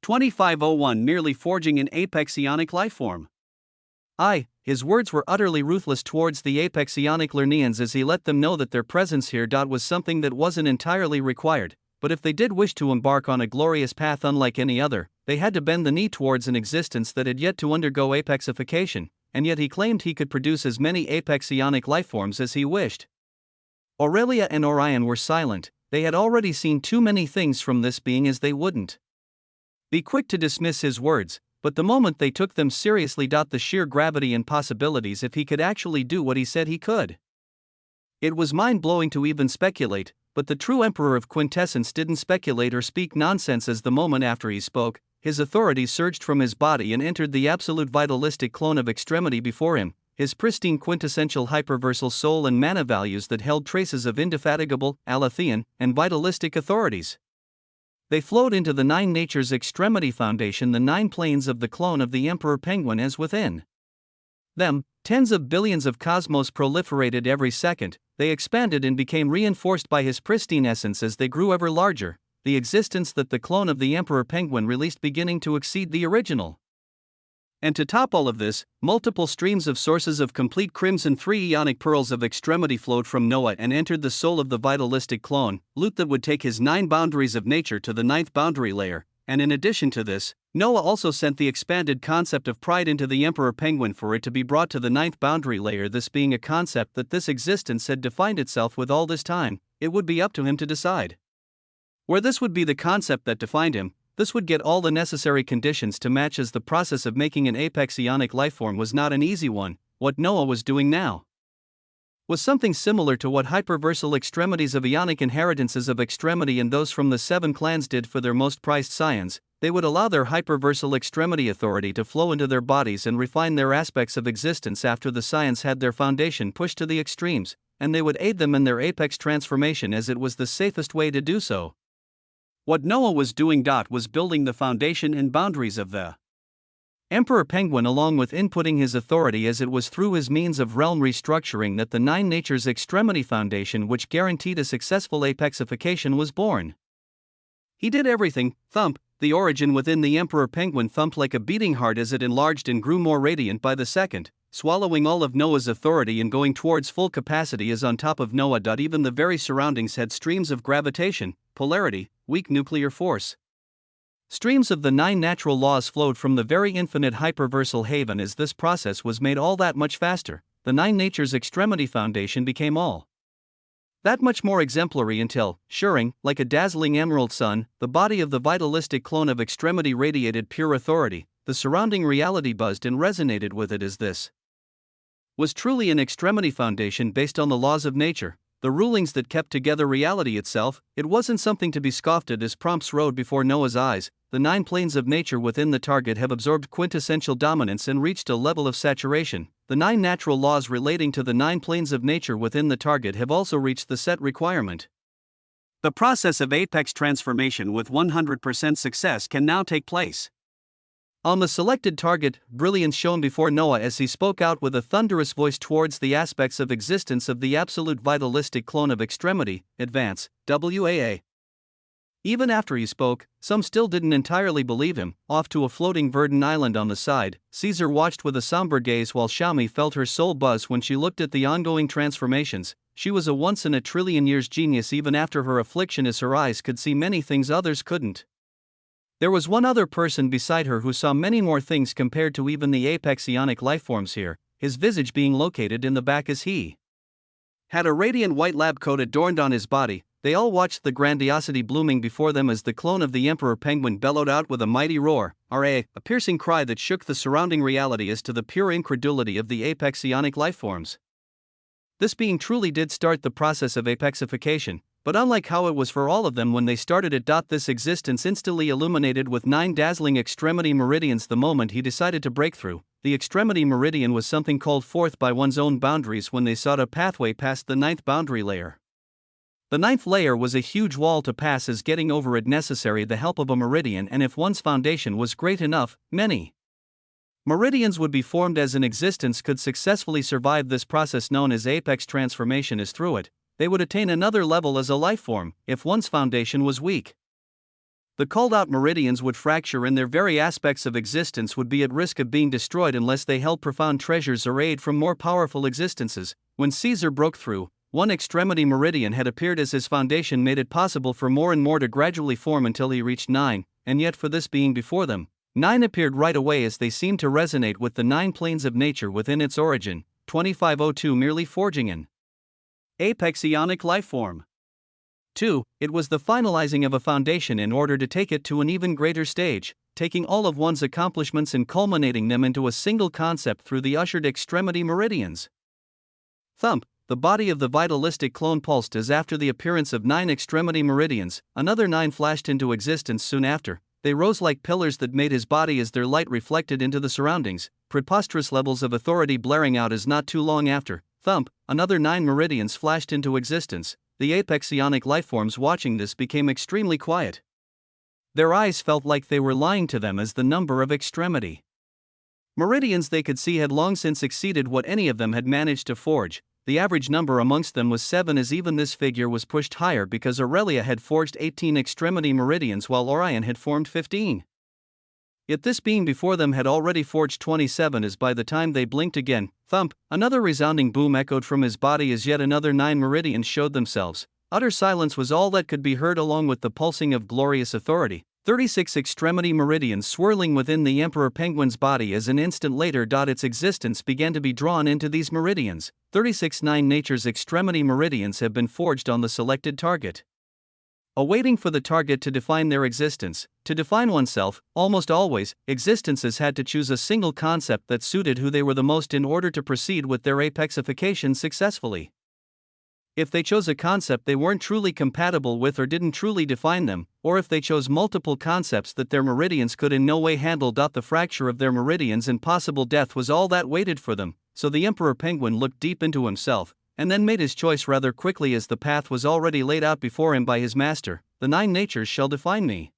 2501 Merely forging an apex ionic lifeform. His words were utterly ruthless towards the apex ionic Lerneans as he let them know that their presence here was something that wasn't entirely required, but if they did wish to embark on a glorious path unlike any other, they had to bend the knee towards an existence that had yet to undergo apexification, and yet he claimed he could produce as many apex ionic lifeforms as he wished. Aurelia and Orion were silent. They had already seen too many things from this being as they wouldn't be quick to dismiss his words, but the moment they took them seriously, the sheer gravity and possibilities if he could actually do what he said he could. It was mind-blowing to even speculate, but the true Emperor of Quintessence didn't speculate or speak nonsense as the moment after he spoke, his authority surged from his body and entered the absolute vitalistic clone of extremity before him, his pristine quintessential hyperversal soul and mana values that held traces of indefatigable, Alethean, and vitalistic authorities. They flowed into the Nine Natures Extremity Foundation, the 9 planes of the clone of the Emperor Penguin as within them. Tens of billions of cosmos proliferated every second, they expanded and became reinforced by his pristine essence as they grew ever larger, the existence that the clone of the Emperor Penguin released beginning to exceed the original. And to top all of this, multiple streams of sources of complete crimson 3 ionic pearls of extremity flowed from Noah and entered the soul of the vitalistic clone, loot that would take his 9 boundaries of nature to the 9th boundary layer, and in addition to this, Noah also sent the expanded concept of pride into the Emperor Penguin for it to be brought to the 9th boundary layer, this being a concept that this existence had defined itself with all this time. It would be up to him to decide where this would be the concept that defined him. This would get all the necessary conditions to match, as the process of making an apex ionic lifeform was not an easy one. What Noah was doing now was something similar to what hyperversal extremities of ionic inheritances of extremity and those from the 7 clans did for their most prized scions. They would allow their hyperversal extremity authority to flow into their bodies and refine their aspects of existence after the scions had their foundation pushed to the extremes, and they would aid them in their apex transformation as it was the safest way to do so. What Noah was doing was building the foundation and boundaries of the Emperor Penguin, along with inputting his authority as it was through his means of realm restructuring that the 9 Natures Extremity Foundation, which guaranteed a successful apexification, was born. He did everything. Thump. The origin within the Emperor Penguin thumped like a beating heart as it enlarged and grew more radiant by the second, swallowing all of Noah's authority and going towards full capacity as on top of Noah. Even the very surroundings had streams of gravitation, polarity, weak nuclear force. Streams of the 9 natural laws flowed from the very infinite hyperversal haven. As this process was made all that much faster, the 9 Natures Extremity Foundation became all that much more exemplary until, shining like a dazzling emerald sun, the body of the vitalistic clone of extremity radiated pure authority. The surrounding reality buzzed and resonated with it as this was truly an extremity foundation based on the laws of nature, the rulings that kept together reality itself. It wasn't something to be scoffed at as prompts rode before Noah's eyes. The 9 planes of nature within the target have absorbed quintessential dominance and reached a level of saturation. The 9 natural laws relating to the 9 planes of nature within the target have also reached the set requirement. The process of apex transformation with 100% success can now take place. On the selected target, brilliance shone before Noah as he spoke out with a thunderous voice towards the aspects of existence of the absolute vitalistic clone of extremity, advance, WAA. Even after he spoke, some still didn't entirely believe him. Off to a floating verdant island on the side, Caesar watched with a somber gaze while Xiaomi felt her soul buzz when she looked at the ongoing transformations. She was a once-in-a-trillion-years genius even after her affliction, as her eyes could see many things others couldn't. There was one other person beside her who saw many more things compared to even the apex ionic lifeforms here, his visage being located in the back as he had a radiant white lab coat adorned on his body. They all watched the grandiosity blooming before them as the clone of the Emperor Penguin bellowed out with a mighty roar, a piercing cry that shook the surrounding reality as to the pure incredulity of the apex ionic lifeforms. This being truly did start the process of apexification, but unlike how it was for all of them when they started it, this existence instantly illuminated with 9 dazzling extremity meridians the moment he decided to break through. The extremity meridian was something called forth by one's own boundaries when they sought a pathway past the 9th boundary layer. The 9th layer was a huge wall to pass, as getting over it necessary the help of a meridian, and if one's foundation was great enough, many meridians would be formed as an existence could successfully survive this process known as apex transformation. As through it, they would attain another level as a lifeform if one's foundation was weak. The called-out meridians would fracture and their very aspects of existence would be at risk of being destroyed unless they held profound treasures or aid from more powerful existences. When Caesar broke through, one extremity meridian had appeared as his foundation made it possible for more and more to gradually form until he reached 9, and yet for this being before them, 9 appeared right away as they seemed to resonate with the 9 planes of nature within its origin. 2502 merely forging an apex ionic lifeform. 2. It was the finalizing of a foundation in order to take it to an even greater stage, taking all of one's accomplishments and culminating them into a single concept through the ushered extremity meridians. Thump, the body of the vitalistic clone pulsed as after the appearance of 9 extremity meridians, another 9 flashed into existence soon after. They rose like pillars that made his body as their light reflected into the surroundings, preposterous levels of authority blaring out as not too long after. Thump, another 9 meridians flashed into existence. The apex ionic lifeforms watching this became extremely quiet. Their eyes felt like they were lying to them as the number of extremity meridians they could see had long since exceeded what any of them had managed to forge. The average number amongst them was 7, as even this figure was pushed higher because Aurelia had forged 18 extremity meridians while Orion had formed 15. Yet this being before them had already forged 27, as by the time they blinked again, thump, another resounding boom echoed from his body as yet another 9 meridians showed themselves. Utter silence was all that could be heard along with the pulsing of glorious authority. 36 extremity meridians swirling within the Emperor Penguin's body as an instant later its existence began to be drawn into these meridians. 36 9 nature's extremity meridians have been forged on the selected target. Awaiting for the target to define their existence, to define oneself, almost always, existences had to choose a single concept that suited who they were the most in order to proceed with their apexification successfully. If they chose a concept they weren't truly compatible with or didn't truly define them, or if they chose multiple concepts that their meridians could in no way handle, the fracture of their meridians and possible death was all that waited for them. So the Emperor Penguin looked deep into himself, and then made his choice rather quickly as the path was already laid out before him by his master. The 9 natures shall define me.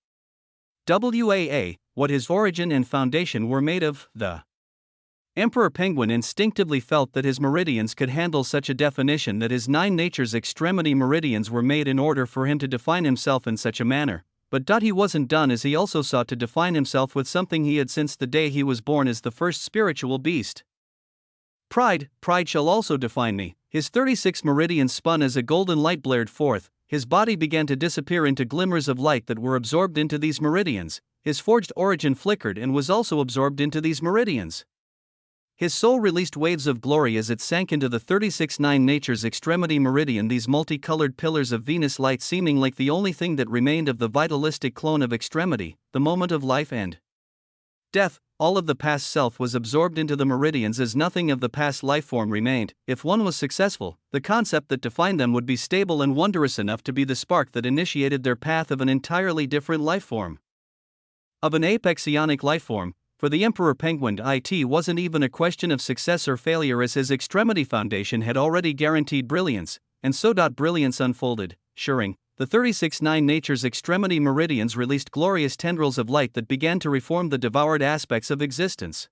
WAA, what his origin and foundation were made of. The Emperor Penguin instinctively felt that his meridians could handle such a definition, that his 9 nature's extremity meridians were made in order for him to define himself in such a manner. But he wasn't done, as he also sought to define himself with something he had since the day he was born as the first spiritual beast. Pride shall also define me. His 36 meridians spun as a golden light blared forth. His body began to disappear into glimmers of light that were absorbed into these meridians. His forged origin flickered and was also absorbed into these meridians. His soul released waves of glory as it sank into the 36 9 nature's extremity meridian, these multicolored pillars of Venus light seeming like the only thing that remained of the vitalistic clone of extremity, the moment of life and death. All of the past self was absorbed into the meridians as nothing of the past lifeform remained. If one was successful, the concept that defined them would be stable and wondrous enough to be the spark that initiated their path of an entirely different lifeform. Of an apex ionic lifeform. For the Emperor Penguin, it wasn't even a question of success or failure, as his extremity foundation had already guaranteed brilliance, and so brilliance unfolded, suring. The 36 9 nature's extremity meridians released glorious tendrils of light that began to reform the devoured aspects of existence.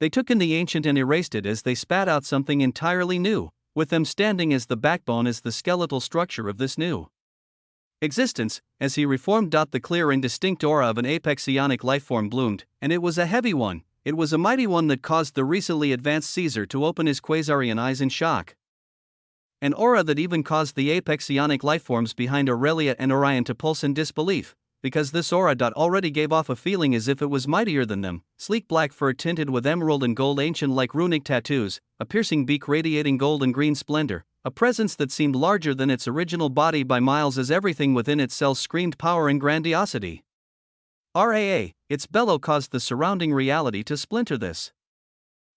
They took in the ancient and erased it as they spat out something entirely new, with them standing as the backbone, as the skeletal structure of this new existence. As he reformed, the clear and distinct aura of an apex ionic lifeform bloomed, and it was a heavy one. It was a mighty one that caused the recently advanced Caesar to open his quasarian eyes in shock. An aura that even caused the apex ionic lifeforms behind Aurelia and Orion to pulse in disbelief, because this aura already gave off a feeling as if it was mightier than them. Sleek black fur tinted with emerald and gold, ancient like runic tattoos, a piercing beak radiating gold and green splendor, a presence that seemed larger than its original body by miles as everything within its cells screamed power and grandiosity. Its bellow caused the surrounding reality to splinter this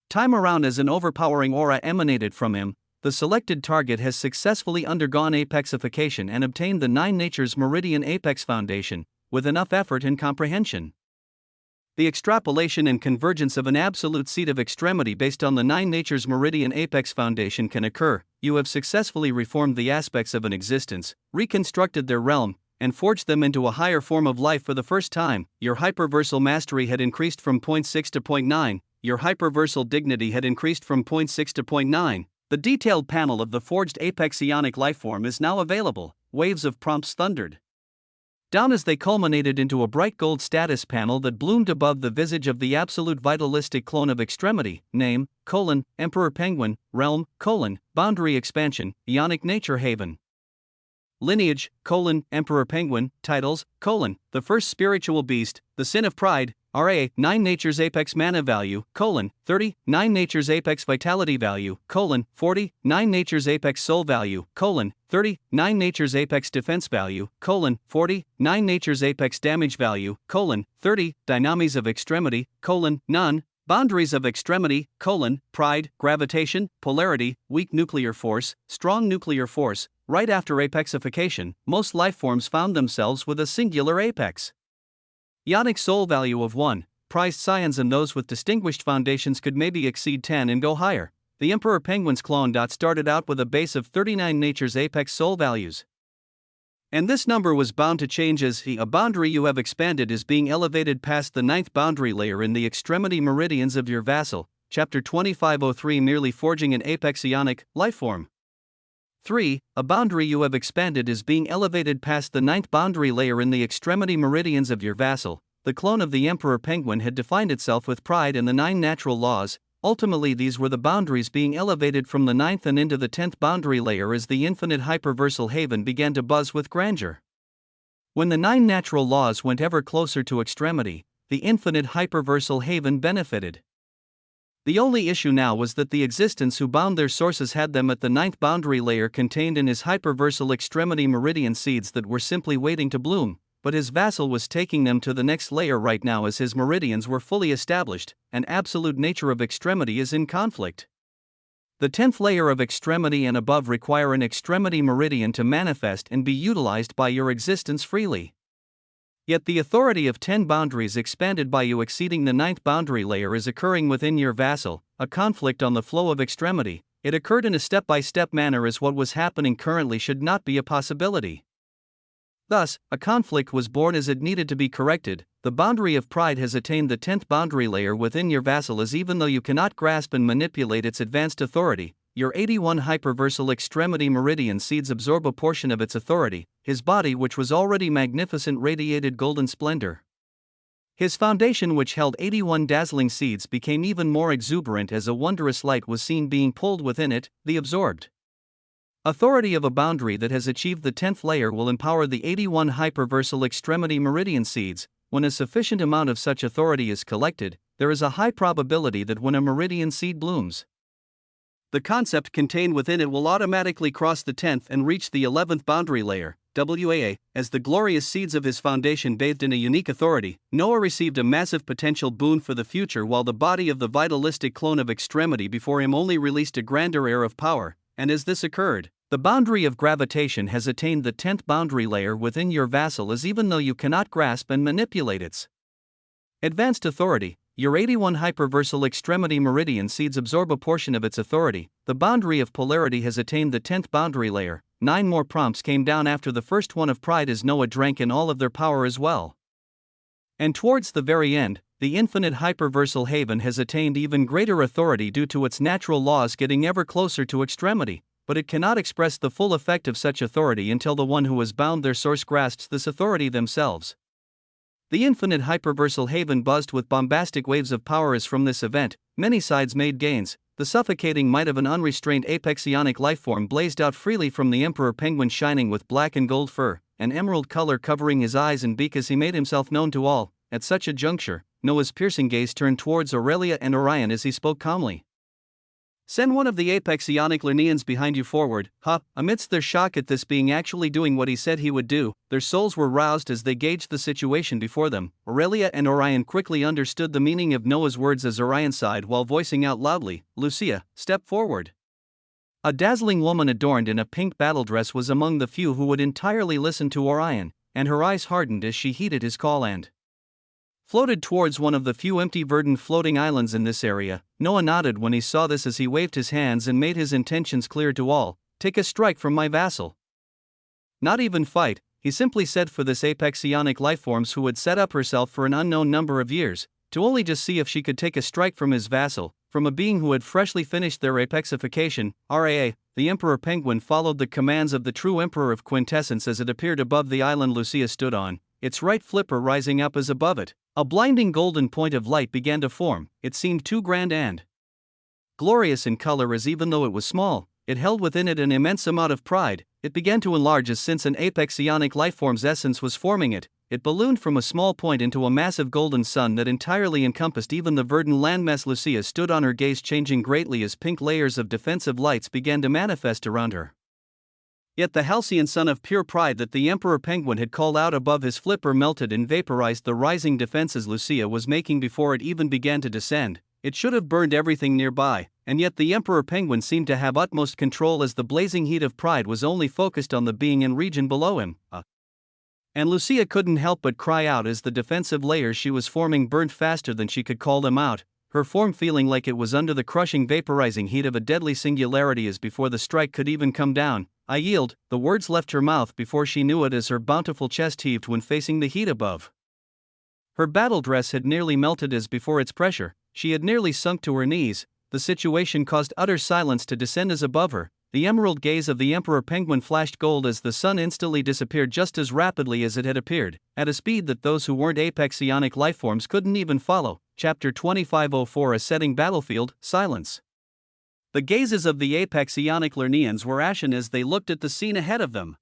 time around as an overpowering aura emanated from him. The selected target has successfully undergone apexification and obtained the 9 nature's meridian apex foundation, with enough effort and comprehension. The extrapolation and convergence of an absolute seat of extremity based on the 9 nature's meridian apex foundation can occur. You have successfully reformed the aspects of an existence, reconstructed their realm, and forged them into a higher form of life for the first time. Your hyperversal mastery had increased from 0.6 to 0.9, your hyperversal dignity had increased from 0.6 to 0.9. The detailed panel of the forged apex ionic lifeform is now available. Waves of prompts thundered. down as they culminated into a bright gold status panel that bloomed above the visage of the absolute vitalistic clone of Extremity, name, Emperor Penguin, realm, boundary expansion, Ionic nature haven. Lineage, Emperor Penguin, titles, the first spiritual beast, the sin of pride, RA, 9 nature's apex mana value, 30, 9 nature's apex vitality value, 40, 9 nature's apex soul value, 30, 9 nature's apex defense value, 40, 9 nature's apex damage value, 30, dynamis of extremity, none, boundaries of extremity, pride, gravitation, polarity, weak nuclear force, strong nuclear force. Right after apexification, most lifeforms found themselves with a singular apex. Ionic soul value of 1, prized scions and those with distinguished foundations could maybe exceed 10 and go higher. The Emperor Penguin's clone started out with a base of 39 nature's apex soul values. And this number was bound to change as a boundary you have expanded is being elevated past the 9th boundary layer in the extremity meridians of your vassal, Chapter 2503, merely forging an apex Ionic lifeform. 3. A boundary you have expanded is being elevated past the 9th boundary layer in the extremity meridians of your vassal. The clone of the Emperor Penguin had defined itself with pride and the 9 natural laws. Ultimately, these were the boundaries being elevated from the 9th and into the 10th boundary layer as the infinite hyperversal haven began to buzz with grandeur. When the 9 natural laws went ever closer to extremity, the infinite hyperversal haven benefited. The only issue now was that the existence who bound their sources had them at the 9th boundary layer contained in his hyperversal extremity meridian seeds that were simply waiting to bloom, but his vassal was taking them to the next layer right now as his meridians were fully established, and absolute nature of extremity is in conflict. The 10th layer of extremity and above require an extremity meridian to manifest and be utilized by your existence freely. Yet the authority of 10 boundaries expanded by you exceeding the 9th boundary layer is occurring within your vassal, a conflict on the flow of extremity. It occurred in a step-by-step manner as what was happening currently should not be a possibility. Thus, a conflict was born as it needed to be corrected. The boundary of pride has attained the 10th boundary layer within your vassal as even though you cannot grasp and manipulate its advanced authority, your 81 hyperversal extremity meridian seeds absorb a portion of its authority. His body, which was already magnificent, radiated golden splendor. His foundation, which held 81 dazzling seeds, became even more exuberant as a wondrous light was seen being pulled within it. The absorbed authority of a boundary that has achieved the 10th layer will empower the 81 hyperversal extremity meridian seeds. When a sufficient amount of such authority is collected, there is a high probability that when a meridian seed blooms, the concept contained within it will automatically cross the 10th and reach the 11th boundary layer, WAA. As the glorious seeds of his foundation bathed in a unique authority, Noah received a massive potential boon for the future, while the body of the vitalistic clone of extremity before him only released a grander air of power. And as this occurred, the boundary of gravitation has attained the 10th boundary layer within your vassal, as even though you cannot grasp and manipulate its advanced authority, your 81 hyperversal extremity meridian seeds absorb a portion of its authority. The boundary of polarity has attained the 10th boundary layer. 9 more prompts came down after the first one of pride as Noah drank in all of their power as well. And towards the very end, the infinite hyperversal haven has attained even greater authority due to its natural laws getting ever closer to extremity, but it cannot express the full effect of such authority until the one who has bound their source grasps this authority themselves. The infinite hyperversal haven buzzed with bombastic waves of power as from this event, many sides made gains. The suffocating might of an unrestrained apex Ionic lifeform blazed out freely from the Emperor Penguin, shining with black and gold fur, an emerald color covering his eyes and beak as he made himself known to all. At such a juncture, Noah's piercing gaze turned towards Aurelia and Orion as he spoke calmly. Send one of the apex Ionic Lerneans behind you forward. Amidst their shock at this being actually doing what he said he would do, their souls were roused as they gauged the situation before them. Aurelia and Orion quickly understood the meaning of Noah's words as Orion sighed while voicing out loudly, Lucia, step forward. A dazzling woman adorned in a pink battle dress was among the few who would entirely listen to Orion, and her eyes hardened as she heeded his call and floated towards one of the few empty verdant floating islands in this area. Noah nodded when he saw this as he waved his hands and made his intentions clear to all. Take a strike from my vassal. Not even fight, he simply said, for this apex Ionic lifeforms who had set up herself for an unknown number of years, to only just see if she could take a strike from his vassal. from a being who had freshly finished their apexification, RAA. The Emperor Penguin followed the commands of the true Emperor of Quintessence as it appeared above the island Lucia stood on, its right flipper rising up as above it. A blinding golden point of light began to form. It seemed too grand and glorious in color as even though it was small, it held within it an immense amount of pride. It began to enlarge as since an apexionic lifeform's essence was forming it. It ballooned from a small point into a massive golden sun that entirely encompassed even the verdant landmass. Lucia stood on, her gaze changing greatly as pink layers of defensive lights began to manifest around her. Yet the halcyon sun of pure pride that the Emperor Penguin had called out above his flipper melted and vaporized the rising defenses Lucia was making before it even began to descend. It should have burned everything nearby, and yet the Emperor Penguin seemed to have utmost control as the blazing heat of pride was only focused on the being and region below him. And Lucia couldn't help but cry out as the defensive layers she was forming burned faster than she could call them out, her form feeling like it was under the crushing vaporizing heat of a deadly singularity as before the strike could even come down. I yield, the words left her mouth before she knew it as her bountiful chest heaved when facing the heat above. Her battle dress had nearly melted as before its pressure, she had nearly sunk to her knees. The situation caused utter silence to descend as above her. The emerald gaze of the Emperor Penguin flashed gold as the sun instantly disappeared just as rapidly as it had appeared, at a speed that those who weren't apexionic lifeforms couldn't even follow. Chapter 2504. A setting battlefield, silence. The gazes of the apexionic Lernians were ashen as they looked at the scene ahead of them.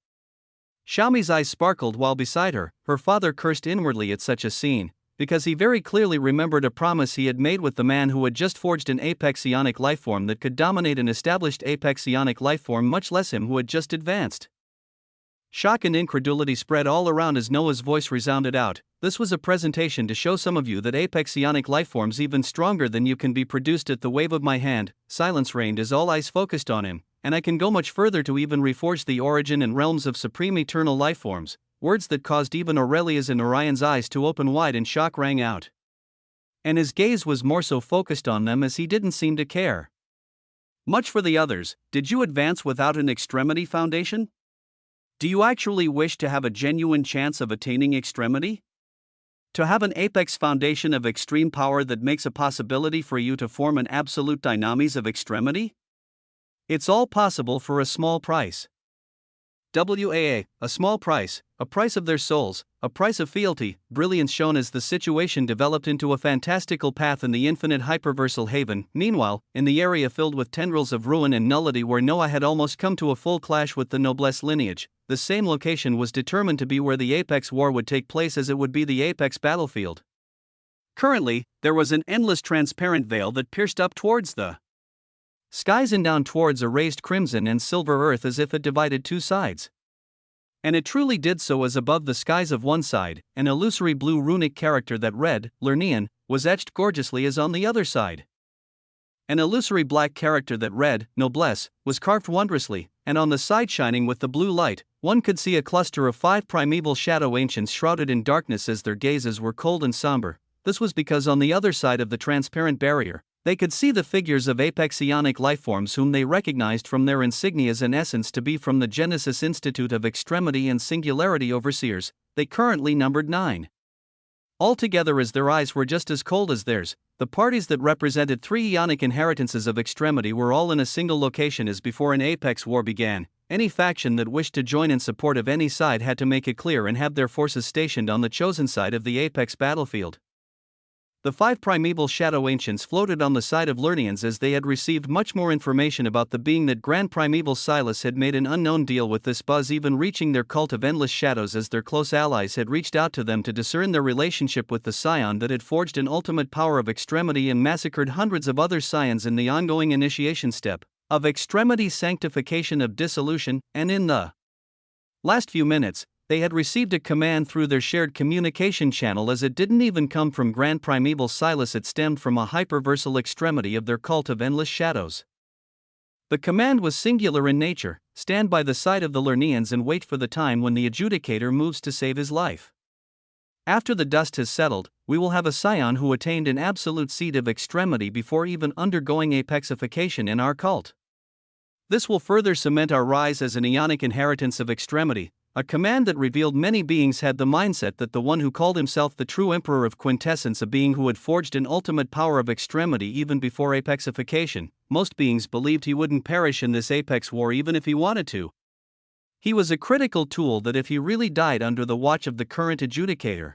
Xiaomi's eyes sparkled while beside her. Her father cursed inwardly at such a scene, because he very clearly remembered a promise he had made with the man who had just forged an apexionic lifeform that could dominate an established apexionic lifeform, much less him who had just advanced. Shock and incredulity spread all around as Noah's voice resounded out. This was a presentation to show some of you that apexionic lifeforms even stronger than you can be produced at the wave of my hand. Silence reigned as all eyes focused on him, and I can go much further to even reforge the origin and realms of supreme eternal lifeforms. Words that caused even Aurelia's and Orion's eyes to open wide in shock rang out. And his gaze was more so focused on them as he didn't seem to care much for the others. Did you advance without an extremity foundation? Do you actually wish to have a genuine chance of attaining extremity? To have an apex foundation of extreme power that makes a possibility for you to form an absolute dynamis of extremity? It's all possible for a small price. WAA, a small price, a price of their souls, a price of fealty, brilliance shone as the situation developed into a fantastical path in the infinite hyperversal haven. Meanwhile, in the area filled with tendrils of ruin and nullity where Noah had almost come to a full clash with the noblesse lineage, the same location was determined to be where the apex war would take place, as it would be the apex battlefield. Currently, there was an endless transparent veil that pierced up towards the skies and down towards a raised crimson and silver earth as if it divided two sides. And it truly did so, as above the skies of one side, an illusory blue runic character that read, Lernian, was etched gorgeously as on the other side. An illusory black character that read, Noblesse, was carved wondrously, and on the side shining with the blue light, one could see a cluster of 5 primeval shadow ancients shrouded in darkness as their gazes were cold and somber. This was because on the other side of the transparent barrier, they could see the figures of apexionic lifeforms whom they recognized from their insignias and essence to be from the Genesis Institute of Extremity and Singularity Overseers. They currently numbered 9. Altogether, as their eyes were just as cold as theirs, the parties that represented 3 eonic inheritances of extremity were all in a single location as before an apex war began. Any faction that wished to join in support of any side had to make it clear and have their forces stationed on the chosen side of the apex battlefield. The 5 primeval shadow ancients floated on the side of Lernians as they had received much more information about the being that Grand Primeval Silas had made an unknown deal with, this buzz even reaching their cult of endless shadows as their close allies had reached out to them to discern their relationship with the scion that had forged an ultimate power of extremity and massacred hundreds of other scions in the ongoing initiation step of extremity sanctification of dissolution, and in the last few minutes, they had received a command through their shared communication channel, as it didn't even come from Grand Primeval Silas, it stemmed from a hyperversal extremity of their cult of endless shadows. The command was singular in nature: stand by the side of the Lernians and wait for the time when the adjudicator moves to save his life. After the dust has settled, we will have a scion who attained an absolute seed of extremity before even undergoing apexification in our cult. This will further cement our rise as an eonic inheritance of extremity. a command that revealed many beings had the mindset that the one who called himself the true emperor of quintessence, a being who had forged an ultimate power of extremity even before apexification, most beings believed he wouldn't perish in this apex war even if he wanted to. He was a critical tool that if he really died under the watch of the current adjudicator,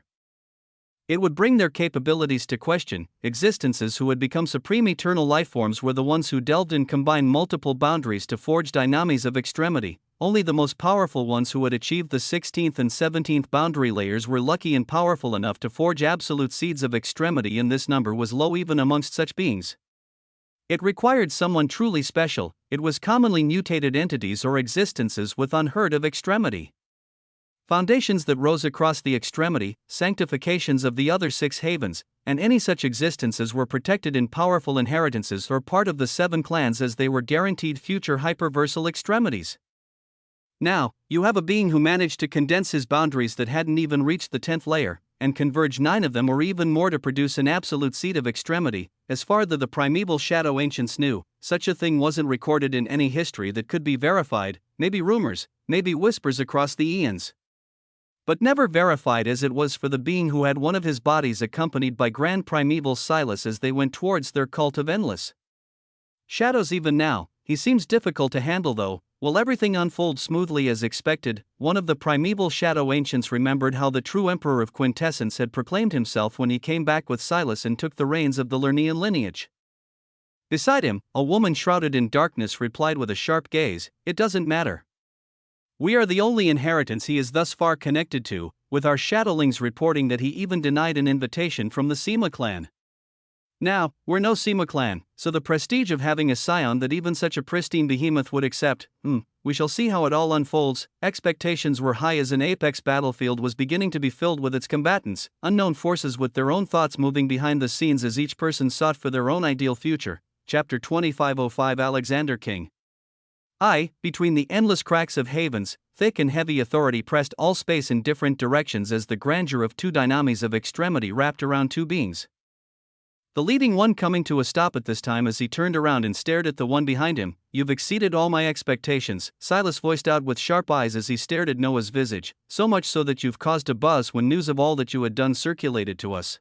it would bring their capabilities to question. Existences who had become supreme eternal lifeforms were the ones who delved and combined multiple boundaries to forge dynamies of extremity. Only the most powerful ones who had achieved the 16th and 17th boundary layers were lucky and powerful enough to forge absolute seeds of extremity, and this number was low even amongst such beings. It required someone truly special. It was commonly mutated entities or existences with unheard of extremity. Foundations that rose across the extremity, sanctifications of the other 6 havens, and any such existences were protected in powerful inheritances or part of the 7 clans as they were guaranteed future hyperversal extremities. Now, you have a being who managed to condense his boundaries that hadn't even reached the 10th layer, and converge 9 of them or even more to produce an absolute seed of extremity. As far as the primeval shadow ancients knew, such a thing wasn't recorded in any history that could be verified, maybe rumors, maybe whispers across the eons. But never verified as it was for the being who had one of his bodies accompanied by Grand Primeval Silas as they went towards their cult of endless shadows. Even now, he seems difficult to handle though. Will everything unfold smoothly as expected? One of the primeval shadow ancients remembered how the true emperor of quintessence had proclaimed himself when he came back with Silas and took the reins of the Lernean lineage. Beside him, a woman shrouded in darkness replied with a sharp gaze, "It doesn't matter. We are the only inheritance he is thus far connected to, with our shadowlings reporting that he even denied an invitation from the Sema clan. Now, we're no Sema clan, so the prestige of having a scion that even such a pristine behemoth would accept, we shall see how it all unfolds." Expectations were high as an apex battlefield was beginning to be filled with its combatants, unknown forces with their own thoughts moving behind the scenes as each person sought for their own ideal future. Chapter 2505 Alexander King. Between the endless cracks of havens, thick and heavy authority pressed all space in different directions as the grandeur of 2 dynamies of extremity wrapped around 2 beings. The leading one coming to a stop at this time as he turned around and stared at the one behind him. "You've exceeded all my expectations," Silas voiced out with sharp eyes as he stared at Noah's visage, "so much so that you've caused a buzz when news of all that you had done circulated to us.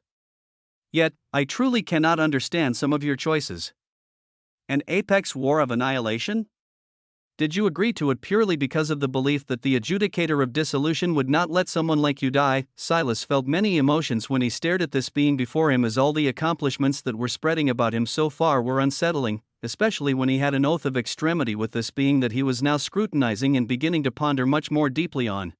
Yet, I truly cannot understand some of your choices. An apex war of annihilation? Did you agree to it purely because of the belief that the adjudicator of dissolution would not let someone like you die?" Silas felt many emotions when he stared at this being before him, as all the accomplishments that were spreading about him so far were unsettling, especially when he had an oath of extremity with this being that he was now scrutinizing and beginning to ponder much more deeply on.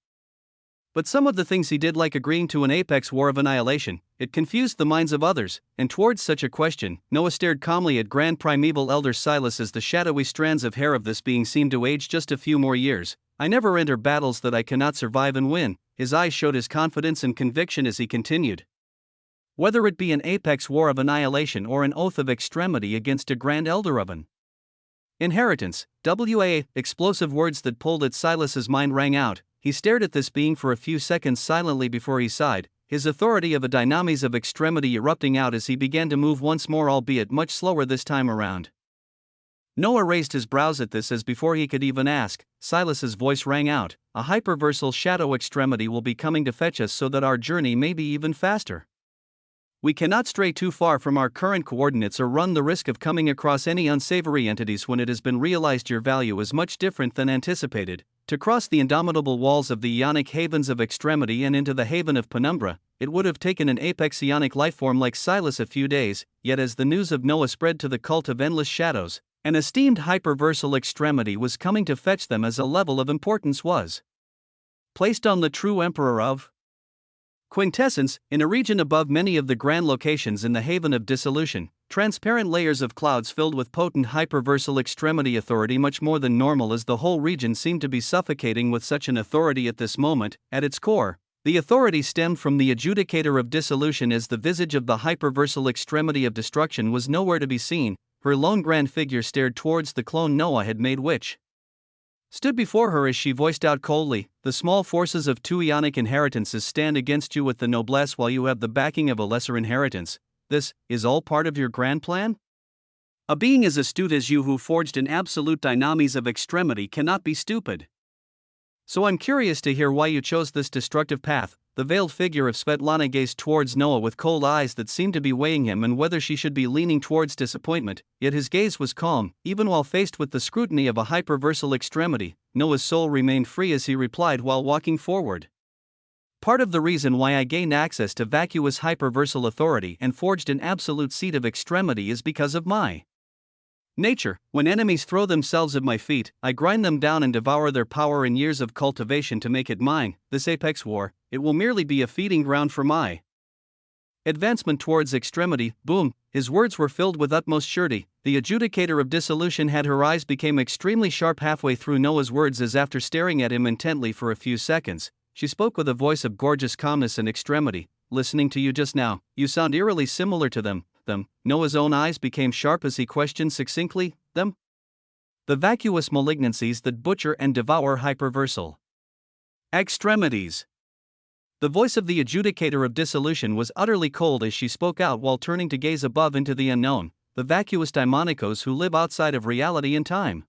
But some of the things he did, like agreeing to an apex war of annihilation, it confused the minds of others, and towards such a question, Noah stared calmly at Grand Primeval Elder Silas as the shadowy strands of hair of this being seemed to age just a few more years. "I never enter battles that I cannot survive and win." His eyes showed his confidence and conviction as he continued. "Whether it be an apex war of annihilation or an oath of extremity against a Grand Elder of an inheritance." Explosive words that pulled at Silas's mind rang out. He stared at this being for a few seconds silently before he sighed, his authority of a dynamis of extremity erupting out as he began to move once more, albeit much slower this time around. Noah raised his brows at this as before he could even ask, Silas's voice rang out, "A hyperversal shadow extremity will be coming to fetch us so that our journey may be even faster. We cannot stray too far from our current coordinates or run the risk of coming across any unsavory entities when it has been realized your value is much different than anticipated. To cross the indomitable walls of the ionic havens of extremity and into the haven of penumbra, it would have taken an apex ionic lifeform like Silas a few days, yet as the news of Noah spread to the cult of endless shadows, an esteemed hyperversal extremity was coming to fetch them as a level of importance was placed on the true emperor of quintessence. In a region above many of the grand locations in the haven of dissolution, transparent layers of clouds filled with potent hyperversal extremity authority, much more than normal, as the whole region seemed to be suffocating with such an authority at this moment. At its core, the authority stemmed from the adjudicator of dissolution, as the visage of the hyperversal extremity of destruction was nowhere to be seen. Her lone grand figure stared towards the clone Noah had made, which stood before her as she voiced out coldly, "The small forces of 2 ionic inheritances stand against you with the noblesse while you have the backing of a lesser inheritance. This is all part of your grand plan? A being as astute as you who forged an absolute dynamis of extremity cannot be stupid. So I'm curious to hear why you chose this destructive path. The veiled figure of Svetlana gazed towards Noah with cold eyes that seemed to be weighing him and whether she should be leaning towards disappointment, yet his gaze was calm, even while faced with the scrutiny of a hyperversal extremity. Noah's soul remained free as he replied while walking forward. Part of the reason why I gained access to vacuous hyperversal authority and forged an absolute seat of extremity is because of my nature. When enemies throw themselves at my feet, I grind them down and devour their power in years of cultivation to make it mine. This apex war, it will merely be a feeding ground for my advancement towards extremity. Boom, his words were filled with utmost surety. The adjudicator of dissolution had her eyes became extremely sharp halfway through Noah's words as after staring at him intently for a few seconds, she spoke with a voice of gorgeous calmness and extremity. Listening to you just now, you sound eerily similar to them. Noah's own eyes became sharp as he questioned succinctly, them? The vacuous malignancies that butcher and devour hyperversal extremities. The voice of the adjudicator of dissolution was utterly cold as she spoke out while turning to gaze above into the unknown, the vacuous daimonicos who live outside of reality and time.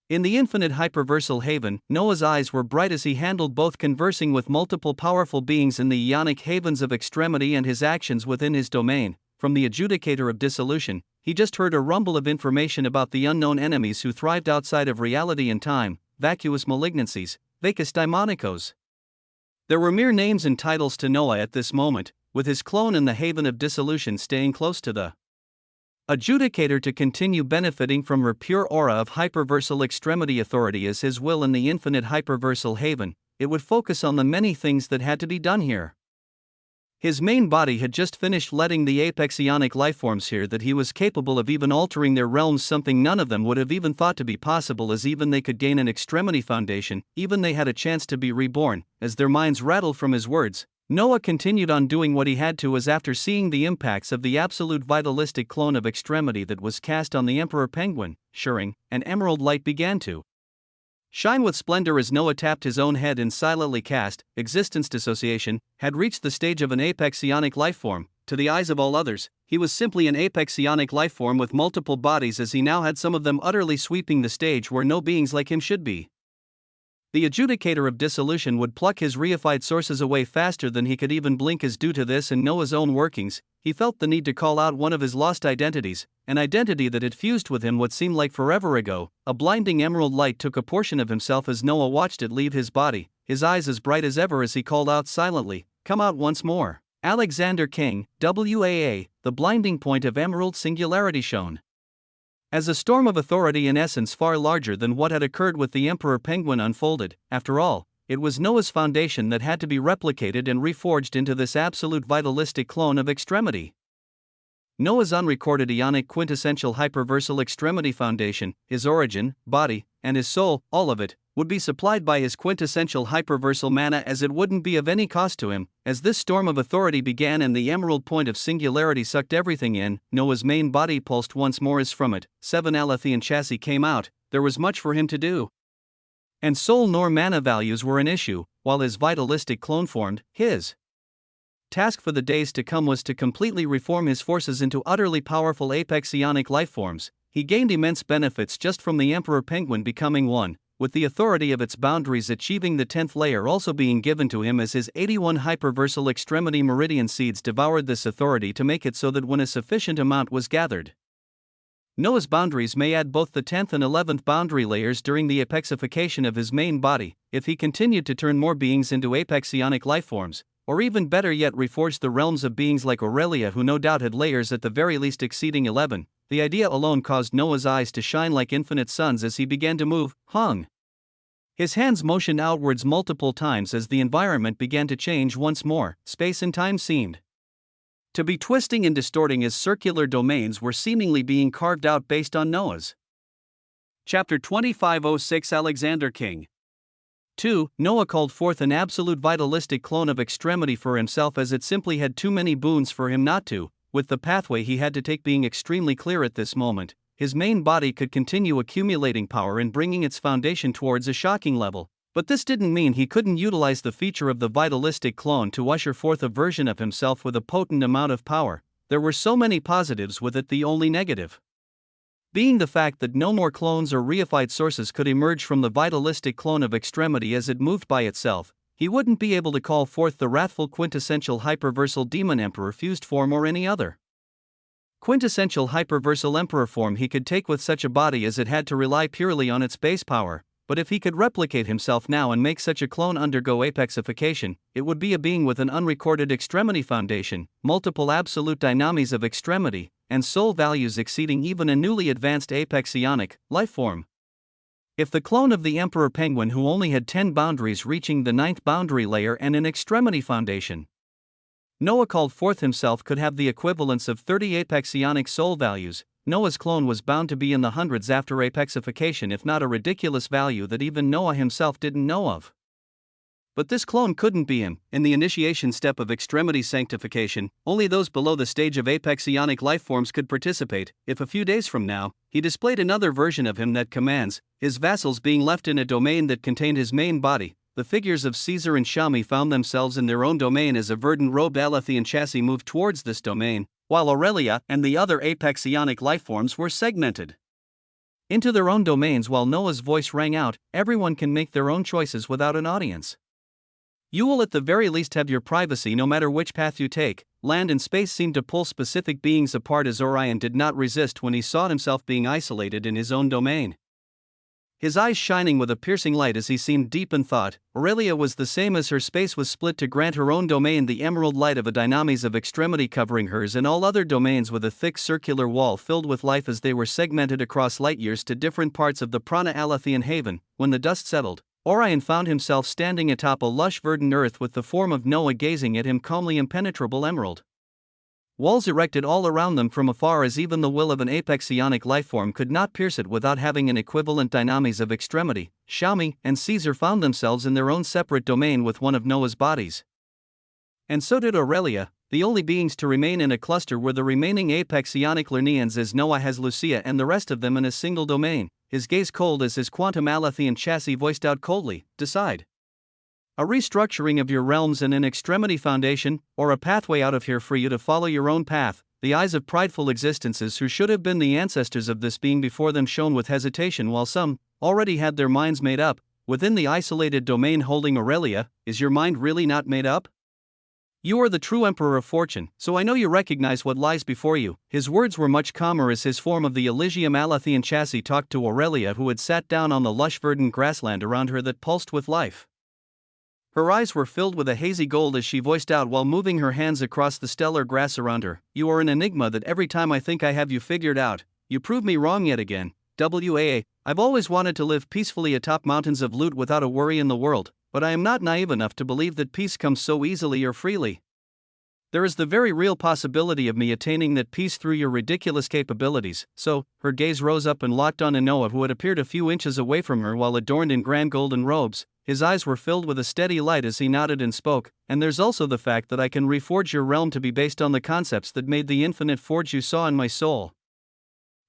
In the infinite hyperversal haven, Noah's eyes were bright as he handled both conversing with multiple powerful beings in the ionic havens of extremity and his actions within his domain. From the adjudicator of dissolution, he just heard a rumble of information about the unknown enemies who thrived outside of reality and time, vacuous malignancies, vacus daimonicos. There were mere names and titles to Noah at this moment, with his clone in the haven of dissolution staying close to the adjudicator to continue benefiting from her pure aura of hyperversal extremity authority as his will in the infinite hyperversal haven. It would focus on the many things that had to be done here. His main body had just finished letting the apex ionic lifeforms hear that he was capable of even altering their realms, something none of them would have even thought to be possible, as even they could gain an extremity foundation, even they had a chance to be reborn. As their minds rattled from his words, Noah continued on doing what he had to as after seeing the impacts of the absolute vitalistic clone of extremity that was cast on the Emperor Penguin, shirring, an emerald light began to shine with splendor as Noah tapped his own head and silently cast. Existence dissociation had reached the stage of an apex ionic lifeform. To the eyes of all others, he was simply an apex ionic lifeform with multiple bodies, as he now had some of them utterly sweeping the stage where no beings like him should be. The adjudicator of dissolution would pluck his reified sources away faster than he could even blink, as due to this and Noah's own workings, he felt the need to call out one of his lost identities, an identity that had fused with him what seemed like forever ago. A blinding emerald light took a portion of himself as Noah watched it leave his body, his eyes as bright as ever as he called out silently, "Come out once more." Alexander King, WAA, the blinding point of emerald singularity shone as a storm of authority in essence far larger than what had occurred with the Emperor Penguin unfolded. After all, it was Noah's foundation that had to be replicated and reforged into this absolute vitalistic clone of extremity. Noah's unrecorded ionic quintessential hyperversal extremity foundation, his origin, body, and his soul, all of it, would be supplied by his quintessential hyperversal mana, as it wouldn't be of any cost to him. As this storm of authority began and the emerald point of singularity sucked everything in, Noah's main body pulsed once more as from it 7 Alethian chassis came out. There was much for him to do. And soul nor mana values were an issue, while his vitalistic clone formed. His task for the days to come was to completely reform his forces into utterly powerful apex ionic lifeforms. He gained immense benefits just from the Emperor Penguin becoming one, with the authority of its boundaries achieving the 10th layer also being given to him as his 81 hyperversal extremity meridian seeds devoured this authority to make it so that when a sufficient amount was gathered, Noah's boundaries may add both the 10th and 11th boundary layers during the apexification of his main body. If he continued to turn more beings into apex ionic lifeforms, or even better yet reforge the realms of beings like Aurelia, who no doubt had layers at the very least exceeding 11, the idea alone caused Noah's eyes to shine like infinite suns as he began to move, hung. His hands motioned outwards multiple times as the environment began to change once more. Space and time seemed to be twisting and distorting as circular domains were seemingly being carved out based on Noah's. Chapter 2506 Alexander King 2. Noah called forth an absolute vitalistic clone of extremity for himself, as it simply had too many boons for him not to. With the pathway he had to take being extremely clear at this moment, his main body could continue accumulating power and bringing its foundation towards a shocking level. But this didn't mean he couldn't utilize the feature of the vitalistic clone to usher forth a version of himself with a potent amount of power. There were so many positives with it, the only negative being the fact that no more clones or reified sources could emerge from the vitalistic clone of Extremity as it moved by itself. He wouldn't be able to call forth the wrathful quintessential hyperversal demon emperor fused form or any other quintessential hyperversal emperor form he could take with such a body, as it had to rely purely on its base power. But if he could replicate himself now and make such a clone undergo apexification, it would be a being with an unrecorded Extremity foundation, multiple absolute dynamies of Extremity, and soul values exceeding even a newly advanced apex ionic life form. If the clone of the Emperor Penguin, who only had 10 boundaries reaching the 9th boundary layer and an Extremity foundation, Noah called forth himself, could have the equivalence of 30 apex ionic soul values, Noah's clone was bound to be in the hundreds after apexification, if not a ridiculous value that even Noah himself didn't know of. But this clone couldn't be him. In the initiation step of Extremity sanctification, only those below the stage of apex ionic lifeforms could participate. If a few days from now, he displayed another version of him that commands, his vassals being left in a domain that contained his main body, the figures of Caesar and Shami found themselves in their own domain as a verdant-robed Alethian chassis moved towards this domain, while Aurelia and the other apex ionic lifeforms were segmented into their own domains. While Noah's voice rang out, everyone can make their own choices without an audience. You will at the very least have your privacy no matter which path you take. Land and space seemed to pull specific beings apart, as Orion did not resist when he saw himself being isolated in his own domain, his eyes shining with a piercing light as he seemed deep in thought. Aurelia was the same, as her space was split to grant her own domain the emerald light of a dynamis of Extremity covering hers and all other domains with a thick circular wall filled with life as they were segmented across light years to different parts of the Prana Alethian haven. When the dust settled, Orion found himself standing atop a lush verdant earth with the form of Noah gazing at him, calmly impenetrable emerald walls erected all around them from afar, as even the will of an apex ionic lifeform could not pierce it without having an equivalent dynamis of Extremity. Shami and Caesar found themselves in their own separate domain with one of Noah's bodies, and so did Aurelia. The only beings to remain in a cluster were the remaining apex ionic Lernians, as Noah has Lucia and the rest of them in a single domain. His gaze cold as his quantum Alethian chassis voiced out coldly, decide. A restructuring of your realms and an Extremity foundation, or a pathway out of here for you to follow your own path. The eyes of prideful existences who should have been the ancestors of this being before them shone with hesitation, while some already had their minds made up. Within the isolated domain holding Aurelia, is your mind really not made up? You are the true Emperor of Fortune, so I know you recognize what lies before you. His words were much calmer as his form of the Elysium Alethian chassis talked to Aurelia, who had sat down on the lush verdant grassland around her that pulsed with life. Her eyes were filled with a hazy gold as she voiced out while moving her hands across the stellar grass around her. You are an enigma that every time I think I have you figured out, you prove me wrong yet again. I've always wanted to live peacefully atop mountains of loot without a worry in the world, but I am not naive enough to believe that peace comes so easily or freely. There is the very real possibility of me attaining that peace through your ridiculous capabilities. So, her gaze rose up and locked on Noah, who had appeared a few inches away from her while adorned in grand golden robes. His eyes were filled with a steady light as he nodded and spoke. And there's also the fact that I can reforge your realm to be based on the concepts that made the infinite forge you saw in my soul.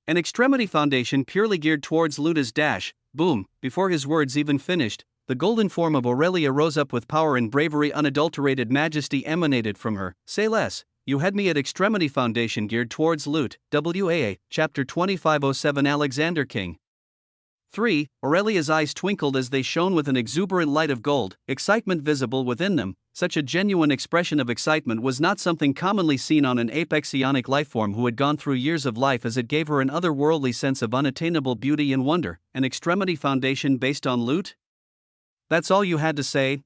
An Extremity foundation purely geared towards Luta's dash. Boom! Before his words even finished, the golden form of Aurelia rose up with power and bravery. Unadulterated majesty emanated from her. Say less. You had me at Extremity foundation geared towards loot. Chapter 2507 Alexander King 3. Aurelia's eyes twinkled as they shone with an exuberant light of gold, excitement visible within them. Such a genuine expression of excitement was not something commonly seen on an apex ionic lifeform who had gone through years of life, as it gave her an otherworldly sense of unattainable beauty and wonder. An Extremity foundation based on loot? That's all you had to say?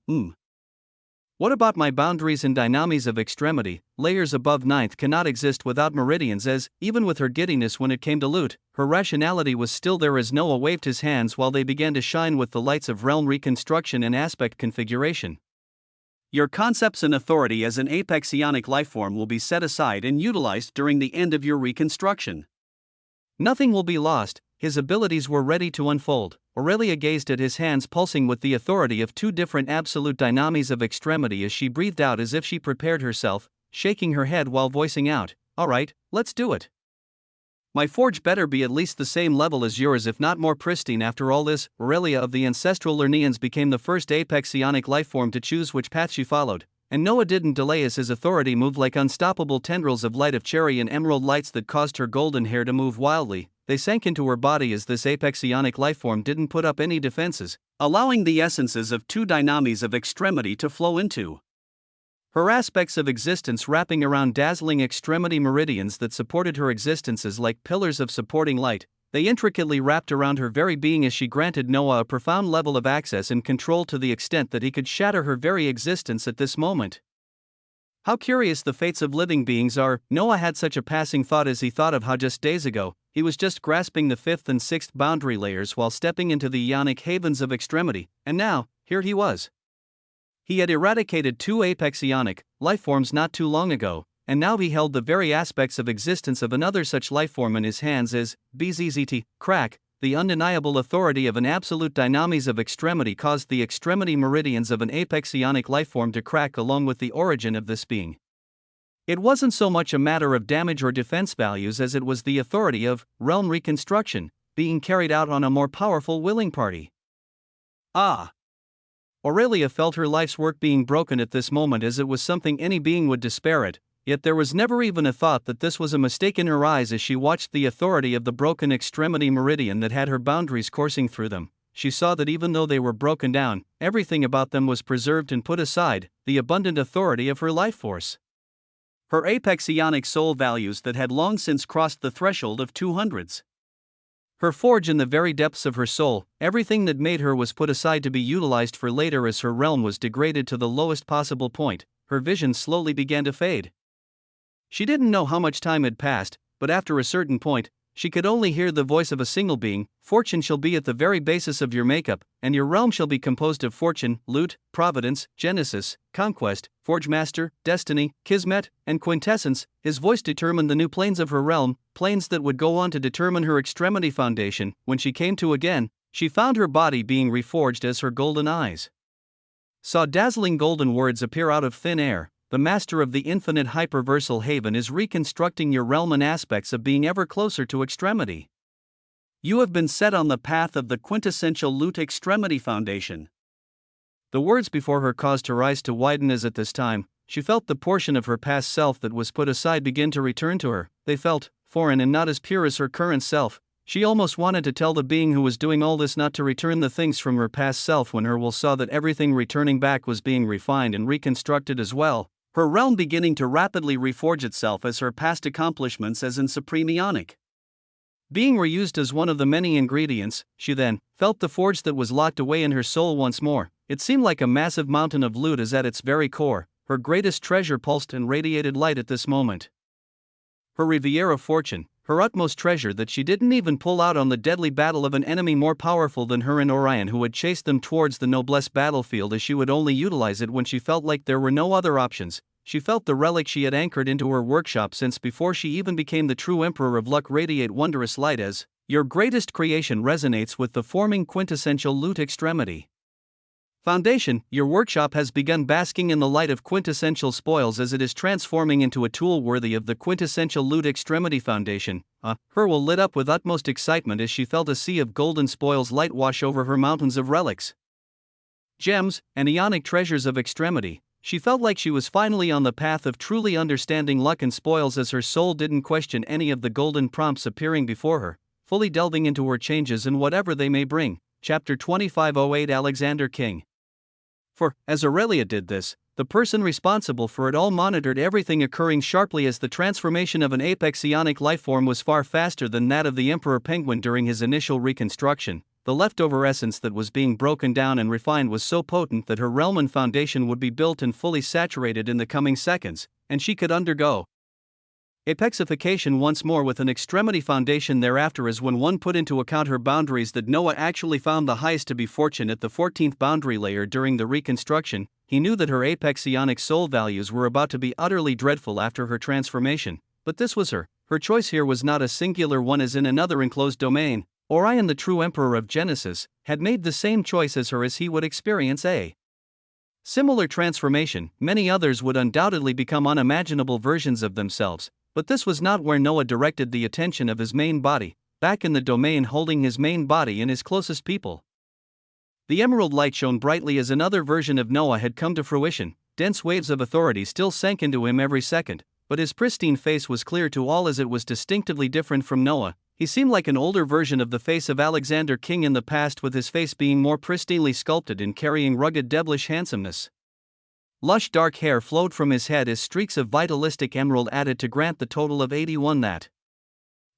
What about my boundaries and dynamis of Extremity? Layers above 9th cannot exist without meridians, as, even with her giddiness when it came to loot, her rationality was still there as Noah waved his hands while they began to shine with the lights of realm reconstruction and aspect configuration. Your concepts and authority as an apex ionic lifeform will be set aside and utilized during the end of your reconstruction. Nothing will be lost. His abilities were ready to unfold. Aurelia gazed at his hands pulsing with the authority of two different absolute dynamis of Extremity as she breathed out as if she prepared herself, shaking her head while voicing out, "Alright, let's do it. My forge better be at least the same level as yours, if not more pristine." After all this, Aurelia of the ancestral Lernians became the first apex ionic lifeform to choose which path she followed, and Noah didn't delay as his authority moved like unstoppable tendrils of light of cherry and emerald lights that caused her golden hair to move wildly. they sank into her body as this apexionic lifeform didn't put up any defenses, allowing the essences of two dynamis of extremity to flow into her aspects of existence, wrapping around dazzling extremity meridians that supported her existences like pillars of supporting light. They intricately wrapped around her very being as she granted Noah a profound level of access and control to the extent that he could shatter her very existence at this moment. How curious the fates of living beings are. Noah had such a passing thought as he thought of how just days ago, he was just grasping the fifth and sixth boundary layers while stepping into the ionic havens of extremity, and now, here he was. He had eradicated two apex ionic lifeforms not too long ago, and now he held the very aspects of existence of another such lifeform in his hands as BZZT, crack. The undeniable authority of an absolute dynamis of extremity caused the extremity meridians of an apex ionic lifeform to crack along with the origin of this being. It wasn't so much a matter of damage or defense values as it was the authority of realm reconstruction being carried out on a more powerful willing party. Ah! Aurelia felt her life's work being broken at this moment as it was something any being would despair at, yet there was never even a thought that this was a mistake in her eyes as she watched the authority of the broken extremity meridian that had her boundaries coursing through them. She saw that even though they were broken down, everything about them was preserved and put aside, the abundant authority of her life force. Her apex ionic soul values that had long since crossed the threshold of 200s. Her forge in the very depths of her soul, everything that made her was put aside to be utilized for later as her realm was degraded to the lowest possible point. Her vision slowly began to fade. She didn't know how much time had passed, but after a certain point, she could only hear the voice of a single being. Fortune shall be at the very basis of your makeup, and your realm shall be composed of fortune, loot, providence, genesis, conquest, forge master, destiny, kismet, and quintessence. His voice determined the new planes of her realm, planes that would go on to determine her extremity foundation. When she came to again, she found her body being reforged as her golden eyes saw dazzling golden words appear out of thin air. The master of the infinite hyperversal haven is reconstructing your realm and aspects of being ever closer to extremity. You have been set on the path of the quintessential loot extremity foundation. The words before her caused her eyes to widen as at this time, she felt the portion of her past self that was put aside begin to return to her. They felt foreign and not as pure as her current self. She almost wanted to tell the being who was doing all this not to return the things from her past self when her will saw that everything returning back was being refined and reconstructed as well. Her realm beginning to rapidly reforge itself as her past accomplishments as in supreme ionic being reused as one of the many ingredients. She then felt the forge that was locked away in her soul once more. It seemed like a massive mountain of loot as at its very core, her greatest treasure pulsed and radiated light at this moment. Her Riviera fortune, her utmost treasure that she didn't even pull out on the deadly battle of an enemy more powerful than her in Orion who had chased them towards the noblesse battlefield as she would only utilize it when she felt like there were no other options. She felt the relic she had anchored into her workshop since before she even became the true emperor of luck radiate wondrous light as your greatest creation resonates with the forming quintessential loot extremity foundation. Your workshop has begun basking in the light of quintessential spoils as it is transforming into a tool worthy of the quintessential loot extremity foundation. Her will lit up with utmost excitement as she felt a sea of golden spoils light wash over her mountains of relics, gems, and ionic treasures of extremity. She felt like she was finally on the path of truly understanding luck and spoils as her soul didn't question any of the golden prompts appearing before her, fully delving into her changes and whatever they may bring. Chapter 2508 Alexander King. For, as Aurelia did this, the person responsible for it all monitored everything occurring sharply as the transformation of an apex ionic lifeform was far faster than that of the Emperor Penguin during his initial reconstruction. The leftover essence that was being broken down and refined was so potent that her realm and foundation would be built and fully saturated in the coming seconds, and she could undergo apexification once more with an extremity foundation thereafter. As when one put into account her boundaries that Noah actually found the highest to be fortune at the 14th boundary layer during the reconstruction, he knew that her apex ionic soul values were about to be utterly dreadful after her transformation. But this was her choice here was not a singular one as in another enclosed domain. Orion, the true emperor of Genesis, had made the same choice as her as he would experience a similar transformation. Many others would undoubtedly become unimaginable versions of themselves, but this was not where Noah directed the attention of his main body, back in the domain holding his main body and his closest people. The emerald light shone brightly as another version of Noah had come to fruition. Dense waves of authority still sank into him every second, but his pristine face was clear to all as it was distinctively different from Noah. He seemed like an older version of the face of Alexander King in the past, with his face being more pristinely sculpted and carrying rugged devilish handsomeness. Lush dark hair flowed from his head as streaks of vitalistic emerald added to grant the total of 81 that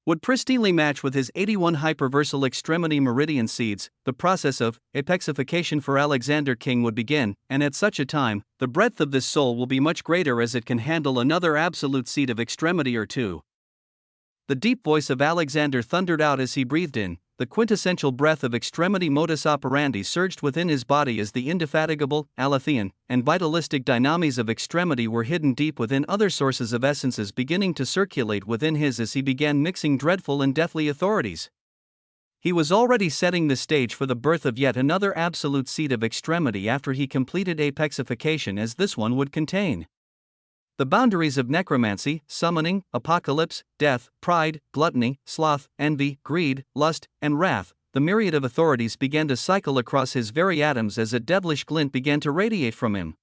would pristinely match with his 81 hyperversal extremity meridian seeds. The process of apexification for Alexander King would begin, and at such a time, the breadth of this soul will be much greater as it can handle another absolute seed of extremity or two. The deep voice of Alexander thundered out as he breathed in. The quintessential breath of extremity modus operandi surged within his body as the indefatigable, Alethean, and vitalistic dynamis of extremity were hidden deep within other sources of essences beginning to circulate within his as he began mixing dreadful and deathly authorities. He was already setting the stage for the birth of yet another absolute seed of extremity after he completed apexification, as this one would contain the boundaries of necromancy, summoning, apocalypse, death, pride, gluttony, sloth, envy, greed, lust, and wrath. The myriad of authorities began to cycle across his very atoms as a devilish glint began to radiate from him.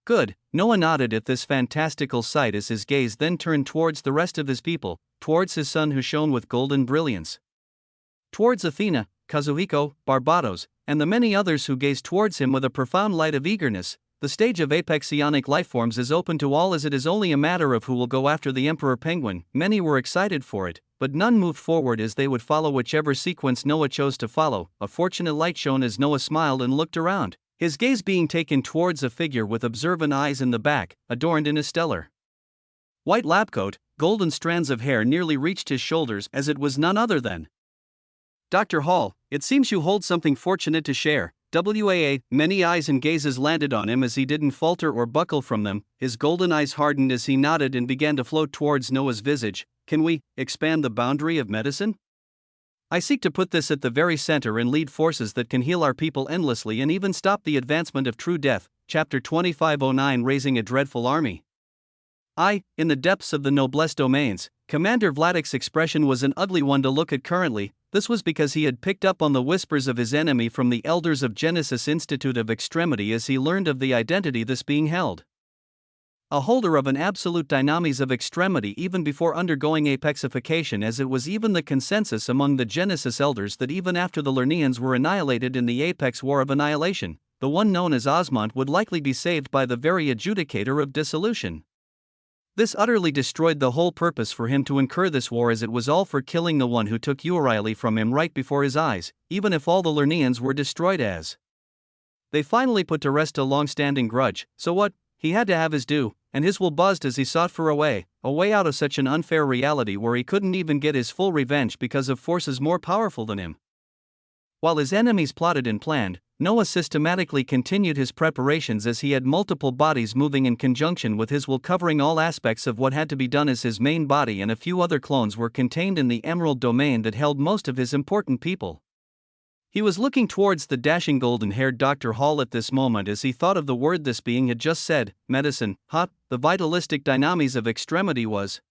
Good, Noah nodded at this fantastical sight as his gaze then turned towards the rest of his people, towards his son who shone with golden brilliance, towards Athena, Kazuhiko, Barbados, and the many others who gazed towards him with a profound light of eagerness. The stage of apexionic lifeforms is open to all, as it is only a matter of who will go after the Emperor Penguin. Many were excited for it, but none moved forward as they would follow whichever sequence Noah chose to follow. A fortunate light shone as Noah smiled and looked around, his gaze being taken towards a figure with observant eyes in the back, adorned in a stellar white labcoat. Golden strands of hair nearly reached his shoulders, as it was none other than Dr. Hall. It seems you hold something fortunate to share. WAA. Many eyes and gazes landed on him as he didn't falter or buckle from them. His golden eyes hardened as he nodded and began to float towards Noah's visage. Can we expand the boundary of medicine? I seek to put this at the very center and lead forces that can heal our people endlessly and even stop the advancement of true death. Chapter 2509, Raising a Dreadful Army. In the depths of the noblesse domains, Commander Vladik's expression was an ugly one to look at currently. This was because he had picked up on the whispers of his enemy from the elders of Genesis Institute of Extremity as he learned of the identity this being held. A holder of an absolute dynamis of extremity even before undergoing apexification, as it was even the consensus among the Genesis elders that even after the Lernaeans were annihilated in the apex war of annihilation, the one known as Osmont would likely be saved by the very adjudicator of dissolution. This utterly destroyed the whole purpose for him to incur this war, as it was all for killing the one who took Urieli from him right before his eyes, even if all the Lernaeans were destroyed, as they finally put to rest a long-standing grudge. So what? He had to have his due, and his will buzzed as he sought for a way out of such an unfair reality where he couldn't even get his full revenge because of forces more powerful than him. While his enemies plotted and planned, Noah systematically continued his preparations as he had multiple bodies moving in conjunction with his will, covering all aspects of what had to be done as his main body, and a few other clones were contained in the emerald domain that held most of his important people. He was looking towards the dashing golden-haired Dr. Hall at this moment as he thought of the word this being had just said, medicine. The vitalistic dynamis of extremity was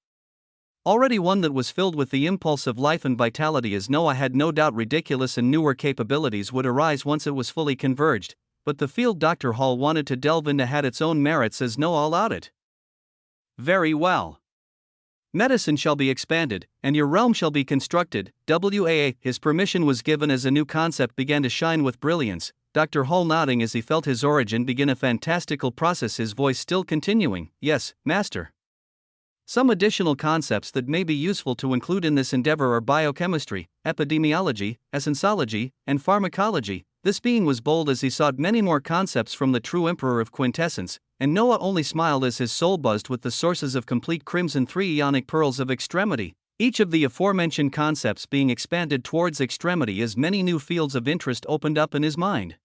already one that was filled with the impulse of life and vitality, as Noah had no doubt ridiculous and newer capabilities would arise once it was fully converged, but the field Dr. Hall wanted to delve into had its own merits, as Noah allowed it. Very well. Medicine shall be expanded, and your realm shall be constructed. WAA. His permission was given as a new concept began to shine with brilliance, Dr. Hall nodding as he felt his origin begin a fantastical process, his voice still continuing, Yes, Master. Some additional concepts that may be useful to include in this endeavor are biochemistry, epidemiology, essentiology, and pharmacology. This being was bold as he sought many more concepts from the true emperor of quintessence, and Noah only smiled as his soul buzzed with the sources of complete crimson 3 ionic pearls of extremity, each of the aforementioned concepts being expanded towards extremity as many new fields of interest opened up in his mind.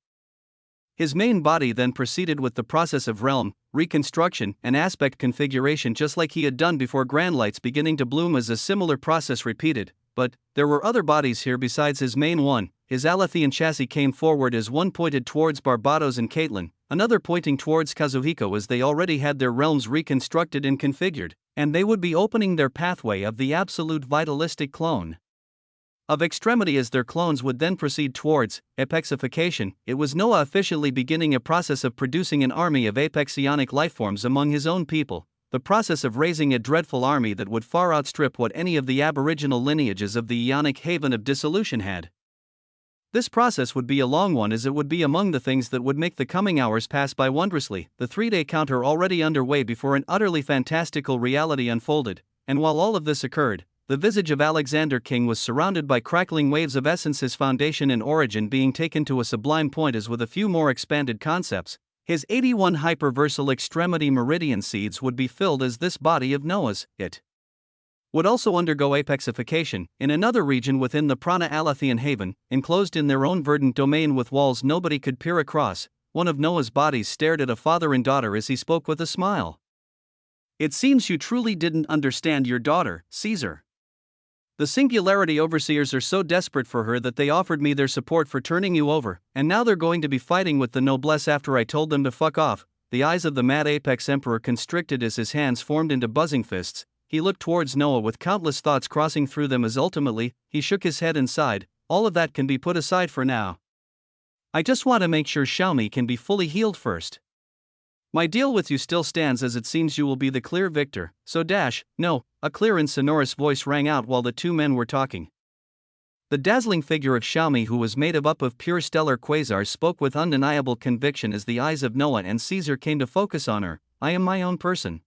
His main body then proceeded with the process of realm reconstruction and aspect configuration, just like he had done before grand lights beginning to bloom as a similar process repeated, but there were other bodies here besides his main one. His Alethean chassis came forward as one pointed towards Barbados and Caitlin, another pointing towards Kazuhiko, as they already had their realms reconstructed and configured, and they would be opening their pathway of the absolute vitalistic clone of extremity as their clones would then proceed towards apexification. It was Noah officially beginning a process of producing an army of apexionic lifeforms among his own people. the process of raising a dreadful army that would far outstrip what any of the aboriginal lineages of the Ionic haven of dissolution had. This process would be a long one, as it would be among the things that would make the coming hours pass by wondrously, the 3-day counter already underway before an utterly fantastical reality unfolded, and while all of this occurred, the visage of Alexander King was surrounded by crackling waves of essence, his foundation and origin being taken to a sublime point as with a few more expanded concepts, his 81 hyperversal extremity meridian seeds would be filled as this body of Noah's, it would also undergo apexification, in another region within the Prana Alathian haven, enclosed in their own verdant domain with walls nobody could peer across. One of Noah's bodies stared at a father and daughter as he spoke with a smile. "It seems you truly didn't understand your daughter, Caesar. The Singularity Overseers are so desperate for her that they offered me their support for turning you over, and now they're going to be fighting with the noblesse after I told them to fuck off." The eyes of the Mad Apex Emperor constricted as his hands formed into buzzing fists. He looked towards Noah with countless thoughts crossing through them as ultimately, he shook his head and sighed. "All of that can be put aside for now. I just want to make sure Xiaomi can be fully healed first. My deal with you still stands, as it seems you will be the clear victor, so no." A clear and sonorous voice rang out while the two men were talking. The dazzling figure of Xiaomi, who was made up of pure stellar quasars, spoke with undeniable conviction as the eyes of Noah and Caesar came to focus on her. "I am my own person.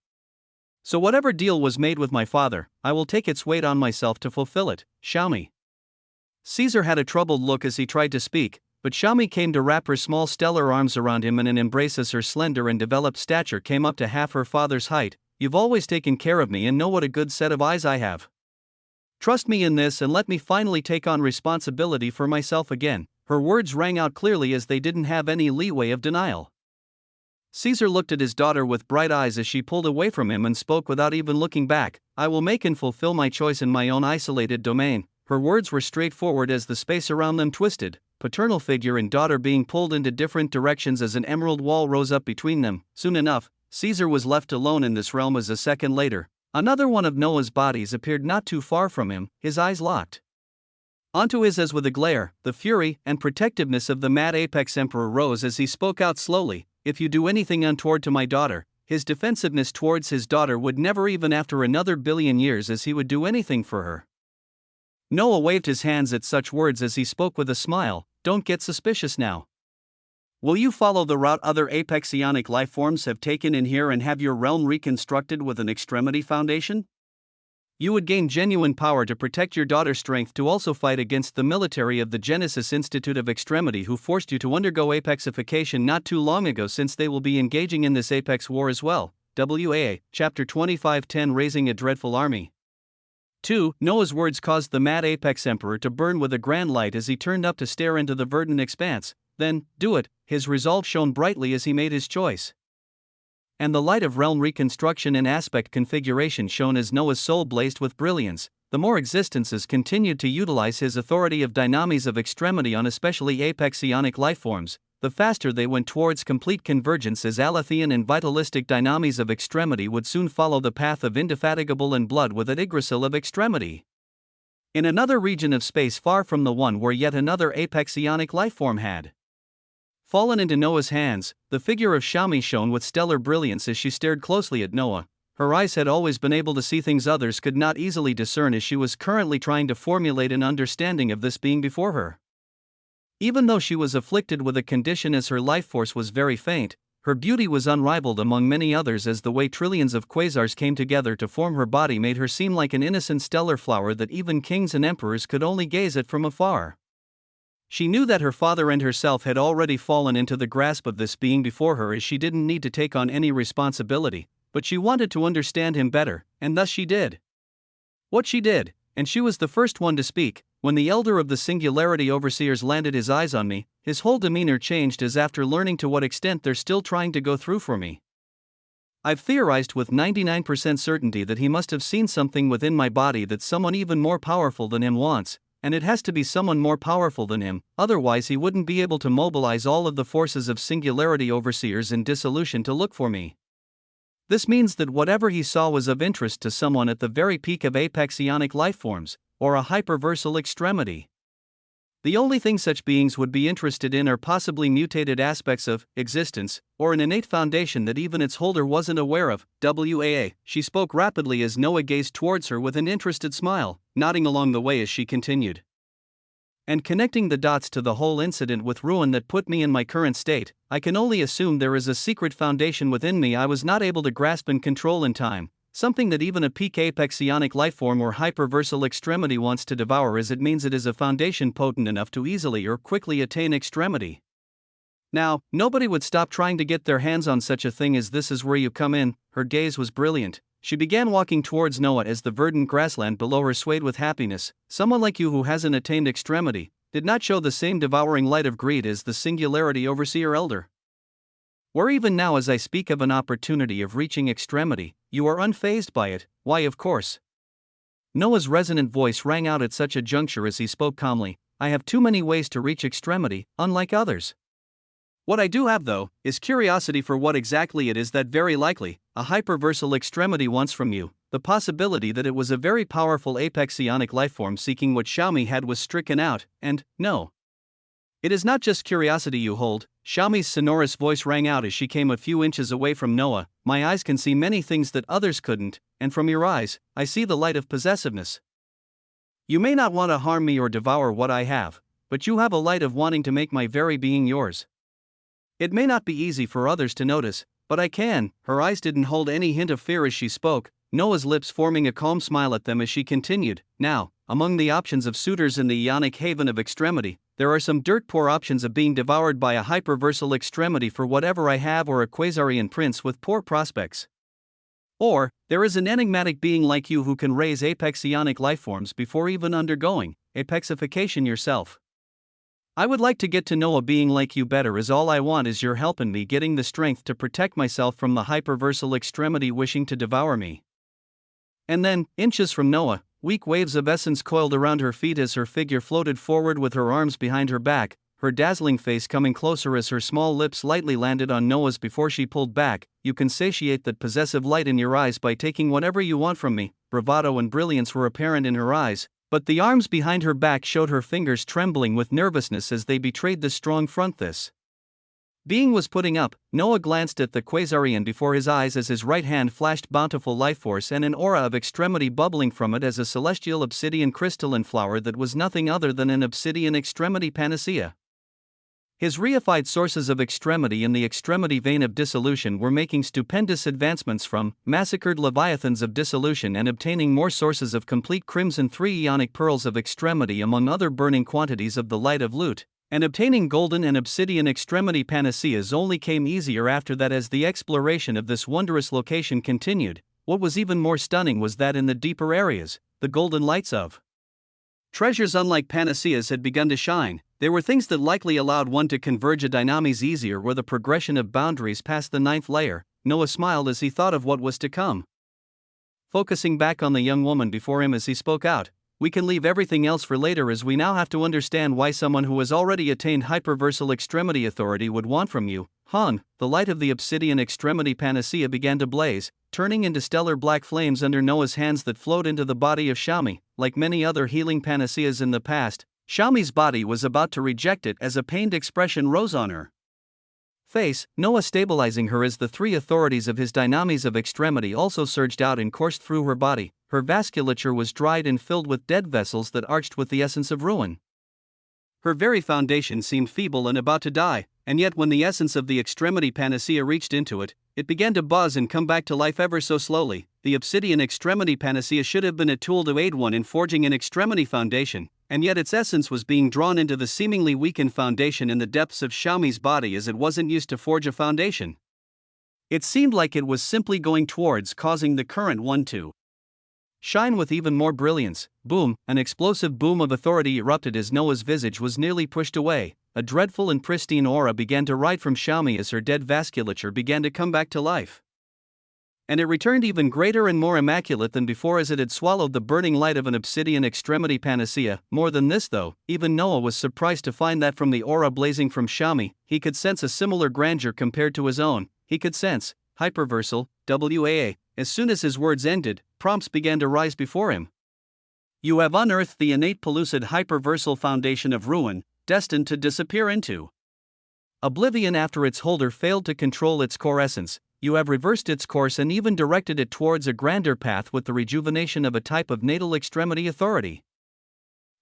So whatever deal was made with my father, I will take its weight on myself to fulfill it, Xiaomi." Caesar had a troubled look as he tried to speak, but Xiaomi came to wrap her small stellar arms around him in an embrace as her slender and developed stature came up to half her father's height. "You've always taken care of me and know what a good set of eyes I have. Trust me in this and let me finally take on responsibility for myself again." Her words rang out clearly as they didn't have any leeway of denial. Caesar looked at his daughter with bright eyes as she pulled away from him and spoke without even looking back. "I will make and fulfill my choice in my own isolated domain." Her words were straightforward as the space around them twisted, paternal figure and daughter being pulled into different directions as an emerald wall rose up between them. Soon enough, Caesar was left alone in this realm as a second later, another one of Noah's bodies appeared not too far from him, his eyes locked onto his as with a glare. The fury and protectiveness of the Mad Apex Emperor rose as he spoke out slowly. "If you do anything untoward to my daughter," his defensiveness towards his daughter would never, even after another billion years, as he would do anything for her. Noah waved his hands at such words as he spoke with a smile. "Don't get suspicious now. Will you follow the route other apexionic lifeforms have taken in here and have your realm reconstructed with an extremity foundation? You would gain genuine power to protect your daughter's strength to also fight against the military of the Genesis Institute of Extremity, who forced you to undergo apexification not too long ago, since they will be engaging in this apex war as well." WAA, Chapter 25:10, Raising a Dreadful Army. 2. Noah's words caused the Mad Apex Emperor to burn with a grand light as he turned up to stare into the verdant expanse. "Then, do it." His resolve shone brightly as he made his choice. And the light of realm reconstruction and aspect configuration shone as Noah's soul blazed with brilliance. The more existences continued to utilize his authority of dynamis of extremity on especially apexionic lifeforms, the faster they went towards complete convergence, as Alathian and vitalistic dynamis of extremity would soon follow the path of indefatigable and blood with an Yggdrasil of extremity. In another region of space far from the one where yet another apexionic lifeform had fallen into Noah's hands, the figure of Xiaomi shone with stellar brilliance as she stared closely at Noah. Her eyes had always been able to see things others could not easily discern, as she was currently trying to formulate an understanding of this being before her. Even though she was afflicted with a condition as her life force was very faint, her beauty was unrivaled among many others, as the way trillions of quasars came together to form her body made her seem like an innocent stellar flower that even kings and emperors could only gaze at from afar. She knew that her father and herself had already fallen into the grasp of this being before her, as she didn't need to take on any responsibility, but she wanted to understand him better, and thus she did what she did, and she was the first one to speak. When the elder of the Singularity Overseers landed his eyes on me, his whole demeanor changed, as after learning to what extent they're still trying to go through for me, I've theorized with 99% certainty that he must have seen something within my body that someone even more powerful than him wants. And it has to be someone more powerful than him, otherwise he wouldn't be able to mobilize all of the forces of Singularity Overseers in dissolution to look for me. This means that whatever he saw was of interest to someone at the very peak of apexionic lifeforms, or a hyperversal extremity. The only thing such beings would be interested in are possibly mutated aspects of existence, or an innate foundation that even its holder wasn't aware of. She spoke rapidly as Noah gazed towards her with an interested smile, nodding along the way as she continued. And connecting the dots to the whole incident with ruin that put me in my current state, I can only assume there is a secret foundation within me I was not able to grasp and control in time, something that even a peak apex psionic lifeform or hyperversal extremity wants to devour, as it means it is a foundation potent enough to easily or quickly attain extremity. Now, nobody would stop trying to get their hands on such a thing as this is where you come in. Her gaze was brilliant. She began walking towards Noah as the verdant grassland below her swayed with happiness. Someone like you who hasn't attained extremity did not show the same devouring light of greed as the Singularity Overseer Elder. Or even now, as I speak of an opportunity of reaching extremity, you are unfazed by it. Why, of course. Noah's resonant voice rang out at such a juncture as he spoke calmly. I have too many ways to reach extremity, unlike others. What I do have, though, is curiosity for what exactly it is that very likely a hyperversal extremity wants from you. The possibility that it was a very powerful apex psionic lifeform seeking what Xiaomi had was stricken out, and, no. It is not just curiosity you hold. Xiaomi's sonorous voice rang out as she came a few inches away from Noah. My eyes can see many things that others couldn't, and from your eyes, I see the light of possessiveness. You may not want to harm me or devour what I have, but you have a light of wanting to make my very being yours. It may not be easy for others to notice, but I can. Her eyes didn't hold any hint of fear as she spoke, Noah's lips forming a calm smile at them as she continued. Now, among the options of suitors in the Ionic haven of extremity, there are some dirt-poor options of being devoured by a hyperversal extremity for whatever I have, or a Quasarian prince with poor prospects. Or, there is an enigmatic being like you who can raise apex psionic lifeforms before even undergoing apexification yourself. I would like to get to know a being like you better, as all I want is your help in me getting the strength to protect myself from the hyperversal extremity wishing to devour me. And then, inches from Noah, weak waves of essence coiled around her feet as her figure floated forward with her arms behind her back, her dazzling face coming closer as her small lips lightly landed on Noah's before she pulled back. You can satiate that possessive light in your eyes by taking whatever you want from me. Bravado and brilliance were apparent in her eyes, but the arms behind her back showed her fingers trembling with nervousness as they betrayed the strong front this being was putting up. Noah glanced at the Quasarian before his eyes as his right hand flashed bountiful life force and an aura of extremity bubbling from it as a celestial obsidian crystalline flower that was nothing other than an obsidian extremity panacea. His reified sources of extremity in the extremity vein of dissolution were making stupendous advancements from massacred leviathans of dissolution and obtaining more sources of complete crimson 3 ionic pearls of extremity among other burning quantities of the light of loot, and obtaining golden and obsidian extremity panaceas only came easier after that as the exploration of this wondrous location continued. What was even more stunning was that in the deeper areas, the golden lights of treasures unlike panaceas had begun to shine. They were things that likely allowed one to converge a dynamis easier were the progression of boundaries past the 9th layer. Noah smiled as he thought of what was to come. Focusing back on the young woman before him as he spoke out, we can leave everything else for later, as we now have to understand why someone who has already attained hyperversal extremity authority would want from you. Hung, the light of the obsidian extremity panacea began to blaze, turning into stellar black flames under Noah's hands that flowed into the body of Xiaomi. Like many other healing panaceas in the past, Xiaomi's body was about to reject it as a pained expression rose on her face, Noah stabilizing her as the 3 authorities of his dynamis of extremity also surged out and coursed through her body. Her vasculature was dried and filled with dead vessels that arched with the essence of ruin. Her very foundation seemed feeble and about to die, and yet when the essence of the extremity panacea reached into it, it began to buzz and come back to life ever so slowly. The obsidian extremity panacea should have been a tool to aid one in forging an extremity foundation, and yet its essence was being drawn into the seemingly weakened foundation in the depths of Xiaomi's body as it wasn't used to forge a foundation. It seemed like it was simply going towards causing the current one to shine with even more brilliance. Boom, an explosive boom of authority erupted as Noah's visage was nearly pushed away. A dreadful and pristine aura began to ride from Xiaomi as her dead vasculature began to come back to life. And it returned even greater and more immaculate than before as it had swallowed the burning light of an obsidian extremity panacea. More than this though, even Noah was surprised to find that from the aura blazing from Xiaomi, he could sense a similar grandeur compared to his own. He could sense hyperversal, WAA. As soon as his words ended, prompts began to rise before him. You have unearthed the innate pellucid hyperversal foundation of ruin, destined to disappear into oblivion after its holder failed to control its core essence. You have reversed its course and even directed it towards a grander path with the rejuvenation of a type of natal extremity authority.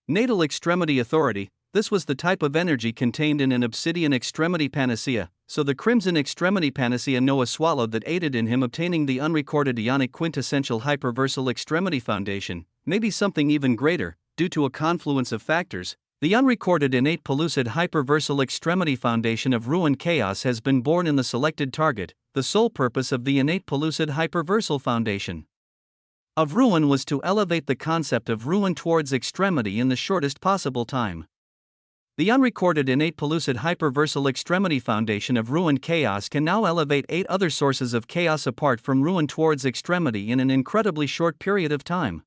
Natal extremity authority, this was the type of energy contained in an obsidian extremity panacea, so the crimson extremity panacea Noah swallowed that aided in him obtaining the unrecorded ionic quintessential hyperversal extremity foundation, maybe something even greater, due to a confluence of factors. The unrecorded innate pellucid hyperversal extremity foundation of ruin chaos has been born in the selected target. The sole purpose of the innate pellucid hyperversal foundation of ruin was to elevate the concept of ruin towards extremity in the shortest possible time. The unrecorded innate pellucid hyperversal extremity foundation of ruin chaos can now elevate 8 other sources of chaos apart from ruin towards extremity in an incredibly short period of time.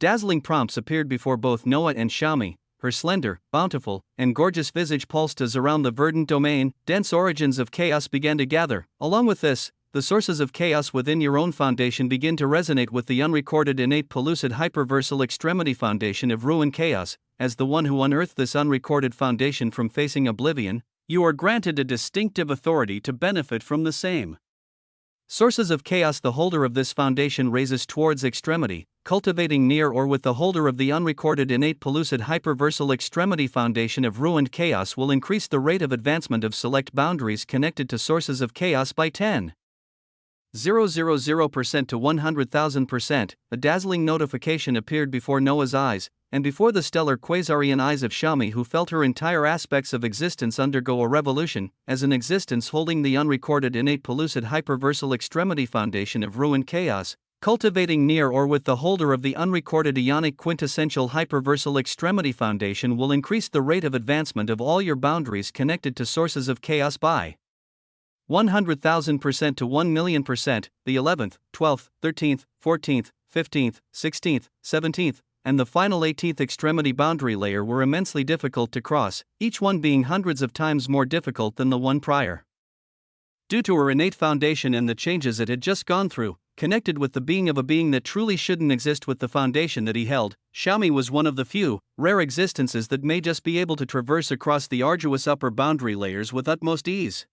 Dazzling prompts appeared before both Noah and Shami. Her slender, bountiful, and gorgeous visage pulsed as around the verdant domain, dense origins of chaos began to gather. Along with this, the sources of chaos within your own foundation begin to resonate with the unrecorded innate pellucid hyperversal extremity foundation of ruin chaos. As the one who unearthed this unrecorded foundation from facing oblivion, you are granted a distinctive authority to benefit from the same sources of chaos. The holder of this foundation raises towards extremity, cultivating near or with the holder of the unrecorded innate pellucid hyperversal extremity foundation of ruined chaos will increase the rate of advancement of select boundaries connected to sources of chaos by 10,000% to 100,000%. A dazzling notification appeared before Noah's eyes, and before the stellar quasarian eyes of Shami, who felt her entire aspects of existence undergo a revolution, as an existence holding the unrecorded innate pellucid hyperversal extremity foundation of ruined chaos, cultivating near or with the holder of the unrecorded ionic quintessential hyperversal extremity foundation will increase the rate of advancement of all your boundaries connected to sources of chaos by 100,000% to 1,000,000%. The 11th, 12th, 13th, 14th, 15th, 16th, 17th, and the final 18th extremity boundary layer were immensely difficult to cross, each one being hundreds of times more difficult than the one prior. Due to her innate foundation and the changes it had just gone through, connected with the being of a being that truly shouldn't exist with the foundation that he held, Shami was one of the few, rare existences that may just be able to traverse across the arduous upper boundary layers with utmost ease.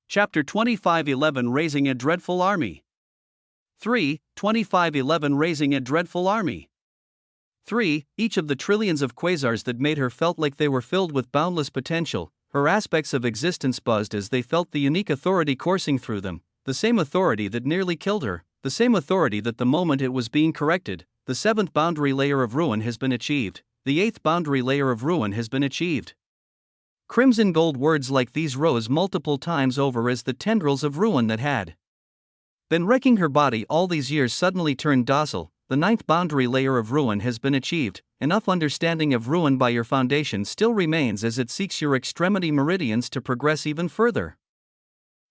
Chapter 2511 Raising a Dreadful Army. 3. 2511 Raising a Dreadful Army. 3. Each of the trillions of quasars that made her felt like they were filled with boundless potential. Her aspects of existence buzzed as they felt the unique authority coursing through them, the same authority that nearly killed her, the same authority that the moment it was being corrected. The 7th boundary layer of ruin has been achieved. The 8th boundary layer of ruin has been achieved. Crimson gold words like these rose multiple times over as the tendrils of ruin that had been wrecking her body all these years suddenly turned docile. The 9th boundary layer of ruin has been achieved. Enough understanding of ruin by your foundation still remains as it seeks your extremity meridians to progress even further.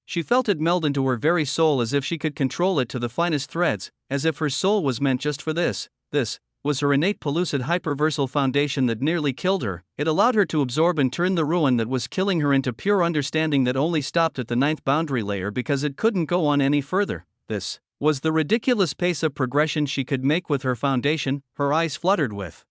She felt it meld into her very soul as if she could control it to the finest threads, as if her soul was meant just for this. This was her innate pellucid hyperversal foundation that nearly killed her. It allowed her to absorb and turn the ruin that was killing her into pure understanding that only stopped at the 9th boundary layer because it couldn't go on any further. This was the ridiculous pace of progression she could make with her foundation. Her eyes fluttered with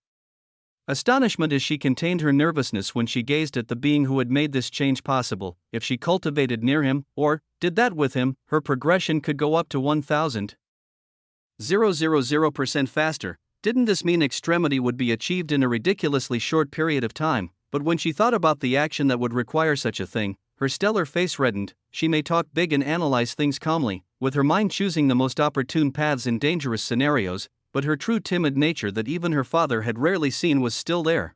astonishment as she contained her nervousness when she gazed at the being who had made this change possible. If she cultivated near him, or did that with him, her progression could go up to 1,000% faster. Didn't this mean extremity would be achieved in a ridiculously short period of time? But when she thought about the action that would require such a thing, her stellar face reddened. She may talk big and analyze things calmly, with her mind choosing the most opportune paths in dangerous scenarios, but her true timid nature that even her father had rarely seen was still there.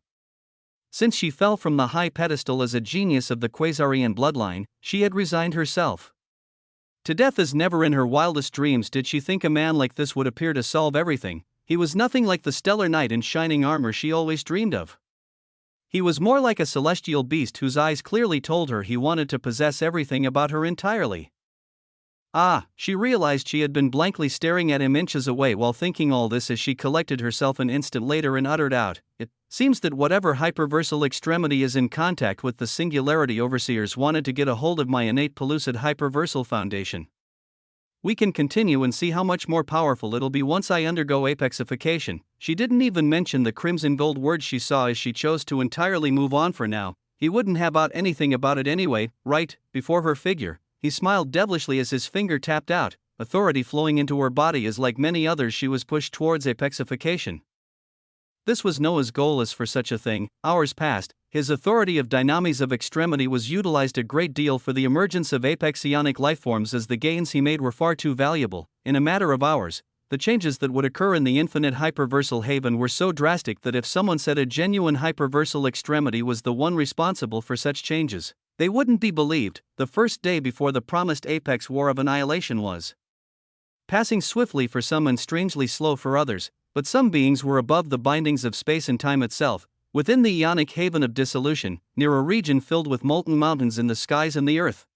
Since she fell from the high pedestal as a genius of the Quasarian bloodline, she had resigned herself to death as never in her wildest dreams did she think a man like this would appear to solve everything. He was nothing like the stellar knight in shining armor she always dreamed of. He was more like a celestial beast whose eyes clearly told her he wanted to possess everything about her entirely. She realized she had been blankly staring at him inches away while thinking all this as she collected herself an instant later and uttered out, "It seems that whatever hyperversal extremity is in contact with the singularity overseers wanted to get a hold of my innate pellucid hyperversal foundation." We can continue and see how much more powerful it'll be once I undergo apexification. She didn't even mention the crimson gold words she saw as she chose to entirely move on for now. He wouldn't have out anything about it anyway, right? Before her figure, he smiled devilishly as his finger tapped out, authority flowing into her body as like many others she was pushed towards apexification. This was Noah's goal as for such a thing. Hours passed, his authority of dynamis of extremity was utilized a great deal for the emergence of apexionic lifeforms as the gains he made were far too valuable. In a matter of hours, the changes that would occur in the infinite hyperversal haven were so drastic that if someone said a genuine hyperversal extremity was the one responsible for such changes, they wouldn't be believed. The first day before the promised apex war of annihilation was passing swiftly for some and strangely slow for others, but some beings were above the bindings of space and time itself, within the ionic haven of dissolution, near a region filled with molten mountains in the skies and the earth.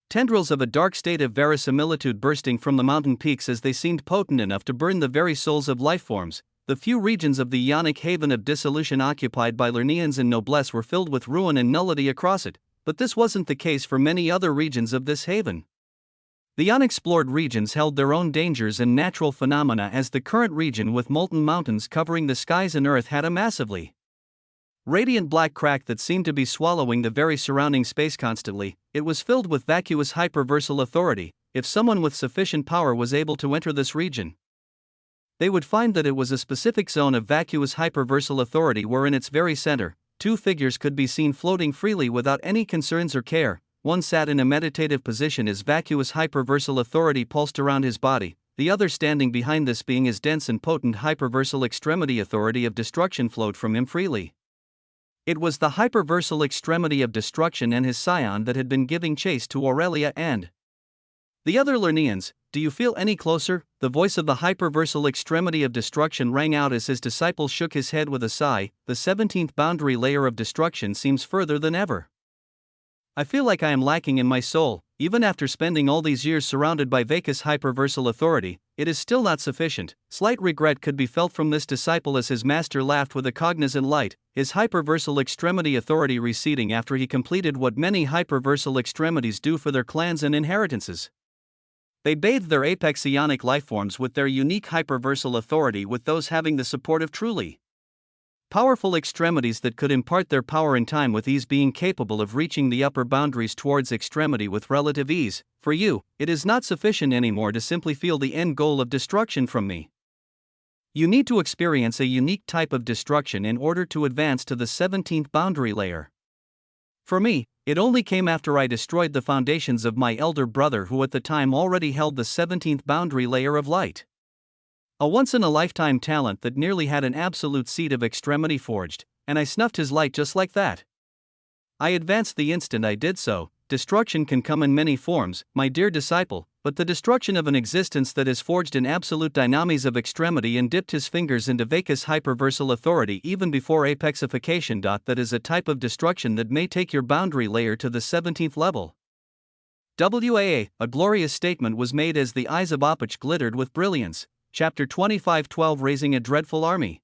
Tendrils of a dark state of verisimilitude bursting from the mountain peaks as they seemed potent enough to burn the very souls of lifeforms. The few regions of the ionic haven of dissolution occupied by Lernians and noblesse were filled with ruin and nullity across it, but this wasn't the case for many other regions of this haven. The unexplored regions held their own dangers and natural phenomena as the current region with molten mountains covering the skies and earth had a massively radiant black crack that seemed to be swallowing the very surrounding space constantly. It was filled with vacuous hyperversal authority. If someone with sufficient power was able to enter this region, they would find that it was a specific zone of vacuous hyperversal authority where in its very center, two figures could be seen floating freely without any concerns or care. One sat in a meditative position as vacuous hyperversal authority pulsed around his body, the other standing behind this being as dense and potent hyperversal extremity authority of destruction flowed from him freely. It was the hyperversal extremity of destruction and his scion that had been giving chase to Aurelia and the other Lernians. Do you feel any closer? The voice of the hyperversal extremity of destruction rang out as his disciple shook his head with a sigh. The 17th boundary layer of destruction seems further than ever. I feel like I am lacking in my soul. Even after spending all these years surrounded by vacuous hyperversal authority, it is still not sufficient. Slight regret could be felt from this disciple as his master laughed with a cognizant light, his hyperversal extremity authority receding after he completed what many hyperversal extremities do for their clans and inheritances. They bathed their apex ionic lifeforms with their unique hyperversal authority, with those having the support of truly powerful extremities that could impart their power in time with ease, being capable of reaching the upper boundaries towards extremity with relative ease. For you, it is not sufficient anymore to simply feel the end goal of destruction from me. You need to experience a unique type of destruction in order to advance to the 17th boundary layer. For me, it only came after I destroyed the foundations of my elder brother, who at the time already held the 17th boundary layer of light. A once-in-a-lifetime talent that nearly had an absolute seed of extremity forged, and I snuffed his light just like that. I advanced the instant I did so. Destruction can come in many forms, my dear disciple, but the destruction of an existence that is forged in absolute dynamis of extremity and dipped his fingers into vacuous hyperversal authority even before apexification. That is a type of destruction that may take your boundary layer to the 17th level. WAA, a glorious statement was made as the eyes of Opich glittered with brilliance. Chapter 25:12 Raising a Dreadful Army.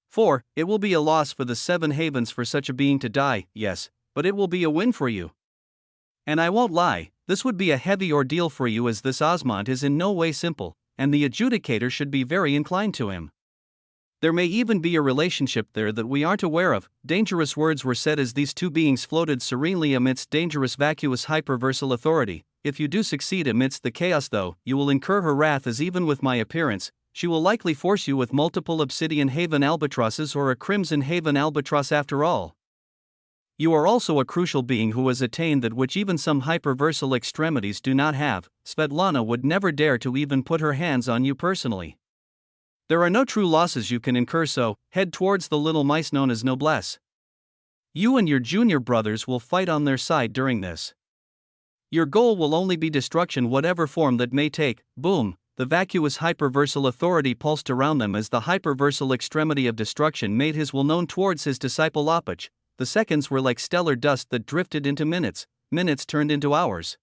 4. It will be a loss for the seven havens for such a being to die, yes, but it will be a win for you. And I won't lie, this would be a heavy ordeal for you, as this Osmond is in no way simple, and the adjudicator should be very inclined to him. There may even be a relationship there that we aren't aware of. Dangerous words were said as these two beings floated serenely amidst dangerous vacuous hyperversal authority. If you do succeed amidst the chaos, though, you will incur her wrath, as even with my appearance, she will likely force you with multiple obsidian haven albatrosses or a crimson haven albatross after all. You are also a crucial being who has attained that which even some hyperversal extremities do not have. Svetlana would never dare to even put her hands on you personally. There are no true losses you can incur, so head towards the little mice known as noblesse. You and your junior brothers will fight on their side during this. Your goal will only be destruction, whatever form that may take. Boom! The vacuous hyperversal authority pulsed around them as the hyperversal extremity of destruction made his will known towards his disciple Opich. The seconds were like stellar dust that drifted into minutes, minutes turned into hours.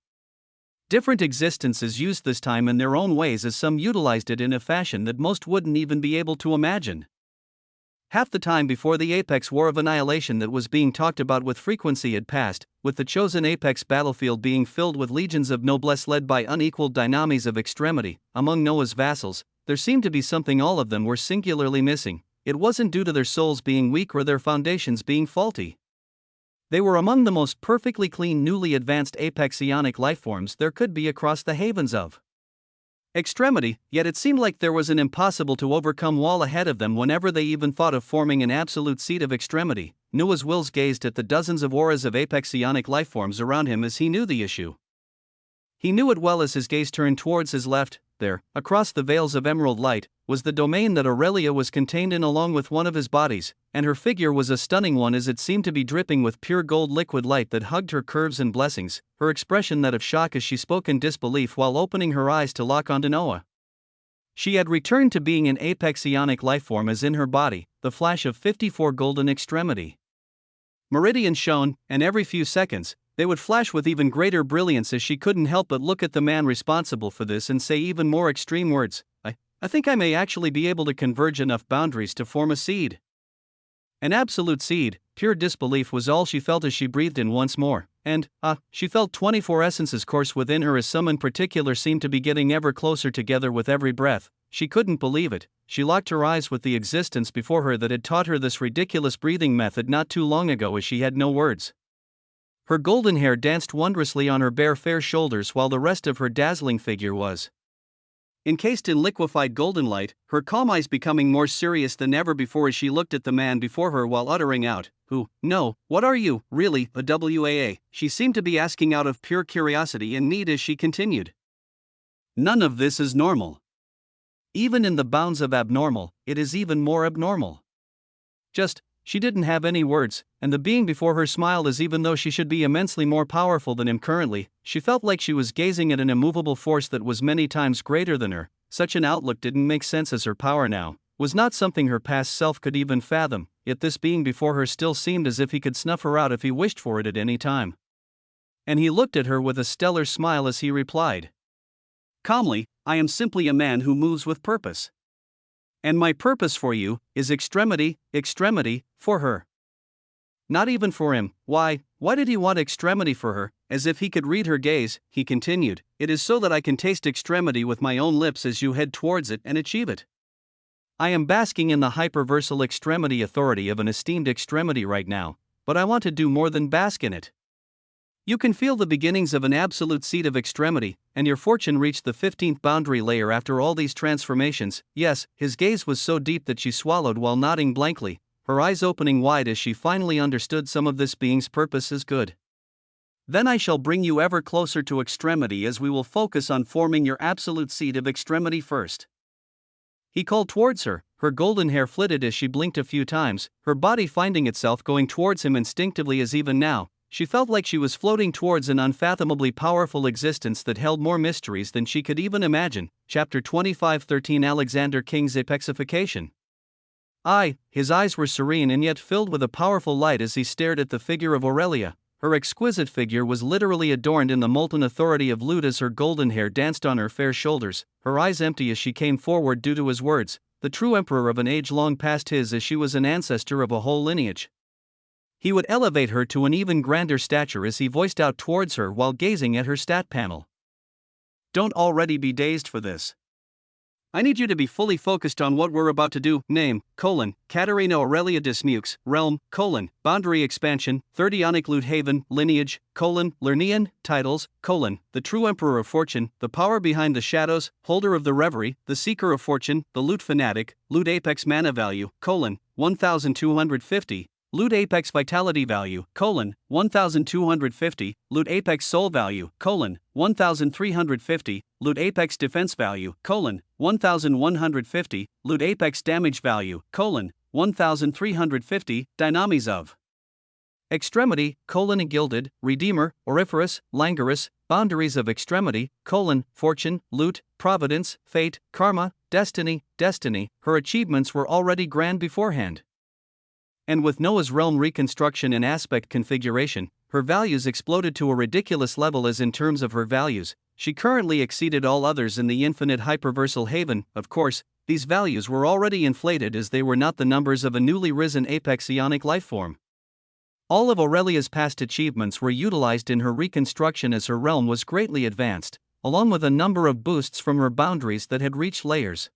Different existences used this time in their own ways, as some utilized it in a fashion that most wouldn't even be able to imagine. Half the time before the Apex War of Annihilation that was being talked about with frequency had passed, with the chosen Apex battlefield being filled with legions of noblesse led by unequaled dynamies of extremity. Among Noah's vassals, there seemed to be something all of them were singularly missing. It wasn't due to their souls being weak or their foundations being faulty. They were among the most perfectly clean newly advanced apexionic lifeforms there could be across the havens of extremity, yet it seemed like there was an impossible to overcome wall ahead of them whenever they even thought of forming an absolute seat of extremity. Noah's Wills gazed at the dozens of auras of apexionic lifeforms around him as he knew the issue. He knew it well as his gaze turned towards his left. There, across the veils of emerald light, was the domain that Aurelia was contained in along with one of his bodies, and her figure was a stunning one as it seemed to be dripping with pure gold liquid light that hugged her curves and blessings, her expression that of shock as she spoke in disbelief while opening her eyes to lock onto Noah. She had returned to being an apexionic lifeform as in her body, the flash of 54 golden extremity meridians shone, and every few seconds, they would flash with even greater brilliance as she couldn't help but look at the man responsible for this and say even more extreme words. I think I may actually be able to converge enough boundaries to form a seed. An absolute seed. Pure disbelief was all she felt as she breathed in once more, and, she felt 24 essences course within her as some in particular seemed to be getting ever closer together with every breath. She couldn't believe it. She locked her eyes with the existence before her that had taught her this ridiculous breathing method not too long ago as she had no words. Her golden hair danced wondrously on her bare fair shoulders while the rest of her dazzling figure was encased in liquefied golden light, her calm eyes becoming more serious than ever before as she looked at the man before her while uttering out, what are you, really, a WAA? She seemed to be asking out of pure curiosity and need as she continued. None of this is normal. Even in the bounds of abnormal, it is even more abnormal. She didn't have any words, and the being before her smiled as even though she should be immensely more powerful than him currently, she felt like she was gazing at an immovable force that was many times greater than her. Such an outlook didn't make sense as her power now was not something her past self could even fathom, yet this being before her still seemed as if he could snuff her out if he wished for it at any time. And he looked at her with a stellar smile as he replied calmly, I am simply a man who moves with purpose. And my purpose for you is extremity, for her. Not even for him. Why did he want extremity for her? As if he could read her gaze, he continued, it is so that I can taste extremity with my own lips as you head towards it and achieve it. I am basking in the hyperversal extremity authority of an esteemed extremity right now, but I want to do more than bask in it. You can feel the beginnings of an absolute seat of extremity, and your fortune reached the 15th boundary layer after all these transformations. Yes, his gaze was so deep that she swallowed while nodding blankly, her eyes opening wide as she finally understood some of this being's purpose is good. Then I shall bring you ever closer to extremity as we will focus on forming your absolute seat of extremity first. He called towards her, her golden hair flitted as she blinked a few times, her body finding itself going towards him instinctively as even now, she felt like she was floating towards an unfathomably powerful existence that held more mysteries than she could even imagine. Chapter 25:13 Alexander King's Apexification. His eyes were serene and yet filled with a powerful light as he stared at the figure of Aurelia. Her exquisite figure was literally adorned in the molten authority of Lut as her golden hair danced on her fair shoulders, her eyes empty as she came forward due to his words, the true emperor of an age long past his as she was an ancestor of a whole lineage. He would elevate her to an even grander stature as he voiced out towards her while gazing at her stat panel. Don't already be dazed for this. I need you to be fully focused on what we're about to do. Name, Katerina Aurelia Dismukes, realm, boundary expansion, 30 Ionic Lut Haven, lineage, Lernean, titles, the true emperor of fortune, the power behind the shadows, holder of the reverie, the seeker of fortune, the Lut fanatic, Lut apex mana value, 1250, Lut apex vitality value, 1250, Lut apex soul value, 1350, Lut apex defense value, 1150, Lut apex damage value, 1350, dynamies of extremity, gilded, redeemer, auriferous, languorous, boundaries of extremity, fortune, Lut, providence, fate, karma, destiny. Her achievements were already grand beforehand. And with Noah's realm reconstruction and aspect configuration, her values exploded to a ridiculous level as in terms of her values, she currently exceeded all others in the infinite hyperversal haven. Of course, these values were already inflated as they were not the numbers of a newly risen apex ionic lifeform. All of Aurelia's past achievements were utilized in her reconstruction as her realm was greatly advanced, along with a number of boosts from her boundaries that had reached layers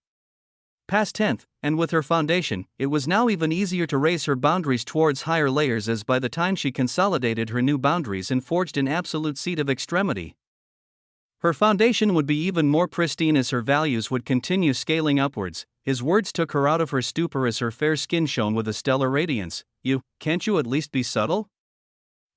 past 10th, and with her foundation, it was now even easier to raise her boundaries towards higher layers as by the time she consolidated her new boundaries and forged an absolute seat of extremity, her foundation would be even more pristine as her values would continue scaling upwards. His words took her out of her stupor as her fair skin shone with a stellar radiance. Can't you at least be subtle?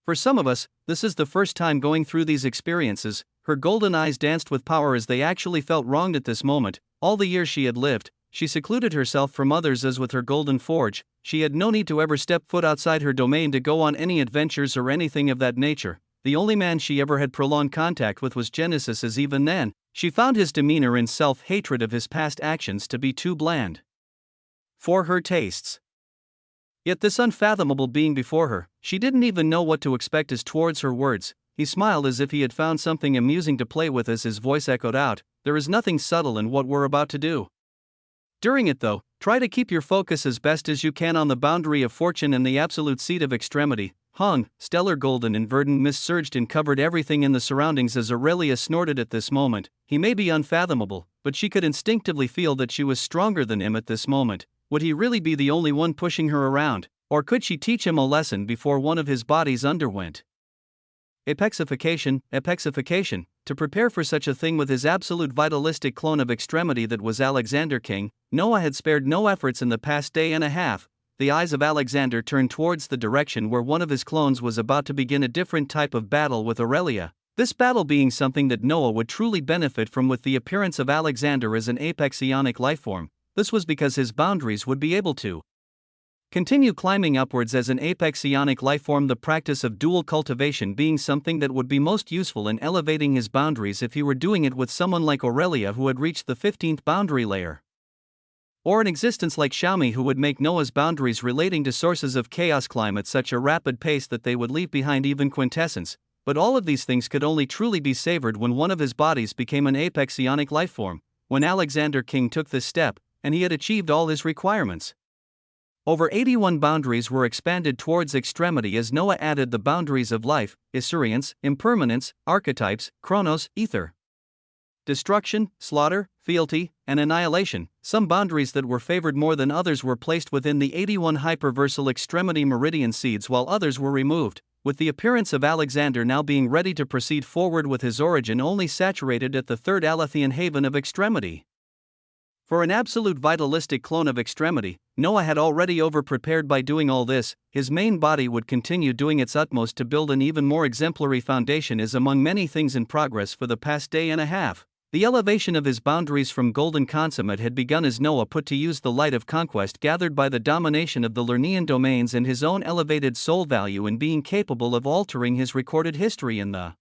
For some of us, this is the first time going through these experiences. Her golden eyes danced with power as they actually felt wronged at this moment. All the years she had lived, she secluded herself from others as with her golden forge, she had no need to ever step foot outside her domain to go on any adventures or anything of that nature. The only man she ever had prolonged contact with was Genesis, as even then, she found his demeanor and self-hatred of his past actions to be too bland for her tastes. Yet this unfathomable being before her, she didn't even know what to expect as towards her words. He smiled as if he had found something amusing to play with as his voice echoed out, "There is nothing subtle in what we're about to do." During it though, try to keep your focus as best as you can on the boundary of fortune and the absolute seat of extremity. Hung, stellar golden and verdant mist surged and covered everything in the surroundings as Aurelia snorted at this moment. He may be unfathomable, but she could instinctively feel that she was stronger than him at this moment. Would he really be the only one pushing her around, or could she teach him a lesson before one of his bodies underwent apexification? To prepare for such a thing with his absolute vitalistic clone of extremity that was Alexander King, Noah had spared no efforts in the past day and a half. The eyes of Alexander turned towards the direction where one of his clones was about to begin a different type of battle with Aurelia, this battle being something that Noah would truly benefit from. With the appearance of Alexander as an apex ionic lifeform, this was because his boundaries would be able to continue climbing upwards as an apex ionic lifeform, the practice of dual cultivation being something that would be most useful in elevating his boundaries if he were doing it with someone like Aurelia who had reached the 15th boundary layer, or an existence like Xiaomi who would make Noah's boundaries relating to sources of chaos climb at such a rapid pace that they would leave behind even quintessence. But all of these things could only truly be savored when one of his bodies became an apex ionic lifeform. When Alexander King took this step, and he had achieved all his requirements, over 81 boundaries were expanded towards extremity as Noah added the boundaries of life, Isurience, impermanence, archetypes, chronos, ether, destruction, slaughter, fealty, and annihilation. Some boundaries that were favored more than others were placed within the 81 hyperversal extremity meridian seeds, while others were removed, with the appearance of Alexander now being ready to proceed forward with his origin only saturated at the third Alethian haven of extremity. For an absolute vitalistic clone of extremity, Noah had already over-prepared by doing all this. His main body would continue doing its utmost to build an even more exemplary foundation as among many things in progress for the past day and a half. The elevation of his boundaries from golden consummate had begun as Noah put to use the light of conquest gathered by the domination of the Lernaean domains and his own elevated soul value in being capable of altering his recorded history in the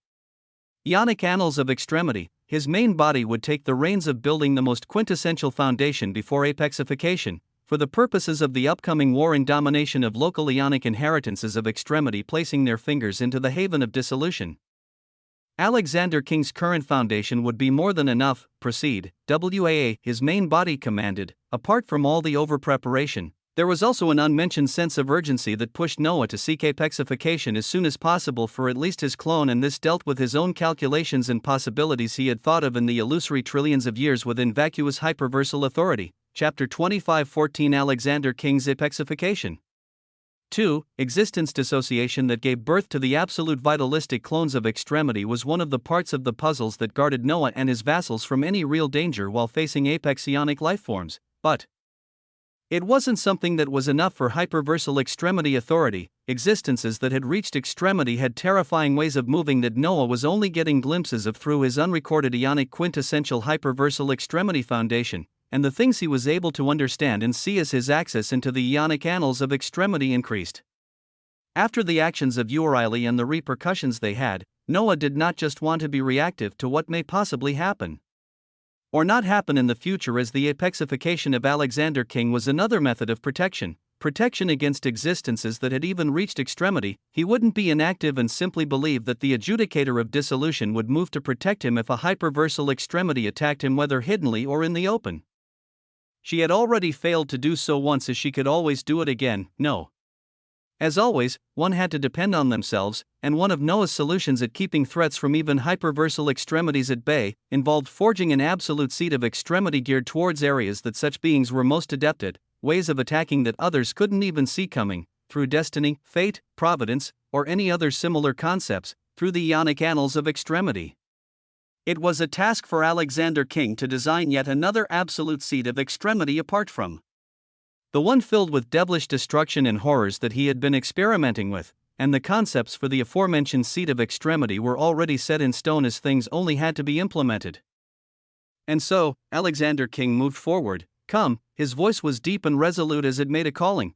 Ionic annals of extremity. His main body would take the reins of building the most quintessential foundation before apexification, for the purposes of the upcoming war and domination of local Ionic inheritances of extremity, placing their fingers into the haven of dissolution. Alexander King's current foundation would be more than enough. Proceed, WAA, his main body commanded. Apart from all the over-preparation, there was also an unmentioned sense of urgency that pushed Noah to seek apexification as soon as possible for at least his clone, and this dealt with his own calculations and possibilities he had thought of in the illusory trillions of years within vacuous hyperversal authority. Chapter 25:14 Alexander King's apexification. 2. Existence dissociation that gave birth to the absolute vitalistic clones of extremity was one of the parts of the puzzles that guarded Noah and his vassals from any real danger while facing apex ionic lifeforms, but it wasn't something that was enough for hyperversal extremity authority. Existences that had reached extremity had terrifying ways of moving that Noah was only getting glimpses of through his unrecorded Ionic quintessential hyperversal extremity foundation, and the things he was able to understand and see as his access into the Ionic annals of extremity increased. After the actions of Euryale and the repercussions they had, Noah did not just want to be reactive to what may possibly happen or not happen in the future, as the apexification of Alexander King was another method of protection against existences that had even reached extremity. He wouldn't be inactive and simply believe that the adjudicator of dissolution would move to protect him if a hyperversal extremity attacked him, whether hiddenly or in the open. She had already failed to do so once, as she could always do it again. No. As always, one had to depend on themselves, and one of Noah's solutions at keeping threats from even hyperversal extremities at bay involved forging an absolute seed of extremity geared towards areas that such beings were most adept at, ways of attacking that others couldn't even see coming, through destiny, fate, providence, or any other similar concepts, through the Ionic annals of extremity. It was a task for Alexander King to design yet another absolute seed of extremity apart from the one filled with devilish destruction and horrors that he had been experimenting with, and the concepts for the aforementioned seed of extremity were already set in stone as things only had to be implemented. And so, Alexander King moved forward. Come, his voice was deep and resolute as it made a calling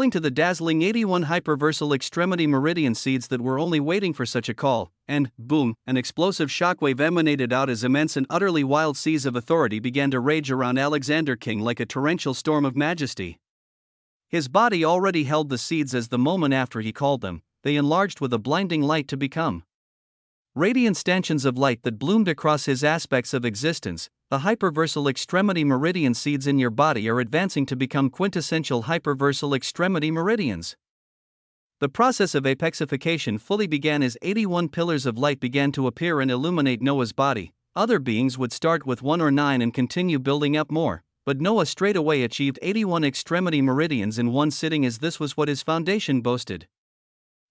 to the dazzling 81 hyperversal extremity meridian seeds that were only waiting for such a call, and, boom, an explosive shockwave emanated out as immense and utterly wild seas of authority began to rage around Alexander King like a torrential storm of majesty. His body already held the seeds as the moment after he called them, they enlarged with a blinding light to become radiant stanchions of light that bloomed across his aspects of existence. The hyperversal extremity meridian seeds in your body are advancing to become quintessential hyperversal extremity meridians. The process of apexification fully began as 81 pillars of light began to appear and illuminate Noah's body. Other beings would start with 1 or 9 and continue building up more, but Noah straightaway achieved 81 extremity meridians in one sitting, as this was what his foundation boasted.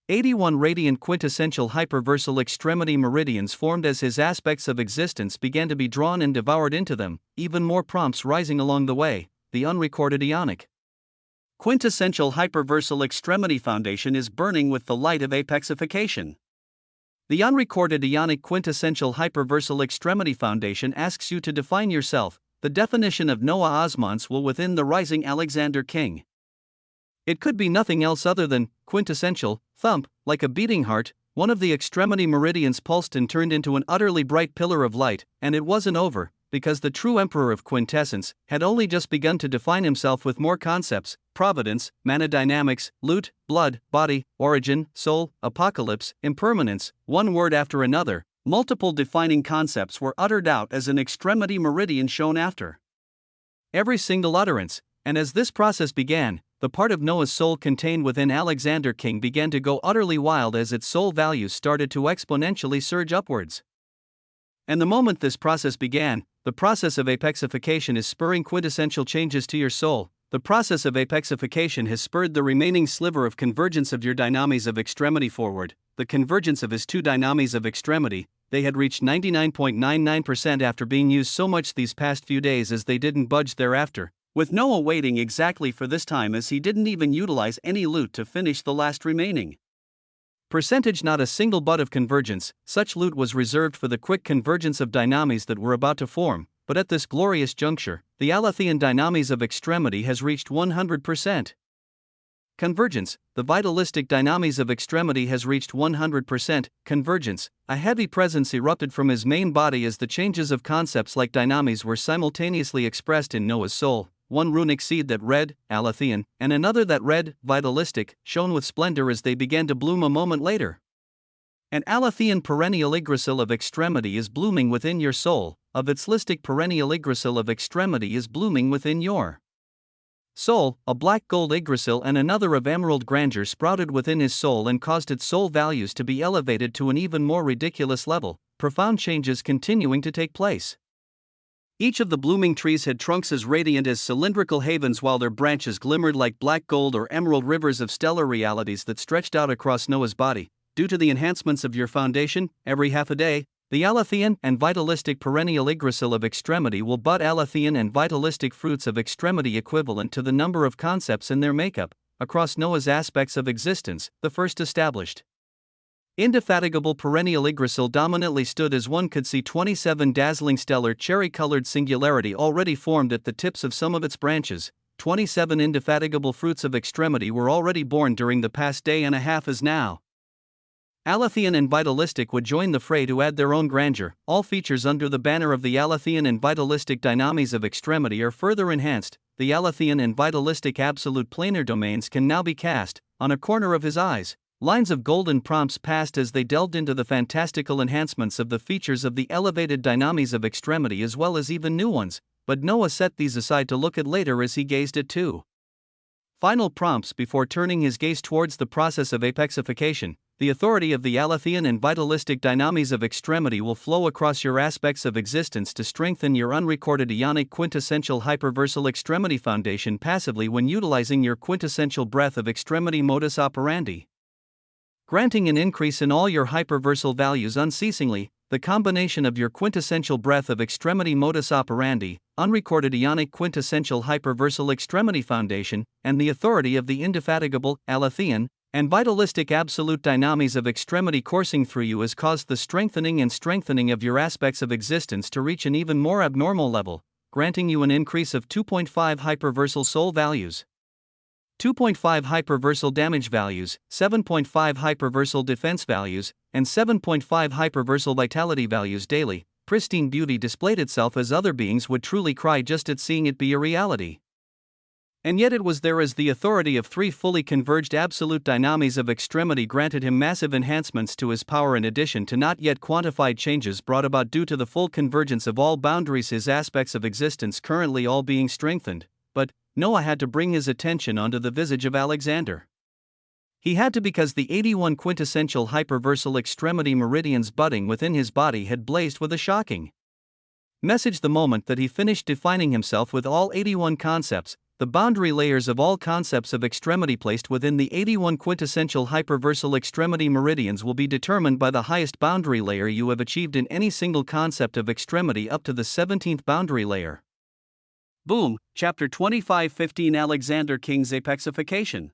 81 radiant quintessential hyperversal extremity meridians formed as his aspects of existence began to be drawn and devoured into them, even more prompts rising along the way. The unrecorded Ionic quintessential hyperversal extremity foundation is burning with the light of apexification. The unrecorded Ionic quintessential hyperversal extremity foundation asks you to define yourself. The definition of Noah Osmonds will within the rising Alexander King. It could be nothing else other than quintessential, thump, like a beating heart. One of the extremity meridians pulsed and turned into an utterly bright pillar of light, and it wasn't over, because the true emperor of quintessence had only just begun to define himself with more concepts: providence, mana dynamics, loot, blood, body, origin, soul, apocalypse, impermanence, one word after another. Multiple defining concepts were uttered out as an extremity meridian shone after every single utterance, and as this process began, the part of Noah's soul contained within Alexander King began to go utterly wild as its soul values started to exponentially surge upwards. And the moment this process began, the process of apexification is spurring quintessential changes to your soul. The process of apexification has spurred the remaining sliver of convergence of your dynamis of extremity forward. The convergence of his two dynamis of extremity, they had reached 99.99% after being used so much these past few days as they didn't budge thereafter, with Noah waiting exactly for this time as he didn't even utilize any loot to finish the last remaining percentage. Not a single bud of convergence. Such loot was reserved for the quick convergence of dynamis that were about to form, but at this glorious juncture, the Alethean dynamis of extremity has reached 100%. Convergence. The vitalistic dynamis of extremity has reached 100% convergence. A heavy presence erupted from his main body as the changes of concepts like dynamis were simultaneously expressed in Noah's soul. One runic seed that read, Alethean, and another that read, vitalistic, shone with splendor as they began to bloom a moment later. An Alethean perennial Yggdrasil of extremity is blooming within your soul. A vitalistic perennial Yggdrasil of extremity is blooming within your soul. A black gold Yggdrasil and another of emerald grandeur sprouted within his soul and caused its soul values to be elevated to an even more ridiculous level, profound changes continuing to take place. Each of the blooming trees had trunks as radiant as cylindrical havens, while their branches glimmered like black gold or emerald rivers of stellar realities that stretched out across Noah's body. Due to the enhancements of your foundation, every half a day, the Alethean and vitalistic perennial Yggdrasil of extremity will bud Alethean and vitalistic fruits of extremity equivalent to the number of concepts in their makeup, across Noah's aspects of existence. The first established indefatigable perennial Yggdrasil dominantly stood as one could see 27 dazzling stellar cherry-colored singularity already formed at the tips of some of its branches. 27 indefatigable fruits of extremity were already born during the past day and a half, as now Alethean and vitalistic would join the fray to add their own grandeur. All features under the banner of the Alethean and vitalistic dynamis of extremity are further enhanced. The Alethean and vitalistic absolute planar domains can now be cast on a corner of his eyes. Lines of golden prompts passed as they delved into the fantastical enhancements of the features of the elevated dynamis of extremity, as well as even new ones. but Noah set these aside to look at later as he gazed at two final prompts before turning his gaze towards the process of apexification. The authority of the Alethean and vitalistic dynamis of extremity will flow across your aspects of existence to strengthen your unrecorded ionic quintessential hyperversal extremity foundation passively when utilizing your quintessential breath of extremity modus operandi. Granting an increase in all your hyperversal values unceasingly, the combination of your quintessential breath of extremity modus operandi, unrecorded ionic quintessential hyperversal extremity foundation, and the authority of the indefatigable, Alethean, and vitalistic absolute dynamis of extremity coursing through you has caused the strengthening of your aspects of existence to reach an even more abnormal level, granting you an increase of 2.5 hyperversal soul values, 2.5 hyperversal damage values, 7.5 hyperversal defense values, and 7.5 hyperversal vitality values daily. Pristine beauty displayed itself as other beings would truly cry just at seeing it be a reality. And yet it was there as the authority of three fully converged absolute dynamis of extremity granted him massive enhancements to his power in addition to not yet quantified changes brought about due to the full convergence of all boundaries, his aspects of existence currently all being strengthened. But Noah had to bring his attention onto the visage of Alexander. He had to, because the 81 quintessential hyperversal extremity meridians budding within his body had blazed with a shocking message the moment that he finished defining himself with all 81 concepts. The boundary layers of all concepts of extremity placed within the 81 quintessential hyperversal extremity meridians will be determined by the highest boundary layer you have achieved in any single concept of extremity up to the 17th boundary layer. Boom, Chapter 25:15 Alexander King's Apexification.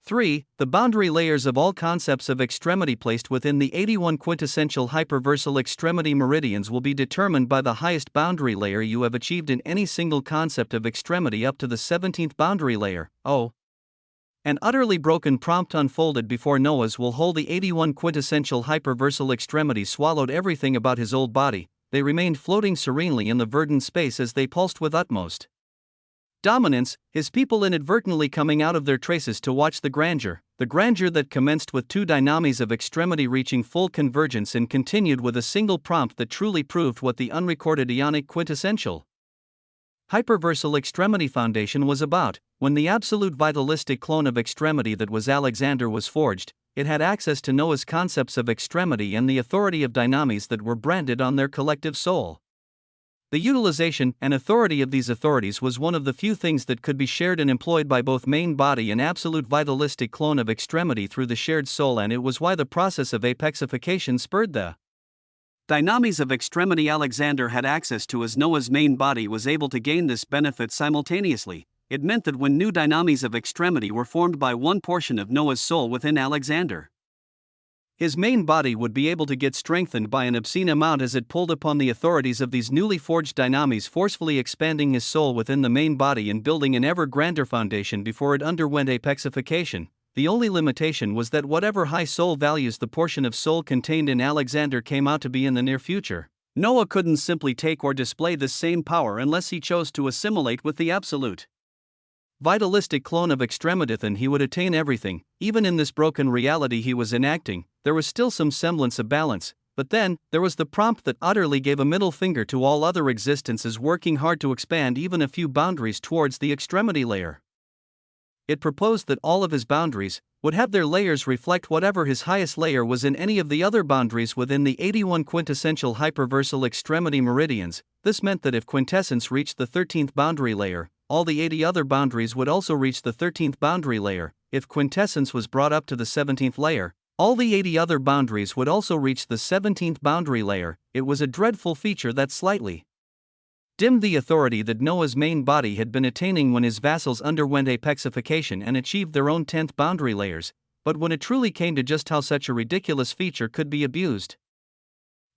3. The boundary layers of all concepts of extremity placed within the 81 quintessential hyperversal extremity meridians will be determined by the highest boundary layer you have achieved in any single concept of extremity up to the 17th boundary layer. Oh. An utterly broken prompt unfolded before Noah's will hold the 81 quintessential hyperversal extremities swallowed everything about his old body. They remained floating serenely in the verdant space as they pulsed with utmost dominance, his people inadvertently coming out of their traces to watch the grandeur that commenced with two dynamis of extremity reaching full convergence and continued with a single prompt that truly proved what the unrecorded ionic quintessential hyperversal extremity foundation was about. When the absolute vitalistic clone of extremity that was Alexander was forged, it had access to Noah's concepts of extremity and the authority of dynamis that were branded on their collective soul. The utilization and authority of these authorities was one of the few things that could be shared and employed by both main body and absolute vitalistic clone of extremity through the shared soul, and it was why the process of apexification spurred the dynamis of extremity Alexander had access to, as Noah's main body was able to gain this benefit simultaneously. It meant that when new dynamis of extremity were formed by one portion of Noah's soul within Alexander, his main body would be able to get strengthened by an obscene amount as it pulled upon the authorities of these newly forged dynamis, forcefully expanding his soul within the main body and building an ever grander foundation before it underwent apexification. The only limitation was that whatever high soul values the portion of soul contained in Alexander came out to be in the near future, Noah couldn't simply take or display this same power unless he chose to assimilate with the absolute vitalistic clone of extremity. He would attain everything. Even in this broken reality he was enacting, there was still some semblance of balance. But then, there was the prompt that utterly gave a middle finger to all other existences working hard to expand even a few boundaries towards the extremity layer. It proposed that all of his boundaries would have their layers reflect whatever his highest layer was in any of the other boundaries within the 81 quintessential hyperversal extremity meridians. This meant that if quintessence reached the 13th boundary layer, all the 80 other boundaries would also reach the 13th boundary layer. If quintessence was brought up to the 17th layer, all the 80 other boundaries would also reach the 17th boundary layer. It was a dreadful feature that slightly dimmed the authority that Noah's main body had been attaining when his vassals underwent apexification and achieved their own 10th boundary layers. But when it truly came to just how such a ridiculous feature could be abused,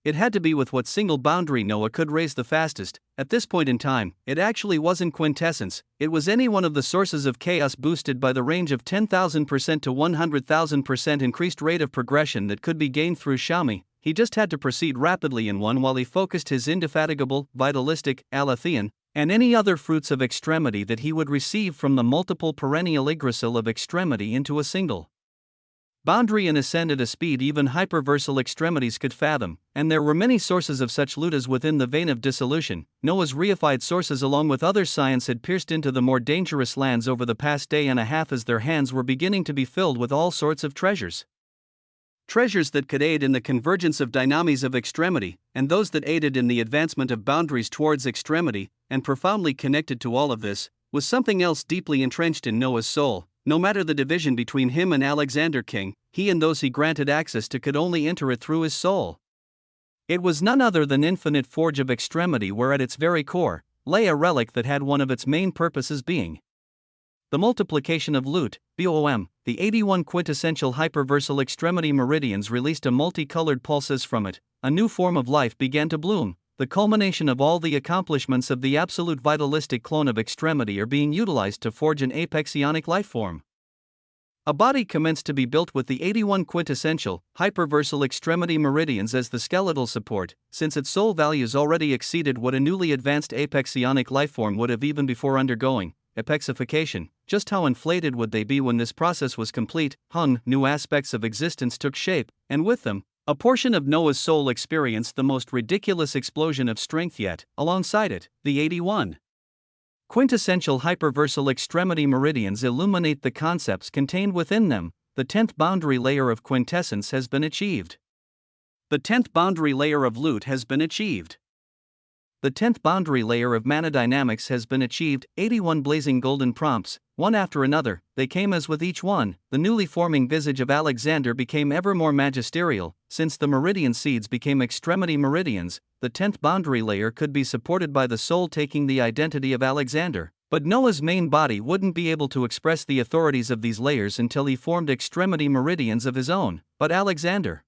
it had to be with what single boundary Noah could raise the fastest. At this point in time, it actually wasn't quintessence, it was any one of the sources of chaos boosted by the range of 10,000% to 100,000% increased rate of progression that could be gained through Shami. He just had to proceed rapidly in one while he focused his indefatigable, vitalistic, Alethean, and any other fruits of extremity that he would receive from the multiple perennial Yggdrasil of extremity into a single boundary and ascend at a speed even hyperversal extremities could fathom, and there were many sources of such loot as within the vein of dissolution. Noah's reified sources along with other science had pierced into the more dangerous lands over the past day and a half as their hands were beginning to be filled with all sorts of treasures. Treasures that could aid in the convergence of dynamies of extremity, and those that aided in the advancement of boundaries towards extremity, and profoundly connected to all of this, was something else deeply entrenched in Noah's soul. No matter the division between him and Alexander King, he and those he granted access to could only enter it through his soul. It was none other than infinite forge of extremity, where at its very core lay a relic that had one of its main purposes being the multiplication of loot. BOM, the 81 quintessential hyperversal extremity meridians released a multicolored pulses from it. A new form of life began to bloom. The culmination of all the accomplishments of the absolute vitalistic clone of extremity are being utilized to forge an apex ionic life form. A body commenced to be built with the 81 quintessential, hyperversal extremity meridians as the skeletal support, since its soul values already exceeded what a newly advanced apex ionic life form would have even before undergoing apexification. Just how inflated would they be when this process was complete? New aspects of existence took shape, and with them, a portion of Noah's soul experienced the most ridiculous explosion of strength yet. Alongside it, the 81 quintessential hyperversal extremity meridians illuminate the concepts contained within them. The 10th boundary layer of quintessence has been achieved. The 10th boundary layer of loot has been achieved. The 10th boundary layer of mana dynamics has been achieved. 81 blazing golden prompts, one after another, they came as with each one, the newly forming visage of Alexander became ever more magisterial. Since the meridian seeds became extremity meridians, the 10th boundary layer could be supported by the soul taking the identity of Alexander. But Noah's main body wouldn't be able to express the authorities of these layers until he formed extremity meridians of his own. But Alexander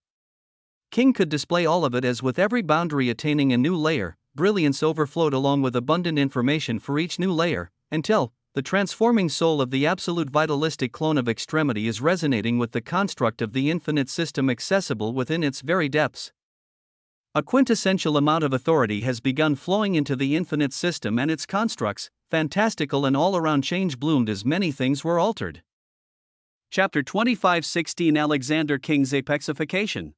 King could display all of it, as with every boundary attaining a new layer, brilliance overflowed along with abundant information for each new layer, until the transforming soul of the absolute vitalistic clone of extremity is resonating with the construct of the infinite system accessible within its very depths. A quintessential amount of authority has begun flowing into the infinite system and its constructs. Fantastical and all-around change bloomed as many things were altered. Chapter 25:16 Alexander King's Apexification.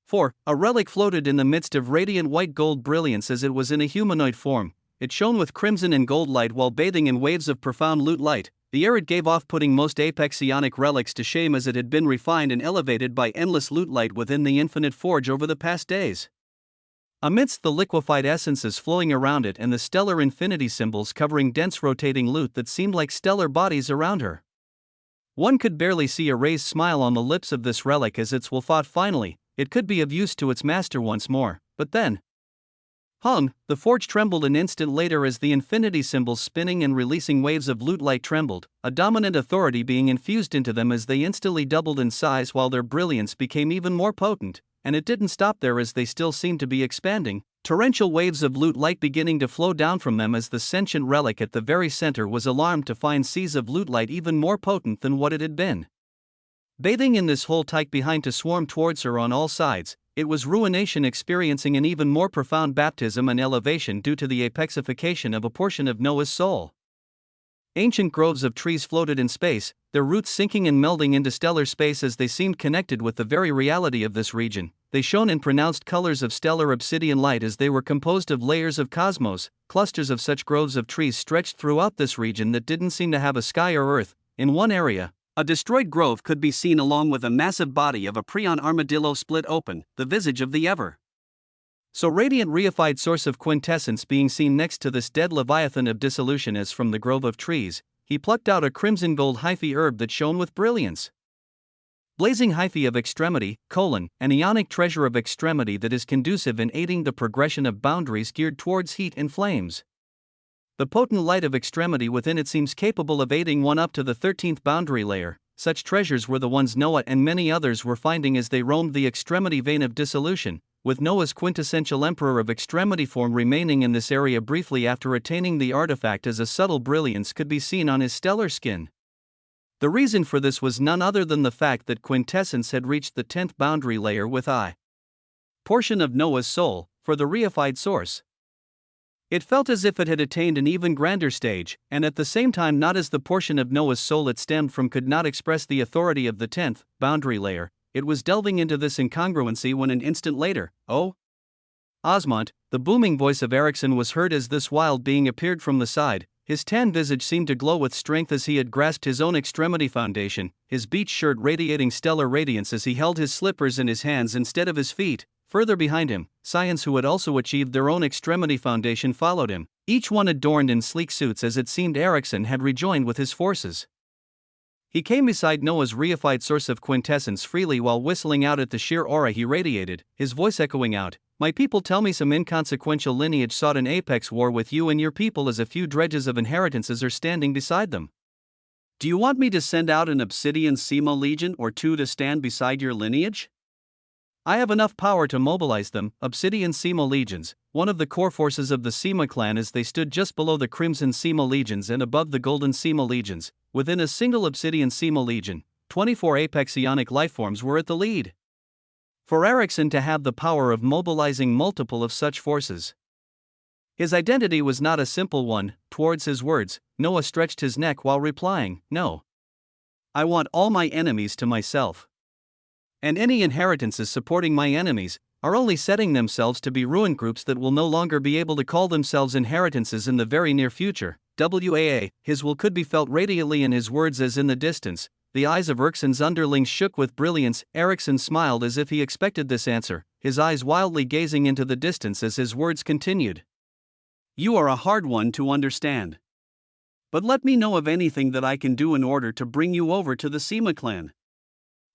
4. A relic floated in the midst of radiant white gold brilliance as it was in a humanoid form. It shone with crimson and gold light while bathing in waves of profound loot light. The air it gave off putting most apex ionic relics to shame, as it had been refined and elevated by endless loot light within the infinite forge over the past days. Amidst the liquefied essences flowing around it and the stellar infinity symbols covering dense rotating loot that seemed like stellar bodies around her, one could barely see a raised smile on the lips of this relic as its will thought finally it could be of use to its master once more. But then, the forge trembled an instant later as the infinity symbols spinning and releasing waves of loot light trembled, a dominant authority being infused into them as they instantly doubled in size while their brilliance became even more potent. And it didn't stop there, as they still seemed to be expanding, torrential waves of loot light beginning to flow down from them as the sentient relic at the very center was alarmed to find seas of loot light even more potent than what it had been. Bathing in this whole type behind to swarm towards her on all sides, it was ruination experiencing an even more profound baptism and elevation due to the apexification of a portion of Noah's soul. Ancient groves of trees floated in space, their roots sinking and melding into stellar space as they seemed connected with the very reality of this region. They shone in pronounced colors of stellar obsidian light as they were composed of layers of cosmos. Clusters of such groves of trees stretched throughout this region that didn't seem to have a sky or earth. In one area, a destroyed grove could be seen along with a massive body of a prion armadillo split open, the visage of the ever so radiant reified source of quintessence being seen next to this dead leviathan of dissolution. As from the grove of trees, he plucked out a crimson gold hyphae herb that shone with brilliance. Blazing hyphae of extremity, an ionic treasure of extremity that is conducive in aiding the progression of boundaries geared towards heat and flames. The potent light of extremity within it seems capable of aiding one up to the 13th boundary layer. Such treasures were the ones Noah and many others were finding as they roamed the extremity vein of dissolution, with Noah's quintessential emperor of extremity form remaining in this area briefly after attaining the artifact, as a subtle brilliance could be seen on his stellar skin. The reason for this was none other than the fact that quintessence had reached the 10th boundary layer with a portion of Noah's soul, for the reified source It felt as if it had attained an even grander stage, and at the same time not as the portion of Noah's soul it stemmed from could not express the authority of the 10th boundary layer. It was delving into this incongruency when an instant later, "Oh, Osmont," the booming voice of Ericsson was heard as this wild being appeared from the side. His tan visage seemed to glow with strength as he had grasped his own extremity foundation, his beach shirt radiating stellar radiance as he held his slippers in his hands instead of his feet. Further behind him, Scions who had also achieved their own extremity foundation followed him, each one adorned in sleek suits as it seemed Ericsson had rejoined with his forces. He came beside Noah's reified source of quintessence freely while whistling out at the sheer aura he radiated, his voice echoing out, "My people tell me some inconsequential lineage sought an apex war with you and your people as a few dredges of inheritances are standing beside them. Do you want me to send out an obsidian Sema legion or two to stand beside your lineage? I have enough power to mobilize them." Obsidian Sema legions, one of the core forces of the Sema clan as they stood just below the Crimson Sema legions and above the Golden Sema legions. Within a single Obsidian Sema legion, 24 apex ionic lifeforms were at the lead. For Ericsson to have the power of mobilizing multiple of such forces. His identity was not a simple one. Towards his words, Noah stretched his neck while replying, "No. I want all my enemies to myself. And any inheritances supporting my enemies are only setting themselves to be ruin groups that will no longer be able to call themselves inheritances in the very near future." His will could be felt radiantly in his words as in the distance. The eyes of Ericsson's underlings shook with brilliance. Ericsson smiled as if he expected this answer, his eyes wildly gazing into the distance as his words continued. "You are a hard one to understand. But let me know of anything that I can do in order to bring you over to the Sema clan.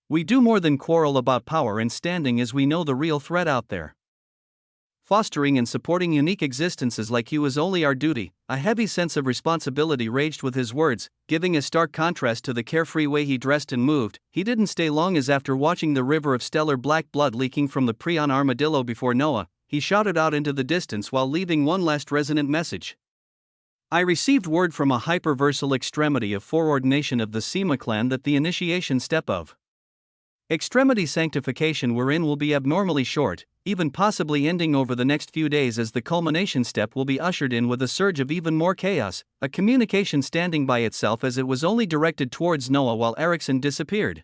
We do more than quarrel about power and standing as we know the real threat out there. Fostering and supporting unique existences like you is only our duty." A heavy sense of responsibility raged with his words, giving a stark contrast to the carefree way he dressed and moved. He didn't stay long as after watching the river of stellar black blood leaking from the Prion armadillo before Noah, he shouted out into the distance while leaving one last resonant message. "I received word from a hyperversal extremity of foreordination of the Sema clan that the initiation step of extremity sanctification we're in will be abnormally short, even possibly ending over the next few days as the culmination step will be ushered in with a surge of even more chaos, a communication standing by itself as it was only directed towards Noah while Ericsson disappeared.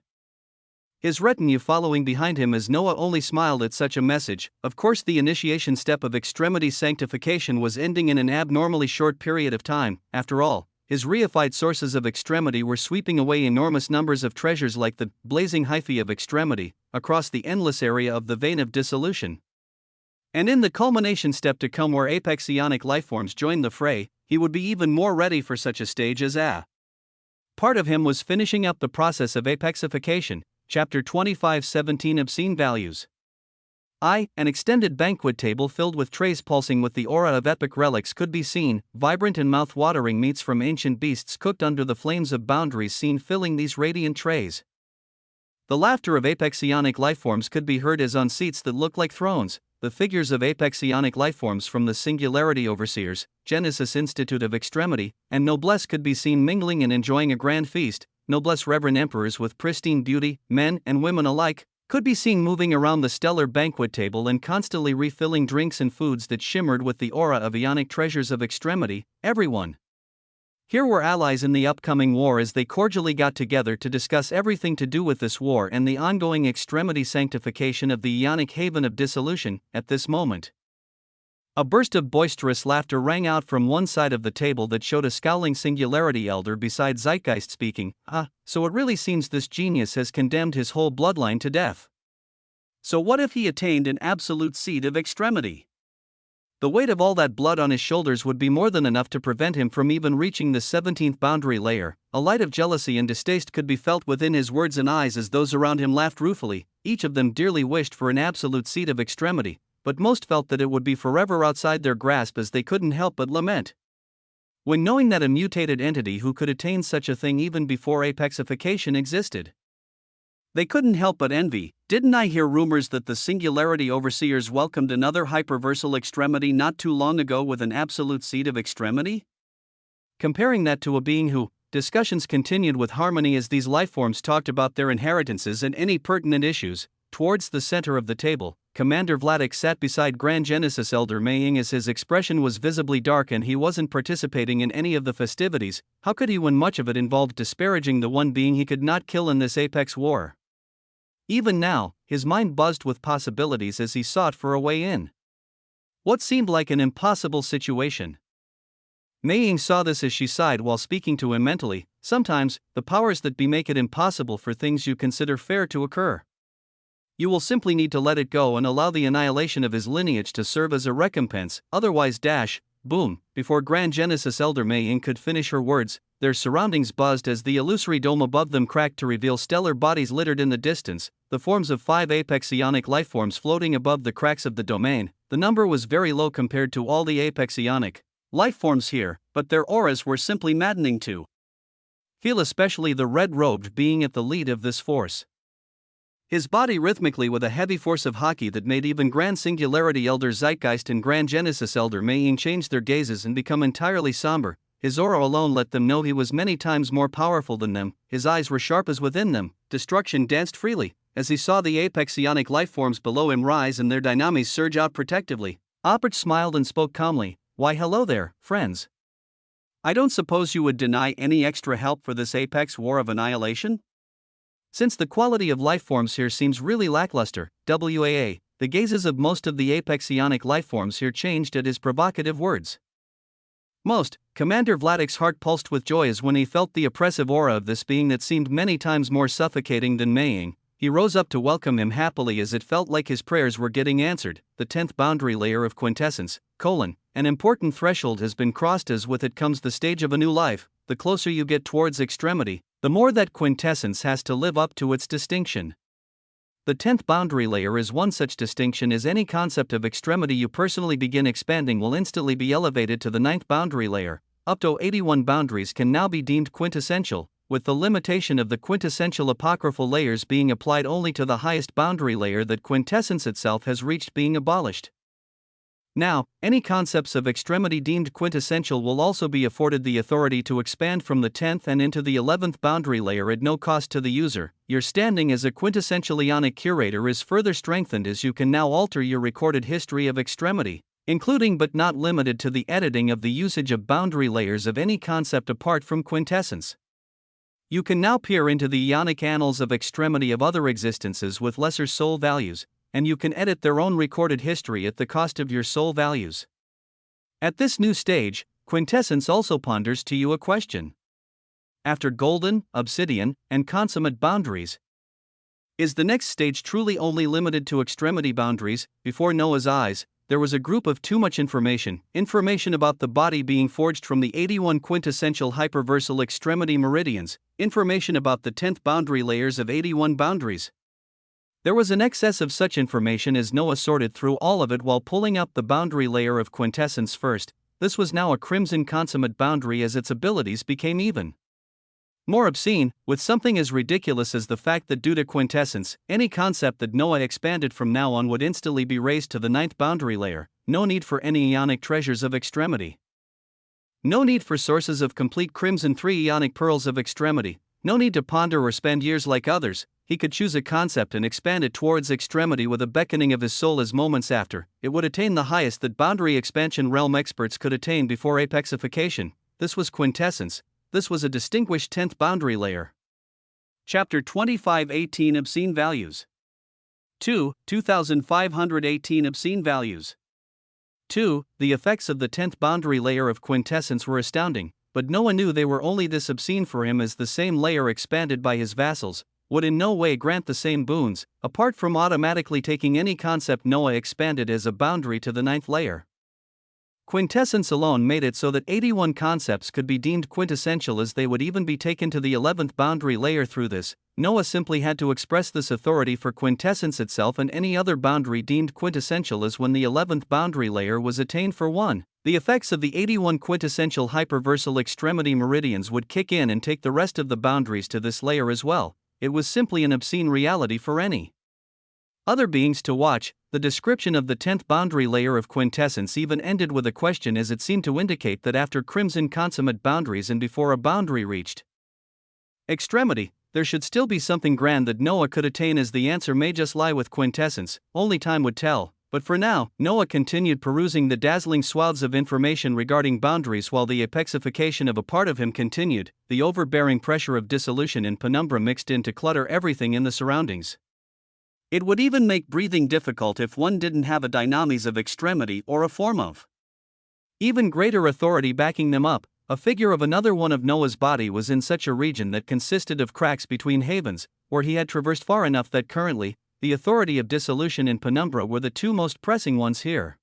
His retinue following behind him as Noah only smiled at such a message. Of course the initiation step of extremity sanctification was ending in an abnormally short period of time. After all, his reified sources of extremity were sweeping away enormous numbers of treasures like the blazing hyphae of extremity across the endless area of the vein of dissolution. And in the culmination step to come where apex ionic lifeforms joined the fray, he would be even more ready for such a stage as a part of him was finishing up the process of apexification. Chapter 25:17 Obscene Values. An extended banquet table filled with trays pulsing with the aura of epic relics could be seen, vibrant and mouth-watering meats from ancient beasts cooked under the flames of boundaries seen filling these radiant trays. The laughter of apex ionic lifeforms could be heard as on seats that looked like thrones, the figures of apex ionic lifeforms from the Singularity Overseers, Genesis Institute of Extremity, and Noblesse could be seen mingling and enjoying a grand feast. Noblesse Reverend Emperors with pristine beauty, men and women alike, could be seen moving around the stellar banquet table and constantly refilling drinks and foods that shimmered with the aura of ionic treasures of extremity. Everyone here were allies in the upcoming war as they cordially got together to discuss everything to do with this war and the ongoing extremity sanctification of the ionic haven of dissolution. At this moment, a burst of boisterous laughter rang out from one side of the table that showed a scowling Singularity elder beside Zeitgeist speaking. So it really seems this genius has condemned his whole bloodline to death. So what if he attained an absolute seed of extremity? The weight of all that blood on his shoulders would be more than enough to prevent him from even reaching the 17th boundary layer. A light of jealousy and distaste could be felt within his words and eyes as those around him laughed ruefully. Each of them dearly wished for an absolute seed of extremity, but most felt that it would be forever outside their grasp as they couldn't help but lament when knowing that a mutated entity who could attain such a thing even before apexification existed. They couldn't help but envy. Didn't I hear rumors that the Singularity Overseers welcomed another hyperversal extremity not too long ago with an absolute seed of extremity? Comparing that to a being who, discussions continued with harmony as these lifeforms talked about their inheritances and any pertinent issues. Towards the center of the table, Commander Vladik sat beside Grand Genesis Elder Maying as his expression was visibly dark and he wasn't participating in any of the festivities. How could he when much of it involved disparaging the one being he could not kill in this apex war? Even now, his mind buzzed with possibilities as he sought for a way in. What seemed like an impossible situation. Maying saw this as she sighed while speaking to him mentally. Sometimes, the powers that be make it impossible for things you consider fair to occur. You will simply need to let it go and allow the annihilation of his lineage to serve as a recompense, otherwise boom, before Grand Genesis Elder Maying could finish her words, their surroundings buzzed as the illusory dome above them cracked to reveal stellar bodies littered in the distance, the forms of 5 apex ionic lifeforms floating above the cracks of the domain. The number was very low compared to all the apex ionic lifeforms here, but their auras were simply maddening to feel, especially the red-robed being at the lead of this force. His body rhythmically with a heavy force of hockey that made even Grand Singularity Elder Zeitgeist and Grand Genesis Elder Maying change their gazes and become entirely somber. His aura alone let them know he was many times more powerful than them. His eyes were sharp as within them. Destruction danced freely as he saw the apex ionic lifeforms below him rise and their dynamis surge out protectively. Oppert smiled and spoke calmly. Why, hello there, friends. I don't suppose you would deny any extra help for this apex war of annihilation? Since the quality of lifeforms here seems really lackluster, WAA, the gazes of most of the apex ionic lifeforms here changed at his provocative words. Commander Vladik's heart pulsed with joy as when he felt the oppressive aura of this being that seemed many times more suffocating than Maying. He rose up to welcome him happily as it felt like his prayers were getting answered. The 10th boundary layer of quintessence, an important threshold has been crossed as with it comes the stage of a new life. The closer you get towards extremity, the more that quintessence has to live up to its distinction. The 10th boundary layer is one such distinction as any concept of extremity you personally begin expanding will instantly be elevated to the 9th boundary layer. Up to 81 boundaries can now be deemed quintessential, with the limitation of the quintessential apocryphal layers being applied only to the highest boundary layer that quintessence itself has reached being abolished. Now, any concepts of extremity deemed quintessential will also be afforded the authority to expand from the 10th and into the 11th boundary layer at no cost to the user. Your standing as a quintessential ionic curator is further strengthened as you can now alter your recorded history of extremity, including but not limited to the editing of the usage of boundary layers of any concept apart from quintessence. You can now peer into the ionic annals of extremity of other existences with lesser soul values, and you can edit their own recorded history at the cost of your soul values. At this new stage, quintessence also ponders to you a question. After golden, obsidian, and consummate boundaries, is the next stage truly only limited to extremity boundaries? Before Noah's eyes, there was a group of too much information about the body being forged from the 81 quintessential hyperversal extremity meridians, information about the 10th boundary layers of 81 boundaries. There was an excess of such information as Noah sorted through all of it while pulling up the boundary layer of quintessence first. This was now a crimson consummate boundary as its abilities became even more obscene, with something as ridiculous as the fact that due to quintessence, any concept that Noah expanded from now on would instantly be raised to the 9th boundary layer. No need for any ionic treasures of extremity. No need for sources of complete crimson 3 ionic pearls of extremity. No need to ponder or spend years like others. He could choose a concept and expand it towards extremity with a beckoning of his soul as moments after, it would attain the highest that boundary expansion realm experts could attain before apexification. This was quintessence. This was a distinguished 10th boundary layer. Chapter 25:18 Obscene Values. 2518 Obscene Values. 2. The effects of the 10th boundary layer of quintessence were astounding, but Noah knew they were only this obscene for him as the same layer expanded by his vassals would in no way grant the same boons, apart from automatically taking any concept Noah expanded as a boundary to the 9th layer. Quintessence alone made it so that 81 concepts could be deemed quintessential as they would even be taken to the 11th boundary layer through this. Noah simply had to express this authority for quintessence itself and any other boundary deemed quintessential as when the 11th boundary layer was attained for 1. The effects of the 81 quintessential hyperversal extremity meridians would kick in and take the rest of the boundaries to this layer as well. It was simply an obscene reality for any other beings to watch. The description of the 10th boundary layer of quintessence even ended with a question as it seemed to indicate that after crimson consummate boundaries and before a boundary reached extremity, there should still be something grand that Noah could attain, as the answer may just lie with quintessence, only time would tell. But for now, Noah continued perusing the dazzling swaths of information regarding boundaries while the apexification of a part of him continued. The overbearing pressure of dissolution in penumbra mixed in to clutter everything in the surroundings. It would even make breathing difficult if one didn't have a dynamis of extremity or a form of even greater authority backing them up. A figure of another one of Noah's body was in such a region that consisted of cracks between havens, where he had traversed far enough that currently, the authority of dissolution in penumbra were the two most pressing ones here.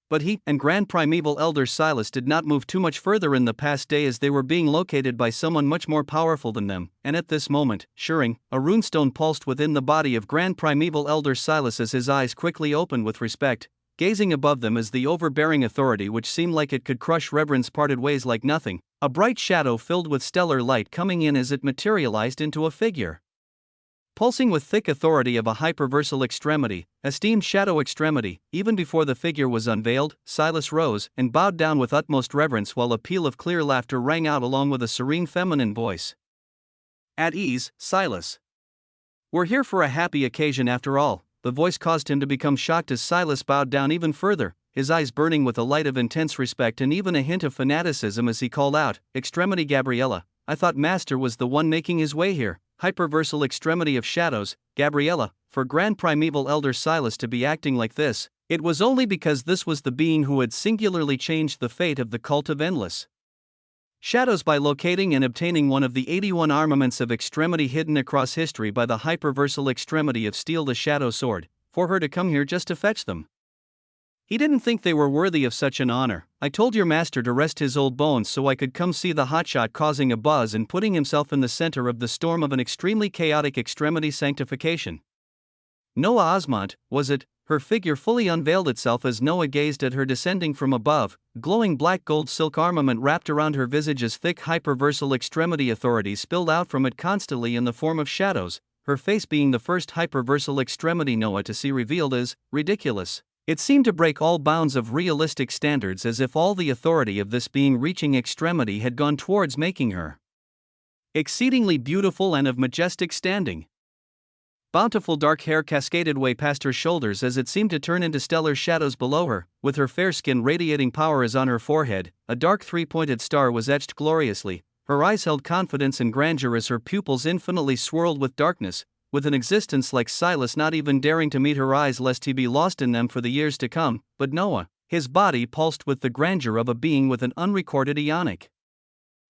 But he and Grand Primeval Elder Silas did not move too much further in the past day, as they were being located by someone much more powerful than them, and at this moment, shirring, a runestone pulsed within the body of Grand Primeval Elder Silas as his eyes quickly opened with respect. Gazing above them as the overbearing authority which seemed like it could crush reverence parted ways like nothing, a bright shadow filled with stellar light coming in as it materialized into a figure. Pulsing with thick authority of a hyperversal extremity, esteemed shadow extremity, even before the figure was unveiled, Silas rose and bowed down with utmost reverence while a peal of clear laughter rang out along with a serene feminine voice. At ease, Silas. We're here for a happy occasion after all. The voice caused him to become shocked as Silas bowed down even further, his eyes burning with a light of intense respect and even a hint of fanaticism as he called out, "Extremity Gabriella, I thought Master was the one making his way here." Hyperversal extremity of shadows, Gabriella, for Grand Primeval Elder Silas to be acting like this, it was only because this was the being who had singularly changed the fate of the cult of endless shadows by locating and obtaining one of the 81 armaments of extremity hidden across history by the hyperversal extremity of Steel the Shadow Sword, for her to come here just to fetch them. He didn't think they were worthy of such an honor. I told your master to rest his old bones so I could come see the hotshot causing a buzz and putting himself in the center of the storm of an extremely chaotic extremity sanctification. Noah Osmont, was it? Her figure fully unveiled itself as Noah gazed at her descending from above, glowing black gold silk armament wrapped around her visage as thick hyperversal extremity authority spilled out from it constantly in the form of shadows, her face being the first hyperversal extremity Noah to see revealed as ridiculous. It seemed to break all bounds of realistic standards, as if all the authority of this being reaching extremity had gone towards making her exceedingly beautiful and of majestic standing. Bountiful dark hair cascaded way past her shoulders as it seemed to turn into stellar shadows below her, with her fair skin radiating power as on her forehead, a dark three-pointed star was etched gloriously, her eyes held confidence and grandeur as her pupils infinitely swirled with darkness, with an existence like Silas not even daring to meet her eyes lest he be lost in them for the years to come. But Noah, his body pulsed with the grandeur of a being with an unrecorded eonic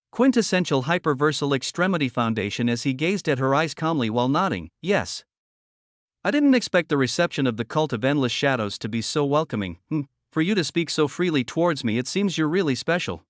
quintessential hyperversal extremity foundation as he gazed at her eyes calmly while nodding. Yes. I didn't expect the reception of the cult of endless shadows to be so welcoming. For you to speak so freely towards me, it seems you're really special.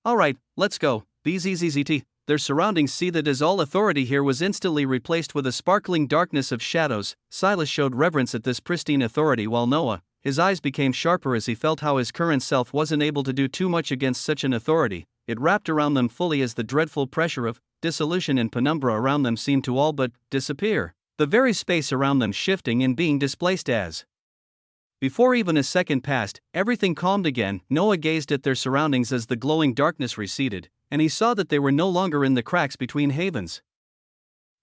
Alright, let's go. BZZZT. Their surroundings see that as all authority here was instantly replaced with a sparkling darkness of shadows. Silas showed reverence at this pristine authority while Noah, his eyes became sharper as he felt how his current self wasn't able to do too much against such an authority. It wrapped around them fully as the dreadful pressure of dissolution and penumbra around them seemed to all but disappear, the very space around them shifting and being displaced as. Before even a second passed, everything calmed again. Noah gazed at their surroundings as the glowing darkness receded, and he saw that they were no longer in the cracks between havens.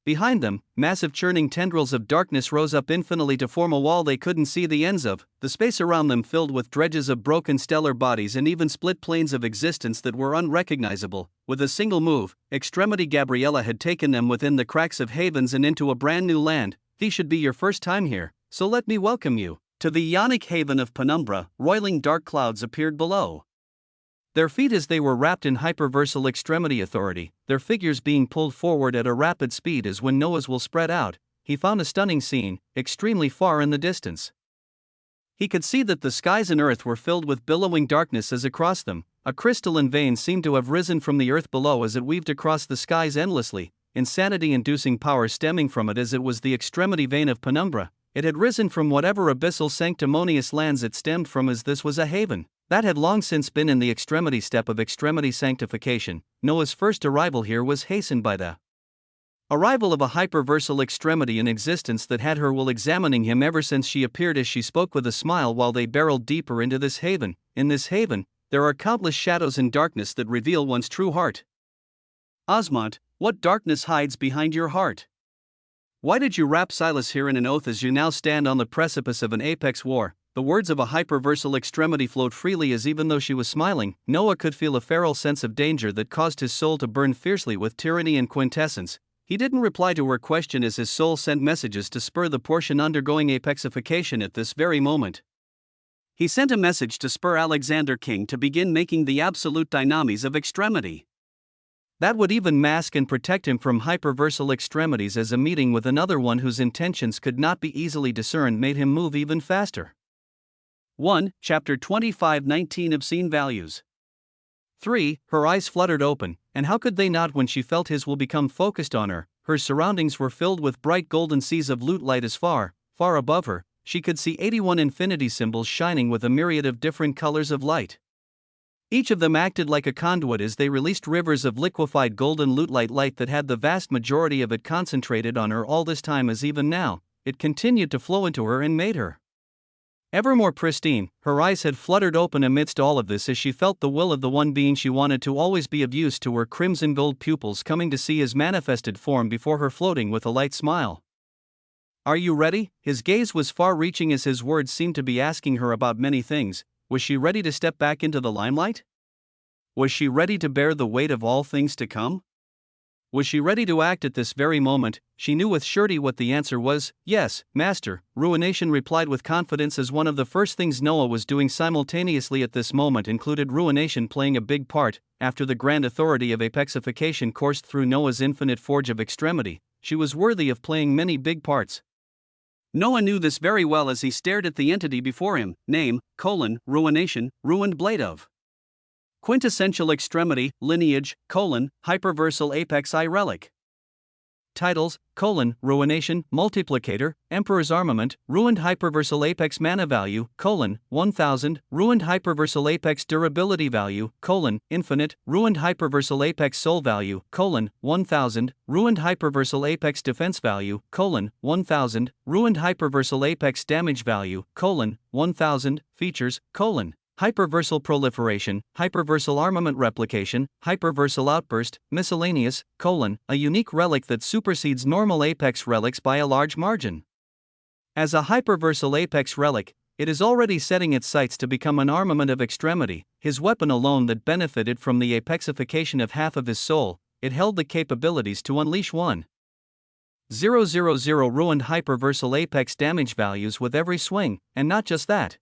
Behind them, massive churning tendrils of darkness rose up infinitely to form a wall they couldn't see the ends of, the space around them filled with dredges of broken stellar bodies and even split planes of existence that were unrecognizable. With a single move, Extremity Gabriella had taken them within the cracks of havens and into a brand new land. This should be your first time here, so let me welcome you to the Ionic haven of penumbra. Roiling dark clouds appeared below their feet as they were wrapped in hyperversal extremity authority, their figures being pulled forward at a rapid speed as when Noah's will spread out. He found a stunning scene, extremely far in the distance. He could see that the skies and earth were filled with billowing darkness as across them, a crystalline vein seemed to have risen from the earth below as it weaved across the skies endlessly, insanity-inducing power stemming from it as it was the extremity vein of penumbra. It had risen from whatever abyssal sanctimonious lands it stemmed from, as this was a haven that had long since been in the extremity step of extremity sanctification. Noah's first arrival here was hastened by the arrival of a hyperversal extremity in existence that had her will examining him ever since she appeared, as she spoke with a smile while they barreled deeper into this haven. In this haven, there are countless shadows and darkness that reveal one's true heart. Osmont, what darkness hides behind your heart? Why did you wrap Silas here in an oath as you now stand on the precipice of an apex war? The words of a hyperversal extremity flowed freely as even though she was smiling, Noah could feel a feral sense of danger that caused his soul to burn fiercely with tyranny and quintessence. He didn't reply to her question as his soul sent messages to spur the portion undergoing apexification at this very moment. He sent a message to spur Alexander King to begin making the absolute dynamis of extremity. That would even mask and protect him from hyperversal extremities, as a meeting with another one whose intentions could not be easily discerned made him move even faster. 1. Chapter 25:19 Obscene Values. 3. Her eyes fluttered open, and how could they not when she felt his will become focused on her? Her surroundings were filled with bright golden seas of loot light as far, far above her, she could see 81 infinity symbols shining with a myriad of different colors of light. Each of them acted like a conduit as they released rivers of liquefied golden loot light that had the vast majority of it concentrated on her all this time, as even now, it continued to flow into her and made her ever more pristine. Her eyes had fluttered open amidst all of this as she felt the will of the one being she wanted to always be of use to her crimson gold pupils coming to see his manifested form before her, floating with a light smile. Are you ready? His gaze was far-reaching as his words seemed to be asking her about many things. Was she ready to step back into the limelight? Was she ready to bear the weight of all things to come? Was she ready to act at this very moment? She knew with surety what the answer was. Yes, Master, Ruination replied with confidence, as one of the first things Noah was doing simultaneously at this moment included Ruination playing a big part. After the grand authority of apexification coursed through Noah's infinite forge of extremity, she was worthy of playing many big parts. Noah knew this very well as he stared at the entity before him. Name, Ruination, ruined blade of quintessential extremity, lineage, hyperversal apex I relic. Titles, Ruination, multiplicator, Emperor's armament, ruined hyperversal apex mana value, 1000, ruined hyperversal apex durability value, infinite, ruined hyperversal apex soul value, 1000, ruined hyperversal apex defense value, 1000, ruined hyperversal apex damage value, 1000, features, hyperversal proliferation, hyperversal armament replication, hyperversal outburst, miscellaneous, a unique relic that supersedes normal apex relics by a large margin. As a hyperversal apex relic, it is already setting its sights to become an armament of extremity, his weapon alone that benefited from the apexification of half of his soul. It held the capabilities to unleash 1,000 ruined hyperversal apex damage values with every swing, and not just that.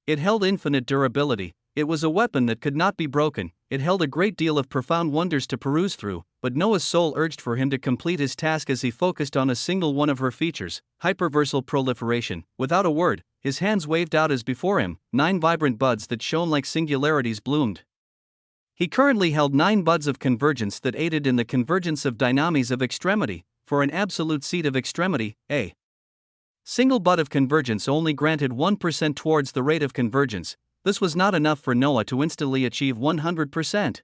It held infinite durability. It was a weapon that could not be broken. It held a great deal of profound wonders to peruse through, but Noah's soul urged for him to complete his task as he focused on a single one of her features, hyperversal proliferation. Without a word, his hands waved out as before him, 9 vibrant buds that shone like singularities bloomed. He currently held 9 buds of convergence that aided in the convergence of dynamis of extremity. For an absolute seed of extremity, a single bud of convergence only granted 1% towards the rate of convergence. This was not enough for Noah to instantly achieve 100%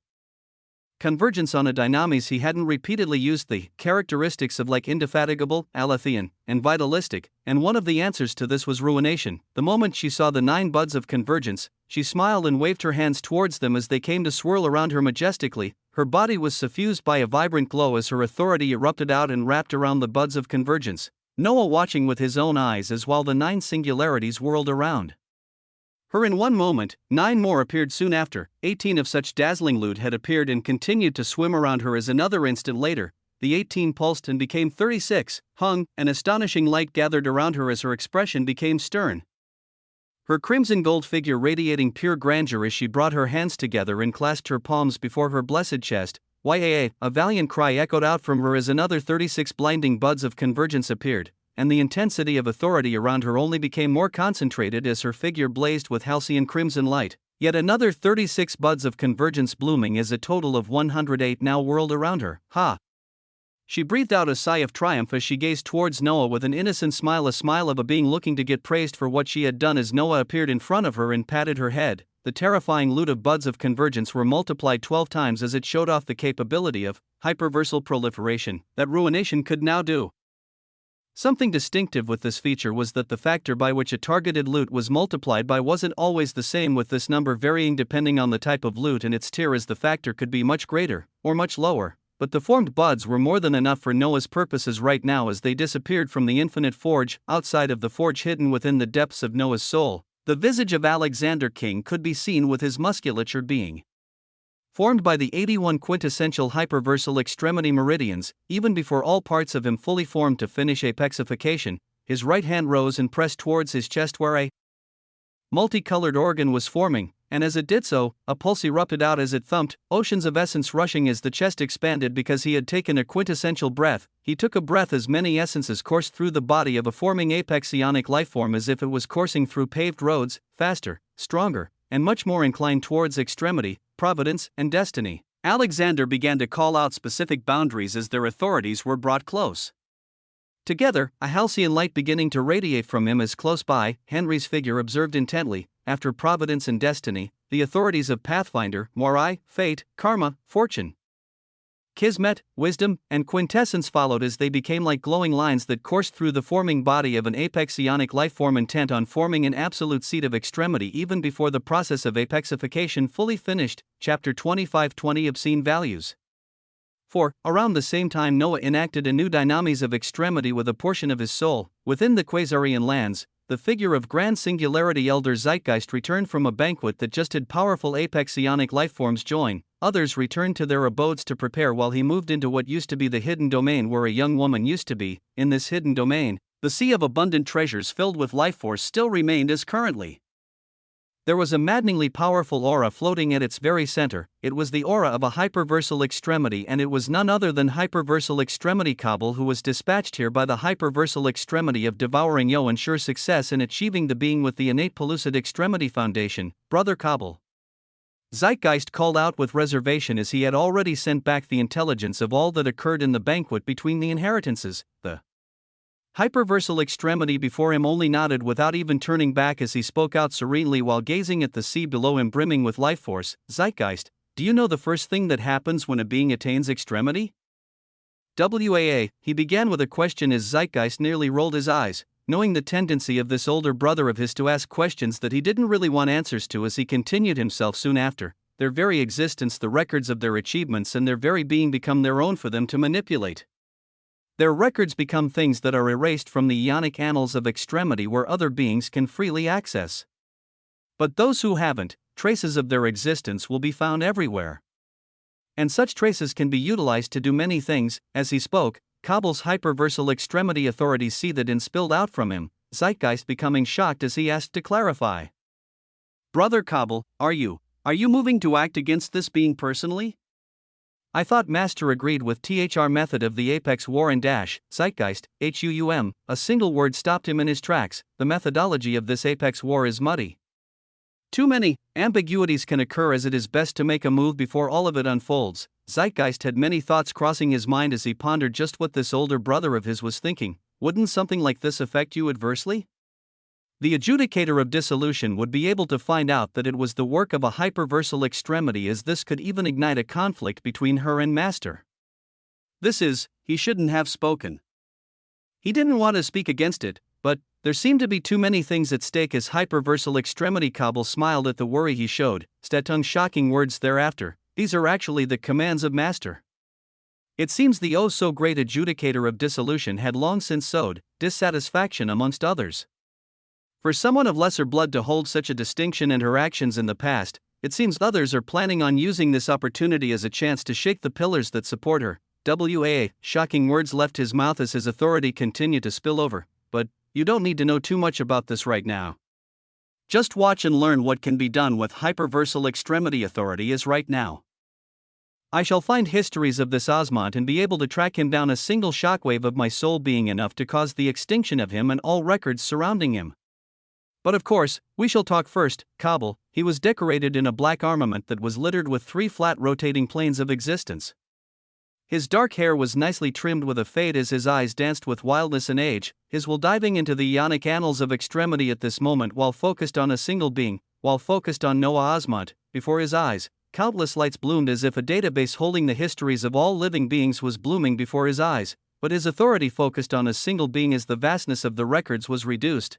convergence on a dynamis. He hadn't repeatedly used the characteristics of like indefatigable, Alethean, and vitalistic, and one of the answers to this was ruination. The moment she saw the 9 buds of convergence, she smiled and waved her hands towards them as they came to swirl around her majestically. Her body was suffused by a vibrant glow as her authority erupted out and wrapped around the buds of convergence. Noah watching with his own eyes as while the 9 singularities whirled around her in one moment, 9 more appeared soon after. 18 of such dazzling loot had appeared and continued to swim around her as another instant later, the 18 pulsed and became 36, hung, an astonishing light gathered around her as her expression became stern. Her crimson gold figure radiating pure grandeur as she brought her hands together and clasped her palms before her blessed chest. Yaa, a valiant cry echoed out from her as another 36 blinding buds of convergence appeared, and the intensity of authority around her only became more concentrated as her figure blazed with halcyon crimson light. Yet another 36 buds of convergence blooming as a total of 108 now whirled around her. Ha! She breathed out a sigh of triumph as she gazed towards Noah with an innocent smile, a smile of a being looking to get praised for what she had done. As Noah appeared in front of her and patted her head, the terrifying loot of buds of convergence were multiplied 12 times as it showed off the capability of hyperversal proliferation that ruination could now do. Something distinctive with this feature was that the factor by which a targeted loot was multiplied by wasn't always the same, with this number varying depending on the type of loot and its tier, as the factor could be much greater or much lower. but the formed buds were more than enough for Noah's purposes right now as they disappeared from the infinite forge. Outside of the forge, hidden within the depths of Noah's soul, the visage of Alexander King could be seen, with his musculature being formed by the 81 quintessential hyperversal extremity meridians. Even before all parts of him fully formed to finish apexification, his right hand rose and pressed towards his chest where a multicolored organ was forming, and as it did so, a pulse erupted out as it thumped, oceans of essence rushing as the chest expanded because he had taken a quintessential breath. He took a breath as many essences coursed through the body of a forming apexionic lifeform as if it was coursing through paved roads, faster, stronger, and much more inclined towards extremity, providence, and destiny. Alexander began to call out specific boundaries as their authorities were brought close together, a halcyon light beginning to radiate from him as close by, Henry's figure observed intently. After providence and destiny, the authorities of Pathfinder, Morai, fate, karma, fortune, kismet, wisdom, and quintessence followed as they became like glowing lines that coursed through the forming body of an apexionic lifeform intent on forming an absolute seat of extremity even before the process of apexification fully finished. Chapter 25:20 Obscene Values. For, around the same time, Noah enacted a new dynamis of extremity with a portion of his soul. Within the Quasarian lands, the figure of grand singularity Elder Zeitgeist returned from a banquet that just had powerful apexionic lifeforms join. Others returned to their abodes to prepare while he moved into what used to be the hidden domain where a young woman used to be. In this hidden domain, the sea of abundant treasures filled with life force still remained as currently. There was a maddeningly powerful aura floating at its very center. It was the aura of a hyperversal extremity, and it was none other than hyperversal extremity Kabul, who was dispatched here by the hyperversal extremity of devouring Yo ensure success in achieving the being with the innate pellucid extremity foundation. Brother Kabul, Zeitgeist called out with reservation as he had already sent back the intelligence of all that occurred in the banquet between the inheritances. The hyperversal extremity before him only nodded without even turning back as he spoke out serenely while gazing at the sea below him brimming with life force. Zeitgeist, do you know the first thing that happens when a being attains extremity? WAA, he began with a question as Zeitgeist nearly rolled his eyes, knowing the tendency of this older brother of his to ask questions that he didn't really want answers to, as he continued himself soon after. Their very existence, the records of their achievements and their very being become their own for them to manipulate. Their records become things that are erased from the ionic annals of extremity where other beings can freely access. But those who haven't, traces of their existence will be found everywhere. And such traces can be utilized to do many things. As he spoke, Kabul's hyperversal extremity authorities seethed and spilled out from him, Zeitgeist becoming shocked as he asked to clarify. Brother Kabul, are you moving to act against this being personally? I thought Master agreed with THR method of the Apex War and Dash. Zeitgeist, HUUM, a single word stopped him in his tracks. The methodology of this Apex War is muddy. Too many ambiguities can occur as it is best to make a move before all of it unfolds. Zeitgeist had many thoughts crossing his mind as he pondered just what this older brother of his was thinking. Wouldn't something like this affect you adversely? The adjudicator of dissolution would be able to find out that it was the work of a hyperversal extremity, as this could even ignite a conflict between her and Master. He shouldn't have spoken. He didn't want to speak against it, but there seemed to be too many things at stake as hyperversal extremity. Kabul smiled at the worry he showed, Statung shocking words thereafter. These are actually the commands of Master. It seems the oh so great adjudicator of dissolution had long since sowed dissatisfaction amongst others. For someone of lesser blood to hold such a distinction and her actions in the past, it seems others are planning on using this opportunity as a chance to shake the pillars that support her. WAA, shocking words left his mouth as his authority continued to spill over. But you don't need to know too much about this right now. Just watch and learn what can be done with hyperversal extremity authority is right now. I shall find histories of this Osmont and be able to track him down, a single shockwave of my soul being enough to cause the extinction of him and all records surrounding him. But of course, we shall talk first. Kabul, he was decorated in a black armament that was littered with 3 flat rotating planes of existence. His dark hair was nicely trimmed with a fade as his eyes danced with wildness and age, his will diving into the ionic annals of extremity at this moment while focused on a single being, while focused on Noah Osmont. Before his eyes, countless lights bloomed as if a database holding the histories of all living beings was blooming before his eyes, but his authority focused on a single being as the vastness of the records was reduced.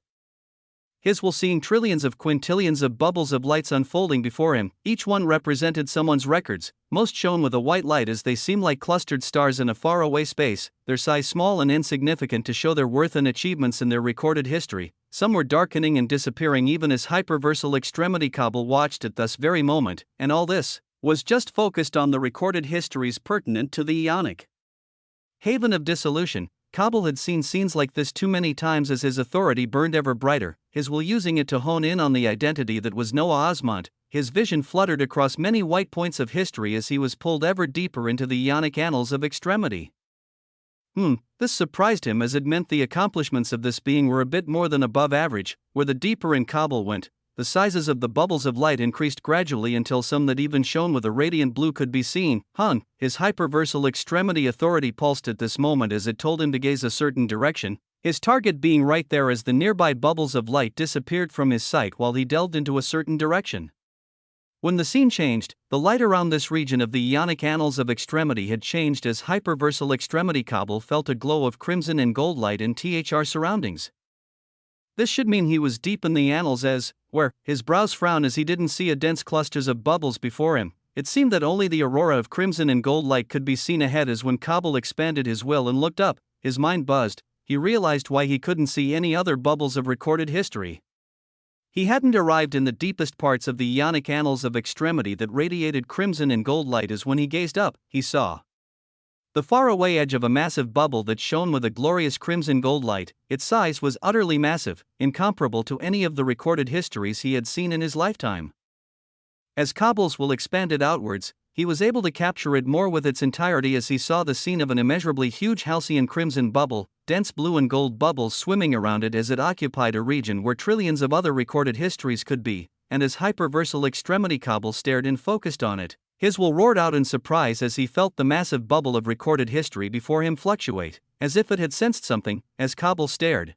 His while seeing trillions of quintillions of bubbles of lights unfolding before him, each one represented someone's records, most shone with a white light as they seemed like clustered stars in a faraway space, their size small and insignificant to show their worth and achievements in their recorded history. Some were darkening and disappearing even as hyperversal extremity Kabul watched at this very moment, and all this was just focused on the recorded histories pertinent to the Ionic haven of dissolution. Kabul had seen scenes like this too many times as his authority burned ever brighter, his will using it to hone in on the identity that was Noah Osmont. His vision fluttered across many white points of history as he was pulled ever deeper into the Ionic annals of extremity. This surprised him as it meant the accomplishments of this being were a bit more than above average. Where the deeper in Kabul went, the sizes of the bubbles of light increased gradually until some that even shone with a radiant blue could be seen. His hyperversal extremity authority pulsed at this moment as it told him to gaze a certain direction, his target being right there as the nearby bubbles of light disappeared from his sight while he delved into a certain direction. When the scene changed, the light around this region of the Ionic annals of extremity had changed as hyperversal extremity Kabul felt a glow of crimson and gold light in THR surroundings. This should mean he was deep in the annals where, his brows frowned as he didn't see a dense clusters of bubbles before him. It seemed that only the aurora of crimson and gold light could be seen ahead as when Kabul expanded his will and looked up, his mind buzzed, he realized why he couldn't see any other bubbles of recorded history. He hadn't arrived in the deepest parts of the Ionic annals of extremity that radiated crimson and gold light as when he gazed up, he saw the faraway edge of a massive bubble that shone with a glorious crimson gold light. Its size was utterly massive, incomparable to any of the recorded histories he had seen in his lifetime. As Kabul's will expanded outwards, he was able to capture it more with its entirety as he saw the scene of an immeasurably huge halcyon crimson bubble, dense blue and gold bubbles swimming around it as it occupied a region where trillions of other recorded histories could be, and as hyperversal extremity Kabul stared and focused on it, his will roared out in surprise as he felt the massive bubble of recorded history before him fluctuate, as if it had sensed something. As Kabul stared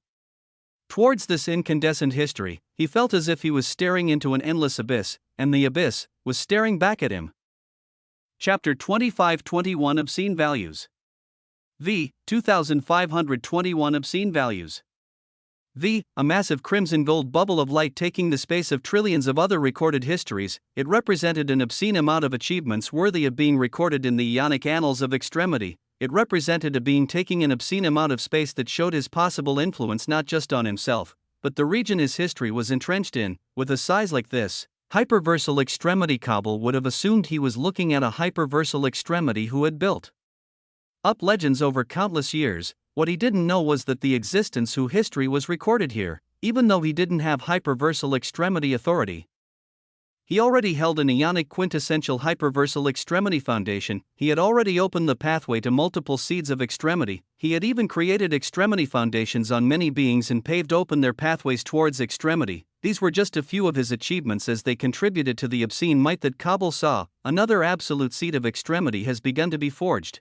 towards this incandescent history, he felt as if he was staring into an endless abyss, and the abyss was staring back at him. Chapter 2521 Obscene Values. V. 2521 Obscene Values. A massive crimson gold bubble of light taking the space of trillions of other recorded histories, it represented an obscene amount of achievements worthy of being recorded in the Ionic annals of extremity. It represented a being taking an obscene amount of space that showed his possible influence not just on himself, but the region his history was entrenched in. With a size like this, hyperversal extremity Kabul would have assumed he was looking at a hyperversal extremity who had built up legends over countless years. What he didn't know was that the existence whose history was recorded here, even though he didn't have hyperversal extremity authority. He already held an Ionic quintessential hyperversal extremity foundation. He had already opened the pathway to multiple seeds of extremity. He had even created extremity foundations on many beings and paved open their pathways towards extremity. These were just a few of his achievements as they contributed to the obscene might that Kabul saw. Another absolute seed of extremity has begun to be forged.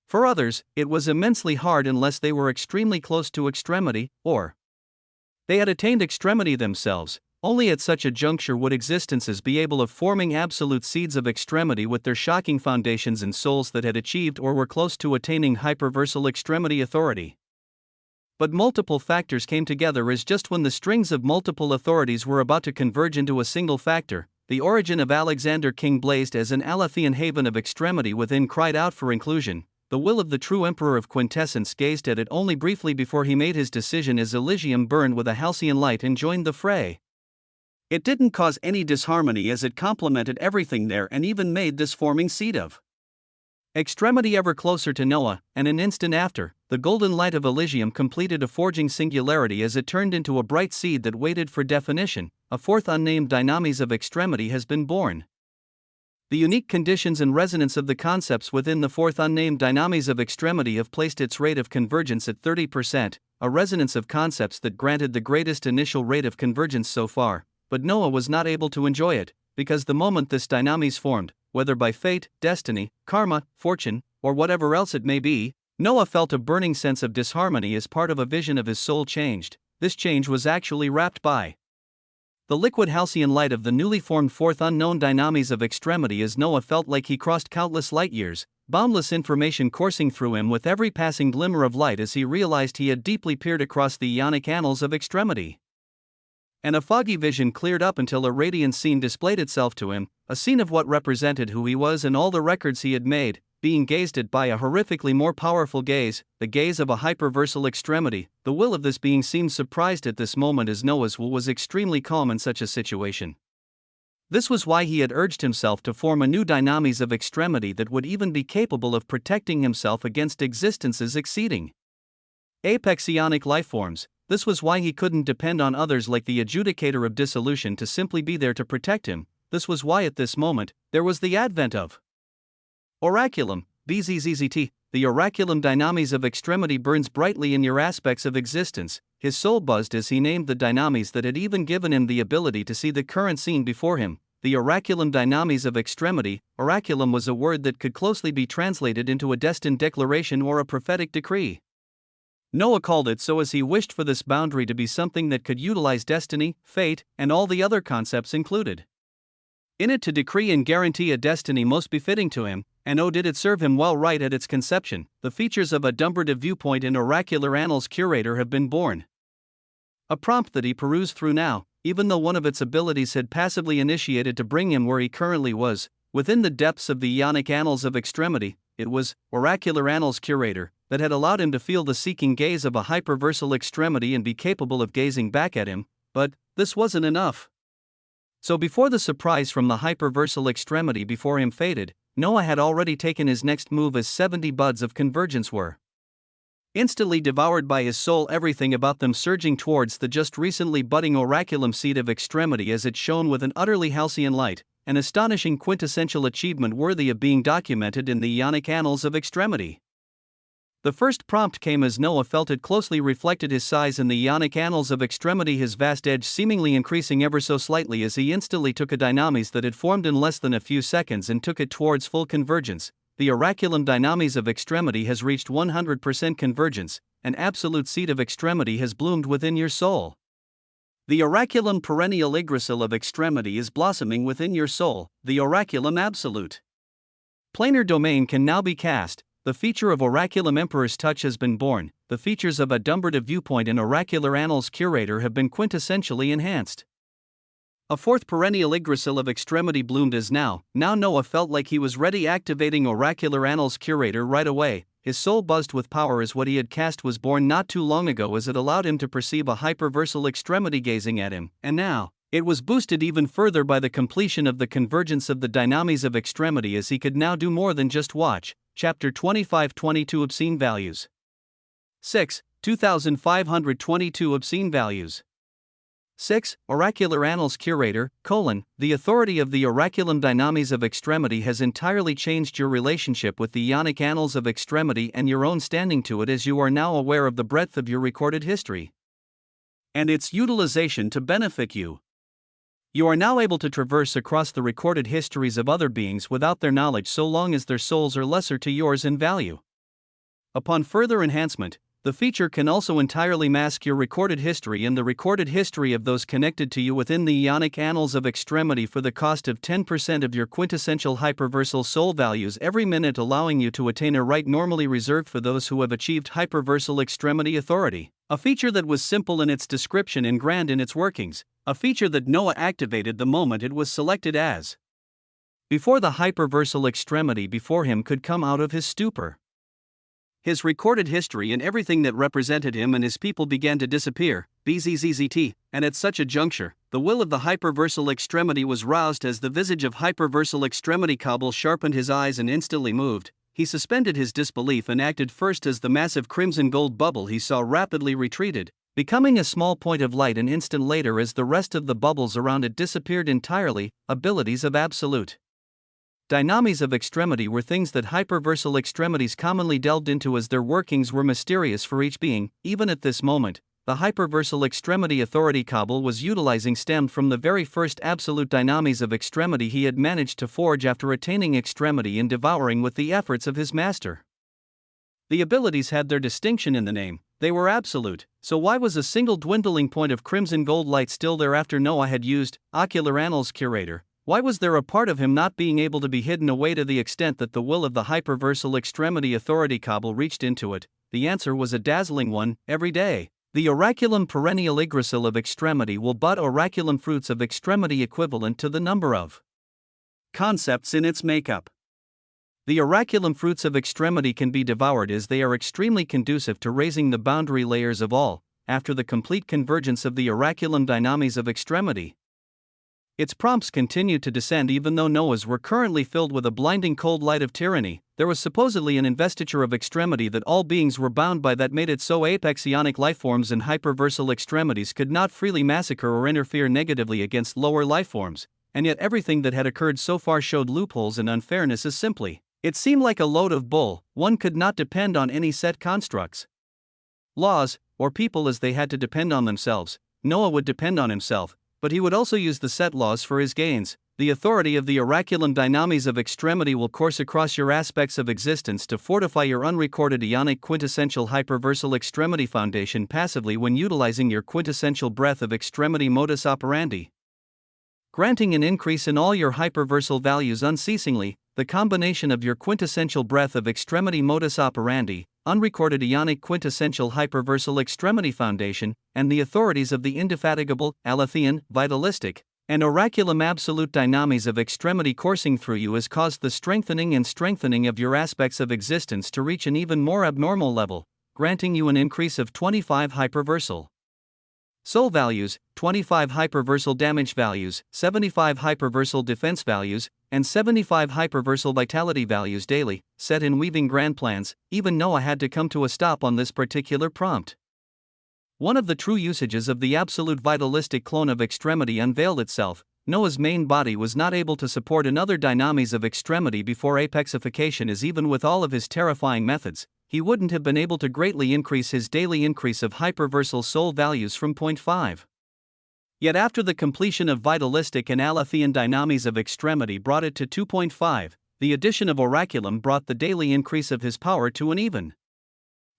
For others, it was immensely hard unless they were extremely close to extremity, or they had attained extremity themselves. Only at such a juncture would existences be able of forming absolute seeds of extremity with their shocking foundations in souls that had achieved or were close to attaining hyperversal extremity authority. But multiple factors came together as just when the strings of multiple authorities were about to converge into a single factor, the origin of Alexander King blazed as an Alathian haven of extremity within cried out for inclusion. The will of the true emperor of quintessence gazed at it only briefly before he made his decision as Elysium burned with a halcyon light and joined the fray. It didn't cause any disharmony as it complemented everything there and even made this forming seed of extremity ever closer to Noah, and an instant after, the golden light of Elysium completed a forging singularity as it turned into a bright seed that waited for definition. A fourth unnamed dynamis of extremity has been born. The unique conditions and resonance of the concepts within the fourth unnamed dynamis of extremity have placed its rate of convergence at 30%, a resonance of concepts that granted the greatest initial rate of convergence so far, but Noah was not able to enjoy it, because the moment this dynamis formed, whether by fate, destiny, karma, fortune, or whatever else it may be, Noah felt a burning sense of disharmony as part of a vision of his soul changed. This change was actually wrapped by the liquid halcyon light of the newly formed fourth unknown dynamis of extremity as Noah felt like he crossed countless light years, boundless information coursing through him with every passing glimmer of light as he realized he had deeply peered across the Ionic annals of extremity. and a foggy vision cleared up until a radiant scene displayed itself to him, a scene of what represented who he was and all the records he had made, being gazed at by a horrifically more powerful gaze, the gaze of a hyperversal extremity. The will of this being seemed surprised at this moment, as Noah's will was extremely calm in such a situation. This was why he had urged himself to form a new dynamis of extremity that would even be capable of protecting himself against existences exceeding apex ionic lifeforms. This was why he couldn't depend on others like the adjudicator of dissolution to simply be there to protect him. This was why at this moment, there was the advent of Oraculum, BZZZT. The Oraculum dynamis of extremity burns brightly in your aspects of existence. His soul buzzed as he named the dynamis that had even given him the ability to see the current scene before him. The Oraculum dynamis of extremity. Oraculum was a word that could closely be translated into a destined declaration or a prophetic decree. Noah called it so as he wished for this boundary to be something that could utilize destiny, fate, and all the other concepts included in it to decree and guarantee a destiny most befitting to him, and oh did it serve him well right at its conception. The features of a dumbrative viewpoint in oracular annals curator have been born. A prompt that he perused through now, even though one of its abilities had passively initiated to bring him where he currently was, within the depths of the Ionic annals of extremity. It was oracular annals curator that had allowed him to feel the seeking gaze of a hyperversal extremity and be capable of gazing back at him, but this wasn't enough. So before the surprise from the hyperversal extremity before him faded, Noah had already taken his next move as 70 buds of convergence were instantly devoured by his soul, everything about them surging towards the just recently budding oraculum seed of extremity as it shone with an utterly halcyon light, an astonishing quintessential achievement worthy of being documented in the Ionic annals of extremity. The first prompt came as Noah felt it closely reflected his size in the Ionic annals of extremity, his vast edge seemingly increasing ever so slightly as he instantly took a dynamis that had formed in less than a few seconds and took it towards full convergence. The oraculum dynamis of extremity has reached 100% convergence, an absolute seed of extremity has bloomed within your soul. The oraculum perennial yggdrasil of extremity is blossoming within your soul, the oraculum absolute. Planar domain can now be cast. The feature of Oraculum Emperor's touch has been born. The features of a dumbrative viewpoint in oracular annals curator have been quintessentially enhanced. A fourth perennial yggdrasil of extremity bloomed as now Noah felt like he was ready, activating oracular annals curator right away. His soul buzzed with power as what he had cast was born not too long ago, as it allowed him to perceive a hyperversal extremity gazing at him, and now it was boosted even further by the completion of the convergence of the dynamis of extremity, as he could now do more than just watch. Chapter 25-22 Obscene Values 6. 2522 Obscene Values 6. Oracular Annals Curator, the authority of the Oraculum dynamis of extremity has entirely changed your relationship with the Ionic annals of extremity and your own standing to it, as you are now aware of the breadth of your recorded history and its utilization to benefit you. You are now able to traverse across the recorded histories of other beings without their knowledge, so long as their souls are lesser to yours in value. Upon further enhancement, the feature can also entirely mask your recorded history and the recorded history of those connected to you within the Ionic annals of extremity for the cost of 10% of your quintessential hyperversal soul values every minute, allowing you to attain a right normally reserved for those who have achieved hyperversal extremity authority. A feature that was simple in its description and grand in its workings. A feature that Noah activated the moment it was selected as before the hyperversal extremity before him could come out of his stupor. His recorded history and everything that represented him and his people began to disappear, BZZZT, and at such a juncture, the will of the hyperversal extremity was roused as the visage of hyperversal extremity Kabul sharpened his eyes and instantly moved. He suspended his disbelief and acted first as the massive crimson gold bubble he saw rapidly retreated, becoming a small point of light an instant later as the rest of the bubbles around it disappeared entirely. Abilities of absolute dynamis of extremity were things that hyperversal extremities commonly delved into, as their workings were mysterious for each being. Even at this moment, the hyperversal extremity authority Kabul was utilizing stemmed from the very first absolute dynamis of extremity he had managed to forge after attaining extremity and devouring with the efforts of his master. The abilities had their distinction in the name. They were absolute, so why was a single dwindling point of crimson gold light still there after Noah had used Ocular Annals Curator? Why was there a part of him not being able to be hidden away to the extent that the will of the hyperversal extremity authority Kabul reached into it? The answer was a dazzling one. Every day, The oraculum perennial Yggdrasil of extremity will bud oraculum fruits of extremity equivalent to the number of concepts in its makeup. The oraculum fruits of extremity can be devoured as they are extremely conducive to raising the boundary layers of all, after the complete convergence of the oraculum dynamis of extremity. Its prompts continued to descend even though Noah's were currently filled with a blinding cold light of tyranny. There was supposedly an investiture of extremity that all beings were bound by that made it so apexionic lifeforms and hyperversal extremities could not freely massacre or interfere negatively against lower lifeforms, and yet everything that had occurred so far showed loopholes and unfairness as simply. It seemed like a load of bull. One could not depend on any set constructs, laws, or people as they had to depend on themselves. Noah would depend on himself, but he would also use the set laws for his gains. The authority of the oraculum dynamis of extremity will course across your aspects of existence to fortify your unrecorded ionic quintessential hyperversal extremity foundation passively when utilizing your quintessential breath of extremity modus operandi, granting an increase in all your hyperversal values unceasingly. The combination of your quintessential breath of extremity modus operandi, unrecorded ionic quintessential hyperversal extremity foundation, and the authorities of the indefatigable, alethean, vitalistic, and oraculum absolute dynamis of extremity coursing through you has caused the strengthening and strengthening of your aspects of existence to reach an even more abnormal level, granting you an increase of 25 hyperversal soul values, 25 hyperversal damage values, 75 hyperversal defense values, and 75 hyperversal vitality values daily, set in weaving grand plans. Even Noah had to come to a stop on this particular prompt. One of the true usages of the absolute vitalistic clone of extremity unveiled itself. Noah's main body was not able to support another dynamis of extremity before apexification, as even with all of his terrifying methods, he wouldn't have been able to greatly increase his daily increase of hyperversal soul values from 0.5. Yet after the completion of vitalistic and alethean dynamis of extremity brought it to 2.5, the addition of oraculum brought the daily increase of his power to an even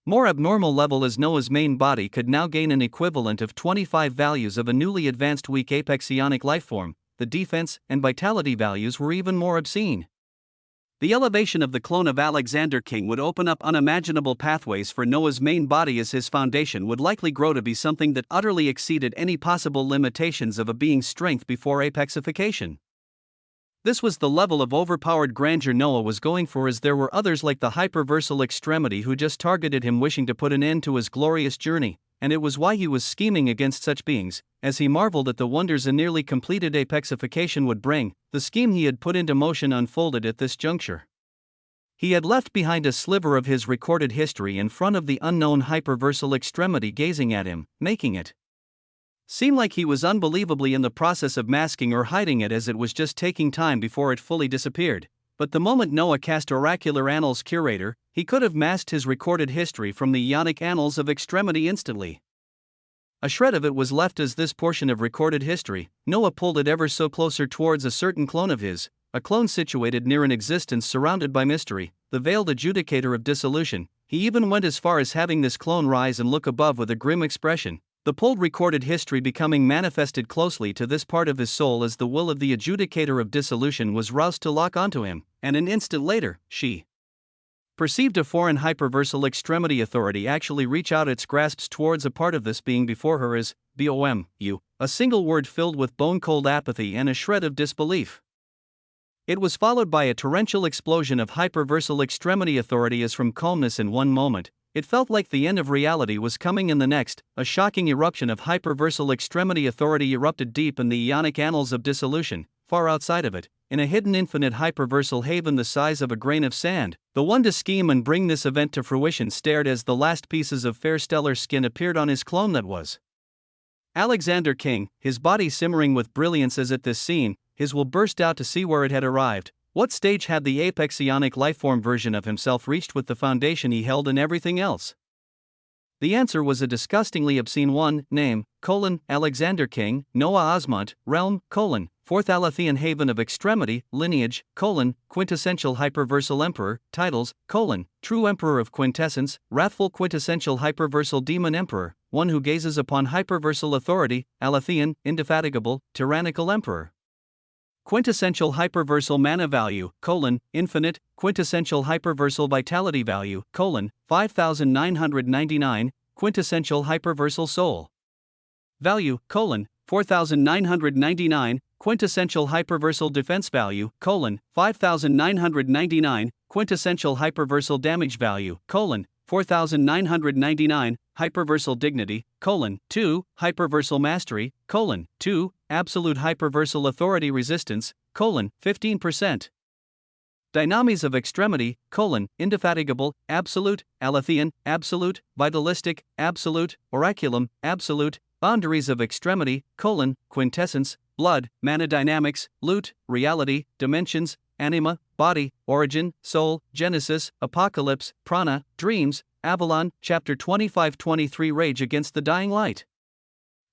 more abnormal level, as Noah's main body could now gain an equivalent of 25 values of a newly advanced weak apexionic lifeform. The defense and vitality values were even more obscene. The elevation of the clone of Alexander King would open up unimaginable pathways for Noah's main body, as his foundation would likely grow to be something that utterly exceeded any possible limitations of a being's strength before apexification. This was the level of overpowered grandeur Noah was going for, as there were others like the hyperversal extremity who just targeted him, wishing to put an end to his glorious journey, and it was why he was scheming against such beings, as he marveled at the wonders a nearly completed apexification would bring. The scheme he had put into motion unfolded at this juncture. He had left behind a sliver of his recorded history in front of the unknown hyperversal extremity gazing at him, making it seem like he was unbelievably in the process of masking or hiding it, as it was just taking time before it fully disappeared. But the moment Noah cast Oracular Annals Curator, he could have masked his recorded history from the Ionic Annals of Extremity instantly. A shred of it was left as this portion of recorded history. Noah pulled it ever so closer towards a certain clone of his, a clone situated near an existence surrounded by mystery, the veiled adjudicator of dissolution. He even went as far as having this clone rise and look above with a grim expression, the pulled recorded history becoming manifested closely to this part of his soul as the will of the adjudicator of dissolution was roused to lock onto him, and an instant later, she perceived a foreign hyperversal extremity authority actually reach out its grasps towards a part of this being before her as BOMU, a single word filled with bone-cold apathy and a shred of disbelief. It was followed by a torrential explosion of hyperversal extremity authority, as from calmness in one moment, it felt like the end of reality was coming in the next. A shocking eruption of hyperversal extremity authority erupted deep in the Ionic annals of dissolution, far outside of it, in a hidden infinite hyperversal haven the size of a grain of sand. The one to scheme and bring this event to fruition stared as the last pieces of fair stellar skin appeared on his clone that was Alexander King, his body simmering with brilliance as at this scene, his will burst out to see where it had arrived. What stage had the apexionic lifeform version of himself reached with the foundation he held in everything else? The answer was a disgustingly obscene one. Name, Alexander King, Noah Osmont, realm, fourth Alethean haven of extremity, lineage, quintessential hyperversal emperor, titles, true emperor of quintessence, wrathful quintessential hyperversal demon emperor, one who gazes upon hyperversal authority, Alethean, indefatigable, tyrannical emperor. Quintessential hyperversal mana value, infinite, quintessential hyperversal vitality value, 5,999, quintessential hyperversal soul. Value, 4,999, quintessential hyperversal defense value, 5,999, quintessential hyperversal damage value, 4,999, hyperversal dignity, 2, hyperversal mastery, 2, absolute hyperversal authority resistance, 15%. Dynamis of extremity, indefatigable, absolute, alethean, absolute, vitalistic, absolute, oraculum, absolute, boundaries of extremity, quintessence, blood, mana dynamics, loot, reality, dimensions, anima, body, origin, soul, genesis, apocalypse, prana, dreams, Avalon, chapter 25-23 Rage Against the Dying Light.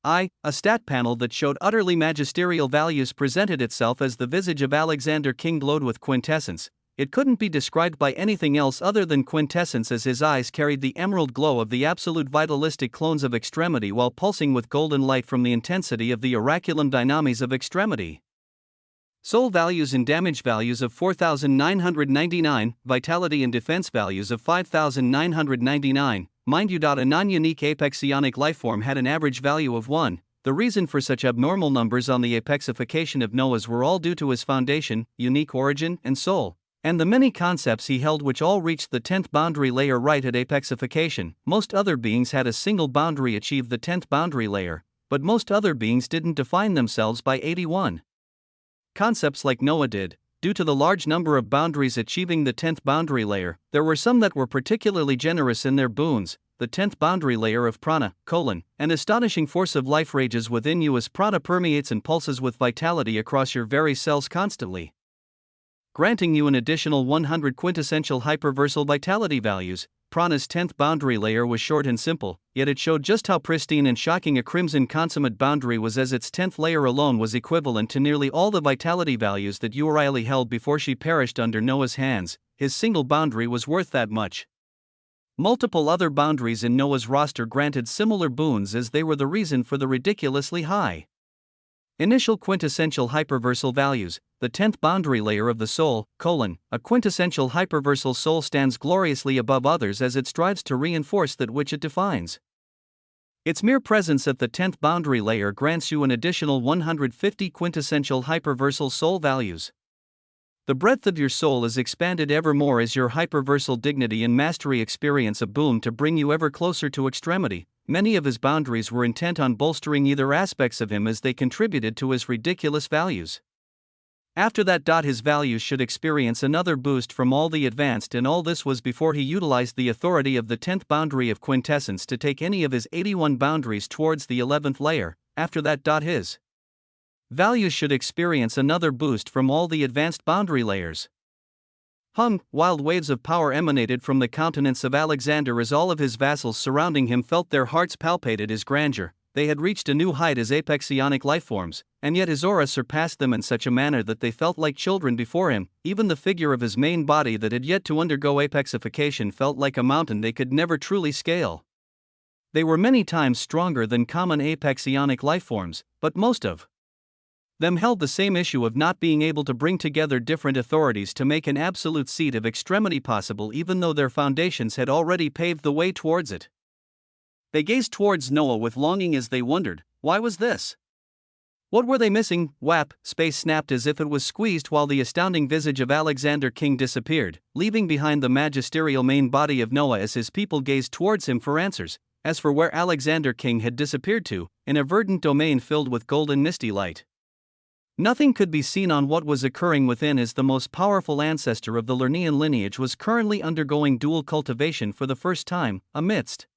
A stat panel that showed utterly magisterial values presented itself as the visage of Alexander King glowed with quintessence. It couldn't be described by anything else other than quintessence, as his eyes carried the emerald glow of the absolute vitalistic clones of extremity while pulsing with golden light from the intensity of the oraculum dynamis of extremity. Soul values and damage values of 4,999, vitality and defense values of 5,999. Mind you, a non-unique apex psionic lifeform had an average value of 1. The reason for such abnormal numbers on the apexification of Noah's were all due to his foundation, unique origin, and soul, and the many concepts he held, which all reached the 10th boundary layer right at apexification. Most other beings had a single boundary achieve the 10th boundary layer, but most other beings didn't define themselves by 81 concepts like Noah did. Due to the large number of boundaries achieving the 10th boundary layer, there were some that were particularly generous in their boons. The 10th boundary layer of prana, an astonishing force of life rages within you as prana permeates and pulses with vitality across your very cells constantly, granting you an additional 100 quintessential hyperversal vitality values. Prana's 10th boundary layer was short and simple, yet it showed just how pristine and shocking a crimson consummate boundary was, as its 10th layer alone was equivalent to nearly all the vitality values that Uriah held before she perished under Noah's hands. His single boundary was worth that much. Multiple other boundaries in Noah's roster granted similar boons, as they were the reason for the ridiculously high initial quintessential hyperversal values. The 10th boundary layer of the soul, a quintessential hyperversal soul, stands gloriously above others as it strives to reinforce that which it defines. Its mere presence at the 10th boundary layer grants you an additional 150 quintessential hyperversal soul values. The breadth of your soul is expanded ever more as your hyperversal dignity and mastery experience a boon to bring you ever closer to extremity. Many of his boundaries were intent on bolstering either aspects of him as they contributed to his ridiculous values. After that, his values should experience another boost from all the advanced, and all this was before he utilized the authority of the 10th boundary of quintessence to take any of his 81 boundaries towards the 11th layer. After that, his values should experience another boost from all the advanced boundary layers. Wild waves of power emanated from the countenance of Alexander as all of his vassals surrounding him felt their hearts palpated his grandeur. They had reached a new height as apex psionic lifeforms, and yet his aura surpassed them in such a manner that they felt like children before him. Even the figure of his main body that had yet to undergo apexification felt like a mountain they could never truly scale. They were many times stronger than common apex psionic lifeforms, but most of them held the same issue of not being able to bring together different authorities to make an absolute seat of extremity possible, even though their foundations had already paved the way towards it. They gazed towards Noah with longing as they wondered, why was this? What were they missing? Whap! Space snapped as if it was squeezed while the astounding visage of Alexander King disappeared, leaving behind the magisterial main body of Noah as his people gazed towards him for answers. As for where Alexander King had disappeared to, in a verdant domain filled with golden misty light, nothing could be seen on what was occurring within, as the most powerful ancestor of the Lernaean lineage was currently undergoing dual cultivation for the first time. Amidst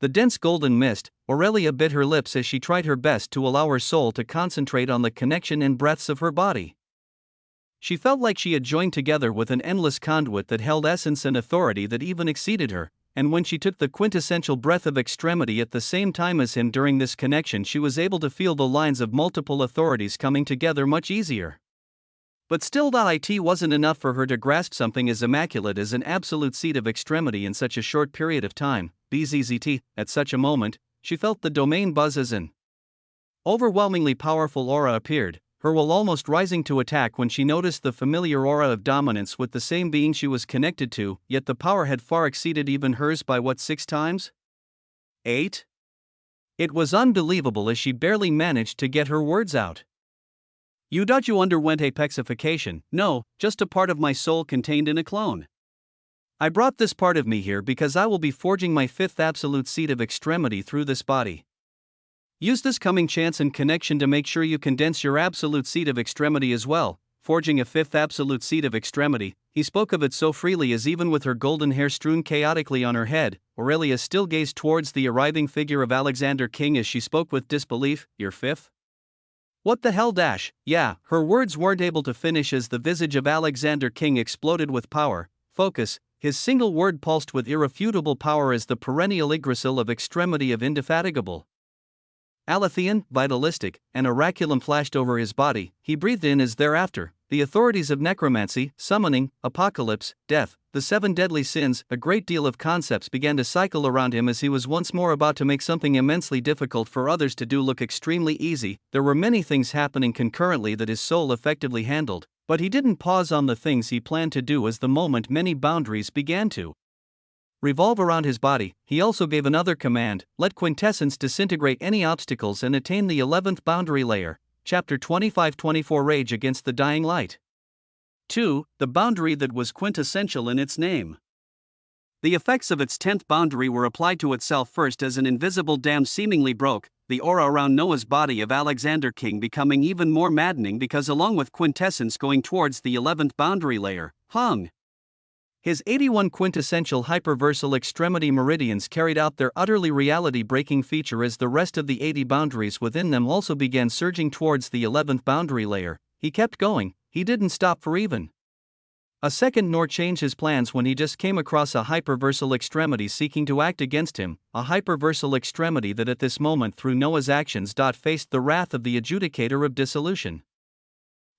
the dense golden mist, Aurelia bit her lips as she tried her best to allow her soul to concentrate on the connection and breaths of her body. She felt like she had joined together with an endless conduit that held essence and authority that even exceeded her, and when she took the quintessential breath of extremity at the same time as him during this connection, she was able to feel the lines of multiple authorities coming together much easier. But still, it wasn't enough for her to grasp something as immaculate as an absolute seat of extremity in such a short period of time. Bzzzt, at such a moment, she felt the domain buzz as an overwhelmingly powerful aura appeared, her will almost rising to attack when she noticed the familiar aura of dominance with the same being she was connected to, yet the power had far exceeded even hers by 6 times? 8? It was unbelievable as she barely managed to get her words out. You underwent apexification. No, just a part of my soul contained in a clone. I brought this part of me here because I will be forging my fifth absolute seed of extremity through this body. Use this coming chance and connection to make sure you condense your absolute seed of extremity as well, forging a fifth absolute seed of extremity. He spoke of it so freely as even with her golden hair strewn chaotically on her head, Aurelia still gazed towards the arriving figure of Alexander King as she spoke with disbelief. Your fifth? What the hell dash? Yeah, her words weren't able to finish as the visage of Alexander King exploded with power, focus. His single word pulsed with irrefutable power as the perennial Yggdrasil of extremity of indefatigable. Alethean, vitalistic, an oraculum flashed over his body. He breathed in as thereafter, the authorities of necromancy, summoning, apocalypse, death, the seven deadly sins, a great deal of concepts began to cycle around him as he was once more about to make something immensely difficult for others to do look extremely easy. There were many things happening concurrently that his soul effectively handled, but he didn't pause on the things he planned to do as the moment many boundaries began to revolve around his body. He also gave another command: let quintessence disintegrate any obstacles and attain the 11th boundary layer. Chapter 25-24 Rage Against the Dying Light. 2. The boundary that was quintessential in its name. The effects of its 10th boundary were applied to itself first as an invisible dam seemingly broke, the aura around Noah's body of Alexander King becoming even more maddening because along with quintessence going towards the 11th boundary layer, hung his 81 quintessential hyperversal extremity meridians carried out their utterly reality-breaking feature as the rest of the 80 boundaries within them also began surging towards the 11th boundary layer. He kept going, he didn't stop for even a second nor change his plans when he just came across a hyperversal extremity seeking to act against him, a hyperversal extremity that at this moment through Noah's actions faced the wrath of the adjudicator of dissolution.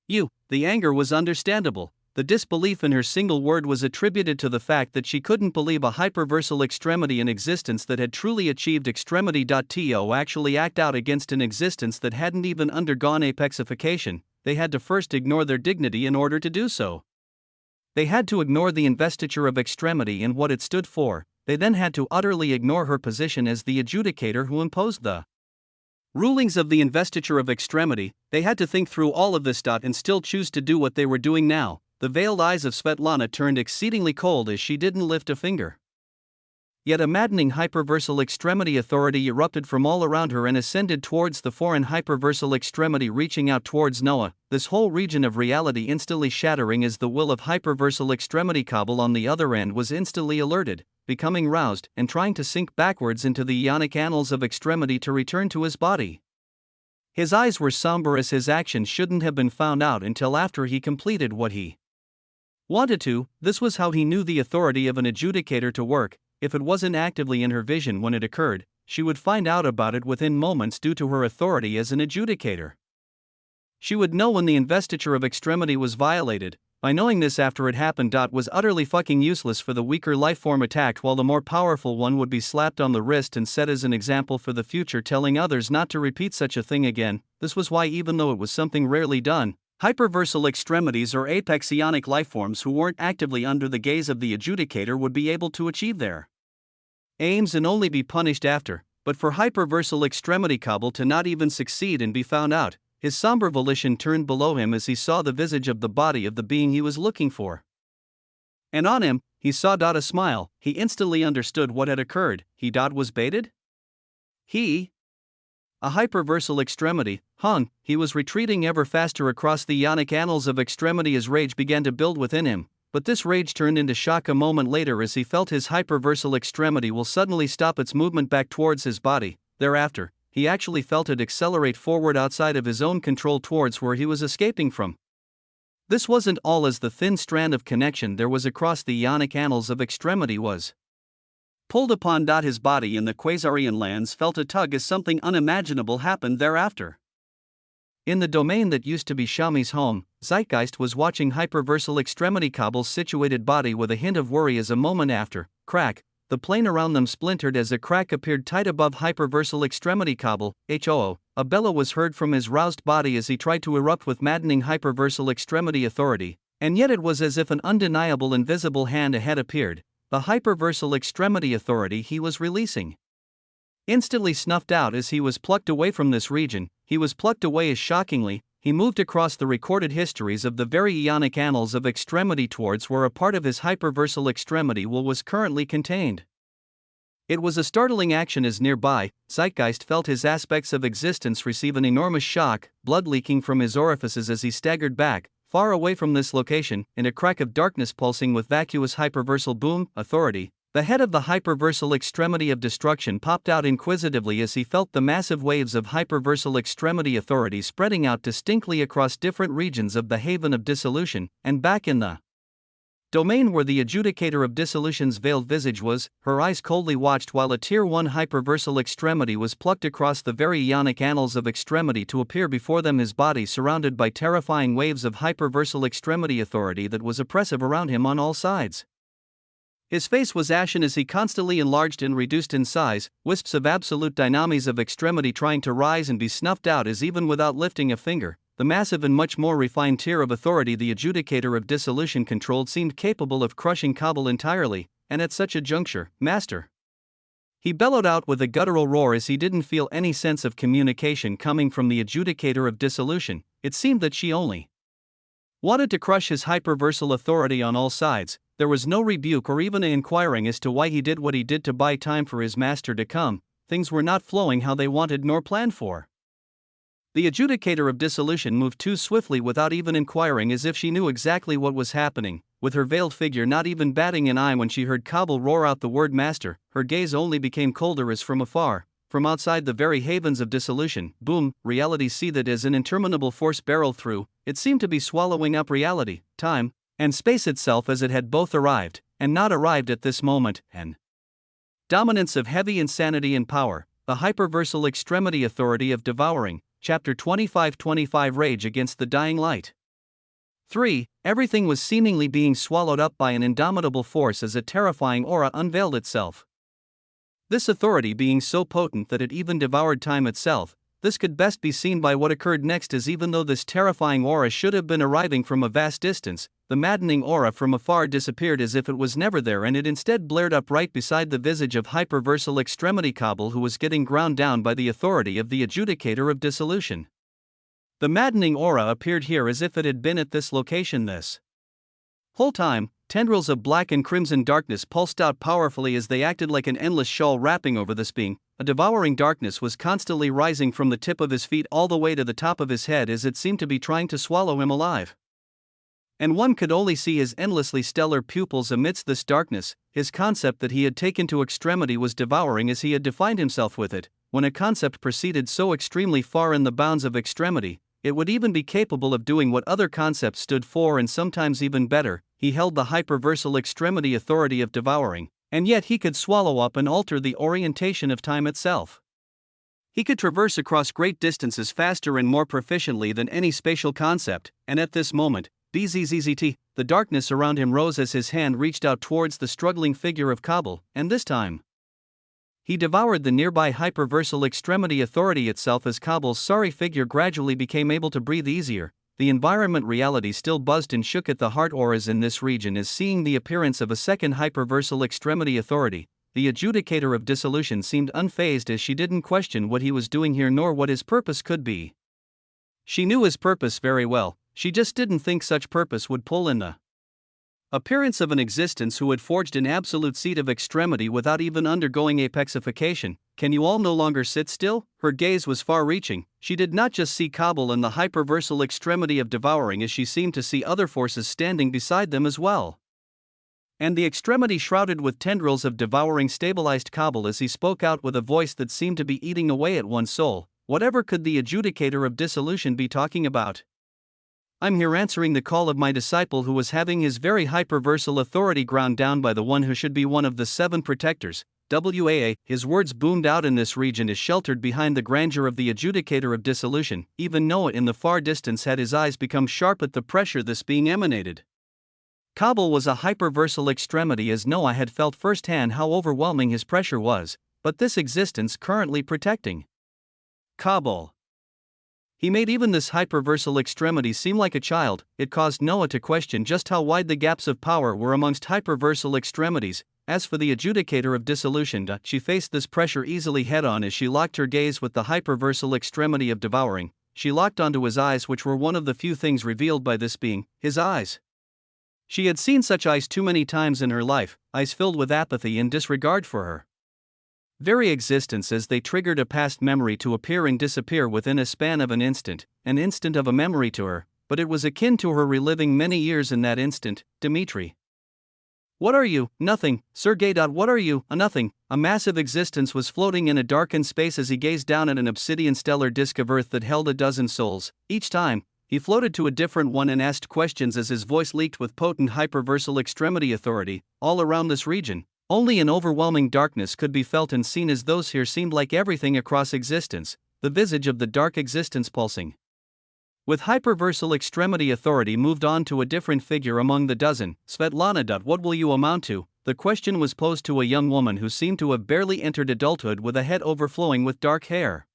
The anger was understandable. The disbelief in her single word was attributed to the fact that she couldn't believe a hyperversal extremity in existence that had truly achieved extremity. To actually act out against an existence that hadn't even undergone apexification. They had to first ignore their dignity in order to do so. They had to ignore the investiture of extremity and what it stood for. They then had to utterly ignore her position as the adjudicator who imposed the rulings of the investiture of extremity. They had to think through all of this and still choose to do what they were doing now. The veiled eyes of Svetlana turned exceedingly cold as she didn't lift a finger. Yet a maddening hyperversal extremity authority erupted from all around her and ascended towards the foreign hyperversal extremity reaching out towards Noah, this whole region of reality instantly shattering as the will of hyperversal extremity Kabul on the other end was instantly alerted, becoming roused and trying to sink backwards into the ionic annals of extremity to return to his body. His eyes were somber as his actions shouldn't have been found out until after he completed what he wanted to. This was how he knew the authority of an adjudicator to work. If it wasn't actively in her vision when it occurred, she would find out about it within moments due to her authority as an adjudicator. She would know when the investiture of extremity was violated. By knowing this after it happened, was utterly fucking useless for the weaker lifeform attacked while the more powerful one would be slapped on the wrist and set as an example for the future, telling others not to repeat such a thing again. This was why, even though it was something rarely done, hyperversal extremities or apex ionic lifeforms who weren't actively under the gaze of the adjudicator would be able to achieve their aims and only be punished after. But for hyperversal extremity Kabul to not even succeed and be found out, his somber volition turned below him as he saw the visage of the body of the being he was looking for. And on him, he saw a smile. He instantly understood what had occurred. He was baited? A hyperversal extremity, he was retreating ever faster across the ionic annals of extremity as rage began to build within him, but this rage turned into shock a moment later as he felt his hyperversal extremity will suddenly stop its movement back towards his body. Thereafter, he actually felt it accelerate forward outside of his own control towards where he was escaping from. This wasn't all, as the thin strand of connection there was across the ionic annals of extremity was pulled upon. His body in the Quasarian lands felt a tug as something unimaginable happened thereafter. In the domain that used to be Xiaomi's home, Zeitgeist was watching hyperversal extremity Kabul's situated body with a hint of worry as a moment after, crack, the plane around them splintered as a crack appeared tight above hyperversal extremity Kabul. A bellow was heard from his roused body as he tried to erupt with maddening hyperversal extremity authority, and yet it was as if an undeniable invisible hand had appeared, the hyperversal extremity authority he was releasing. Instantly snuffed out as he was plucked away from this region, he was plucked away as shockingly, he moved across the recorded histories of the very Ionic annals of extremity towards where a part of his hyperversal extremity will was currently contained. It was a startling action as nearby, Zeitgeist felt his aspects of existence receive an enormous shock, blood leaking from his orifices as he staggered back, far away from this location, in a crack of darkness pulsing with vacuous hyperversal boom, authority. The head of the hyperversal extremity of destruction popped out inquisitively as he felt the massive waves of hyperversal extremity authority spreading out distinctly across different regions of the haven of dissolution, and back in the domain where the adjudicator of dissolution's veiled visage was. Her eyes coldly watched while a Tier 1 hyperversal extremity was plucked across the very Ionic annals of extremity to appear before them, his body surrounded by terrifying waves of hyperversal extremity authority that was oppressive around him on all sides. His face was ashen as he constantly enlarged and reduced in size, wisps of absolute dynamis of extremity trying to rise and be snuffed out as even without lifting a finger, the massive and much more refined tier of authority the adjudicator of dissolution controlled seemed capable of crushing Kabul entirely, and at such a juncture, Master! He bellowed out with a guttural roar as he didn't feel any sense of communication coming from the adjudicator of dissolution. It seemed that she only wanted to crush his hyperversal authority on all sides. There was no rebuke or even an inquiring as to why he did what he did to buy time for his master to come. Things were not flowing how they wanted nor planned for. The adjudicator of dissolution moved too swiftly without even inquiring, as if she knew exactly what was happening, with her veiled figure not even batting an eye when she heard Kabul roar out the word master. Her gaze only became colder as from afar, from outside the very havens of dissolution, boom, reality seethed as an interminable force barreled through. It seemed to be swallowing up reality, time, and space itself as it had both arrived, and not arrived at this moment, and dominance of heavy insanity and power, the hyperversal extremity authority of devouring. Chapter 25 Rage against the dying light. 3. Everything was seemingly being swallowed up by an indomitable force as a terrifying aura unveiled itself. This authority being so potent that it even devoured time itself. This could best be seen by what occurred next, as even though this terrifying aura should have been arriving from a vast distance, the maddening aura from afar disappeared as if it was never there, and it instead blared up right beside the visage of hyperversal extremity Kabul, who was getting ground down by the authority of the adjudicator of dissolution. The maddening aura appeared here as if it had been at this location this whole time. Tendrils of black and crimson darkness pulsed out powerfully as they acted like an endless shawl wrapping over this being. A devouring darkness was constantly rising from the tip of his feet all the way to the top of his head, as it seemed to be trying to swallow him alive. And one could only see his endlessly stellar pupils amidst this darkness. His concept that he had taken to extremity was devouring as he had defined himself with it. When a concept proceeded so extremely far in the bounds of extremity, it would even be capable of doing what other concepts stood for, and sometimes even better. He held the hyperversal extremity authority of devouring, and yet he could swallow up and alter the orientation of time itself. He could traverse across great distances faster and more proficiently than any spatial concept, and at this moment, bzzzt, the darkness around him rose as his hand reached out towards the struggling figure of Kabul, and this time he devoured the nearby hyperversal extremity authority itself as Kabul's sorry figure gradually became able to breathe easier. The environment reality still buzzed and shook at the heart auras in this region as seeing the appearance of a second hyperversal extremity authority. The adjudicator of dissolution seemed unfazed as she didn't question what he was doing here nor what his purpose could be. She knew his purpose very well, she just didn't think such purpose would pull in the appearance of an existence who had forged an absolute seat of extremity without even undergoing apexification. Can you all no longer sit still? Her gaze was far-reaching. She did not just see Kabul and the hyperversal extremity of devouring, as she seemed to see other forces standing beside them as well. And the extremity shrouded with tendrils of devouring stabilized Kabul as he spoke out with a voice that seemed to be eating away at one's soul. Whatever could the adjudicator of dissolution be talking about? I'm here answering the call of my disciple who was having his very hyperversal authority ground down by the one who should be one of the 7 protectors. WAA, his words boomed out in this region as sheltered behind the grandeur of the adjudicator of dissolution. Even Noah in the far distance had his eyes become sharp at the pressure this being emanated. Kabul was a hyperversal extremity, as Noah had felt firsthand how overwhelming his pressure was, but this existence currently protecting Kabul. He made even this hyperversal extremity seem like a child. It caused Noah to question just how wide the gaps of power were amongst hyperversal extremities. As for the adjudicator of dissolution, she faced this pressure easily head-on as she locked her gaze with the hyperversal extremity of devouring. She locked onto his eyes, which were one of the few things revealed by this being, his eyes. She had seen such eyes too many times in her life, eyes filled with apathy and disregard for her very existence, as they triggered a past memory to appear and disappear within a span of an instant of a memory to her, but it was akin to her reliving many years in that instant. Dmitri. What are you? Nothing, Sergei. What are you? A nothing. A massive existence was floating in a darkened space as he gazed down at an obsidian stellar disk of earth that held a dozen souls. Each time, he floated to a different one and asked questions as his voice leaked with potent hyperversal extremity authority. All around this region, only an overwhelming darkness could be felt and seen, as those here seemed like everything across existence, the visage of the dark existence pulsing. With hyperversal extremity authority moved on to a different figure among the dozen. Svetlana. What will you amount to? The question was posed to a young woman who seemed to have barely entered adulthood, with a head overflowing with dark hair.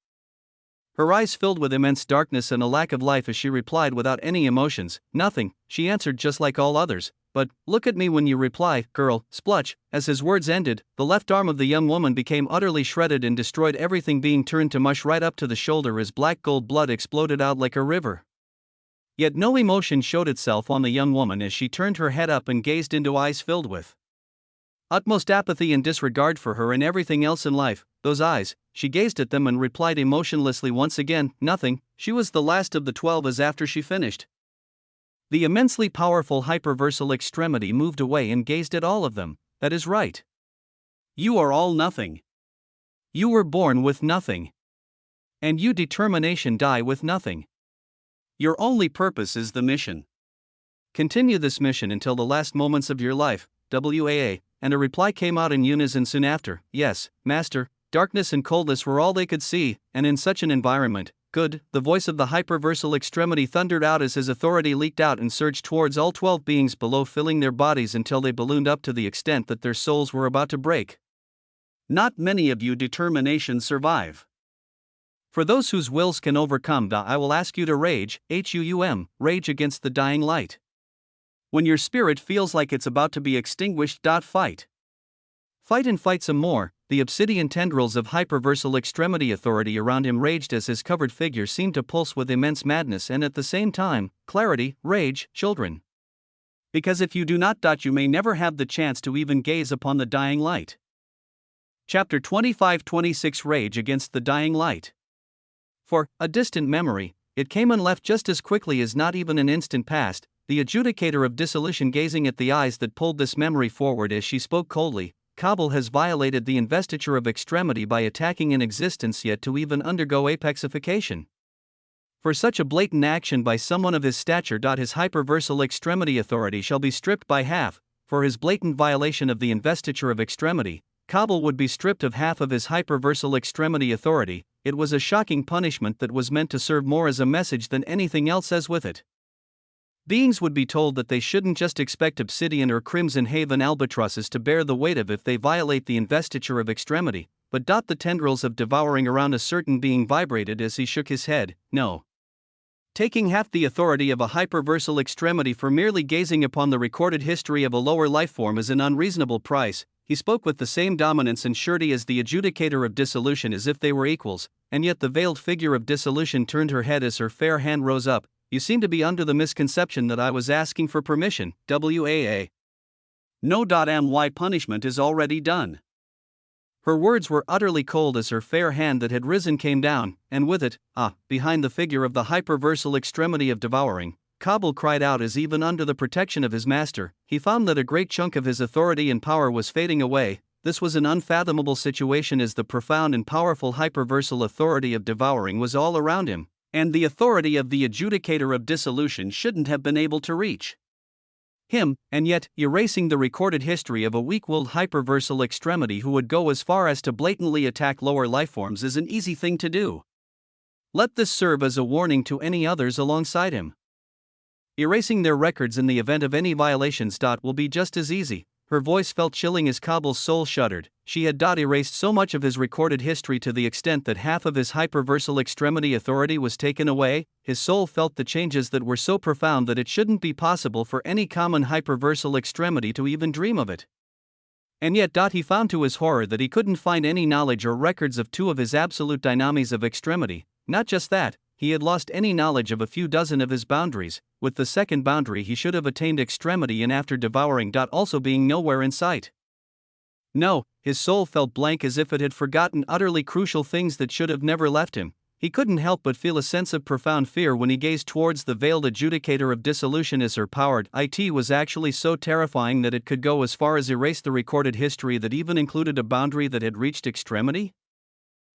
Her eyes filled with immense darkness and a lack of life as she replied without any emotions. Nothing, she answered, just like all others. But, look at me when you reply, girl. Splutch. As his words ended, the left arm of the young woman became utterly shredded and destroyed, everything being turned to mush right up to the shoulder as black gold blood exploded out like a river. Yet no emotion showed itself on the young woman as she turned her head up and gazed into eyes filled with utmost apathy and disregard for her and everything else in life. Those eyes, she gazed at them and replied emotionlessly once again, nothing. She was the last of the 12 as after she finished. The immensely powerful hyperversal extremity moved away and gazed at all of them. That is right. You are all nothing. You were born with nothing. And you determination die with nothing. Your only purpose is the mission. Continue this mission until the last moments of your life. WAA. And a reply came out in unison soon after. Yes, master. Darkness and coldness were all they could see, and in such an environment, good. The voice of the hyperversal extremity thundered out as his authority leaked out and surged towards all 12 beings below, filling their bodies until they ballooned up to the extent that their souls were about to break. Not many of you determination survive. For those whose wills can overcome, I will ask you to rage, rage against the dying light. When your spirit feels like it's about to be extinguished, fight. Fight and fight some more. The obsidian tendrils of hyperversal extremity authority around him raged as his covered figure seemed to pulse with immense madness and at the same time, clarity. Rage, children. Because if you do not, you may never have the chance to even gaze upon the dying light. Chapter 25-26 Rage against the dying light. For a distant memory, it came and left just as quickly as not even an instant passed, the adjudicator of dissolution gazing at the eyes that pulled this memory forward as she spoke coldly. Kabul has violated the investiture of extremity by attacking an existence yet to even undergo apexification. For such a blatant action by someone of his stature, his hyperversal extremity authority shall be stripped by half. For his blatant violation of the investiture of extremity, Kabul would be stripped of half of his hyperversal extremity authority. It was a shocking punishment that was meant to serve more as a message than anything else, as with it beings would be told that they shouldn't just expect obsidian or crimson haven albatrosses to bear the weight of if they violate the investiture of extremity, but the tendrils of devouring around a certain being vibrated as he shook his head. No. Taking half the authority of a hyperversal extremity for merely gazing upon the recorded history of a lower lifeform is an unreasonable price. He spoke with the same dominance and surety as the adjudicator of dissolution, as if they were equals, and yet the veiled figure of dissolution turned her head as her fair hand rose up. You seem to be under the misconception that I was asking for permission, WAA. No. My punishment is already done. Her words were utterly cold as her fair hand that had risen came down, and with it, behind the figure of the hyperversal extremity of devouring, Kabul cried out as even under the protection of his master, he found that a great chunk of his authority and power was fading away. This was an unfathomable situation as the profound and powerful hyperversal authority of devouring was all around him, and the authority of the adjudicator of dissolution shouldn't have been able to reach him, and yet, erasing the recorded history of a weak-willed hyperversal extremity who would go as far as to blatantly attack lower lifeforms is an easy thing to do. Let this serve as a warning to any others alongside him. Erasing their records in the event of any violations. Will be just as easy. Her voice felt chilling as Kabul's soul shuddered. She had erased so much of his recorded history to the extent that half of his hyperversal extremity authority was taken away. His soul felt the changes that were so profound that it shouldn't be possible for any common hyperversal extremity to even dream of it. And yet, he found to his horror that he couldn't find any knowledge or records of two of his absolute dynamies of extremity. Not just that, he had lost any knowledge of a few dozen of his boundaries, with the second boundary he should have attained extremity in after devouring. Also being nowhere in sight. No, his soul felt blank as if it had forgotten utterly crucial things that should have never left him. He couldn't help but feel a sense of profound fear when he gazed towards the veiled adjudicator of dissolution as her powered IT was actually so terrifying that it could go as far as erase the recorded history that even included a boundary that had reached extremity?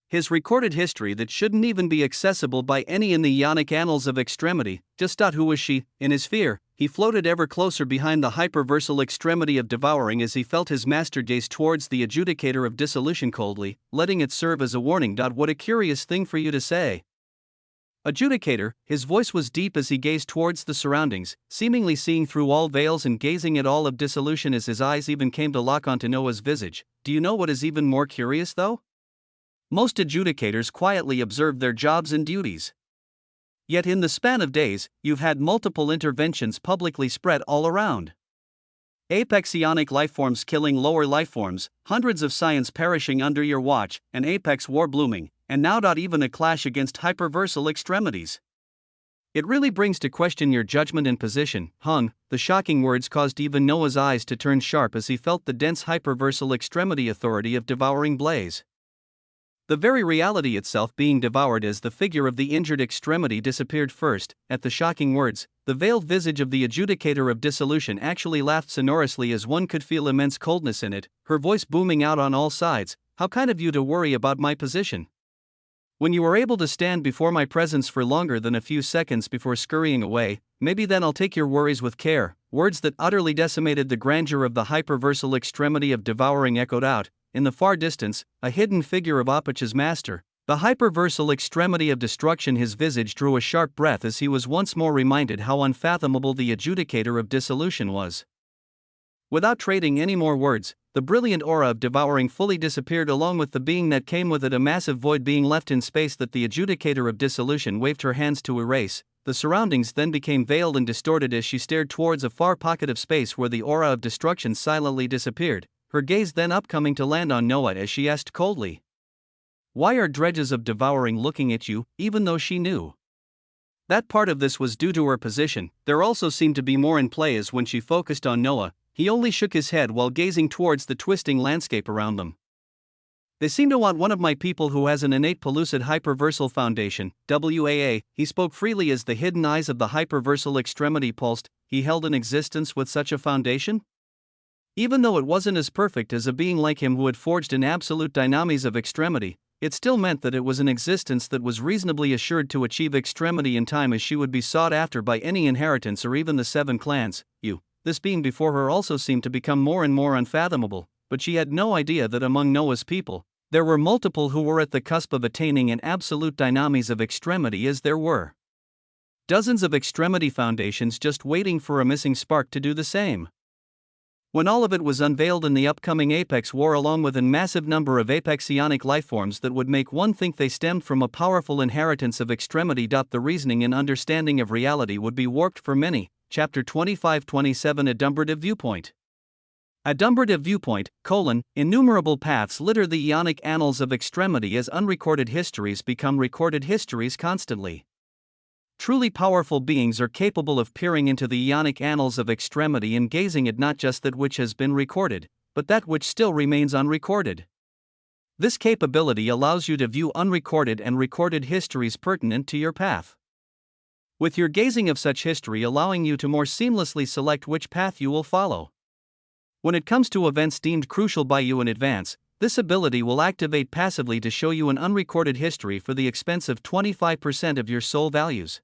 His recorded history that shouldn't even be accessible by any in the Ionic annals of extremity. Just. Who was she? In his fear, he floated ever closer behind the hyperversal extremity of devouring as he felt his master gaze towards the adjudicator of dissolution coldly, letting it serve as a warning. What a curious thing for you to say. Adjudicator, his voice was deep as he gazed towards the surroundings, seemingly seeing through all veils and gazing at all of dissolution as his eyes even came to lock onto Noah's visage. Do you know what is even more curious though? Most adjudicators quietly observe their jobs and duties. Yet in the span of days, you've had multiple interventions publicly spread all around. Apex Ionic lifeforms killing lower lifeforms, hundreds of science perishing under your watch, an apex war blooming, and now. Even a clash against hyperversal extremities. It really brings to question your judgment and position. The shocking words caused even Noah's eyes to turn sharp as he felt the dense hyperversal extremity authority of devouring blaze. The very reality itself being devoured as the figure of the injured extremity disappeared first. At the shocking words, the veiled visage of the adjudicator of dissolution actually laughed sonorously as one could feel immense coldness in it, her voice booming out on all sides. How kind of you to worry about my position. When you are able to stand before my presence for longer than a few seconds before scurrying away, maybe then I'll take your worries with care. Words that utterly decimated the grandeur of the hyperversal extremity of devouring echoed out. In the far distance, a hidden figure of Apache's master, the hyperversal extremity of destruction. His visage drew a sharp breath as he was once more reminded how unfathomable the adjudicator of dissolution was. Without trading any more words, the brilliant aura of devouring fully disappeared along with the being that came with it, a massive void being left in space that the adjudicator of dissolution waved her hands to erase. The surroundings then became veiled and distorted as she stared towards a far pocket of space where the aura of destruction silently disappeared. Her gaze then upcoming to land on Noah as she asked coldly, "Why are dredges of devouring looking at you?" Even though she knew that part of this was due to her position, there also seemed to be more in play as when she focused on Noah, he only shook his head while gazing towards the twisting landscape around them. "They seem to want one of my people who has an innate pellucid hyperversal foundation, WAA." He spoke freely as the hidden eyes of the hyperversal extremity pulsed. He held an existence with such a foundation? Even though it wasn't as perfect as a being like him who had forged an absolute dynamis of extremity, it still meant that it was an existence that was reasonably assured to achieve extremity in time, as she would be sought after by any inheritance or even the 7 clans. This being before her also seemed to become more and more unfathomable, but she had no idea that among Noah's people, there were multiple who were at the cusp of attaining an absolute dynamis of extremity, as there were dozens of extremity foundations just waiting for a missing spark to do the same. When all of it was unveiled in the upcoming Apex War, along with a massive number of Apex Ionic lifeforms that would make one think they stemmed from a powerful inheritance of extremity. The reasoning and understanding of reality would be warped for many. Chapter 25-27 Adumbrative Viewpoint. Adumbrative Viewpoint, innumerable paths litter the Ionic annals of extremity as unrecorded histories become recorded histories constantly. Truly powerful beings are capable of peering into the Ionic annals of extremity and gazing at not just that which has been recorded, but that which still remains unrecorded. This capability allows you to view unrecorded and recorded histories pertinent to your path, with your gazing of such history allowing you to more seamlessly select which path you will follow. When it comes to events deemed crucial by you in advance, this ability will activate passively to show you an unrecorded history for the expense of 25% of your soul values.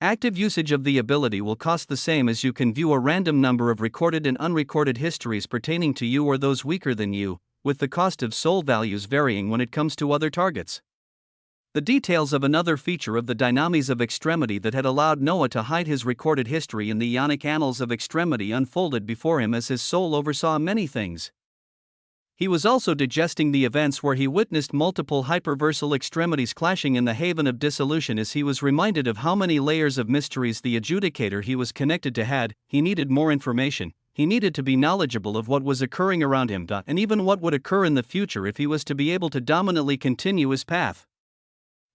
Active usage of the ability will cost the same, as you can view a random number of recorded and unrecorded histories pertaining to you or those weaker than you, with the cost of soul values varying when it comes to other targets. The details of another feature of the dynamis of extremity that had allowed Noah to hide his recorded history in the Ionic annals of extremity unfolded before him as his soul oversaw many things. He was also digesting the events where he witnessed multiple hyperversal extremities clashing in the haven of dissolution, as he was reminded of how many layers of mysteries the adjudicator he was connected to had. He needed more information, he needed to be knowledgeable of what was occurring around him, and even what would occur in the future if he was to be able to dominantly continue his path.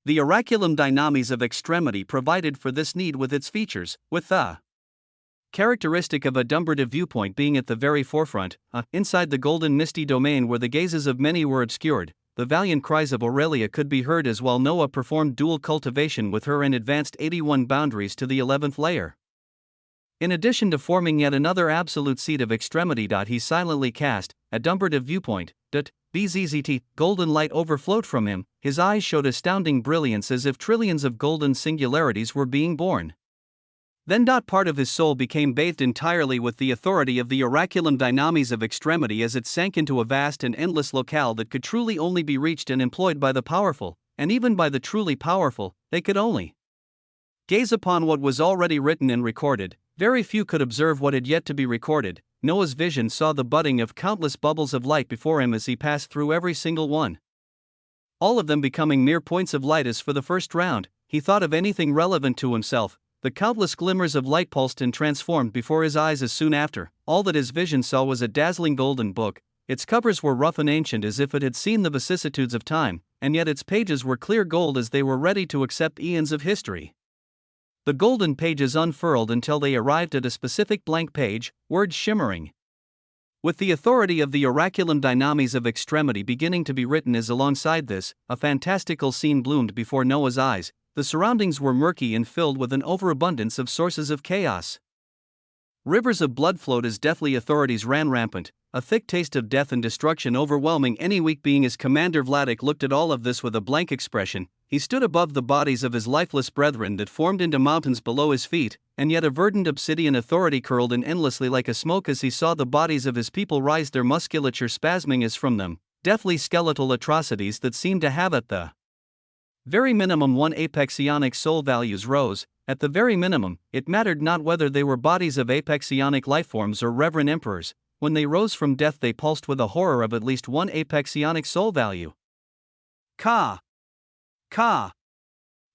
The oraculum dynamis of extremity provided for this need with its features, with the characteristic of a dumbrative viewpoint being at the very forefront, inside the golden misty domain where the gazes of many were obscured. The valiant cries of Aurelia could be heard as while Noah performed dual cultivation with her and advanced 81 boundaries to the 11th layer. In addition to forming yet another absolute seat of extremity, he silently cast, a dumbrative viewpoint, bzzt, golden light overflowed from him, his eyes showed astounding brilliance as if trillions of golden singularities were being born. Then part of his soul became bathed entirely with the authority of the oraculum dynamis of extremity as it sank into a vast and endless locale that could truly only be reached and employed by the powerful, and even by the truly powerful, they could only gaze upon what was already written and recorded. Very few could observe what had yet to be recorded. Noah's vision saw the budding of countless bubbles of light before him as he passed through every single one. All of them becoming mere points of light as for the first round, he thought of anything relevant to himself. The countless glimmers of light pulsed and transformed before his eyes as soon after. All that his vision saw was a dazzling golden book. Its covers were rough and ancient as if it had seen the vicissitudes of time, and yet its pages were clear gold as they were ready to accept eons of history. The golden pages unfurled until they arrived at a specific blank page, words shimmering with the authority of the oraculum dynamis of extremity beginning to be written as alongside this, a fantastical scene bloomed before Noah's eyes. The surroundings were murky and filled with an overabundance of sources of chaos. Rivers of blood flowed as deathly authorities ran rampant, a thick taste of death and destruction overwhelming any weak being as Commander Vladik looked at all of this with a blank expression. He stood above the bodies of his lifeless brethren that formed into mountains below his feet, and yet a verdant obsidian authority curled in endlessly like a smoke as he saw the bodies of his people rise, their musculature spasming as from them, deathly skeletal atrocities that seemed to have at the very minimum one apex ionic soul values rose. At the very minimum, it mattered not whether they were bodies of apex ionic lifeforms or reverend emperors. When they rose from death they pulsed with a horror of at least one apex ionic soul value. Ka.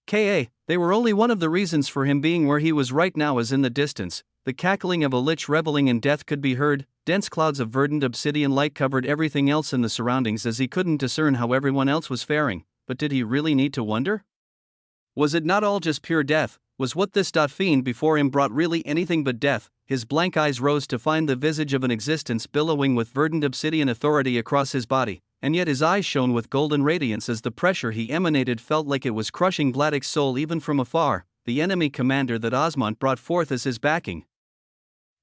They were only one of the reasons for him being where he was right now, as in the distance, the cackling of a lich reveling in death could be heard. Dense clouds of verdant obsidian light covered everything else in the surroundings as he couldn't discern how everyone else was faring. But did he really need to wonder? Was it not all just pure death? Was what this fiend before him brought really anything but death? His blank eyes rose to find the visage of an existence billowing with verdant obsidian authority across his body, and yet his eyes shone with golden radiance as the pressure he emanated felt like it was crushing Vladik's soul even from afar, the enemy commander that Osmont brought forth as his backing.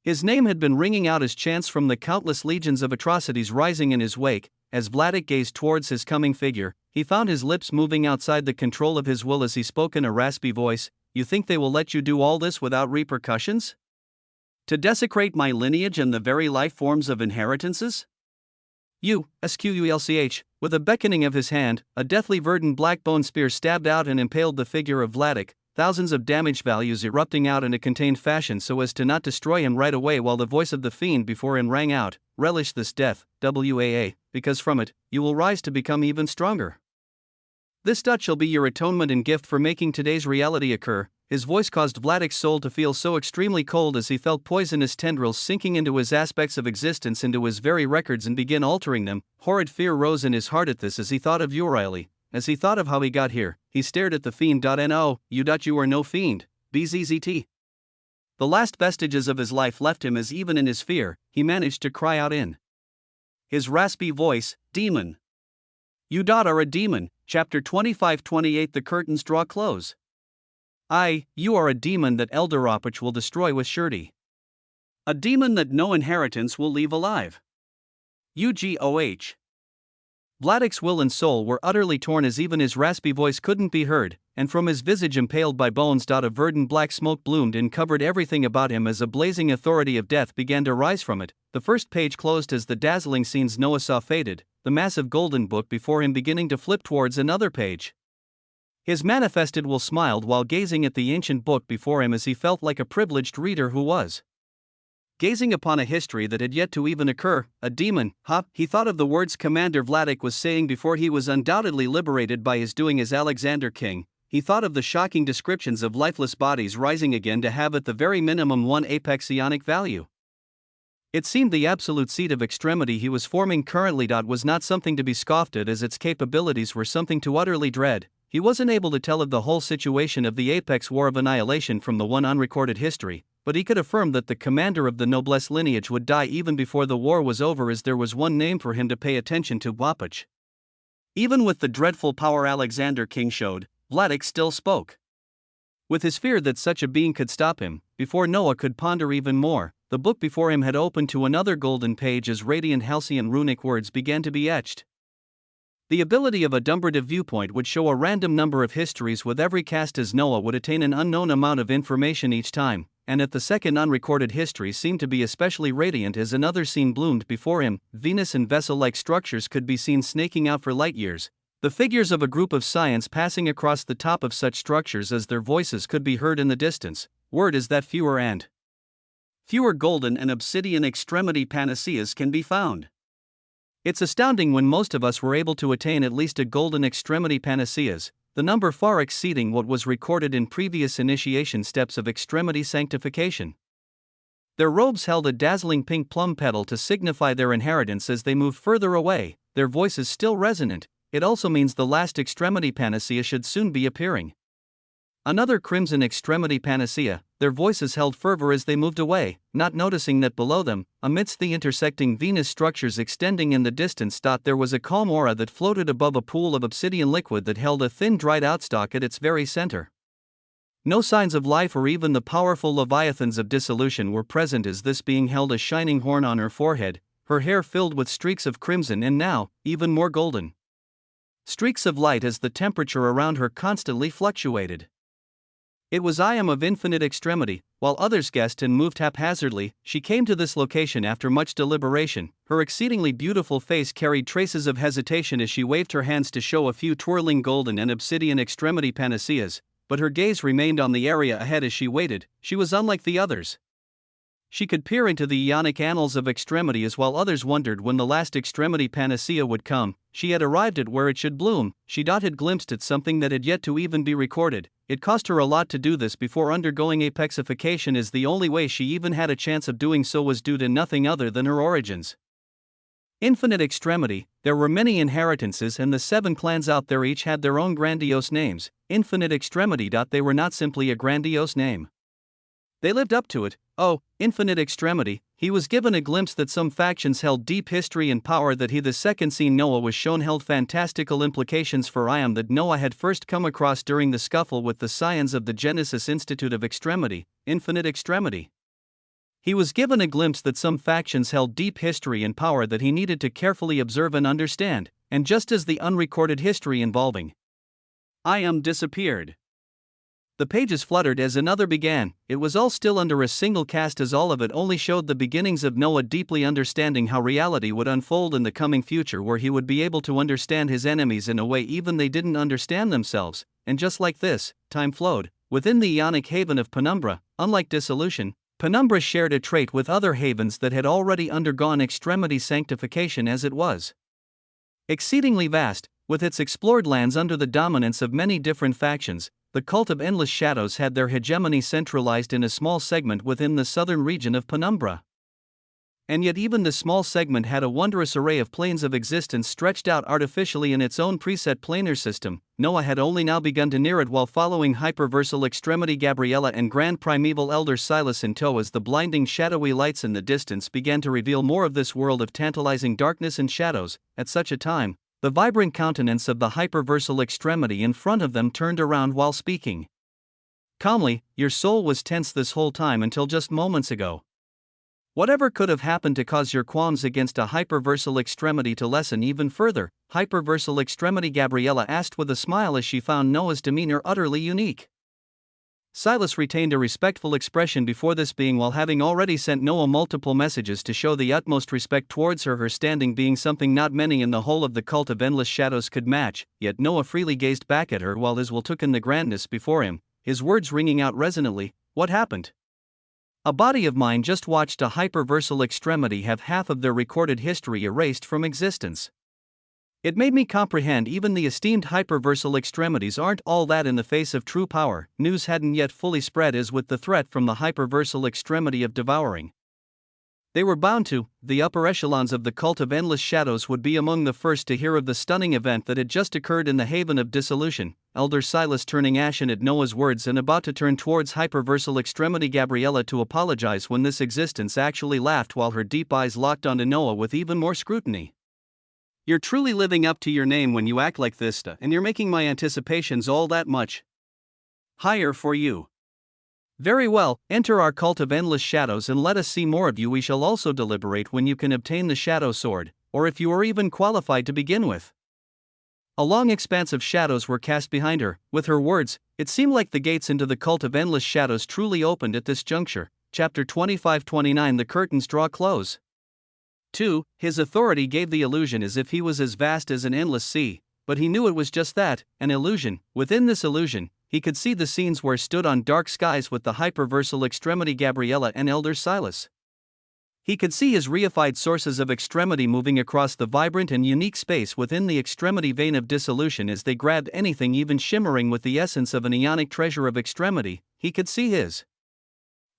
His name had been ringing out as chants from the countless legions of atrocities rising in his wake. As Vladik gazed towards his coming figure, he found his lips moving outside the control of his will as he spoke in a raspy voice. You think they will let you do all this without repercussions? To desecrate my lineage and the very life forms of inheritances? Squlch, with a beckoning of his hand, a deathly verdant black bone spear stabbed out and impaled the figure of Vladik, thousands of damage values erupting out in a contained fashion so as to not destroy him right away, while the voice of the fiend before him rang out, relish this death, WAA, because from it, you will rise to become even stronger. This shall be your atonement and gift for making today's reality occur. His voice caused Vladik's soul to feel so extremely cold as he felt poisonous tendrils sinking into his aspects of existence, into his very records, and begin altering them. Horrid fear rose in his heart at this as he thought of Urieli. As he thought of how he got here, he stared at the fiend. No, you are no fiend, BZZT. The last vestiges of his life left him as even in his fear, he managed to cry out in his raspy voice, demon. You are a demon. Chapter 25-28. The curtains draw close. You are a demon that Elderopich will destroy with surety. A demon that no inheritance will leave alive. UGOH. Vladik's will and soul were utterly torn as even his raspy voice couldn't be heard, and from his visage impaled by bones. A verdant black smoke bloomed and covered everything about him as a blazing authority of death began to rise from it. The first page closed as the dazzling scenes Noah saw faded, the massive golden book before him beginning to flip towards another page. His manifested will smiled while gazing at the ancient book before him as he felt like a privileged reader who was gazing upon a history that had yet to even occur. A demon, he thought of the words Commander Vladik was saying before he was undoubtedly liberated by his doing as Alexander King. He thought of the shocking descriptions of lifeless bodies rising again to have at the very minimum one apex ionic value. It seemed the absolute seat of extremity he was forming currently. Was not something to be scoffed at, as its capabilities were something to utterly dread. He wasn't able to tell of the whole situation of the Apex War of Annihilation from the one unrecorded history, but he could affirm that the commander of the noblesse lineage would die even before the war was over, as there was one name for him to pay attention to: Wapach. Even with the dreadful power Alexander King showed, Vladek still spoke. With his fear that such a being could stop him, before Noah could ponder even more, the book before him had opened to another golden page as radiant halcyon runic words began to be etched. The ability of a dumbrative viewpoint would show a random number of histories with every cast, as Noah would attain an unknown amount of information each time, and at the second unrecorded history seemed to be especially radiant as another scene bloomed before him. Venus and vessel-like structures could be seen snaking out for light years, the figures of a group of scions passing across the top of such structures as their voices could be heard in the distance. Word is that fewer and fewer golden and obsidian extremity panaceas can be found. It's astounding when most of us were able to attain at least a golden extremity panaceas, the number far exceeding what was recorded in previous initiation steps of extremity sanctification. Their robes held a dazzling pink plum petal to signify their inheritance as they moved further away, their voices still resonant. It also means the last extremity panacea should soon be appearing. Another crimson extremity panacea, their voices held fervor as they moved away, not noticing that below them, amidst the intersecting Venus structures extending in the distance, there was a calm aura that floated above a pool of obsidian liquid that held a thin dried out stalk at its very center. No signs of life or even the powerful leviathans of dissolution were present, as this being held a shining horn on her forehead, her hair filled with streaks of crimson and now, even more golden streaks of light as the temperature around her constantly fluctuated. It was I am of infinite extremity. While others guessed and moved haphazardly, she came to this location after much deliberation. Her exceedingly beautiful face carried traces of hesitation as she waved her hands to show a few twirling golden and obsidian extremity panaceas, but her gaze remained on the area ahead as she waited. She was unlike the others. She could peer into the Ionic annals of extremity, as while others wondered when the last extremity panacea would come, she had arrived at where it should bloom. She had glimpsed at something that had yet to even be recorded. It cost her a lot to do this before undergoing apexification, as the only way she even had a chance of doing so was due to nothing other than her origins. Infinite extremity, there were many inheritances, and the 7 clans out there each had their own grandiose names. Infinite extremity. They were not simply a grandiose name. They lived up to it. Oh, infinite extremity. He was given a glimpse that some factions held deep history and power, that he, the second scene Noah was shown, held fantastical implications for Iam that Noah had first come across during the scuffle with the scions of the Genesis Institute of Extremity, infinite extremity. He was given a glimpse that some factions held deep history and power that he needed to carefully observe and understand, and just as the unrecorded history involving Iam disappeared, the pages fluttered as another began. It was all still under a single cast, as all of it only showed the beginnings of Noah deeply understanding how reality would unfold in the coming future, where he would be able to understand his enemies in a way even they didn't understand themselves. And just like this, time flowed. Within the Ionic haven of Penumbra, unlike dissolution, Penumbra shared a trait with other havens that had already undergone extremity sanctification, as it was exceedingly vast, with its explored lands under the dominance of many different factions. The cult of endless shadows had their hegemony centralized in a small segment within the southern region of Penumbra. And yet even this small segment had a wondrous array of planes of existence stretched out artificially in its own preset planar system. Noah had only now begun to near it while following Hyperversal Extremity Gabriella and Grand Primeval Elder Silas in tow, as the blinding shadowy lights in the distance began to reveal more of this world of tantalizing darkness and shadows. At such a time, the vibrant countenance of the hyperversal extremity in front of them turned around while speaking calmly. Your soul was tense this whole time until just moments ago. Whatever could have happened to cause your qualms against a hyperversal extremity to lessen even further? Hyperversal Extremity Gabriella asked with a smile as she found Noah's demeanor utterly unique. Silas retained a respectful expression before this being, while having already sent Noah multiple messages to show the utmost respect towards her, her standing being something not many in the whole of the cult of endless shadows could match. Yet Noah freely gazed back at her while his will took in the grandness before him, his words ringing out resonantly. What happened? A body of mine just watched a hyperversal extremity have half of their recorded history erased from existence. It made me comprehend even the esteemed hyperversal extremities aren't all that in the face of true power. News hadn't yet fully spread as with the threat from the hyperversal extremity of devouring They were bound to. The upper echelons of the cult of endless shadows would be among the first to hear of the stunning event that had just occurred in the haven of dissolution. Elder Silas turning ashen at Noah's words and about to turn towards hyperversal extremity Gabriella to apologize when this existence actually laughed while her deep eyes locked onto Noah with even more scrutiny. You're truly living up to your name when you act like this, and you're making my anticipations all that much higher for you. Very well, enter our cult of endless shadows and let us see more of you. We shall also deliberate when you can obtain the shadow sword, or if you are even qualified to begin with. A long expanse of shadows were cast behind her. With her words, it seemed like the gates into the cult of endless shadows truly opened at this juncture. Chapter 25-29. The curtains draw close. 2. His authority gave the illusion as if he was as vast as an endless sea, but he knew it was just that, an illusion. Within this illusion, he could see the scenes where stood on dark skies with the hyperversal extremity Gabriella and Elder Silas. He could see his reified sources of extremity moving across the vibrant and unique space within the extremity vein of dissolution as they grabbed anything even shimmering with the essence of an ionic treasure of extremity. He could see his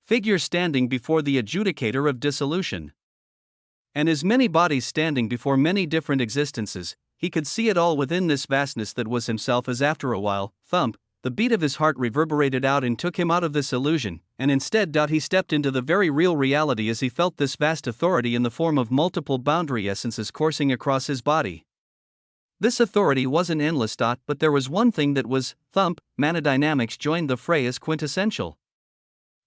figure standing before the adjudicator of dissolution, and his many bodies standing before many different existences. He could see it all within this vastness that was himself as after a while, thump, the beat of his heart reverberated out and took him out of this illusion, and instead he stepped into the very real reality as he felt this vast authority in the form of multiple boundary essences coursing across his body. This authority wasn't endless, but there was one thing that was, thump, mana dynamics joined the fray as quintessential.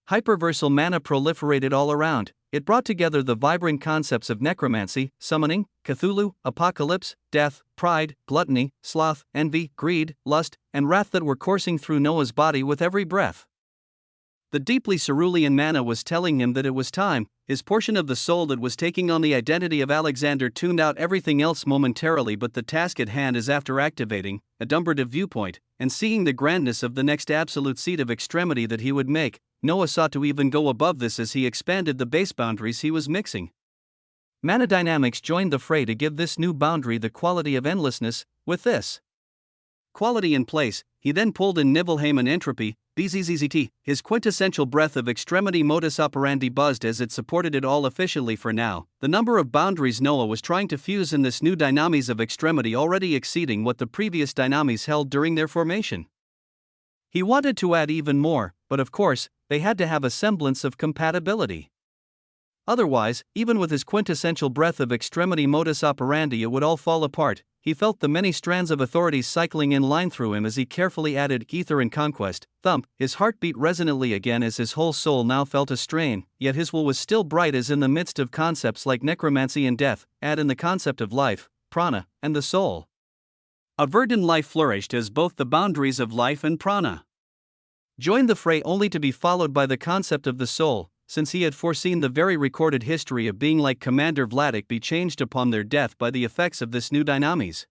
Hyperversal mana proliferated all around. It brought together the vibrant concepts of necromancy, summoning, Cthulhu, apocalypse, death, pride, gluttony, sloth, envy, greed, lust, and wrath that were coursing through Noah's body with every breath. The deeply cerulean mana was telling him that it was time. His portion of the soul that was taking on the identity of Alexander tuned out everything else momentarily, but the task at hand is after activating a dumbrative viewpoint and seeing the grandness of the next absolute seat of extremity that he would make. Noah sought to even go above this as he expanded the base boundaries he was mixing. Mana dynamics joined the fray to give this new boundary the quality of endlessness. With this quality in place, he then pulled in Nibelheim and entropy, BZZZT. His quintessential breath of extremity modus operandi buzzed as it supported it all officially for now. The number of boundaries Noah was trying to fuse in this new dynamis of extremity already exceeding what the previous dynamis held during their formation. He wanted to add even more, but of course, they had to have a semblance of compatibility. Otherwise, even with his quintessential breath of extremity modus operandi, it would all fall apart. He felt the many strands of authorities cycling in line through him as he carefully added ether and conquest. Thump, his heart beat resonantly again as his whole soul now felt a strain, yet his will was still bright as in the midst of concepts like necromancy and death, add in the concept of life, prana, and the soul. A verdant life flourished as both the boundaries of life and prana joined the fray, only to be followed by the concept of the soul, since he had foreseen the very recorded history of being like Commander Vladik be changed upon their death by the effects of this new dynamis.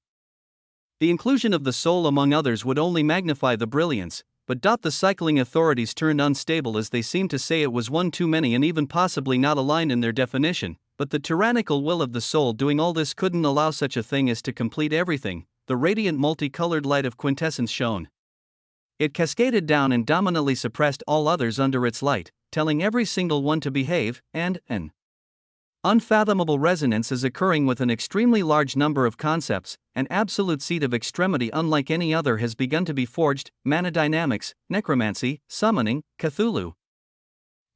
The inclusion of the soul among others would only magnify the brilliance, but the cycling authorities turned unstable as they seemed to say it was one too many and even possibly not aligned in their definition. But the tyrannical will of the soul doing all this couldn't allow such a thing as to complete everything. The radiant multicolored light of quintessence shone. It cascaded down and dominantly suppressed all others under its light, telling every single one to behave, and an unfathomable resonance is occurring with an extremely large number of concepts. An absolute seat of extremity unlike any other has begun to be forged. Mana dynamics, necromancy, summoning, Cthulhu,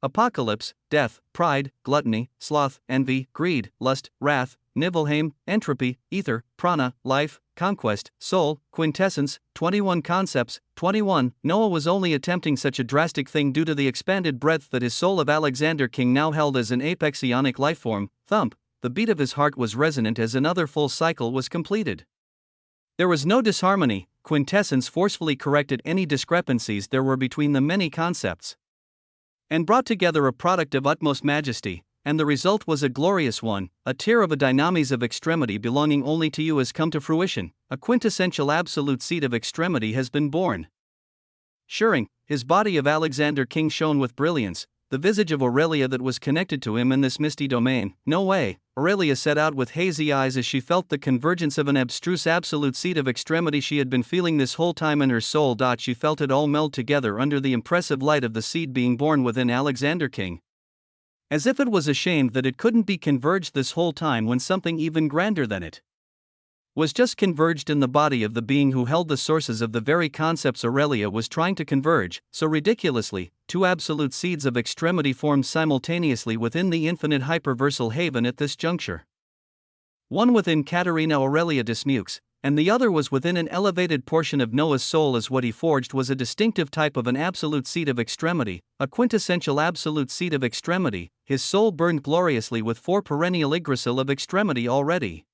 apocalypse, death, pride, gluttony, sloth, envy, greed, lust, wrath, Nibelheim, entropy, ether, prana, life, conquest, soul, quintessence, 21 concepts, 21. Noah was only attempting such a drastic thing due to the expanded breadth that his soul of Alexander King now held as an apex ionic lifeform. Thump, the beat of his heart was resonant as another full cycle was completed. There was no disharmony. Quintessence forcefully corrected any discrepancies there were between the many concepts and brought together a product of utmost majesty. And the result was a glorious one. A tear of a dynamis of extremity belonging only to you has come to fruition. A quintessential absolute seat of extremity has been born. Shirring, his body of Alexander King shone with brilliance, the visage of Aurelia that was connected to him in this misty domain. No way, Aurelia set out with hazy eyes as she felt the convergence of an abstruse absolute seat of extremity she had been feeling this whole time in her soul. She felt it all meld together under the impressive light of the seed being born within Alexander King. As if it was ashamed that it couldn't be converged this whole time when something even grander than it was just converged in the body of the being who held the sources of the very concepts Aurelia was trying to converge. So ridiculously, two absolute seeds of extremity formed simultaneously within the infinite hyperversal haven at this juncture. One within Katerina Aurelia Dismukes, and the other was within an elevated portion of Noah's soul, as what he forged was a distinctive type of an absolute seed of extremity, a quintessential absolute seed of extremity. His soul burned gloriously with 4 perennial Yggdrasil of extremity already.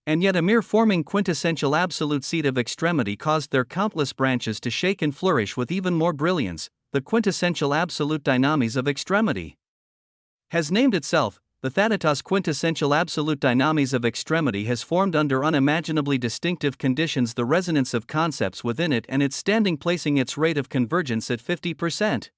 And yet a mere forming quintessential absolute seed of extremity caused their countless branches to shake and flourish with even more brilliance. The quintessential absolute dynamis of extremity has named itself. The Thanatos quintessential absolute dynamis of extremity has formed under unimaginably distinctive conditions the resonance of concepts within it and its standing, placing its rate of convergence at 50%.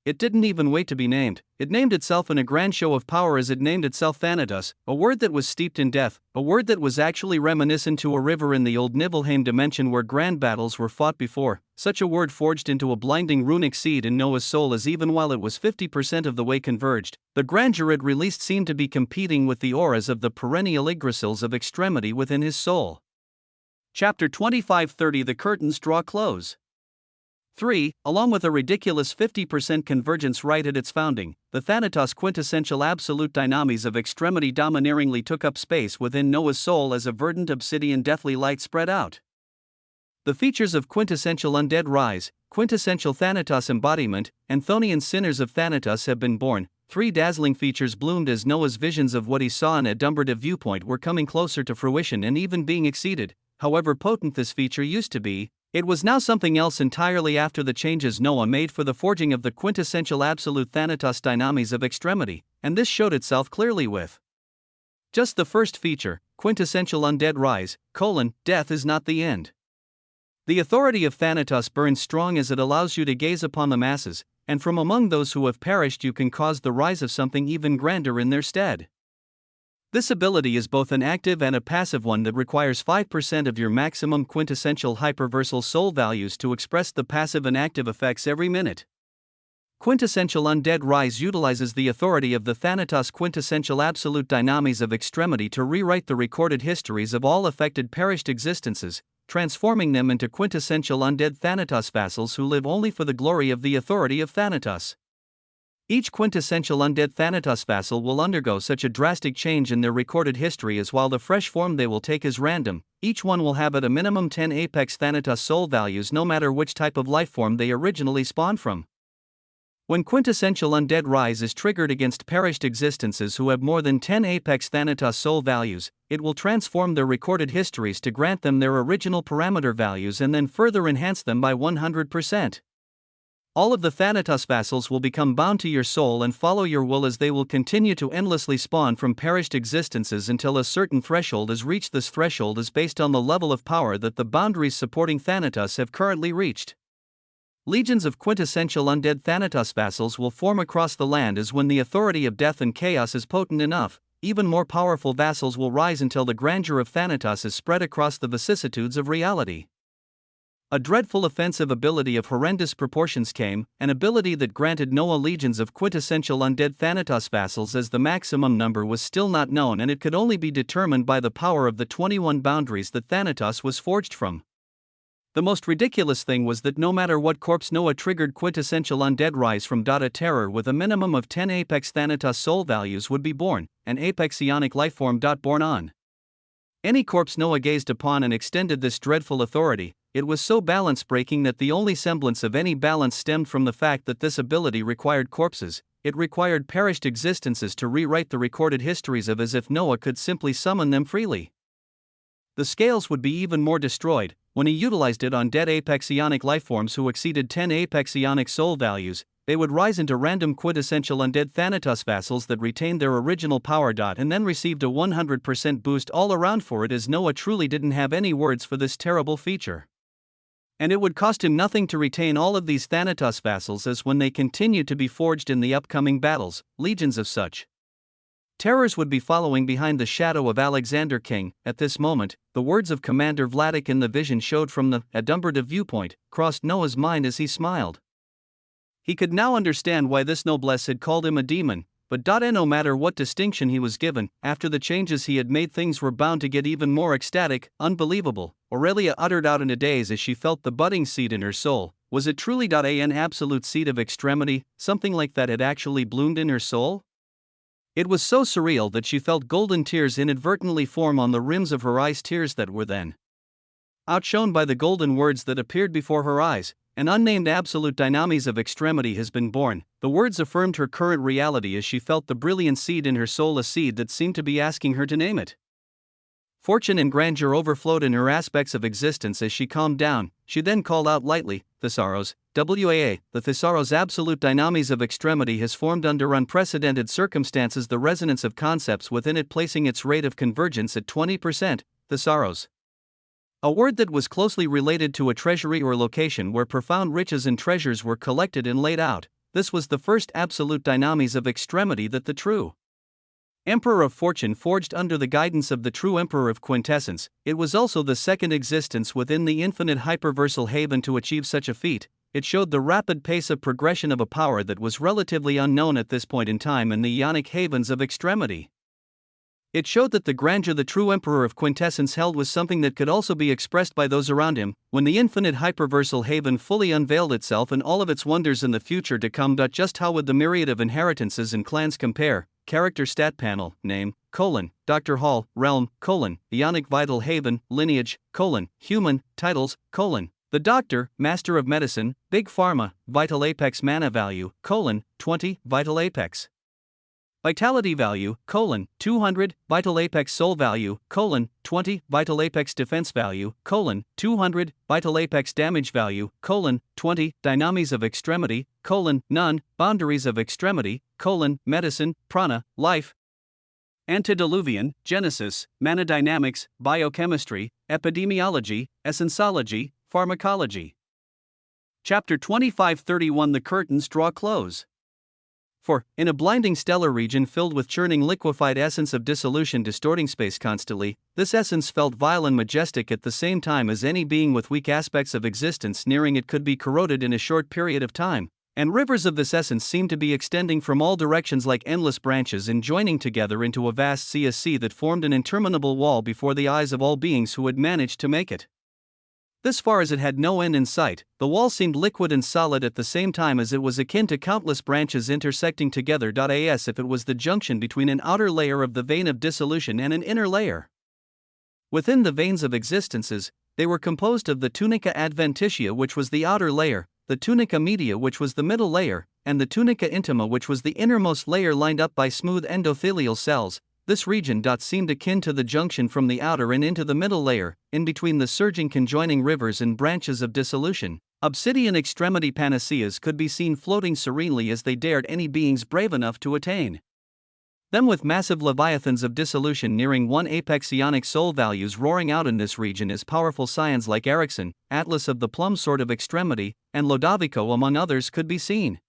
It didn't even wait to be named, it named itself in a grand show of power as it named itself Thanatos, a word that was steeped in death, a word that was actually reminiscent to a river in the old Nibelheim dimension where grand battles were fought before. Such a word forged into a blinding runic seed in Noah's soul, as even while it was 50% of the way converged, the grandeur it released seemed to be competing with the auras of the perennial Yggdrasils of extremity within his soul. Chapter 2530. The curtains draw close. 3. Along with a ridiculous 50% convergence right at its founding, the Thanatos quintessential absolute dynamis of extremity domineeringly took up space within Noah's soul as a verdant obsidian deathly light spread out. The features of quintessential undead rise, quintessential Thanatos embodiment, and Chthonian sinners of Thanatos have been born. 3 dazzling features bloomed as Noah's visions of what he saw in a Dumbarda viewpoint were coming closer to fruition and even being exceeded. However potent this feature used to be, it was now something else entirely after the changes Noah made for the forging of the quintessential absolute Thanatos dynamis of extremity, and this showed itself clearly with just the first feature, quintessential undead rise, death is not the end. The authority of Thanatos burns strong as it allows you to gaze upon the masses, and from among those who have perished you can cause the rise of something even grander in their stead. This ability is both an active and a passive one that requires 5% of your maximum quintessential hyperversal soul values to express the passive and active effects every minute. Quintessential Undead Rise utilizes the authority of the Thanatos quintessential absolute dynamis of extremity to rewrite the recorded histories of all affected perished existences, transforming them into quintessential undead Thanatos vassals who live only for the glory of the authority of Thanatos. Each quintessential undead Thanatos vassal will undergo such a drastic change in their recorded history as while the fresh form they will take is random, each one will have at a minimum 10 apex Thanatos soul values no matter which type of life form they originally spawned from. When quintessential undead rise is triggered against perished existences who have more than 10 apex Thanatos soul values, it will transform their recorded histories to grant them their original parameter values and then further enhance them by 100%. All of the Thanatos vassals will become bound to your soul and follow your will as they will continue to endlessly spawn from perished existences until a certain threshold is reached. This threshold is based on the level of power that the boundaries supporting Thanatos have currently reached. Legions of quintessential undead Thanatos vassals will form across the land as when the authority of death and chaos is potent enough, even more powerful vassals will rise until the grandeur of Thanatos is spread across the vicissitudes of reality. A dreadful offensive ability of horrendous proportions came, an ability that granted Noah legions of quintessential undead Thanatos vassals as the maximum number was still not known, and it could only be determined by the power of the 21 boundaries that Thanatos was forged from. The most ridiculous thing was that no matter what corpse Noah triggered, quintessential undead rise from a terror with a minimum of 10 apex Thanatos soul values would be born, an apex ionic lifeform. Born on any corpse Noah gazed upon and extended this dreadful authority. It was so balance breaking that the only semblance of any balance stemmed from the fact that this ability required corpses. It required perished existences to rewrite the recorded histories of as if Noah could simply summon them freely. The scales would be even more destroyed when he utilized it on dead apex ionic lifeforms who exceeded 10 apex ionic soul values. They would rise into random quintessential undead Thanatos vassals that retained their original power. And then received a 100% boost all around for it, as Noah truly didn't have any words for this terrible feature. And it would cost him nothing to retain all of these Thanatos vassals, as when they continued to be forged in the upcoming battles, legions of such terrors would be following behind the shadow of Alexander King. At this moment, the words of Commander Vladik in the vision showed from the Dumbarda viewpoint, crossed Noah's mind as he smiled. He could now understand why this noblesse had called him a demon, but no matter what distinction he was given, after the changes he had made things were bound to get even more ecstatic, unbelievable. Aurelia uttered out in a daze as she felt the budding seed in her soul. Was it truly an absolute seed of extremity, something like that had actually bloomed in her soul? It was so surreal that she felt golden tears inadvertently form on the rims of her eyes, tears that were then outshone by the golden words that appeared before her eyes. An unnamed absolute dynamis of extremity has been born. The words affirmed her current reality as she felt the brilliant seed in her soul, a seed that seemed to be asking her to name it. Fortune and grandeur overflowed in her aspects of existence as she calmed down. She then called out lightly, Thesaurus, WAA, the Thesaurus absolute dynamis of extremity has formed under unprecedented circumstances, the resonance of concepts within it placing its rate of convergence at 20%, Thesaurus. A word that was closely related to a treasury or location where profound riches and treasures were collected and laid out. This was the first absolute dynamis of extremity that the true Emperor of Fortune forged under the guidance of the true Emperor of Quintessence. It was also the second existence within the infinite hyperversal haven to achieve such a feat. It showed the rapid pace of progression of a power that was relatively unknown at this point in time in the ionic havens of extremity. It showed that the grandeur the true Emperor of Quintessence held was something that could also be expressed by those around him. When the infinite hyperversal haven fully unveiled itself and all of its wonders in the future to come, just how would the myriad of inheritances and clans compare? Character stat panel, name, Dr. Hall, realm, ionic vital haven, lineage, human, titles, the doctor, master of medicine, big pharma, vital apex mana value, 20, vital apex. Vitality value, 200, vital apex soul value, 20, vital apex defense value, 200, vital apex damage value, 20, dynamis of extremity, none, boundaries of extremity, medicine, prana, life, antediluvian, genesis, mana dynamics, biochemistry, epidemiology, essentiology, pharmacology. Chapter 2531 The curtains draw close. For, in a blinding stellar region filled with churning liquefied essence of dissolution distorting space constantly, this essence felt vile and majestic at the same time as any being with weak aspects of existence nearing it could be corroded in a short period of time, and rivers of this essence seemed to be extending from all directions like endless branches and joining together into a vast sea that formed an interminable wall before the eyes of all beings who had managed to make it. This far as it had no end in sight, the wall seemed liquid and solid at the same time as it was akin to countless branches intersecting together. As if it was the junction between an outer layer of the vein of dissolution and an inner layer. Within the veins of existences, they were composed of the tunica adventitia, which was the outer layer, the tunica media, which was the middle layer, and the tunica intima, which was the innermost layer lined up by smooth endothelial cells. This region seemed akin to the junction from the outer and into the middle layer, in between the surging conjoining rivers and branches of dissolution. Obsidian extremity panaceas could be seen floating serenely as they dared any beings brave enough to attain them, with massive leviathans of dissolution nearing one apex ionic soul values roaring out in this region as powerful scions like Erickson, Atlas of the plum sort of extremity, and Lodovico among others could be seen.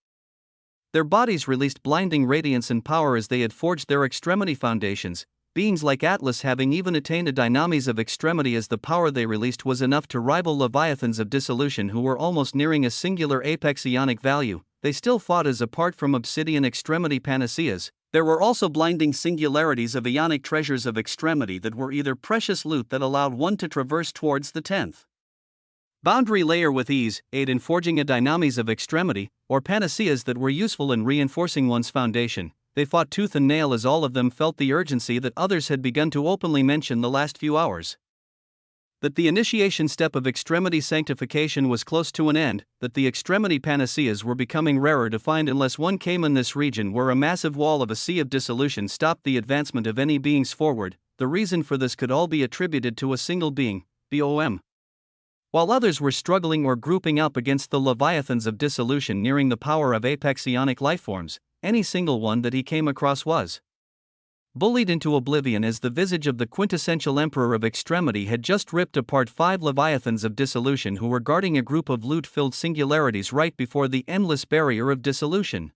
Their bodies released blinding radiance and power as they had forged their extremity foundations, beings like Atlas having even attained a dynamis of extremity as the power they released was enough to rival leviathans of dissolution who were almost nearing a singular apex ionic value. They still fought as apart from obsidian extremity panaceas. There were also blinding singularities of ionic treasures of extremity that were either precious loot that allowed one to traverse towards the 10th boundary layer with ease, aid in forging a dynamis of extremity, or panaceas that were useful in reinforcing one's foundation. They fought tooth and nail as all of them felt the urgency that others had begun to openly mention the last few hours. That the initiation step of extremity sanctification was close to an end, that the extremity panaceas were becoming rarer to find unless one came in this region where a massive wall of a sea of dissolution stopped the advancement of any beings forward. The reason for this could all be attributed to a single being, BOM. While others were struggling or grouping up against the leviathans of dissolution nearing the power of apex ionic lifeforms, any single one that he came across was bullied into oblivion as the visage of the quintessential emperor of extremity had just ripped apart 5 leviathans of dissolution who were guarding a group of loot-filled singularities right before the endless barrier of dissolution.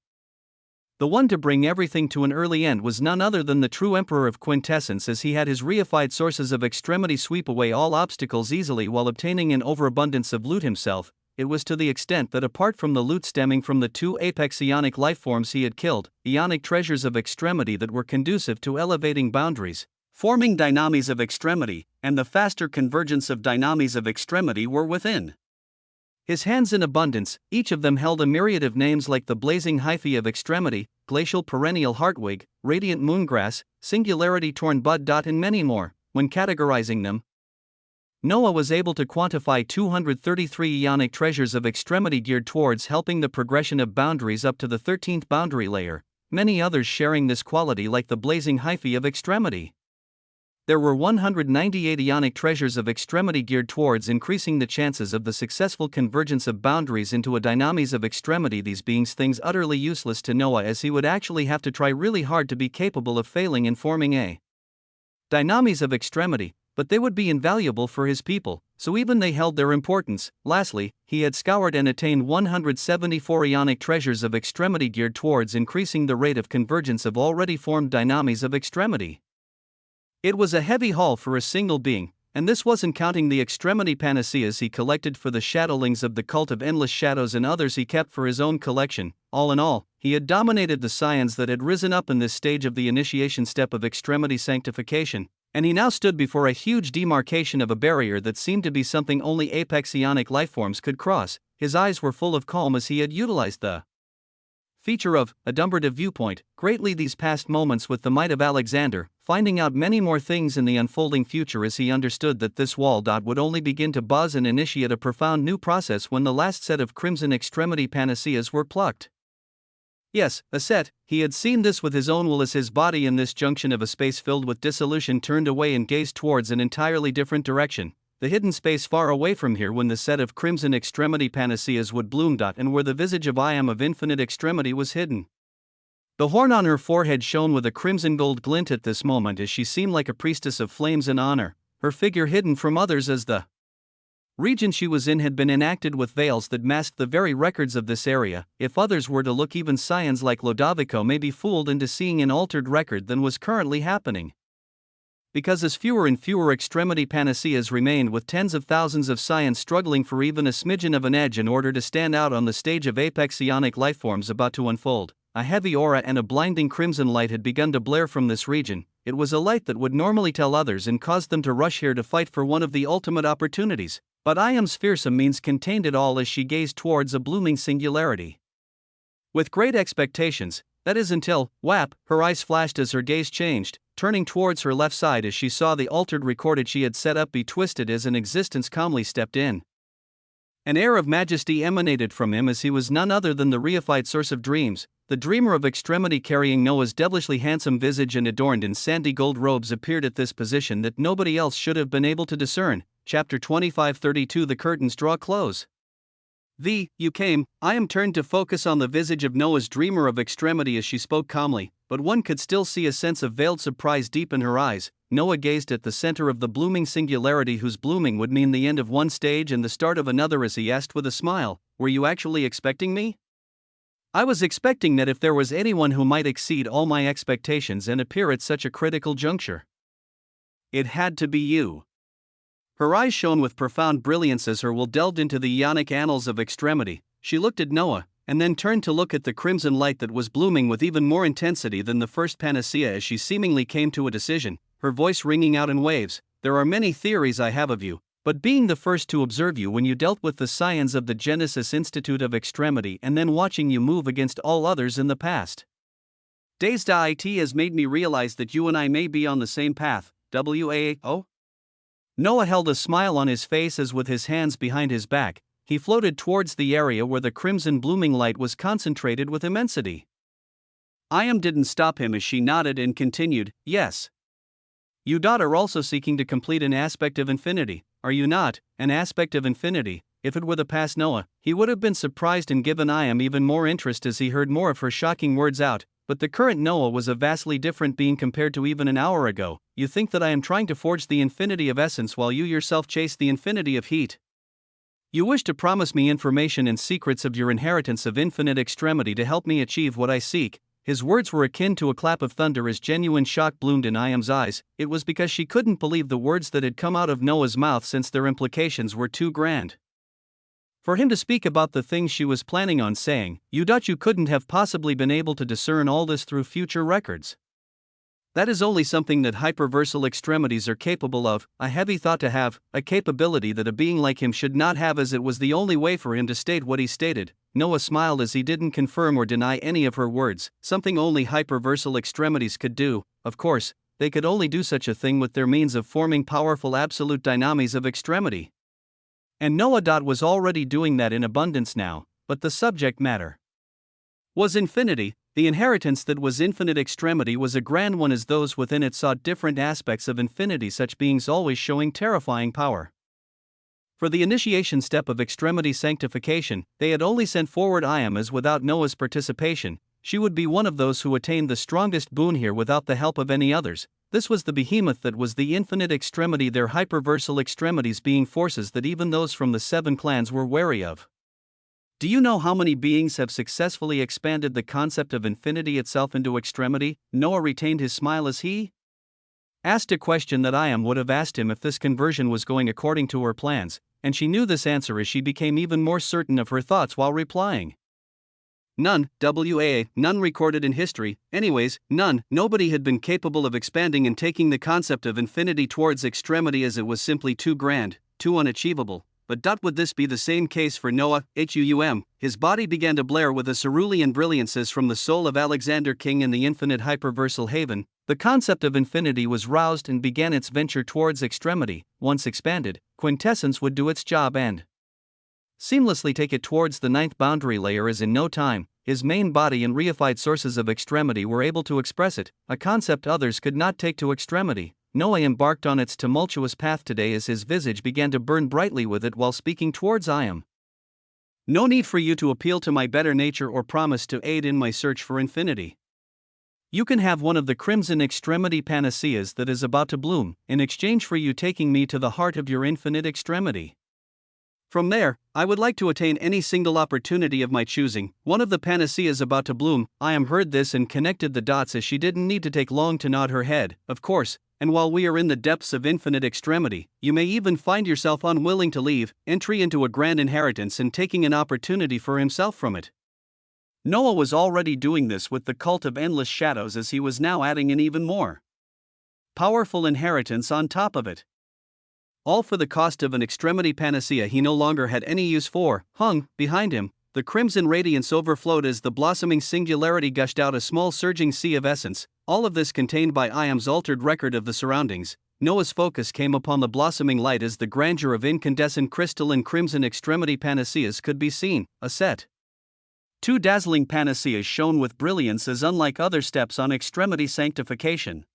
The one to bring everything to an early end was none other than the true Emperor of Quintessence, as he had his reified sources of extremity sweep away all obstacles easily while obtaining an overabundance of loot himself. it was to the extent that apart from the loot stemming from the 2 apex ionic lifeforms he had killed, ionic treasures of extremity that were conducive to elevating boundaries, forming dynamis of extremity, and the faster convergence of dynamis of extremity were within his hands in abundance. Each of them held a myriad of names like the blazing hyphae of extremity, glacial perennial heartwig, radiant moongrass, singularity torn bud. And many more. When categorizing them, Noah was able to quantify 233 ionic treasures of extremity geared towards helping the progression of boundaries up to the 13th boundary layer, many others sharing this quality like the blazing hyphae of extremity. There were 198 ionic treasures of extremity geared towards increasing the chances of the successful convergence of boundaries into a dynamis of extremity, these being things utterly useless to Noah, as he would actually have to try really hard to be capable of failing in forming a dynamis of extremity, but they would be invaluable for his people, so even they held their importance. Lastly, he had scoured and attained 174 ionic treasures of extremity geared towards increasing the rate of convergence of already formed dynamis of extremity. It was a heavy haul for a single being, and this wasn't counting the extremity panaceas he collected for the shadowlings of the cult of endless shadows and others he kept for his own collection. All in all, he had dominated the scions that had risen up in this stage of the initiation step of extremity sanctification, and he now stood before a huge demarcation of a barrier that seemed to be something only apex ionic lifeforms could cross. His eyes were full of calm as he had utilized the feature of adumbrative viewpoint greatly these past moments with the might of Alexander, finding out many more things in the unfolding future as he understood that this wall would only begin to buzz and initiate a profound new process when the last set of crimson extremity panaceas were plucked. Yes, a set. He had seen this with his own will as his body in this junction of a space filled with dissolution turned away and gazed towards an entirely different direction, the hidden space far away from here when the set of crimson extremity panaceas would bloom. And where the visage of I am of infinite extremity was hidden. The horn on her forehead shone with a crimson gold glint at this moment as she seemed like a priestess of flames and honor, her figure hidden from others as the region she was in had been enacted with veils that masked the very records of this area. If others were to look, even scions like Lodovico may be fooled into seeing an altered record than was currently happening. Because as fewer and fewer extremity panaceas remained, with tens of thousands of scions struggling for even a smidgen of an edge in order to stand out on the stage of apex ionic lifeforms about to unfold, a heavy aura and a blinding crimson light had begun to blare from this region. It was a light that would normally tell others and cause them to rush here to fight for one of the ultimate opportunities, but Iam's fearsome means contained it all as she gazed towards a blooming singularity. With great expectations, that is until, whap, her eyes flashed as her gaze changed, turning towards her left side as she saw the altered recorded she had set up be twisted as an existence calmly stepped in. An air of majesty emanated from him as he was none other than the reified source of dreams, the dreamer of extremity carrying Noah's devilishly handsome visage and adorned in sandy gold robes appeared at this position that nobody else should have been able to discern. Chapter 25:32 The curtains draw close. You came. I am turned to focus on the visage of Noah's dreamer of extremity as she spoke calmly, but one could still see a sense of veiled surprise deep in her eyes. Noah gazed at the center of the blooming singularity whose blooming would mean the end of one stage and the start of another as he asked with a smile, "Were you actually expecting me?" "I was expecting that if there was anyone who might exceed all my expectations and appear at such a critical juncture, it had to be you." Her eyes shone with profound brilliance as her will delved into the ionic annals of extremity. She looked at Noah, and then turned to look at the crimson light that was blooming with even more intensity than the first panacea as she seemingly came to a decision, her voice ringing out in waves. "There are many theories I have of you, but being the first to observe you when you dealt with the scions of the Genesis Institute of Extremity and then watching you move against all others in the past days, it has made me realize that you and I may be on the same path. WAO?" Noah held a smile on his face as with his hands behind his back, he floated towards the area where the crimson blooming light was concentrated with immensity. Iam didn't stop him as she nodded and continued, "Yes. You are also seeking to complete an aspect of infinity, are you not? An aspect of infinity." If it were the past Noah, he would have been surprised and given Iam even more interest as he heard more of her shocking words out, but the current Noah was a vastly different being compared to even an hour ago. "You think that I am trying to forge the infinity of essence while you yourself chase the infinity of heat. You wish to promise me information and secrets of your inheritance of infinite extremity to help me achieve what I seek." His words were akin to a clap of thunder as genuine shock bloomed in Iam's eyes. It was because she couldn't believe the words that had come out of Noah's mouth since their implications were too grand. For him to speak about the things she was planning on saying, you couldn't have possibly been able to discern all this through future records. That is only something that hyperversal extremities are capable of, a heavy thought to have, a capability that a being like him should not have, as it was the only way for him to state what he stated. Noah smiled as he didn't confirm or deny any of her words, something only hyperversal extremities could do. Of course, they could only do such a thing with their means of forming powerful absolute dynamies of extremity. And Noah was already doing that in abundance now, but the subject matter was infinity. The inheritance that was infinite extremity was a grand one, as those within it sought different aspects of infinity, such beings always showing terrifying power. For the initiation step of extremity sanctification, they had only sent forward Iam, as without Noah's participation, she would be one of those who attained the strongest boon here without the help of any others. This was the behemoth that was the infinite extremity, their hyperversal extremities being forces that even those from the 7 clans were wary of. Do you know how many beings have successfully expanded the concept of infinity itself into extremity? Noah retained his smile as he asked a question that Iam would have asked him if this conversion was going according to her plans, and she knew this answer as she became even more certain of her thoughts while replying. None, none recorded in history. Anyways, none. Nobody had been capable of expanding and taking the concept of infinity towards extremity, as it was simply too grand, too unachievable. But would this be the same case for Noah? His body began to blare with a cerulean brilliances from the soul of Alexander King in the infinite hyperversal haven. The concept of infinity was roused and began its venture towards extremity. Once expanded, quintessence would do its job and seamlessly take it towards the 9th boundary layer, as in no time, his main body and reified sources of extremity were able to express it, a concept others could not take to extremity. Noah embarked on its tumultuous path today as his visage began to burn brightly with it while speaking towards Iam. No need for you to appeal to my better nature or promise to aid in my search for infinity. You can have one of the crimson extremity panaceas that is about to bloom, in exchange for you taking me to the heart of your infinite extremity. From there, I would like to attain any single opportunity of my choosing, one of the panaceas about to bloom. Iam heard this and connected the dots, as she didn't need to take long to nod her head. Of course, and while we are in the depths of infinite extremity, you may even find yourself unwilling to leave, entry into a grand inheritance and taking an opportunity for himself from it. Noah was already doing this with the cult of endless shadows, as he was now adding an even more powerful inheritance on top of it. All for the cost of an extremity panacea he no longer had any use for. Hung behind him, the crimson radiance overflowed as the blossoming singularity gushed out, a small surging sea of essence, all of this contained by Iam's altered record of the surroundings. Noah's focus came upon the blossoming light as the grandeur of incandescent crystal and crimson extremity panaceas could be seen, a set. 2 dazzling panaceas shone with brilliance as unlike other steps on extremity sanctification.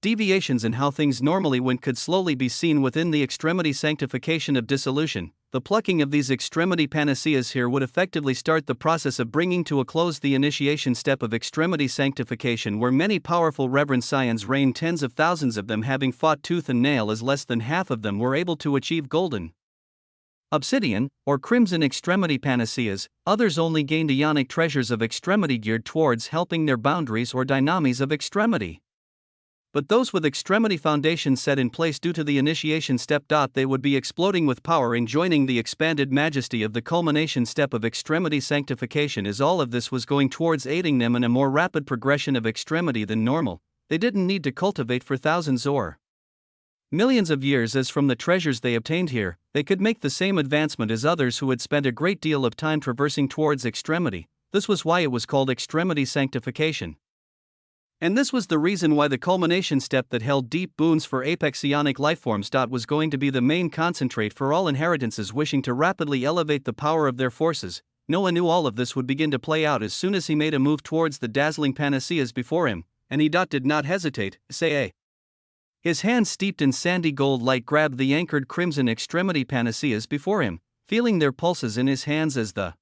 Deviations in how things normally went could slowly be seen within the extremity sanctification of dissolution. The plucking of these extremity panaceas here would effectively start the process of bringing to a close the initiation step of extremity sanctification, where many powerful reverend scions reigned, tens of thousands of them having fought tooth and nail, as less than half of them were able to achieve golden, obsidian, or crimson extremity panaceas. Others only gained ionic treasures of extremity geared towards helping their boundaries or dynamies of extremity. But those with extremity foundations set in place due to the initiation step, they would be exploding with power in joining the expanded majesty of the culmination step of extremity sanctification, as all of this was going towards aiding them in a more rapid progression of extremity than normal. They didn't need to cultivate for thousands or millions of years, as from the treasures they obtained here, they could make the same advancement as others who had spent a great deal of time traversing towards extremity. This was why it was called extremity sanctification. And this was the reason why the culmination step that held deep boons for apexionic lifeforms was going to be the main concentrate for all inheritances wishing to rapidly elevate the power of their forces. Noah knew all of this would begin to play out as soon as he made a move towards the dazzling panaceas before him, and he did not hesitate, His hand steeped in sandy gold light grabbed the anchored crimson extremity panaceas before him, feeling their pulses in his hands as the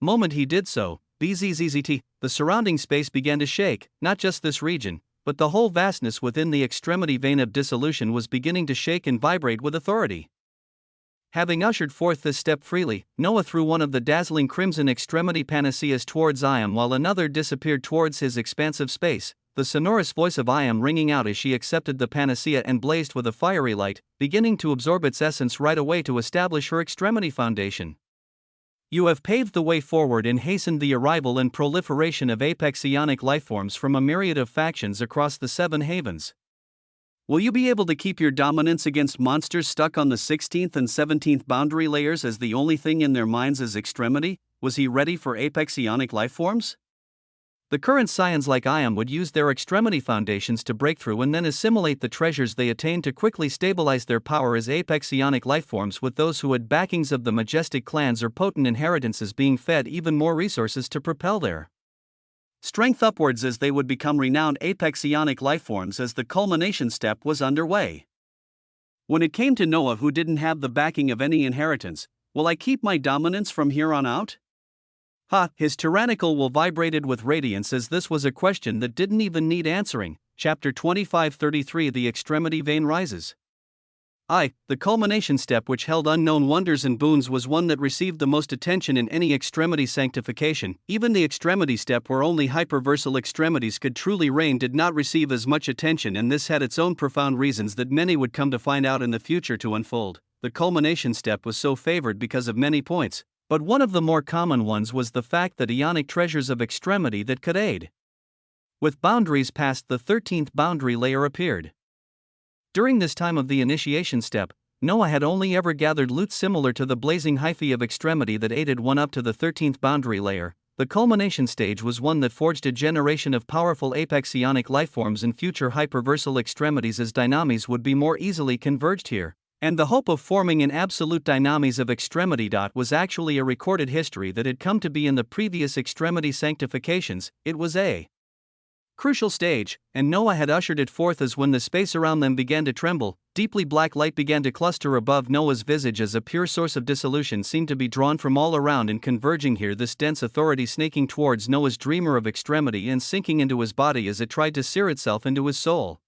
moment he did so, bzzzt, the surrounding space began to shake. Not just this region, but the whole vastness within the extremity vein of dissolution was beginning to shake and vibrate with authority. Having ushered forth this step freely, Noah threw one of the dazzling crimson extremity panaceas towards Iam while another disappeared towards his expansive space. the sonorous voice of I am ringing out as she accepted the panacea and blazed with a fiery light, beginning to absorb its essence right away to establish her extremity foundation. You have paved the way forward and hastened the arrival and proliferation of apex ionic lifeforms from a myriad of factions across the 7 havens. Will you be able to keep your dominance against monsters stuck on the 16th and 17th boundary layers as the only thing in their minds is extremity? Was he ready for apex ionic lifeforms? The current scions like I am would use their extremity foundations to break through and then assimilate the treasures they attain to quickly stabilize their power as apex ionic lifeforms, with those who had backings of the majestic clans or potent inheritances being fed even more resources to propel their strength upwards as they would become renowned apex ionic lifeforms as the culmination step was underway. When it came to Noah, who didn't have the backing of any inheritance, will I keep my dominance from here on out? His tyrannical will vibrated with radiance as this was a question that didn't even need answering. Chapter 25:33 The extremity vein rises. The culmination step, which held unknown wonders and boons, was one that received the most attention in any extremity sanctification. Even the extremity step, where only hyperversal extremities could truly reign, did not receive as much attention, and this had its own profound reasons that many would come to find out in the future to unfold. The culmination step was so favored because of many points, but one of the more common ones was the fact that ionic treasures of extremity that could aid with boundaries past the 13th boundary layer appeared. During this time of the initiation step, Noah had only ever gathered loot similar to the blazing hyphae of extremity that aided one up to the 13th boundary layer. The culmination stage was one that forged a generation of powerful apex ionic lifeforms and future hyperversal extremities, as dynamis would be more easily converged here, and the hope of forming an absolute dynamis of extremity. Was actually a recorded history that had come to be in the previous extremity sanctifications. It was a crucial stage, and Noah had ushered it forth as when the space around them began to tremble, deeply black light began to cluster above Noah's visage as a pure source of dissolution seemed to be drawn from all around and converging here, this dense authority snaking towards Noah's dreamer of extremity and sinking into his body as it tried to sear itself into his soul.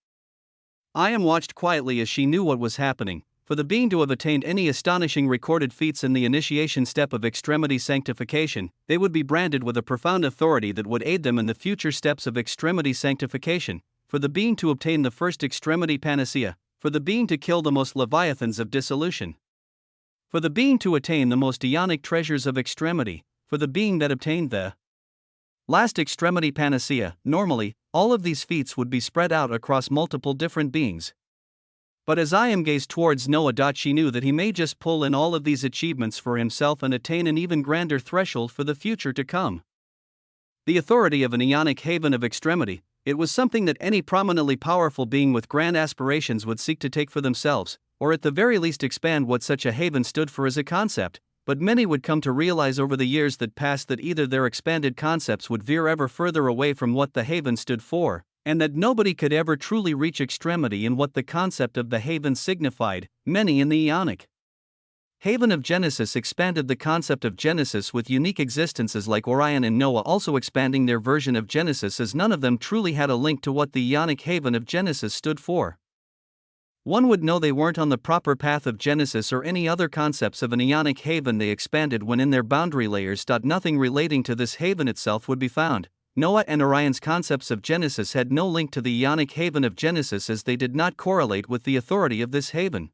I am watched quietly as she knew what was happening. For the being to have attained any astonishing recorded feats in the initiation step of extremity sanctification, they would be branded with a profound authority that would aid them in the future steps of extremity sanctification. For the being to obtain the first extremity panacea, for the being to kill the most leviathans of dissolution, for the being to attain the most ionic treasures of extremity, for the being that obtained the last extremity panacea. Normally, all of these feats would be spread out across multiple different beings. But as I am gazed towards Noah, she knew that he may just pull in all of these achievements for himself and attain an even grander threshold for the future to come. The authority of an ionic haven of extremity, it was something that any prominently powerful being with grand aspirations would seek to take for themselves, or at the very least expand what such a haven stood for as a concept. But many would come to realize over the years that passed that either their expanded concepts would veer ever further away from what the haven stood for, and that nobody could ever truly reach extremity in what the concept of the haven signified. Many in the Ionic haven of Genesis expanded the concept of Genesis with unique existences like Orion and Noah also expanding their version of Genesis, as none of them truly had a link to what the Ionic haven of Genesis stood for. One would know they weren't on the proper path of Genesis or any other concepts of an Ionic haven they expanded when in their boundary layers. Nothing relating to this haven itself would be found. Noah and Orion's concepts of Genesis had no link to the Ionic haven of Genesis, as they did not correlate with the authority of this haven.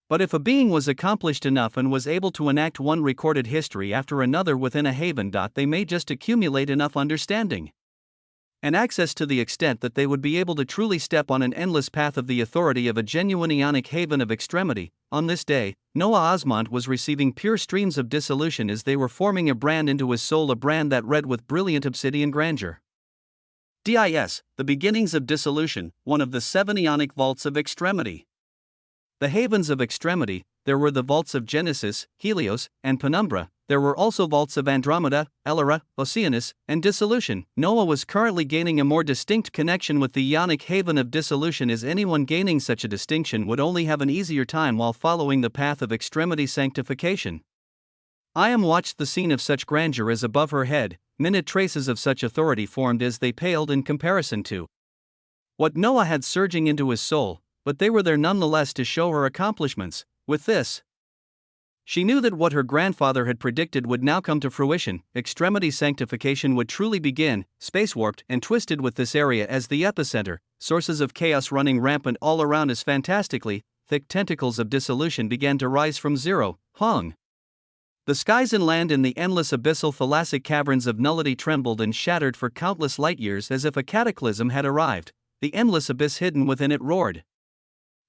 But if a being was accomplished enough and was able to enact one recorded history after another within a haven, they may just accumulate enough understanding and access to the extent that they would be able to truly step on an endless path of the authority of a genuine Ionic haven of extremity. On this day, Noah Osmond was receiving pure streams of dissolution as they were forming a brand into his soul, a brand that read with brilliant obsidian grandeur. DIS, the beginnings of dissolution, one of the 7 Ionic vaults of extremity. The havens of extremity, there were the vaults of Genesis, Helios, and Penumbra. There were also vaults of Andromeda, Elara, Oceanus, and Dissolution. Noah was currently gaining a more distinct connection with the Ionic haven of dissolution, as anyone gaining such a distinction would only have an easier time while following the path of extremity sanctification. I am watched the scene of such grandeur as above her head, minute traces of such authority formed as they paled in comparison to what Noah had surging into his soul, but they were there nonetheless to show her accomplishments. With this She knew that what her grandfather had predicted would now come to fruition. Extremity sanctification would truly begin, space-warped and twisted with this area as the epicenter, sources of chaos running rampant all around us fantastically, thick tentacles of dissolution began to rise from zero, hung. The skies and land in the endless abyssal thalassic caverns of nullity trembled and shattered for countless light-years as if a cataclysm had arrived. The endless abyss hidden within it roared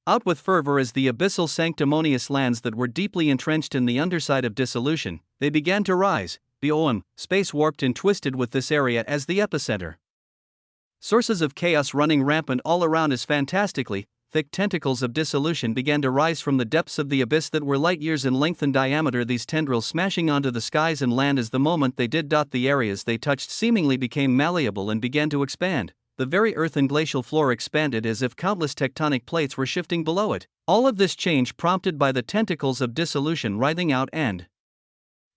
out with fervor as the abyssal sanctimonious lands that were deeply entrenched in the underside of dissolution, they began to rise, space-warped and twisted with this area as the epicenter. Sources of chaos running rampant all around us fantastically, thick tentacles of dissolution began to rise from the depths of the abyss that were light years in length and diameter, these tendrils smashing onto the skies and land as the moment they did. The areas they touched seemingly became malleable and began to expand. The very earth and glacial floor expanded as if countless tectonic plates were shifting below it. All of this change prompted by the tentacles of dissolution writhing out and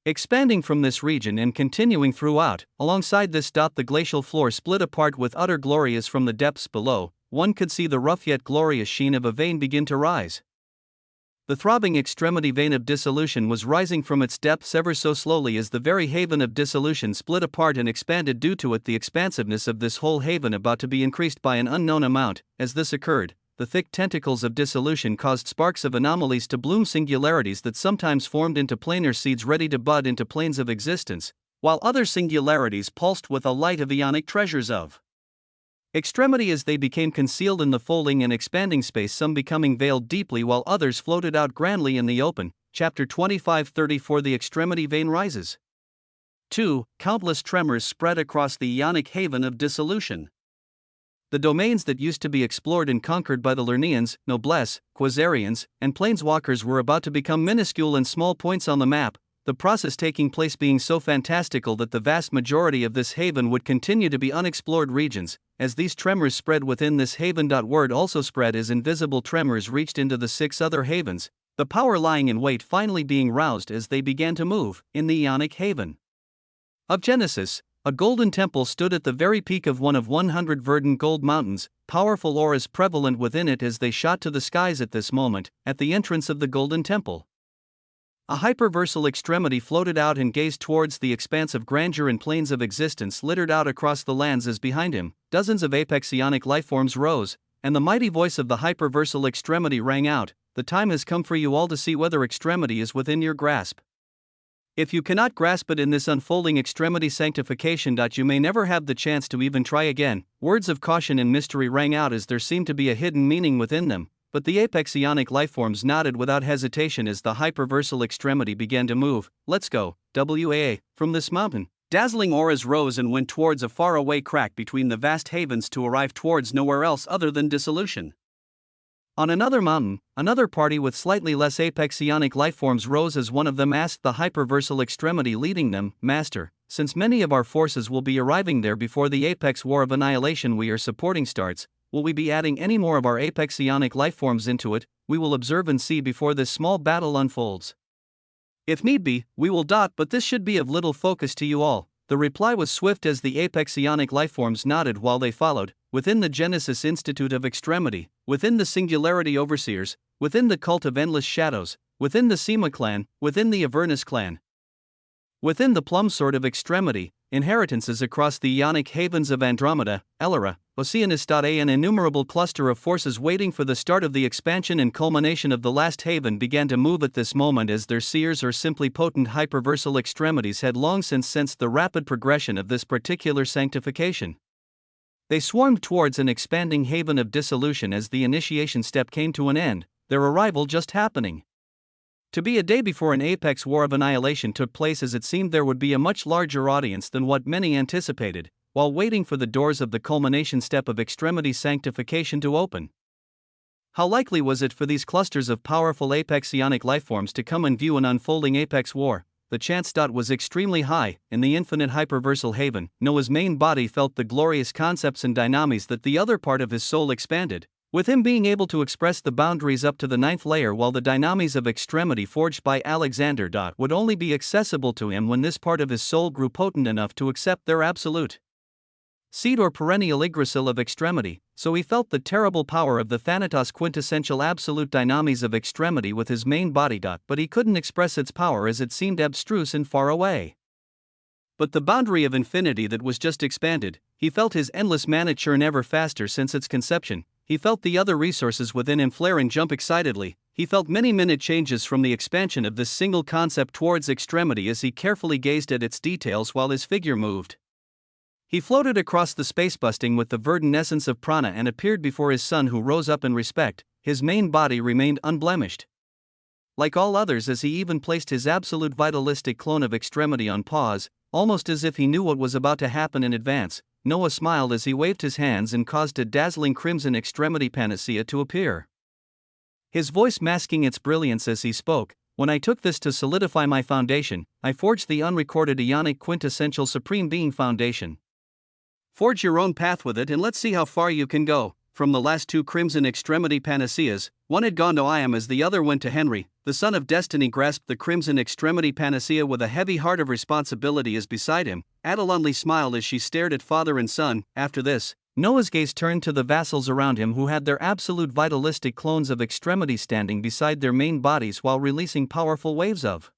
expanding from this region and continuing throughout. Alongside this, the glacial floor split apart with utter glory as from the depths below, one could see the rough yet glorious sheen of a vein begin to rise. The throbbing extremity vein of dissolution was rising from its depths ever so slowly as the very haven of dissolution split apart and expanded. Due to it, the expansiveness of this whole haven about to be increased by an unknown amount. As this occurred, the thick tentacles of dissolution caused sparks of anomalies to bloom, singularities that sometimes formed into planar seeds ready to bud into planes of existence, while other singularities pulsed with a light of ionic treasures of extremity as they became concealed in the folding and expanding space, some becoming veiled deeply while others floated out grandly in the open. Chapter 25:34 The extremity vein rises. 2. Countless tremors spread across the ionic haven of dissolution. The domains that used to be explored and conquered by the Lernians, Noblesse, Quasarians, and Planeswalkers were about to become minuscule and small points on the map, the process taking place being so fantastical that the vast majority of this haven would continue to be unexplored regions. As these tremors spread within this haven, word also spread as invisible tremors reached into the 6 other havens, the power lying in wait finally being roused as they began to move. In the ionic haven of Genesis, a golden temple stood at the very peak of one of 100 verdant gold mountains, powerful auras prevalent within it as they shot to the skies at this moment. At the entrance of the golden temple, a hyperversal extremity floated out and gazed towards the expanse of grandeur and planes of existence littered out across the lands as behind him, dozens of apex ionic lifeforms rose, and the mighty voice of the hyperversal extremity rang out, "The time has come for you all to see whether extremity is within your grasp. If you cannot grasp it in this unfolding extremity sanctification, you may never have the chance to even try again." Words of caution and mystery rang out as there seemed to be a hidden meaning within them. But the apex ionic lifeforms nodded without hesitation as the hyperversal extremity began to move. "Let's go, WAA, from this mountain." Dazzling auras rose and went towards a faraway crack between the vast havens to arrive towards nowhere else other than dissolution. On another mountain, another party with slightly less apex ionic lifeforms rose as one of them asked the hyperversal extremity leading them, "Master, since many of our forces will be arriving there before the apex war of annihilation we are supporting starts, will we be adding any more of our apex ionic lifeforms into it? We will observe and see before this small battle unfolds. If need be, we will but this should be of little focus to you all." The reply was swift as the apex ionic lifeforms nodded while they followed. Within the Genesis Institute of Extremity, within the Singularity Overseers, within the Cult of Endless Shadows, within the Sema clan, within the Avernus clan, within the Plum Sword of Extremity, inheritances across the ionic havens of Andromeda, Elera, Oceanus. An innumerable cluster of forces waiting for the start of the expansion and culmination of the last haven began to move at this moment as their seers or simply potent hyperversal extremities had long since sensed the rapid progression of this particular sanctification. They swarmed towards an expanding haven of dissolution as the initiation step came to an end, their arrival just happening to be a day before an apex war of annihilation took place, as it seemed there would be a much larger audience than what many anticipated, while waiting for the doors of the culmination step of extremity sanctification to open. How likely was it for these clusters of powerful apex ionic lifeforms to come and view an unfolding apex war? The chance was extremely high. In the infinite hyperversal haven, Noah's main body felt the glorious concepts and dynamis that the other part of his soul expanded, with him being able to express the boundaries up to the 9th layer, while the dynamis of extremity forged by Alexander would only be accessible to him when this part of his soul grew potent enough to accept their absolute seed or perennial Yggdrasil of extremity, so he felt the terrible power of the Thanatos quintessential absolute dynamis of extremity with his main body. But he couldn't express its power as it seemed abstruse and far away. But the boundary of infinity that was just expanded, he felt his endless mana churn ever faster since its conception, he felt the other resources within him flare and jump excitedly, he felt many minute changes from the expansion of this single concept towards extremity as he carefully gazed at its details while his figure moved. He floated across the space busting with the verdant essence of prana and appeared before his son, who rose up in respect. His main body remained unblemished, like all others, as he even placed his absolute vitalistic clone of extremity on pause, almost as if he knew what was about to happen in advance. Noah smiled as he waved his hands and caused a dazzling crimson extremity panacea to appear, his voice masking its brilliance as he spoke. When I took this to solidify my foundation, I forged the unrecorded Ionic quintessential supreme being foundation. Forge your own path with it and let's see how far you can go. From the last two crimson extremity panaceas, one had gone to Iam as the other went to Henry. The son of destiny grasped the crimson extremity panacea with a heavy heart of responsibility as beside him, Adelonly smiled as she stared at father and son. After this, Noah's gaze turned to the vassals around him, who had their absolute vitalistic clones of extremity standing beside their main bodies while releasing powerful waves of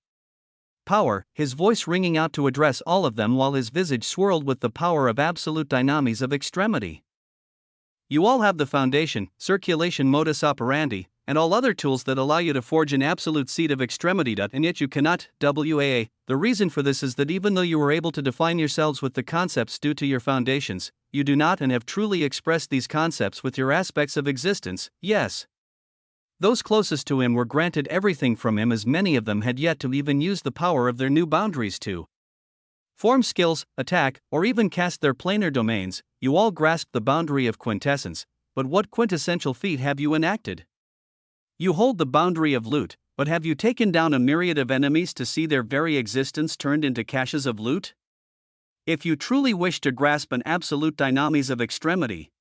power, his voice ringing out to address all of them while his visage swirled with the power of absolute dynamis of extremity. You all have the foundation, circulation modus operandi, and all other tools that allow you to forge an absolute seed of extremity. And yet you cannot. The reason for this is that even though you were able to define yourselves with the concepts due to your foundations, you do not and have truly expressed these concepts with your aspects of existence. Yes, those closest to him were granted everything from him, as many of them had yet to even use the power of their new boundaries to form skills, attack, or even cast their planar domains. You all grasped the boundary of quintessence, but what quintessential feat have you enacted? You hold the boundary of loot, but have you taken down a myriad of enemies to see their very existence turned into caches of loot? If you truly wish to grasp an absolute dynamis of extremity,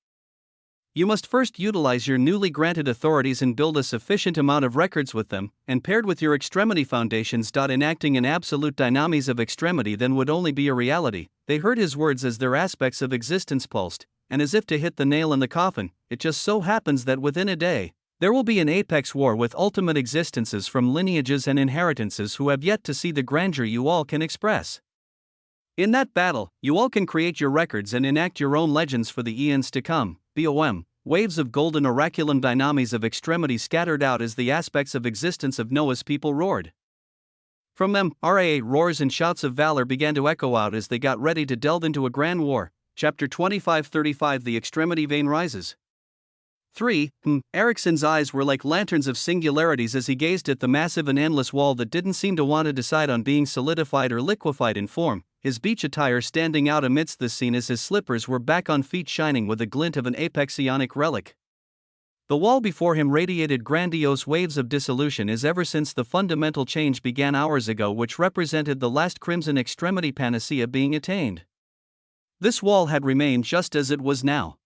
you must first utilize your newly granted authorities and build a sufficient amount of records with them, and paired with your extremity foundations. Enacting an absolute dynamis of extremity then would only be a reality. They heard his words as their aspects of existence pulsed, and as if to hit the nail in the coffin, it just so happens that within a day, there will be an apex war with ultimate existences from lineages and inheritances who have yet to see the grandeur you all can express. In that battle, you all can create your records and enact your own legends for the eons to come. BOM. Waves of golden oraculum dynamis of extremity scattered out as the aspects of existence of Noah's people roared. From them, roars and shouts of valor began to echo out as they got ready to delve into a grand war. Chapter 25:35. The extremity vein rises. 3. Ericsson's eyes were like lanterns of singularities as he gazed at the massive and endless wall that didn't seem to want to decide on being solidified or liquefied in form, his beach attire standing out amidst this scene as his slippers were back on feet shining with the glint of an apexionic relic. The wall before him radiated grandiose waves of dissolution as ever since the fundamental change began hours ago, which represented the last crimson extremity panacea being attained. This wall had remained just as it was now.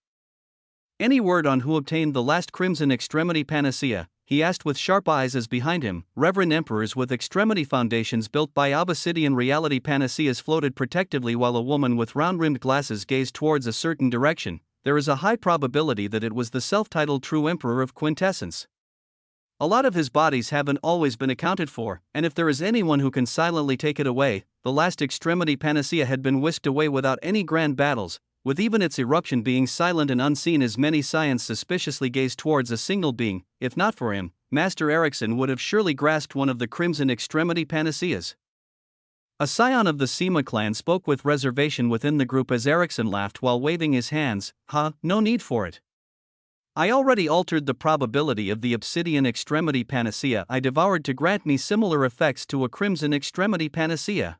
Any word on who obtained the last crimson extremity panacea? He asked with sharp eyes as behind him, reverend emperors with extremity foundations built by obsidian reality panaceas floated protectively while a woman with round-rimmed glasses gazed towards a certain direction. There is a high probability that it was the self-titled true emperor of quintessence. A lot of his bodies haven't always been accounted for, and if there is anyone who can silently take it away, the last extremity panacea had been whisked away without any grand battles, with even its eruption being silent and unseen as many scions suspiciously gazed towards a single being. If not for him, Master Ericsson would have surely grasped one of the crimson extremity panaceas. A scion of the Sema clan spoke with reservation within the group as Ericsson laughed while waving his hands. No need for it. I already altered the probability of the obsidian extremity panacea I devoured to grant me similar effects to a crimson extremity panacea.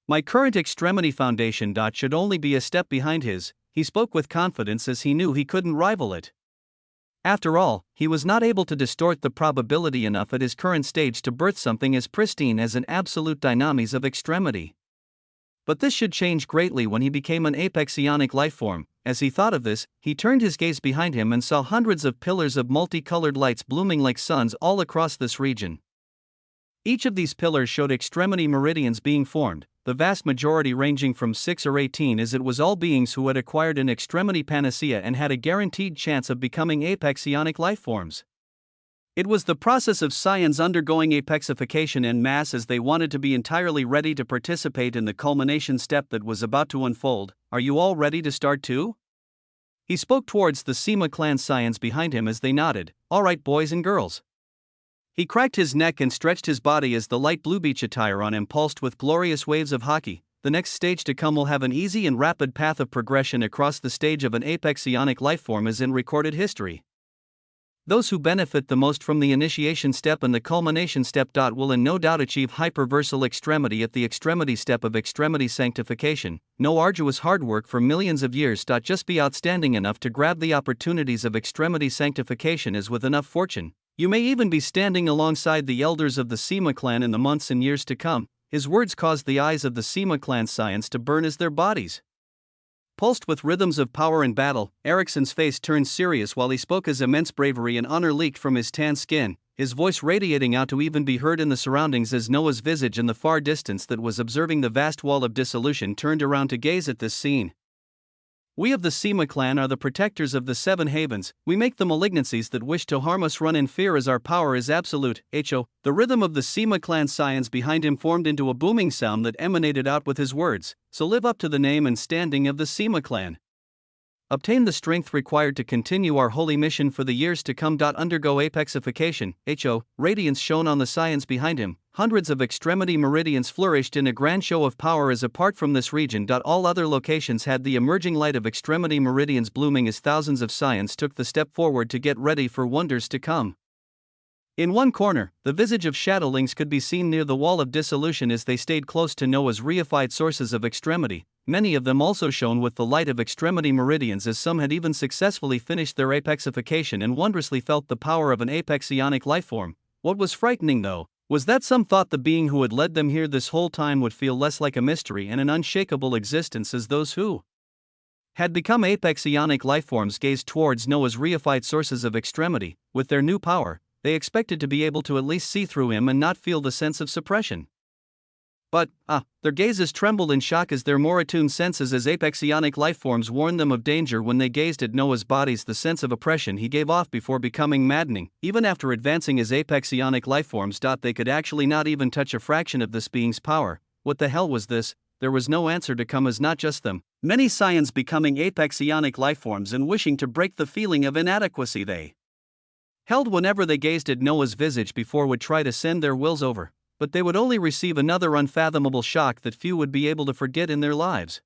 My current extremity foundation should only be a step behind his. He spoke with confidence as he knew he couldn't rival it. After all, he was not able to distort the probability enough at his current stage to birth something as pristine as an absolute dynamis of extremity. But this should change greatly when he became an apexionic lifeform. As he thought of this, he turned his gaze behind him and saw hundreds of pillars of multicolored lights blooming like suns all across this region. Each of these pillars showed extremity meridians being formed, the vast majority ranging from 6 or 18, as it was all beings who had acquired an extremity panacea and had a guaranteed chance of becoming apex ionic lifeforms. It was the process of scions undergoing apexification en masse as they wanted to be entirely ready to participate in the culmination step that was about to unfold. Are you all ready to start too? He spoke towards the Sema clan scions behind him as they nodded. All right, boys and girls. He cracked his neck and stretched his body as the light blue beach attire on him pulsed with glorious waves of hockey. The next stage to come will have an easy and rapid path of progression across the stage of an apex ionic lifeform as in recorded history. Those who benefit the most from the initiation step and the culmination step. Will in no doubt achieve hyperversal extremity at the extremity step of extremity sanctification. No arduous hard work for millions of years. Just be outstanding enough to grab the opportunities of extremity sanctification as with enough fortune. You may even be standing alongside the elders of the Sema clan in the months and years to come. His words caused the eyes of the Sema clan scions to burn as their bodies pulsed with rhythms of power and battle. Ericsson's face turned serious while he spoke as immense bravery and honor leaked from his tan skin, his voice radiating out to even be heard in the surroundings as Noah's visage in the far distance that was observing the vast wall of dissolution turned around to gaze at this scene. We of the Sema clan are the protectors of the Seven Havens. We make the malignancies that wish to harm us run in fear as our power is absolute. Ho! The rhythm of the Sema clan scions behind him formed into a booming sound that emanated out with his words. So live up to the name and standing of the Sema clan. Obtain the strength required to continue our holy mission for the years to come. Undergo apexification. Ho! Radiance shone on the scions behind him. Hundreds of extremity meridians flourished in a grand show of power as apart from this region. All other locations had the emerging light of extremity meridians blooming as thousands of scions took the step forward to get ready for wonders to come. In one corner, the visage of shadowlings could be seen near the wall of dissolution as they stayed close to Noah's reified sources of extremity. Many of them also shone with the light of extremity meridians as some had even successfully finished their apexification and wondrously felt the power of an apex ionic lifeform. What was frightening though, was that some thought the being who had led them here this whole time would feel less like a mystery and an unshakable existence as those who had become apex ionic lifeforms gazed towards Noah's reified sources of extremity. With their new power, they expected to be able to at least see through him and not feel the sense of suppression. But, their gazes trembled in shock as their more attuned senses as apex ionic lifeforms warned them of danger when they gazed at Noah's bodies. The sense of oppression he gave off before becoming maddening. Even after advancing as apex ionic lifeforms, they could actually not even touch a fraction of this being's power. What the hell was this? There was no answer to come as not just them. Many scions becoming apex ionic lifeforms and wishing to break the feeling of inadequacy they held whenever they gazed at Noah's visage before would try to send their wills over, but they would only receive another unfathomable shock that few would be able to forget in their lives.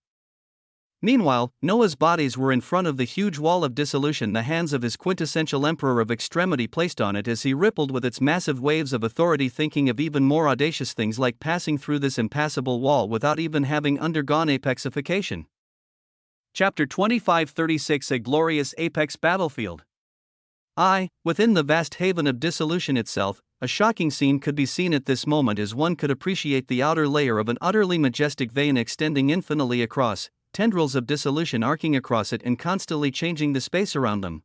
Meanwhile, Noah's bodies were in front of the huge wall of dissolution, the hands of his quintessential emperor of extremity placed on it as he rippled with its massive waves of authority, thinking of even more audacious things like passing through this impassable wall without even having undergone apexification. Chapter 2536: A Glorious Apex Battlefield. Within the vast haven of dissolution itself, a shocking scene could be seen at this moment as one could appreciate the outer layer of an utterly majestic vein extending infinitely across, tendrils of dissolution arcing across it and constantly changing the space around them.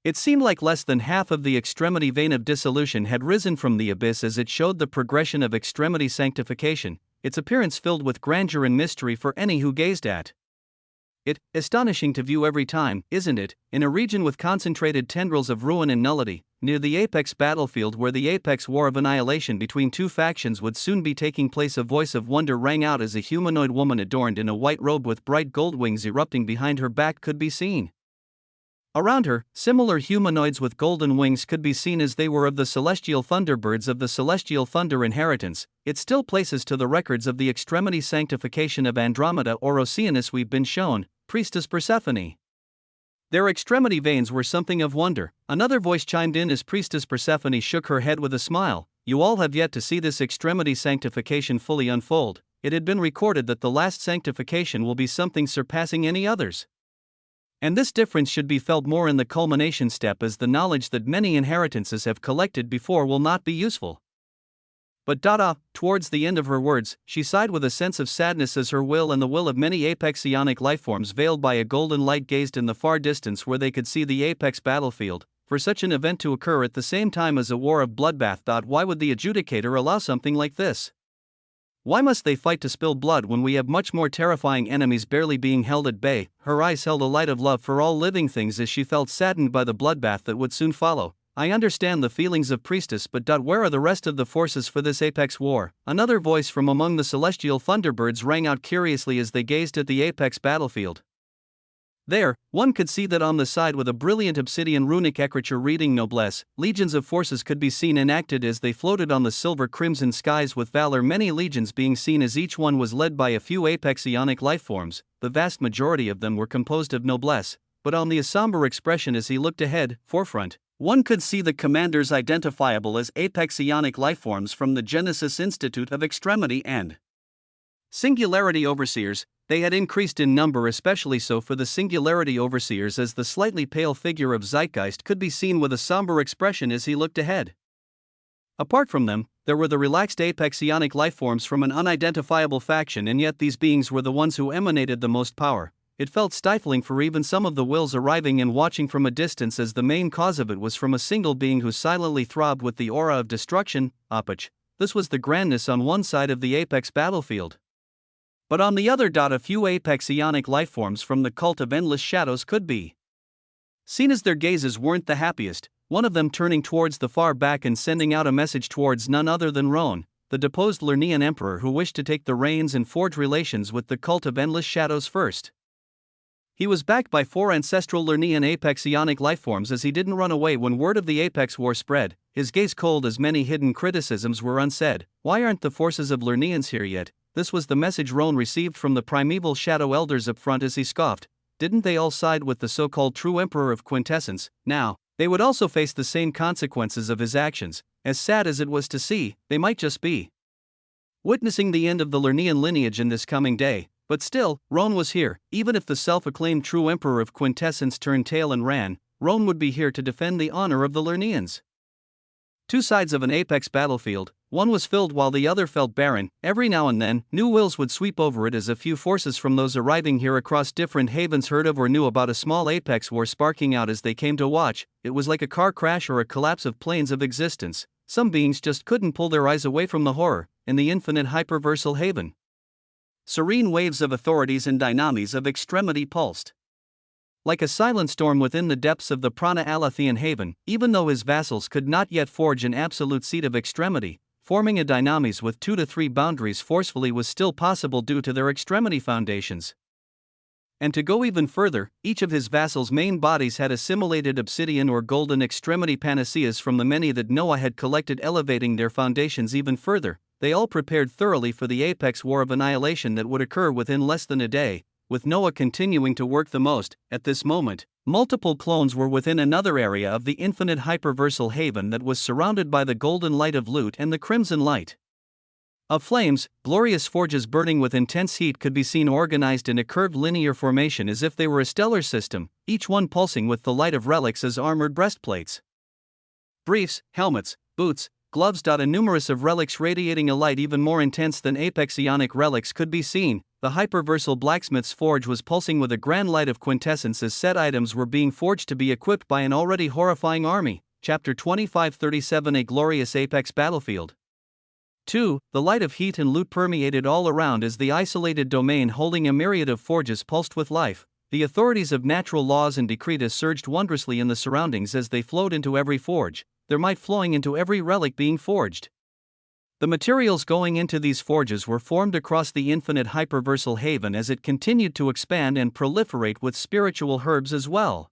It seemed like less than half of the extremity vein of dissolution had risen from the abyss as it showed the progression of extremity sanctification, its appearance filled with grandeur and mystery for any who gazed at it. Astonishing to view every time, isn't it, in a region with concentrated tendrils of ruin and nullity, near the apex battlefield where the apex war of annihilation between two factions would soon be taking place. A voice of wonder rang out as a humanoid woman adorned in a white robe with bright gold wings erupting behind her back could be seen. Around her, similar humanoids with golden wings could be seen as they were of the celestial thunderbirds of the celestial thunder inheritance. It still places to the records of the extremity sanctification of Andromeda or Oceanus we've been shown, priestess Persephone. Their extremity veins were something of wonder. Another voice chimed in as priestess Persephone shook her head with a smile. You all have yet to see this extremity sanctification fully unfold. It had been recorded that the last sanctification will be something surpassing any others. And this difference should be felt more in the culmination step, as the knowledge that many inheritances have collected before will not be useful. But towards the end of her words, she sighed with a sense of sadness as her will and the will of many apex ionic lifeforms veiled by a golden light gazed in the far distance where they could see the apex battlefield. For such an event to occur at the same time as a war of bloodbath, why would the adjudicator allow something like this? Why must they fight to spill blood when we have much more terrifying enemies barely being held at bay? Her eyes held a light of love for all living things as she felt saddened by the bloodbath that would soon follow. I understand the feelings of priestess, but where are the rest of the forces for this apex war? Another voice from among the celestial thunderbirds rang out curiously as they gazed at the apex battlefield. There, one could see that on the side with a brilliant obsidian runic écriture reading Noblesse, legions of forces could be seen enacted as they floated on the silver-crimson skies with valor, many legions being seen as each one was led by a few apex ionic lifeforms. The vast majority of them were composed of Noblesse, but on the somber expression as he looked ahead, forefront, one could see the commanders identifiable as apex ionic lifeforms from the Genesis Institute of Extremity and Singularity Overseers. They had increased in number, especially so for the Singularity Overseers, as the slightly pale figure of Zeitgeist could be seen with a somber expression as he looked ahead. Apart from them, there were the relaxed apex ionic lifeforms from an unidentifiable faction, and yet these beings were the ones who emanated the most power. It felt stifling for even some of the wills arriving and watching from a distance, as the main cause of it was from a single being who silently throbbed with the aura of destruction. Apach. This was the grandness on one side of the apex battlefield. But on the other, a few apex ionic lifeforms from the cult of endless shadows could be seen as their gazes weren't the happiest, one of them turning towards the far back and sending out a message towards none other than Roan, the deposed Lernean emperor who wished to take the reins and forge relations with the cult of endless shadows first. He was backed by 4 ancestral Lernean apex ionic lifeforms as he didn't run away when word of the apex war spread, his gaze cold as many hidden criticisms were unsaid. Why aren't the forces of Lerneans here yet? This was the message Roan received from the primeval shadow elders up front as he scoffed. Didn't they all side with the so-called true emperor of Quintessence? Now, they would also face the same consequences of his actions. As sad as it was to see, they might just be witnessing the end of the Lernean lineage in this coming day. But still, Roan was here. Even if the self-acclaimed true emperor of Quintessence turned tail and ran, Roan would be here to defend the honor of the Lerneans. Two sides of an apex battlefield, one was filled while the other felt barren. Every now and then, new wills would sweep over it as a few forces from those arriving here across different havens heard of or knew about a small apex war sparking out as they came to watch. It was like a car crash or a collapse of planes of existence. Some beings just couldn't pull their eyes away from the horror. In the infinite hyperversal haven, serene waves of authorities and dynamis of extremity pulsed like a silent storm within the depths of the Prana Alathian haven. Even though his vassals could not yet forge an absolute seat of extremity, forming a dynamis with 2 to 3 boundaries forcefully was still possible due to their extremity foundations. And to go even further, each of his vassals' main bodies had assimilated obsidian or golden extremity panaceas from the many that Noah had collected, elevating their foundations even further. They all prepared thoroughly for the apex war of annihilation that would occur within less than a day, with Noah continuing to work the most. At this moment, multiple clones were within another area of the infinite hyperversal haven that was surrounded by the golden light of Lut and the crimson light of flames. Glorious forges burning with intense heat could be seen organized in a curved linear formation as if they were a stellar system, each one pulsing with the light of relics as armored breastplates, briefs, helmets, boots, gloves. A numerous of relics radiating a light even more intense than apex ionic relics could be seen. The hyperversal blacksmith's forge was pulsing with a grand light of quintessence as said items were being forged to be equipped by an already horrifying army. Chapter 2537, A Glorious Apex Battlefield. 2. The light of heat and loot permeated all around as the isolated domain holding a myriad of forges pulsed with life. The authorities of natural laws and decretas surged wondrously in the surroundings as they flowed into every forge, their might flowing into every relic being forged. The materials going into these forges were formed across the infinite hyperversal haven as it continued to expand and proliferate with spiritual herbs as well.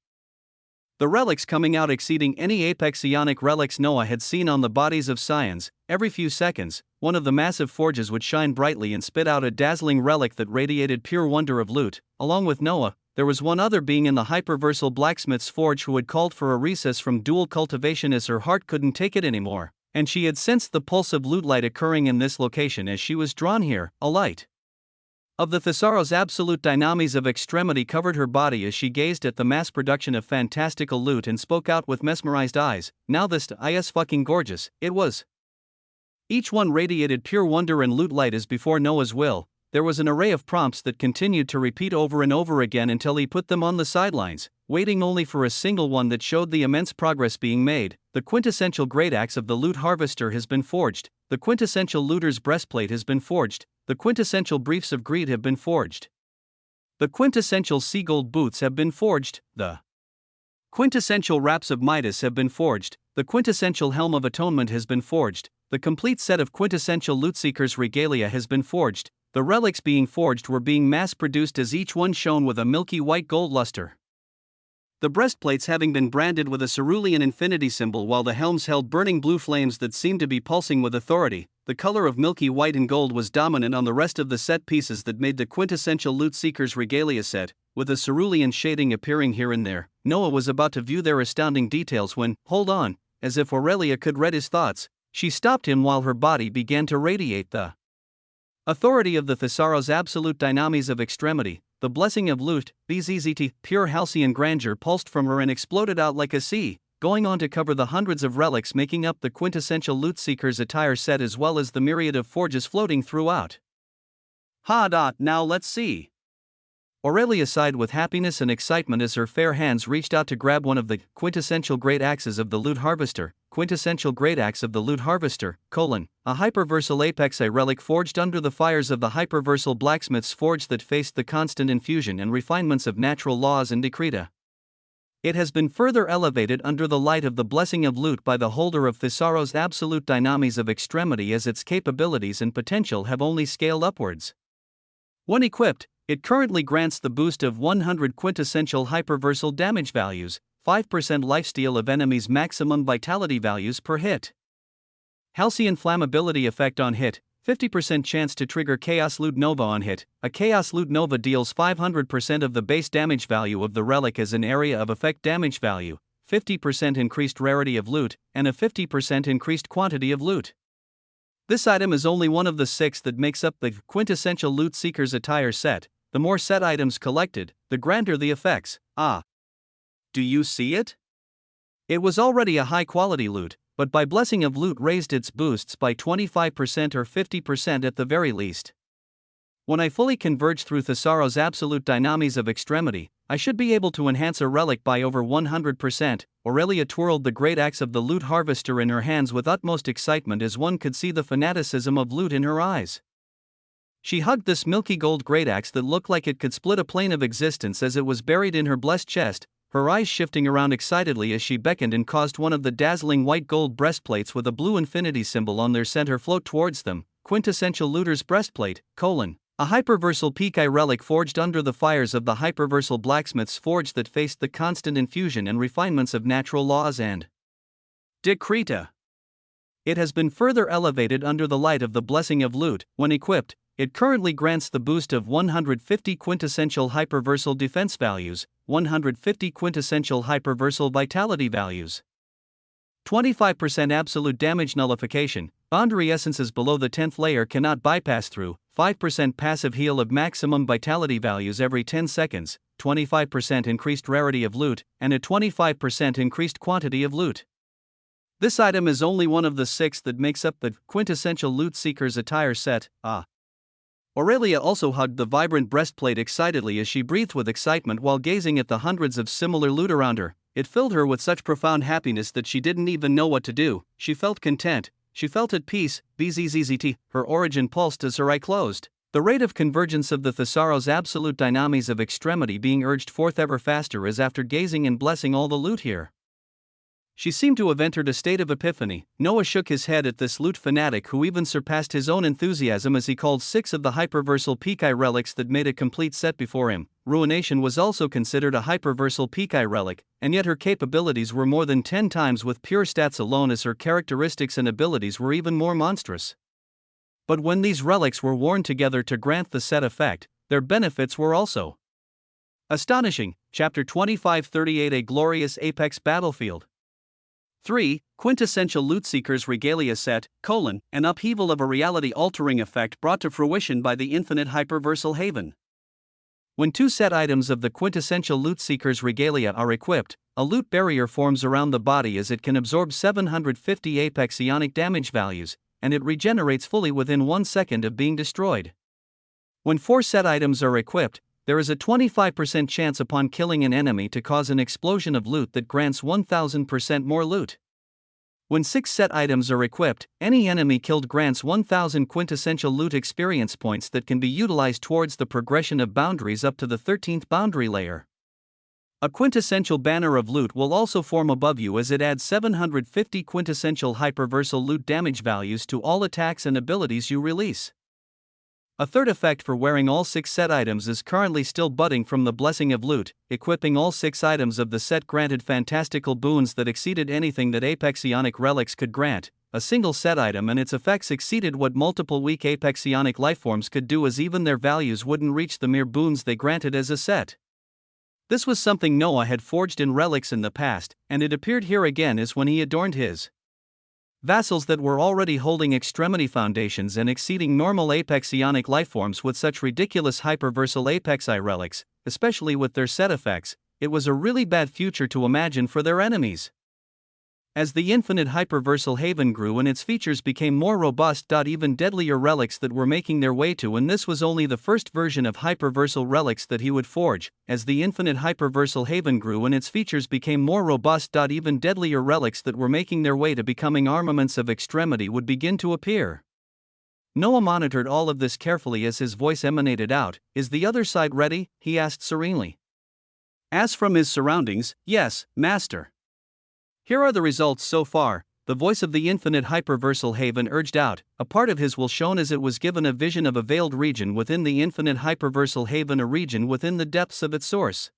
The relics coming out exceeding any apex ionic relics Noah had seen on the bodies of scions. Every few seconds, one of the massive forges would shine brightly and spit out a dazzling relic that radiated pure wonder of loot. Along with Noah, there was one other being in the hyperversal blacksmith's forge who had called for a recess from dual cultivation as her heart couldn't take it anymore, and she had sensed the pulse of loot light occurring in this location as she was drawn here. A light of the Thesaurus absolute dynamis of extremity covered her body as she gazed at the mass production of fantastical loot and spoke out with mesmerized eyes. Now this is fucking gorgeous. It was. Each one radiated pure wonder and loot light as before Noah's will. There was an array of prompts that continued to repeat over and over again until he put them on the sidelines, waiting only for a single one that showed the immense progress being made. The quintessential great axe of the loot harvester has been forged. the quintessential looter's breastplate has been forged, the quintessential briefs of greed have been forged. The quintessential seagold boots have been forged, the quintessential wraps of Midas have been forged, the quintessential helm of atonement has been forged, the complete set of quintessential loot-seekers' regalia has been forged. The relics being forged were being mass-produced as each one shone with a milky white gold luster. The breastplates having been branded with a cerulean infinity symbol while the helms held burning blue flames that seemed to be pulsing with authority, the color of milky white and gold was dominant on the rest of the set pieces that made the quintessential loot-seekers' regalia set, with a cerulean shading appearing here and there. Noah was about to view their astounding details when, hold on, as if Aurelia could read his thoughts, she stopped him while her body began to radiate the authority of the Thesaurus absolute dynamis of extremity. The blessing of loot, bzzt, pure halcyon grandeur pulsed from her and exploded out like a sea, going on to cover the hundreds of relics making up the quintessential loot seeker's attire set as well as the myriad of forges floating throughout. Now let's see. Aurelia sighed with happiness and excitement as her fair hands reached out to grab one of the quintessential great axes of the loot harvester, quintessential great axe of the loot harvester, a hyperversal apexi relic forged under the fires of the hyperversal blacksmith's forge that faced the constant infusion and refinements of natural laws and decreta. It has been further elevated under the light of the blessing of loot by the holder of Thesaurus absolute dynamis of extremity as its capabilities and potential have only scaled upwards. When equipped, it currently grants the boost of 100 quintessential hyperversal damage values, 5% lifesteal of enemies' maximum vitality values per hit. Halcyon flammability effect on hit, 50% chance to trigger Chaos Loot Nova on hit. A Chaos Loot Nova deals 500% of the base damage value of the relic as an area of effect damage value, 50% increased rarity of loot, and a 50% increased quantity of loot. This item is only one of the 6 that makes up the quintessential loot seeker's attire set. The more set items collected, the grander the effects. Do you see it? It was already a high-quality loot, but by blessing of loot raised its boosts by 25% or 50% at the very least. When I fully converge through Thesaurus absolute dynamis of extremity, I should be able to enhance a relic by over 100%. Aurelia twirled the great axe of the loot harvester in her hands with utmost excitement as one could see the fanaticism of loot in her eyes. She hugged this milky gold great axe that looked like it could split a plane of existence as it was buried in her blessed chest, her eyes shifting around excitedly as she beckoned and caused one of the dazzling white gold breastplates with a blue infinity symbol on their center float towards them. Quintessential looter's breastplate, a hyperversal Pikai relic forged under the fires of the hyperversal blacksmith's forge that faced the constant infusion and refinements of natural laws and decreta. It has been further elevated under the light of the blessing of loot. When equipped, it currently grants the boost of 150 quintessential hyperversal defense values, 150 quintessential hyperversal vitality values, 25% absolute damage nullification, boundary essences below the 10th layer cannot bypass through, 5% passive heal of maximum vitality values every 10 seconds, 25% increased rarity of loot, and a 25% increased quantity of loot. This item is only one of the 6 that makes up the quintessential loot seeker's attire set. Aurelia also hugged the vibrant breastplate excitedly as she breathed with excitement while gazing at the hundreds of similar loot around her. It filled her with such profound happiness that she didn't even know what to do. She felt content, she felt at peace, bzzzt, her origin pulsed as her eye closed. The rate of convergence of the Thesaurus absolute dynamis of extremity being urged forth ever faster as after gazing and blessing all the loot here. She seemed to have entered a state of epiphany. Noah shook his head at this loot fanatic who even surpassed his own enthusiasm as he called 6 of the hyperversal Pikai relics that made a complete set before him. Ruination was also considered a hyperversal Pikai relic, and yet her capabilities were more than 10 times with pure stats alone as her characteristics and abilities were even more monstrous. But when these relics were worn together to grant the set effect, their benefits were also astonishing. Chapter 2538 A Glorious Apex Battlefield 3. Quintessential Loot Seeker's Regalia Set, an upheaval of a reality-altering effect brought to fruition by the infinite hyperversal haven. When 2 set items of the quintessential Loot Seeker's Regalia are equipped, a loot barrier forms around the body as it can absorb 750 apex ionic damage values, and it regenerates fully within 1 second of being destroyed. When 4 set items are equipped, there is a 25% chance upon killing an enemy to cause an explosion of loot that grants 1000% more loot. When 6 set items are equipped, any enemy killed grants 1000 quintessential loot experience points that can be utilized towards the progression of boundaries up to the 13th boundary layer. A quintessential banner of loot will also form above you as it adds 750 quintessential hyperversal loot damage values to all attacks and abilities you release. A third effect for wearing all 6 set items is currently still budding from the Blessing of Loot. Equipping all 6 items of the set granted fantastical boons that exceeded anything that Apexionic relics could grant. A single set item and its effects exceeded what multiple weak Apexionic lifeforms could do, as even their values wouldn't reach the mere boons they granted as a set. This was something Noah had forged in relics in the past, and it appeared here again as when he adorned his vassals that were already holding extremity foundations and exceeding normal Apexionic lifeforms with such ridiculous hyperversal Apexi relics, especially with their set effects. It was a really bad future to imagine for their enemies. As the infinite hyperversal haven grew and its features became more robust, even deadlier relics that were making their way to, and this was only the first version of hyperversal relics that he would forge. As the infinite hyperversal haven grew and its features became more robust, even deadlier relics that were making their way to becoming armaments of extremity would begin to appear. Noah monitored all of this carefully as his voice emanated out. "Is the other side ready?" he asked serenely. As from his surroundings, "Yes, Master. Here are the results so far," the voice of the infinite hyperversal haven urged out. A part of his will shown as it was given a vision of a veiled region within the infinite hyperversal haven, a region within the depths of its source.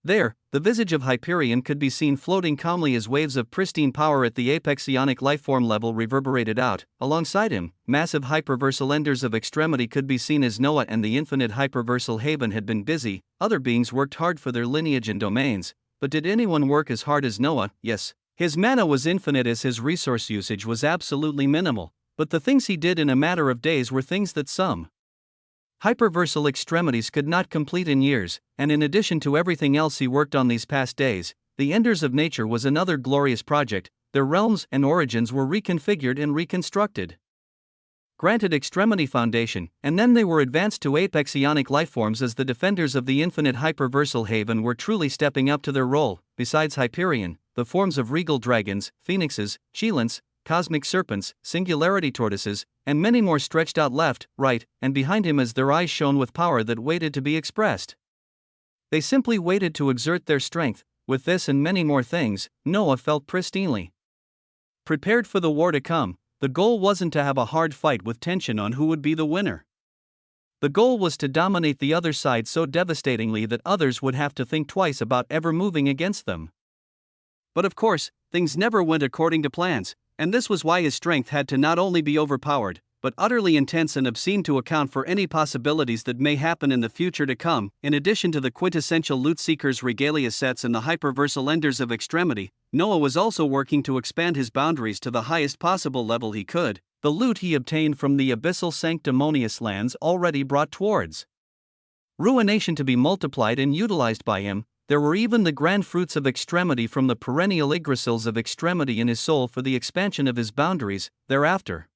There, the visage of Hyperion could be seen floating calmly as waves of pristine power at the Apexionic lifeform level reverberated out. Alongside him, massive hyperversal enders of extremity could be seen as Noah and the infinite hyperversal haven had been busy. Other beings worked hard for their lineage and domains. But did anyone work as hard as Noah? Yes. His mana was infinite as his resource usage was absolutely minimal, but the things he did in a matter of days were things that some hyperversal extremities could not complete in years. And in addition to everything else he worked on these past days, the Enders of Nature was another glorious project. Their realms and origins were reconfigured and reconstructed, granted extremity foundation, and then they were advanced to Apexionic lifeforms as the defenders of the infinite hyperversal haven were truly stepping up to their role. Besides Hyperion, the forms of regal dragons, phoenixes, cheilants, cosmic serpents, singularity tortoises, and many more stretched out left, right, and behind him as their eyes shone with power that waited to be expressed. They simply waited to exert their strength. With this and many more things, Noah felt pristinely prepared for the war to come. The goal wasn't to have a hard fight with tension on who would be the winner. The goal was to dominate the other side so devastatingly that others would have to think twice about ever moving against them. But of course, things never went according to plans, and this was why his strength had to not only be overpowered, but utterly intense and obscene to account for any possibilities that may happen in the future to come. In addition to the quintessential Loot Seekers regalia sets and the hyperversal Enders of Extremity, Noah was also working to expand his boundaries to the highest possible level he could. The loot he obtained from the abyssal sanctimonious lands already brought towards ruination to be multiplied and utilized by him. There were even the grand fruits of extremity from the perennial Yggdrasils of extremity in his soul for the expansion of his boundaries. Thereafter,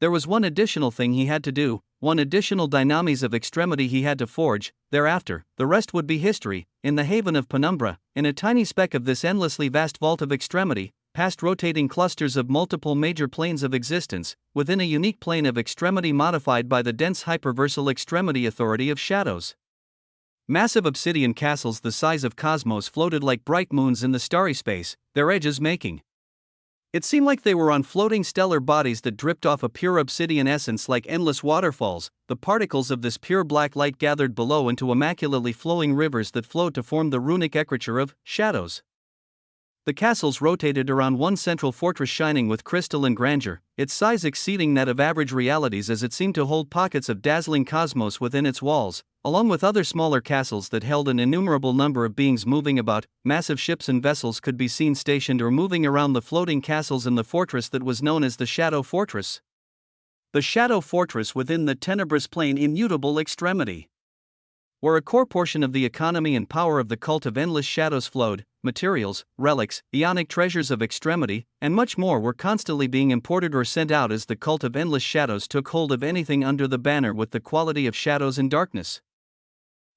there was one additional thing he had to do, one additional dynamis of extremity he had to forge. Thereafter, the rest would be history. In the haven of Penumbra, in a tiny speck of this endlessly vast vault of extremity, past rotating clusters of multiple major planes of existence, within a unique plane of extremity modified by the dense hyperversal extremity authority of shadows. Massive obsidian castles the size of cosmos floated like bright moons in the starry space, their edges making it seemed like they were on floating stellar bodies that dripped off a pure obsidian essence like endless waterfalls. The particles of this pure black light gathered below into immaculately flowing rivers that flowed to form the runic eccriture of shadows. The castles rotated around one central fortress shining with crystalline grandeur, its size exceeding that of average realities as it seemed to hold pockets of dazzling cosmos within its walls, along with other smaller castles that held an innumerable number of beings moving about. Massive ships and vessels could be seen stationed or moving around the floating castles in the fortress that was known as the Shadow Fortress. The Shadow Fortress within the tenebrous plane immutable extremity, where a core portion of the economy and power of the cult of endless shadows flowed. Materials, relics, ionic treasures of extremity, and much more were constantly being imported or sent out as the cult of endless shadows took hold of anything under the banner with the quality of shadows and darkness.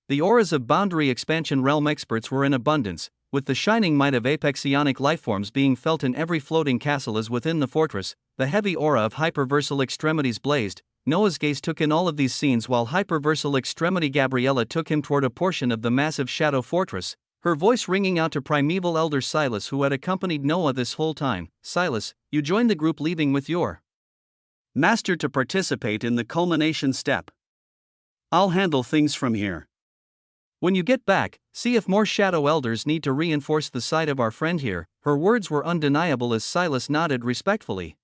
The auras of boundary expansion realm experts were in abundance. with the shining might of apexionic lifeforms being felt in every floating castle as within the fortress. The heavy aura of hyperversal extremities blazed. Noah's gaze took in all of these scenes while hyperversal extremity Gabriella took him toward a portion of the massive shadow fortress, her voice ringing out to primeval elder Silas, who had accompanied Noah this whole time. Silas, you joined the group leaving with your master to participate in the culmination step. I'll handle things from here. When you get back, see if more shadow elders need to reinforce the side of our friend here. Her words were undeniable as Silas nodded respectfully,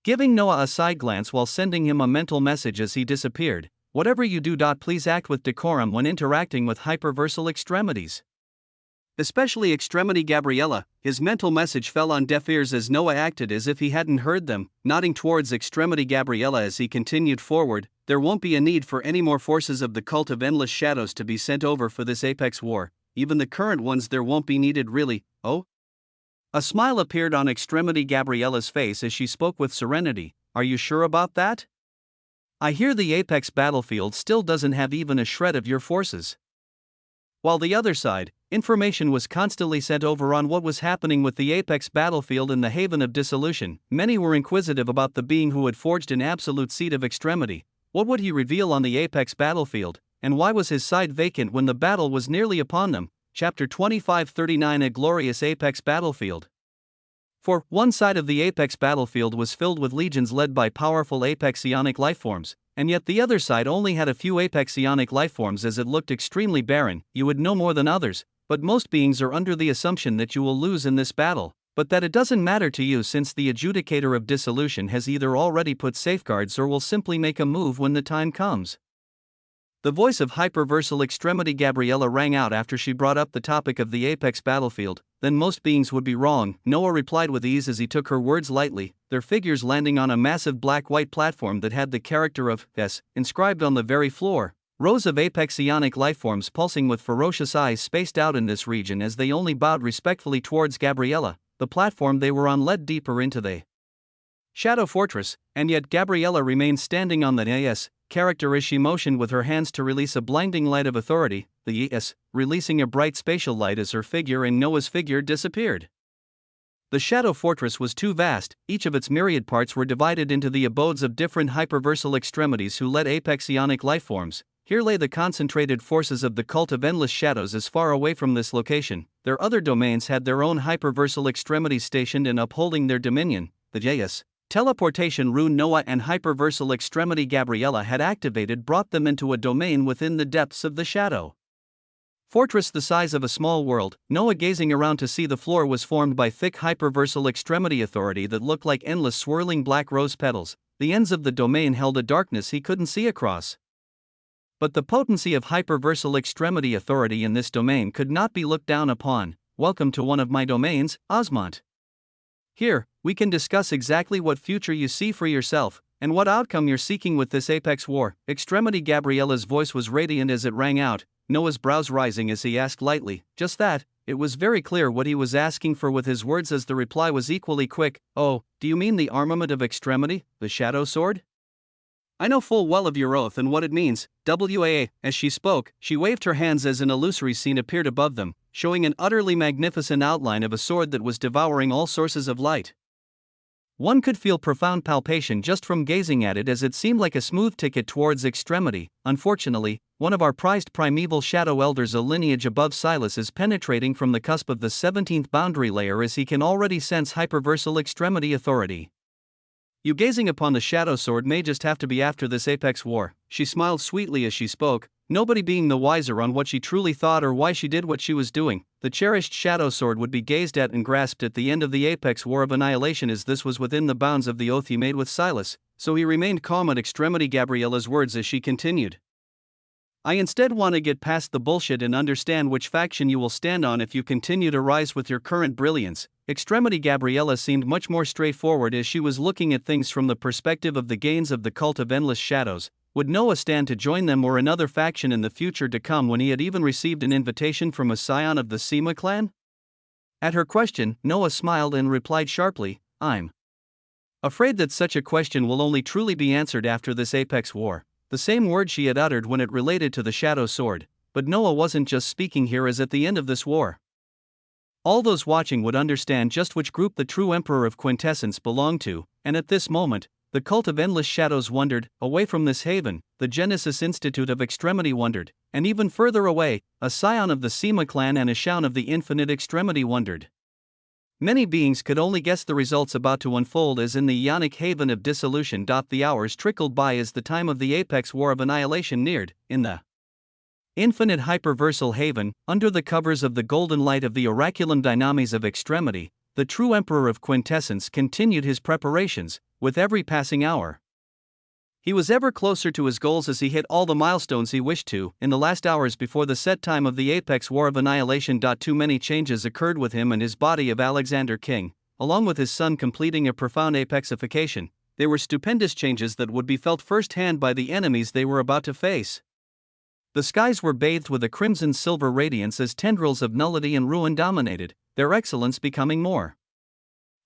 giving Noah a side glance while sending him a mental message as he disappeared. Whatever you do, please act with decorum when interacting with hyperversal extremities. Especially Extremity Gabriella. His mental message fell on deaf ears as Noah acted as if he hadn't heard them, nodding towards Extremity Gabriella as he continued forward. There won't be a need for any more forces of the Cult of Endless Shadows to be sent over for this Apex war. Even the current ones there won't be needed really. Oh? A smile appeared on Extremity Gabriella's face as she spoke with serenity. Are you sure about that? I hear the Apex battlefield still doesn't have even a shred of your forces. While the other side, information was constantly sent over on what was happening with the Apex battlefield in the Haven of Dissolution. Many were inquisitive about the being who had forged an absolute seed of extremity. What would he reveal on the Apex battlefield, and why was his side vacant when the battle was nearly upon them? Chapter 2539, A Glorious Apex Battlefield. For one side of the Apex battlefield was filled with legions led by powerful apexionic lifeforms, and yet the other side only had a few apexionic lifeforms as it looked extremely barren. You would know more than others, but most beings are under the assumption that you will lose in this battle, but that it doesn't matter to you since the Adjudicator of Dissolution has either already put safeguards or will simply make a move when the time comes. The voice of hyperversal extremity Gabriella rang out after she brought up the topic of the Apex battlefield. Then most beings would be wrong, Noah replied with ease as he took her words lightly, their figures landing on a massive black-white platform that had the character of S inscribed on the very floor. Rows of apexionic lifeforms pulsing with ferocious eyes spaced out in this region as they only bowed respectfully towards Gabriella. The platform they were on led deeper into the Shadow Fortress, and yet Gabriella remained standing on the AS character as she motioned with her hands to release a blinding light of authority, the AS releasing a bright spatial light as her figure and Noah's figure disappeared. The Shadow Fortress was too vast, each of its myriad parts were divided into the abodes of different hyperversal extremities who led apexionic lifeforms. Here lay the concentrated forces of the Cult of Endless Shadows. As far away from this location, their other domains had their own hyperversal extremities stationed and upholding their dominion. The JS teleportation rune Noah and hyperversal extremity Gabriella had activated brought them into a domain within the depths of the Shadow Fortress the size of a small world. Noah, gazing around to see the floor, was formed by thick hyperversal extremity authority that looked like endless swirling black rose petals. The ends of the domain held a darkness he couldn't see across. But the potency of hyperversal extremity authority in this domain could not be looked down upon. Welcome to one of my domains, Osmont. Here, we can discuss exactly what future you see for yourself, and what outcome you're seeking with this Apex war. Extremity Gabriella's voice was radiant as it rang out, Noah's brows rising as he asked lightly, just that. It was very clear what he was asking for with his words as the reply was equally quick. Oh, do you mean the armament of extremity, the Shadow Sword? I know full well of your oath and what it means. WAA. As she spoke, she waved her hands as an illusory scene appeared above them, showing an utterly magnificent outline of a sword that was devouring all sources of light. One could feel profound palpation just from gazing at it, as it seemed like a smooth ticket towards extremity. Unfortunately, one of our prized primeval shadow elders, a lineage above Silas, is penetrating from the cusp of the 17th boundary layer as he can already sense hyperversal extremity authority. You gazing upon the Shadow Sword may just have to be after this Apex war. She smiled sweetly as she spoke, nobody being the wiser on what she truly thought or why she did what she was doing. The cherished Shadow Sword would be gazed at and grasped at the end of the Apex War of Annihilation, as this was within the bounds of the oath he made with Silas, so he remained calm at Extremity Gabriella's words as she continued. I instead want to get past the bullshit and understand which faction you will stand on if you continue to rise with your current brilliance. Extremity Gabriella seemed much more straightforward as she was looking at things from the perspective of the gains of the Cult of Endless Shadows. Would Noah stand to join them or another faction in the future to come when he had even received an invitation from a scion of the Sema clan? At her question, Noah smiled and replied sharply, I'm afraid that such a question will only truly be answered after this Apex war. The same word she had uttered when it related to the Shadow Sword, but Noah wasn't just speaking here as at the end of this war. All those watching would understand just which group the true Emperor of Quintessence belonged to, and at this moment, the cult of endless shadows wondered. Away from this haven, the Genesis Institute of Extremity wondered, and even further away, a scion of the Sima clan and a Shaun of the Infinite Extremity wondered. Many beings could only guess the results about to unfold as in the Ionic haven of dissolution. The hours trickled by as the time of the apex war of annihilation neared. In the infinite hyperversal haven, under the covers of the golden light of the oraculum dynamis of extremity, the true Emperor of Quintessence continued his preparations, with every passing hour. He was ever closer to his goals as he hit all the milestones he wished to. In the last hours before the set time of the apex war of annihilation. Too many changes occurred with him and his body of Alexander King, along with his son completing a profound apexification. They were stupendous changes that would be felt firsthand by the enemies they were about to face. The skies were bathed with a crimson-silver radiance as tendrils of nullity and ruin dominated, their excellence becoming more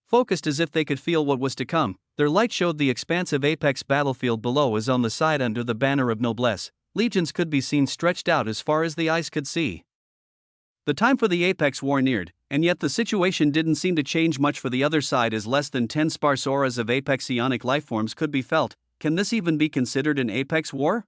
focused as if they could feel what was to come. Their light showed the expansive apex battlefield below as on the side under the banner of noblesse, legions could be seen stretched out as far as the eyes could see. The time for the apex war neared, and yet the situation didn't seem to change much for the other side as less than 10 sparse auras of apexionic lifeforms could be felt. Can this even be considered an apex war?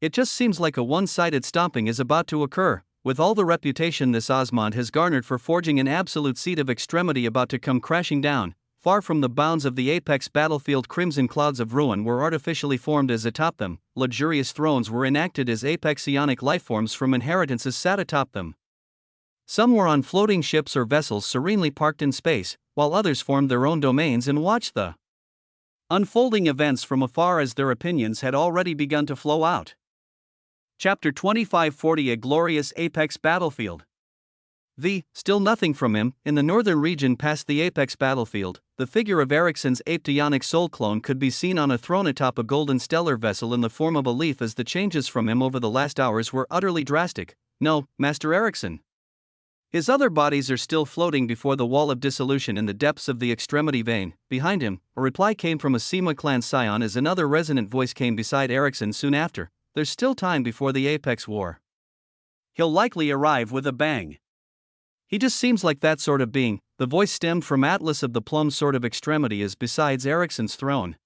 It just seems like a one-sided stomping is about to occur, with all the reputation this Osmond has garnered for forging an absolute seat of extremity about to come crashing down. Far from the bounds of the apex battlefield, crimson clouds of ruin were artificially formed as atop them, luxurious thrones were enacted as apexionic lifeforms from inheritances sat atop them. Some were on floating ships or vessels serenely parked in space, while others formed their own domains and watched the unfolding events from afar as their opinions had already begun to flow out. Chapter 2540 A Glorious Apex Battlefield. Still nothing from him. In the northern region past the apex battlefield, the figure of Ericsson's aptionic soul clone could be seen on a throne atop a golden stellar vessel in the form of a leaf as the changes from him over the last hours were utterly drastic. No, Master Ericsson. His other bodies are still floating before the wall of dissolution in the depths of the extremity vein. Behind him, a reply came from a Sima clan scion as another resonant voice came beside Ericsson soon after. There's still time before the apex war. He'll likely arrive with a bang. He just seems like that sort of being. The voice stemmed from Atlas of the Plum sort of extremity as besides Ericsson's throne.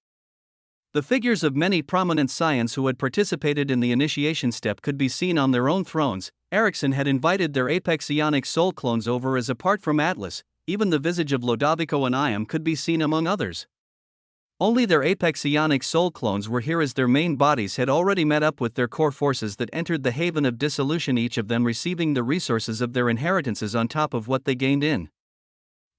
The figures of many prominent scions who had participated in the initiation step could be seen on their own thrones. Ericsson had invited their apexionic soul clones over as apart from Atlas, even the visage of Lodovico and Iam could be seen among others. Only their apexionic soul clones were here as their main bodies had already met up with their core forces that entered the haven of dissolution, each of them receiving the resources of their inheritances on top of what they gained in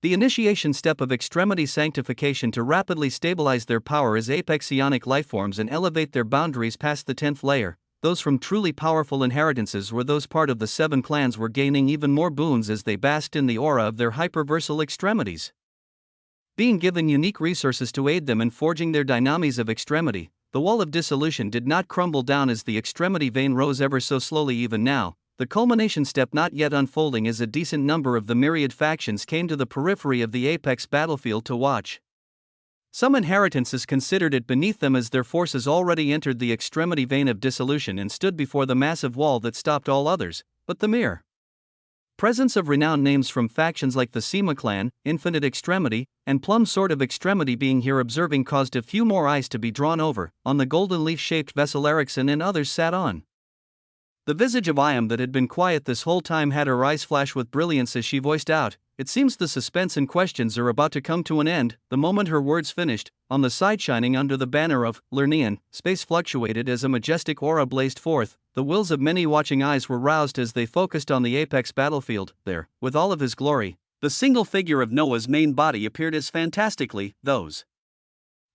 the initiation step of extremity sanctification to rapidly stabilize their power as apexionic lifeforms and elevate their boundaries past the 10th layer. Those from truly powerful inheritances were those part of the 7 clans were gaining even more boons as they basked in the aura of their hyperversal extremities, being given unique resources to aid them in forging their dynamis of extremity. The wall of dissolution did not crumble down as the extremity vein rose ever so slowly even now, the culmination step not yet unfolding as a decent number of the myriad factions came to the periphery of the apex battlefield to watch. Some inheritances considered it beneath them as their forces already entered the extremity vein of dissolution and stood before the massive wall that stopped all others, but the mere presence of renowned names from factions like the Sima clan, Infinite Extremity, and Plum Sword of Extremity being here observing caused a few more eyes to be drawn over. On the golden leaf-shaped vessel Ericsson and others sat on. The visage of Iam that had been quiet this whole time had her eyes flash with brilliance as she voiced out, "It seems the suspense and questions are about to come to an end." The moment her words finished, on the side shining under the banner of Lernean, space fluctuated as a majestic aura blazed forth. The wills of many watching eyes were roused as they focused on the apex battlefield. There, with all of his glory, the single figure of Noah's main body appeared as fantastically. Those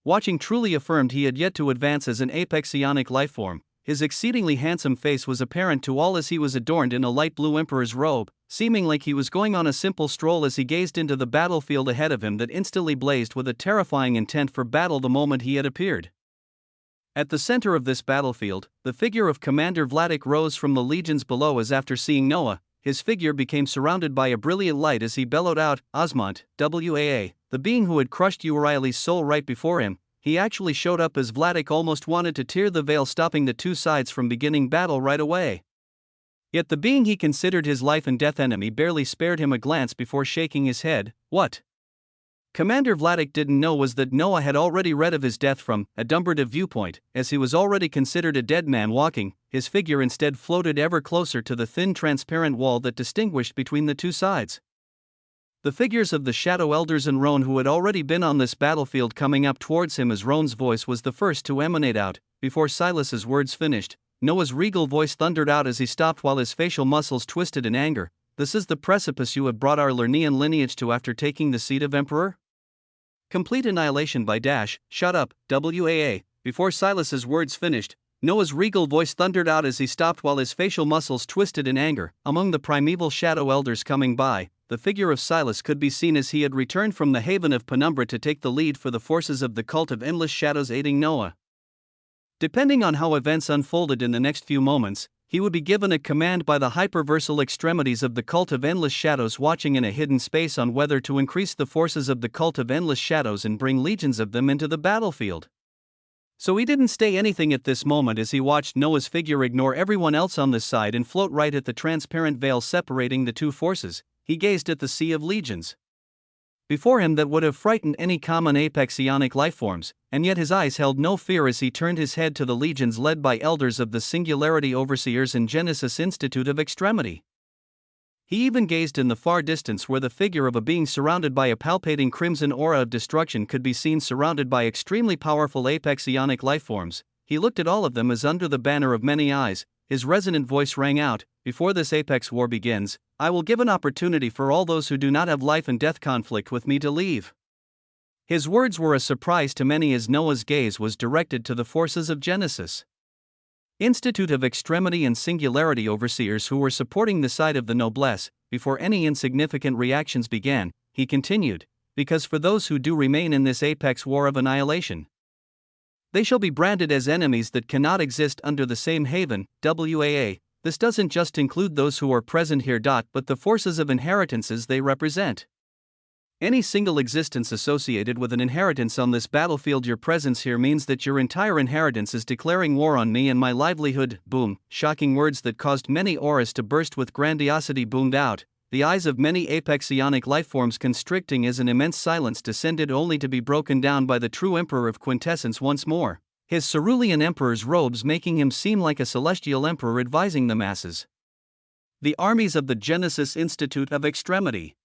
watching truly affirmed he had yet to advance as an apexionic lifeform. His exceedingly handsome face was apparent to all as he was adorned in a light blue emperor's robe, seeming like he was going on a simple stroll as he gazed into the battlefield ahead of him that instantly blazed with a terrifying intent for battle the moment he had appeared. At the center of this battlefield, the figure of Commander Vladik rose from the legions below as after seeing Noah, his figure became surrounded by a brilliant light as he bellowed out, "Osmont, WAA," the being who had crushed Urieli's soul right before him. He actually showed up as Vladik almost wanted to tear the veil, stopping the two sides from beginning battle right away. Yet the being he considered his life and death enemy barely spared him a glance before shaking his head. What Commander Vladik didn't know was that Noah had already read of his death from a dumbrative viewpoint, as he was already considered a dead man walking. His figure instead floated ever closer to the thin transparent wall that distinguished between the two sides. The figures of the Shadow Elders and Roan who had already been on this battlefield coming up towards him as Roan's voice was the first to emanate out. Before Silas's words finished, Noah's regal voice thundered out as he stopped while his facial muscles twisted in anger. This is the precipice you have brought our Lernaean lineage to after taking the seat of Emperor? Complete annihilation by dash, shut up, WAA. Before Silas's words finished, Noah's regal voice thundered out as he stopped while his facial muscles twisted in anger. Among the primeval Shadow Elders coming by, the figure of Silas could be seen as he had returned from the haven of Penumbra to take the lead for the forces of the cult of endless shadows aiding Noah. Depending on how events unfolded in the next few moments, he would be given a command by the hyperversal extremities of the cult of endless shadows watching in a hidden space on whether to increase the forces of the cult of endless shadows and bring legions of them into the battlefield. So he didn't say anything at this moment as he watched Noah's figure ignore everyone else on this side and float right at the transparent veil separating the two forces. He gazed at the sea of legions before him that would have frightened any common apex ionic lifeforms, and yet his eyes held no fear as he turned his head to the legions led by elders of the Singularity Overseers and Genesis Institute of Extremity. He even gazed in the far distance where the figure of a being surrounded by a palpating crimson aura of destruction could be seen surrounded by extremely powerful apex ionic lifeforms. He looked at all of them as under the banner of many eyes. His resonant voice rang out, "Before this apex war begins, I will give an opportunity for all those who do not have life and death conflict with me to leave." His words were a surprise to many as Noah's gaze was directed to the forces of Genesis Institute of Extremity and Singularity Overseers who were supporting the side of the noblesse. Before any insignificant reactions began, he continued, "Because for those who do remain in this apex war of annihilation, they shall be branded as enemies that cannot exist under the same haven, WAA. This doesn't just include those who are present here, but the forces of inheritances they represent. Any single existence associated with an inheritance on this battlefield, your presence here means that your entire inheritance is declaring war on me and my livelihood." Boom! Shocking words that caused many auras to burst with grandiosity boomed out, the eyes of many apex ionic lifeforms constricting as an immense silence descended only to be broken down by the true Emperor of Quintessence once more, his cerulean emperor's robes making him seem like a celestial emperor advising the masses. The armies of the Genesis Institute of Extremity,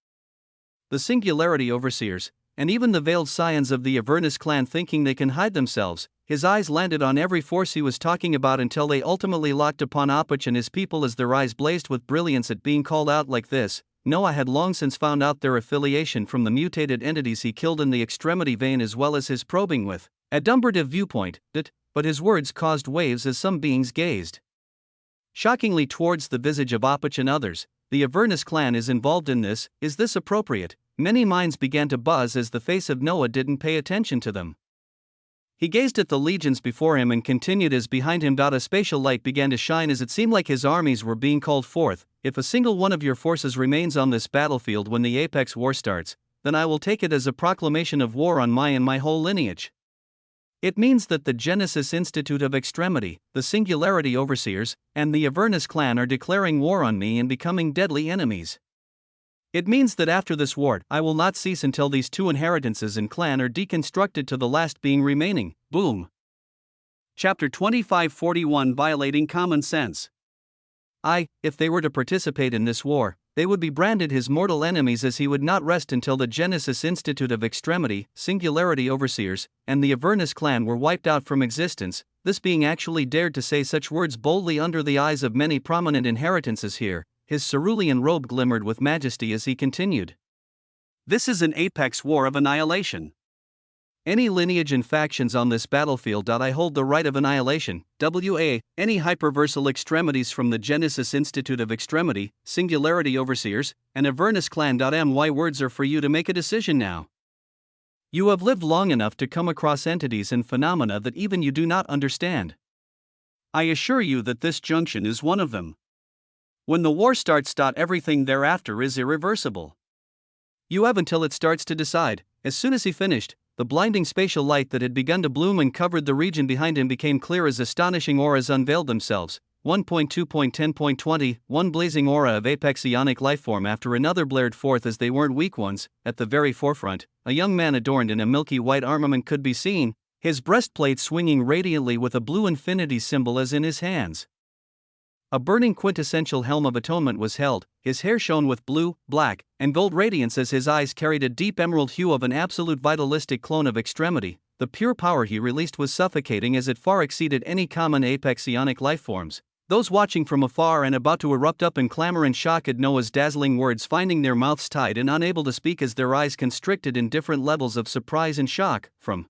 the Singularity Overseers, and even the veiled scions of the Avernus clan thinking they can hide themselves. His eyes landed on every force he was talking about until they ultimately locked upon Apach and his people as their eyes blazed with brilliance at being called out like this. Noah had long since found out their affiliation from the mutated entities he killed in the extremity vein as well as his probing with a dumbrative viewpoint, but his words caused waves as some beings gazed shockingly towards the visage of Apach and others. The Avernus clan is involved in this. Is this appropriate? Many minds began to buzz as the face of Noah didn't pay attention to them. He gazed at the legions before him and continued as behind him a spatial light began to shine as it seemed like his armies were being called forth. "If a single one of your forces remains on this battlefield when the apex war starts, then I will take it as a proclamation of war on my and my whole lineage. It means that the Genesis Institute of Extremity, the Singularity Overseers, and the Avernus clan are declaring war on me and becoming deadly enemies. It means that after this war, I will not cease until these two inheritances and clan are deconstructed to the last being remaining." Boom. Chapter 2541 Violating Common Sense. If they were to participate in this war, they would be branded his mortal enemies as he would not rest until the Genesis Institute of Extremity, Singularity Overseers, and the Avernus clan were wiped out from existence. This being actually dared to say such words boldly under the eyes of many prominent inheritances here. His cerulean robe glimmered with majesty as he continued. "This is an apex war of annihilation. Any lineage and factions on this battlefield. I hold the right of annihilation. WA. Any hyperversal extremities from the Genesis Institute of Extremity, Singularity Overseers, and Avernus clan. My words are for you to make a decision now. You have lived long enough to come across entities and phenomena that even you do not understand. I assure you that this junction is one of them. When the war starts, everything thereafter is irreversible. You have until it starts to decide." As soon as he finished, the blinding spatial light that had begun to bloom and covered the region behind him became clear as astonishing auras unveiled themselves. 1.2.10.20, one blazing aura of apex ionic lifeform after another blared forth as they weren't weak ones. At the very forefront, a young man adorned in a milky white armament could be seen, his breastplate swinging radiantly with a blue infinity symbol as in his hands. A burning quintessential helm of atonement was held, his hair shone with blue, black, and gold radiance as his eyes carried a deep emerald hue of an absolute vitalistic clone of extremity. The pure power he released was suffocating as it far exceeded any common apex ionic lifeforms. Those watching from afar and about to erupt up in clamor and shock at Noah's dazzling words, finding their mouths tied and unable to speak as their eyes constricted in different levels of surprise and shock. From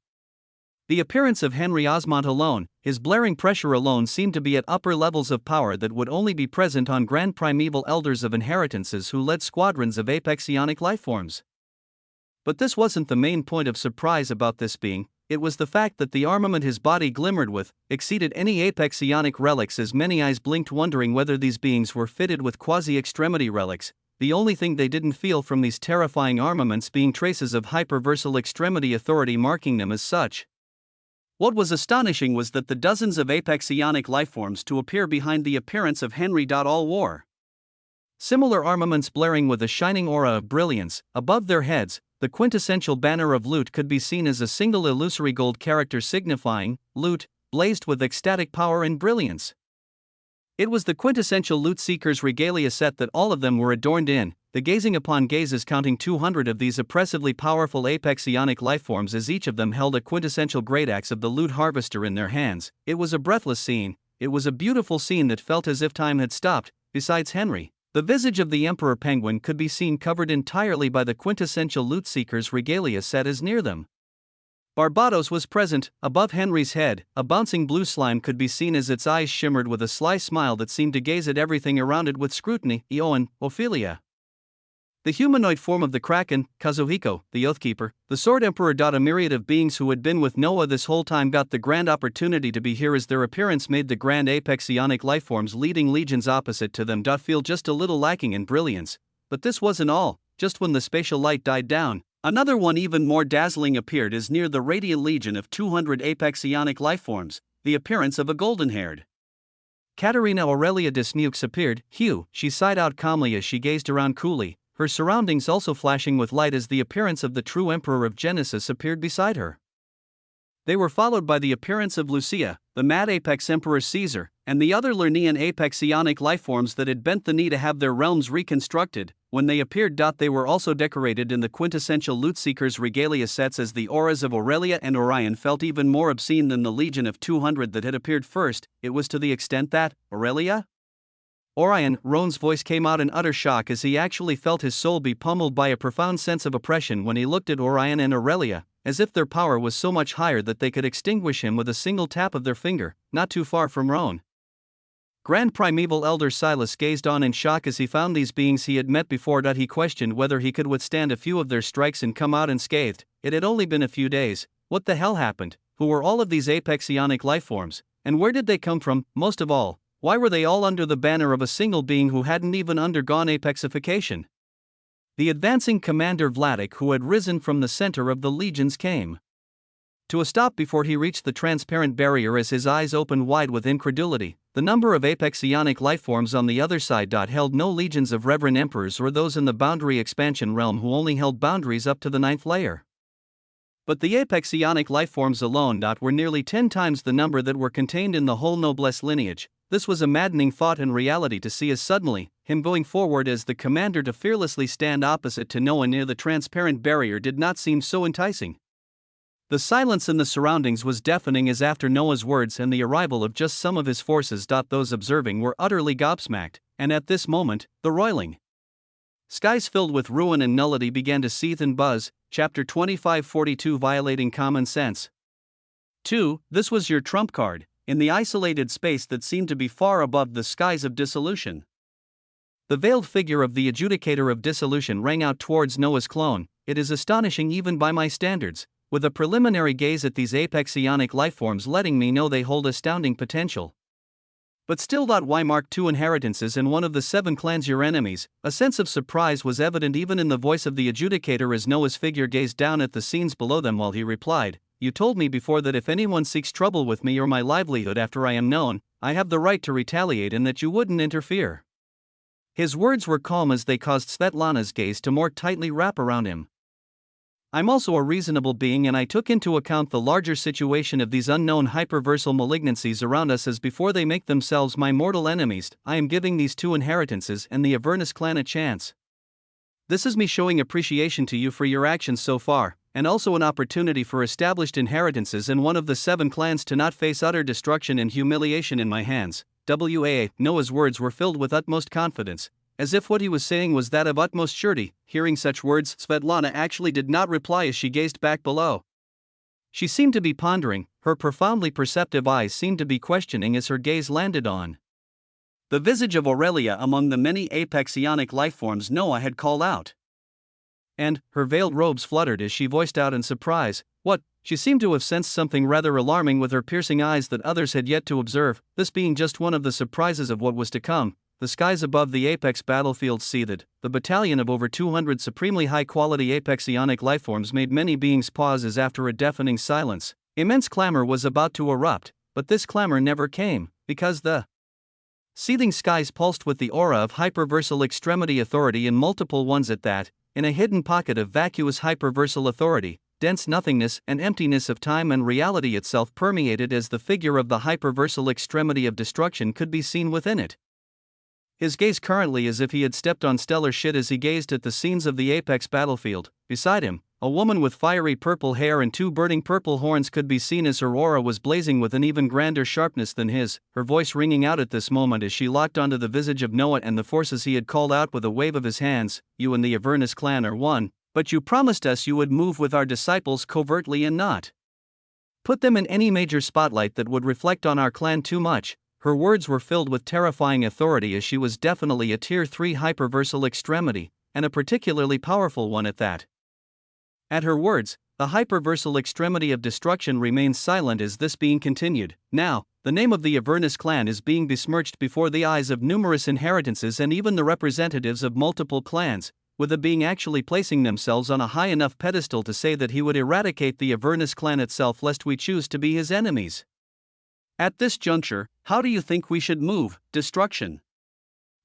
the appearance of Henry Osmond alone, his blaring pressure alone seemed to be at upper levels of power that would only be present on grand primeval elders of inheritances who led squadrons of apex ionic lifeforms. But this wasn't the main point of surprise about this being. It was the fact that the armament his body glimmered with exceeded any apex ionic relics, as many eyes blinked wondering whether these beings were fitted with quasi-extremity relics, the only thing they didn't feel from these terrifying armaments being traces of hyperversal extremity authority marking them as such. What was astonishing was that the dozens of apex ionic lifeforms to appear behind the appearance of Henry all wore similar armaments blaring with a shining aura of brilliance. Above their heads, the quintessential banner of Loot could be seen as a single illusory gold character signifying Loot, blazed with ecstatic power and brilliance. It was the quintessential Loot Seeker's regalia set that all of them were adorned in, the gazing upon gazes counting 200 of these oppressively powerful apex ionic lifeforms as each of them held a quintessential great axe of the Loot Harvester in their hands. It was a breathless scene, it was a beautiful scene that felt as if time had stopped. Besides Henry, the visage of the Emperor Penguin could be seen covered entirely by the quintessential Loot Seeker's regalia set as near them. Barbados was present. Above Henry's head, a bouncing blue slime could be seen as its eyes shimmered with a sly smile that seemed to gaze at everything around it with scrutiny. Eoin, Ophelia. The humanoid form of the Kraken, Kazuhiko, the Oathkeeper, the Sword Emperor. A myriad of beings who had been with Noah this whole time got the grand opportunity to be here as their appearance made the grand apex ionic lifeforms leading legions opposite to them feel just a little lacking in brilliance. But this wasn't all. Just when the spatial light died down, another one even more dazzling appeared as near the radiant legion of 200 apex ionic lifeforms, the appearance of a golden-haired Katerina Aurelia Disnukes appeared. Hugh, she sighed out calmly as she gazed around coolly, her surroundings also flashing with light as the appearance of the true Emperor of Genesis appeared beside her. They were followed by the appearance of Lucia, the mad apex Emperor Caesar, and the other Lernaean apex ionic lifeforms that had bent the knee to have their realms reconstructed. When they appeared, they were also decorated in the quintessential Loot Seeker's regalia sets as the auras of Aurelia and Orion felt even more obscene than the legion of 200 that had appeared first. It was to the extent that, Aurelia? Orion, Roan's voice came out in utter shock as he actually felt his soul be pummeled by a profound sense of oppression when he looked at Orion and Aurelia, as if their power was so much higher that they could extinguish him with a single tap of their finger, not too far from Roan. Grand Primeval Elder Silas gazed on in shock as he found these beings he had met before. He questioned whether he could withstand a few of their strikes and come out unscathed. It had only been a few days. What the hell happened? Who were all of these apex ionic lifeforms, and where did they come from? Most of all, why were they all under the banner of a single being who hadn't even undergone apexification? The advancing Commander Vladik, who had risen from the center of the legions, came to a stop before he reached the transparent barrier as his eyes opened wide with incredulity. The number of apex ionic lifeforms on the other side held no legions of reverend emperors or those in the boundary expansion realm who only held boundaries up to the 9th layer. But the apex ionic lifeforms alone were nearly 10 times the number that were contained in the whole noblesse lineage. This was a maddening thought and reality to see as suddenly, him going forward as the commander to fearlessly stand opposite to Noah near the transparent barrier did not seem so enticing. The silence in the surroundings was deafening as after Noah's words and the arrival of just some of his forces, those observing were utterly gobsmacked, and at this moment, the roiling skies filled with ruin and nullity began to seethe and buzz. Chapter 2542 Violating Common Sense. 2. This was your trump card, in the isolated space that seemed to be far above the skies of dissolution. The veiled figure of the adjudicator of dissolution rang out towards Noah's clone. It is astonishing even by my standards, with a preliminary gaze at these apex ionic lifeforms letting me know they hold astounding potential. But still, why mark 2 inheritances and one of the 7 clans your enemies? A sense of surprise was evident even in the voice of the adjudicator as Noah's figure gazed down at the scenes below them while he replied, "You told me before that if anyone seeks trouble with me or my livelihood after I am known, I have the right to retaliate and that you wouldn't interfere. His words were calm as they caused Svetlana's gaze to more tightly wrap around him. I'm also a reasonable being, and I took into account the larger situation of these unknown hyperversal malignancies around us as before they make themselves my mortal enemies, I am giving these two inheritances and the Avernus clan a chance. This is me showing appreciation to you for your actions so far, and also an opportunity for established inheritances and one of the 7 clans to not face utter destruction and humiliation in my hands. Noah's words were filled with utmost confidence, as if what he was saying was that of utmost surety. Hearing such words, Svetlana actually did not reply as she gazed back below. She seemed to be pondering, her profoundly perceptive eyes seemed to be questioning as her gaze landed on the visage of Aurelia among the many apexionic lifeforms Noah had called out. And her veiled robes fluttered as she voiced out in surprise, "What?" She seemed to have sensed something rather alarming with her piercing eyes that others had yet to observe, this being just one of the surprises of what was to come. The skies above the apex battlefield seethed. The battalion of over 200 supremely high-quality apexionic lifeforms made many beings pause as after a deafening silence, immense clamor was about to erupt, but this clamor never came, because the seething skies pulsed with the aura of hyperversal extremity authority, and multiple ones at that. In a hidden pocket of vacuous hyperversal authority, dense nothingness and emptiness of time and reality itself permeated as the figure of the hyperversal extremity of destruction could be seen within it. His gaze currently as if he had stepped on stellar shit as he gazed at the scenes of the apex battlefield. Beside him, a woman with fiery purple hair and 2 burning purple horns could be seen as her aura was blazing with an even grander sharpness than his, her voice ringing out at this moment as she locked onto the visage of Noah and the forces he had called out with a wave of his hands. "You and the Avernus clan are one, but you promised us you would move with our disciples covertly and not put them in any major spotlight that would reflect on our clan too much." Her words were filled with terrifying authority as she was definitely a Tier 3 hyperversal extremity, and a particularly powerful one at that. At her words, the hyperversal extremity of destruction remained silent as this being continued. "Now, the name of the Avernus clan is being besmirched before the eyes of numerous inheritances and even the representatives of multiple clans, with the being actually placing themselves on a high enough pedestal to say that he would eradicate the Avernus clan itself lest we choose to be his enemies. At this juncture, how do you think we should move, destruction?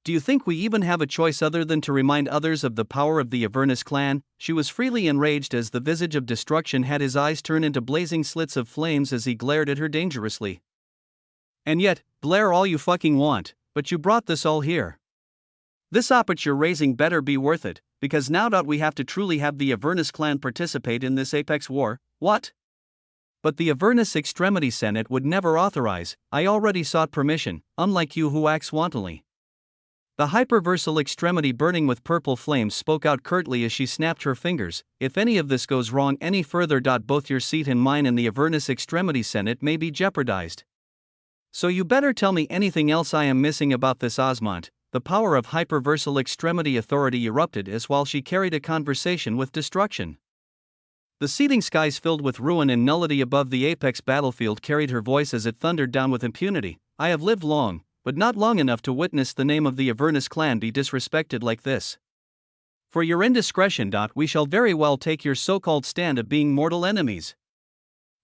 Do you think we even have a choice other than to remind others of the power of the Avernus clan?" She was freely enraged as the visage of destruction had his eyes turn into blazing slits of flames as he glared at her dangerously. "And yet, glare all you fucking want, but you brought this all here. This opport you're raising better be worth it, because now we have to truly have the Avernus clan participate in this apex war." "What? But the Avernus Extremity Senate would never authorize. I already sought permission, unlike you who acts wantonly." The hyperversal extremity burning with purple flames spoke out curtly as she snapped her fingers. "If any of this goes wrong any further, both your seat and mine in the Avernus Extremity Senate may be jeopardized. So you better tell me anything else I am missing about this Osmont." The power of hyperversal extremity authority erupted as while she carried a conversation with destruction. The seething skies filled with ruin and nullity above the apex battlefield carried her voice as it thundered down with impunity. "I have lived long, but not long enough to witness the name of the Avernus clan be disrespected like this. For your indiscretion, we shall very well take your so-called stand of being mortal enemies.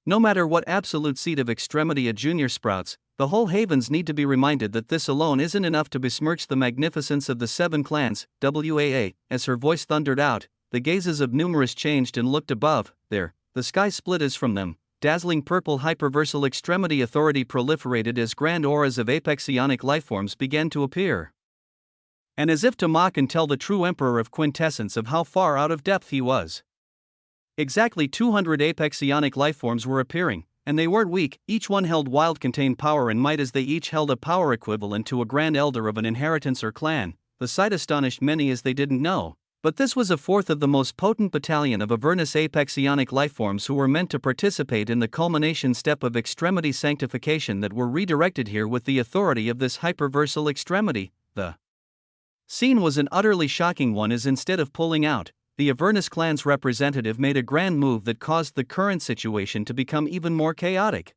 No matter what absolute seat of extremity a junior sprouts, the whole havens need to be reminded that this alone isn't enough to besmirch the magnificence of the 7 clans." As her voice thundered out, the gazes of numerous changed and looked above. There, the sky split as from them. Dazzling purple hyperversal extremity authority proliferated as grand auras of apexionic lifeforms began to appear. And as if to mock and tell the true emperor of quintessence of how far out of depth he was, exactly 200 apexionic lifeforms were appearing, and they weren't weak. Each one held wild contained power and might as they each held a power equivalent to a grand elder of an inheritance or clan. The sight astonished many as they didn't know. But this was a fourth of the most potent battalion of Avernus apexionic lifeforms who were meant to participate in the culmination step of extremity sanctification that were redirected here with the authority of this hyperversal extremity. The scene was an utterly shocking one as instead of pulling out, the Avernus clan's representative made a grand move that caused the current situation to become even more chaotic.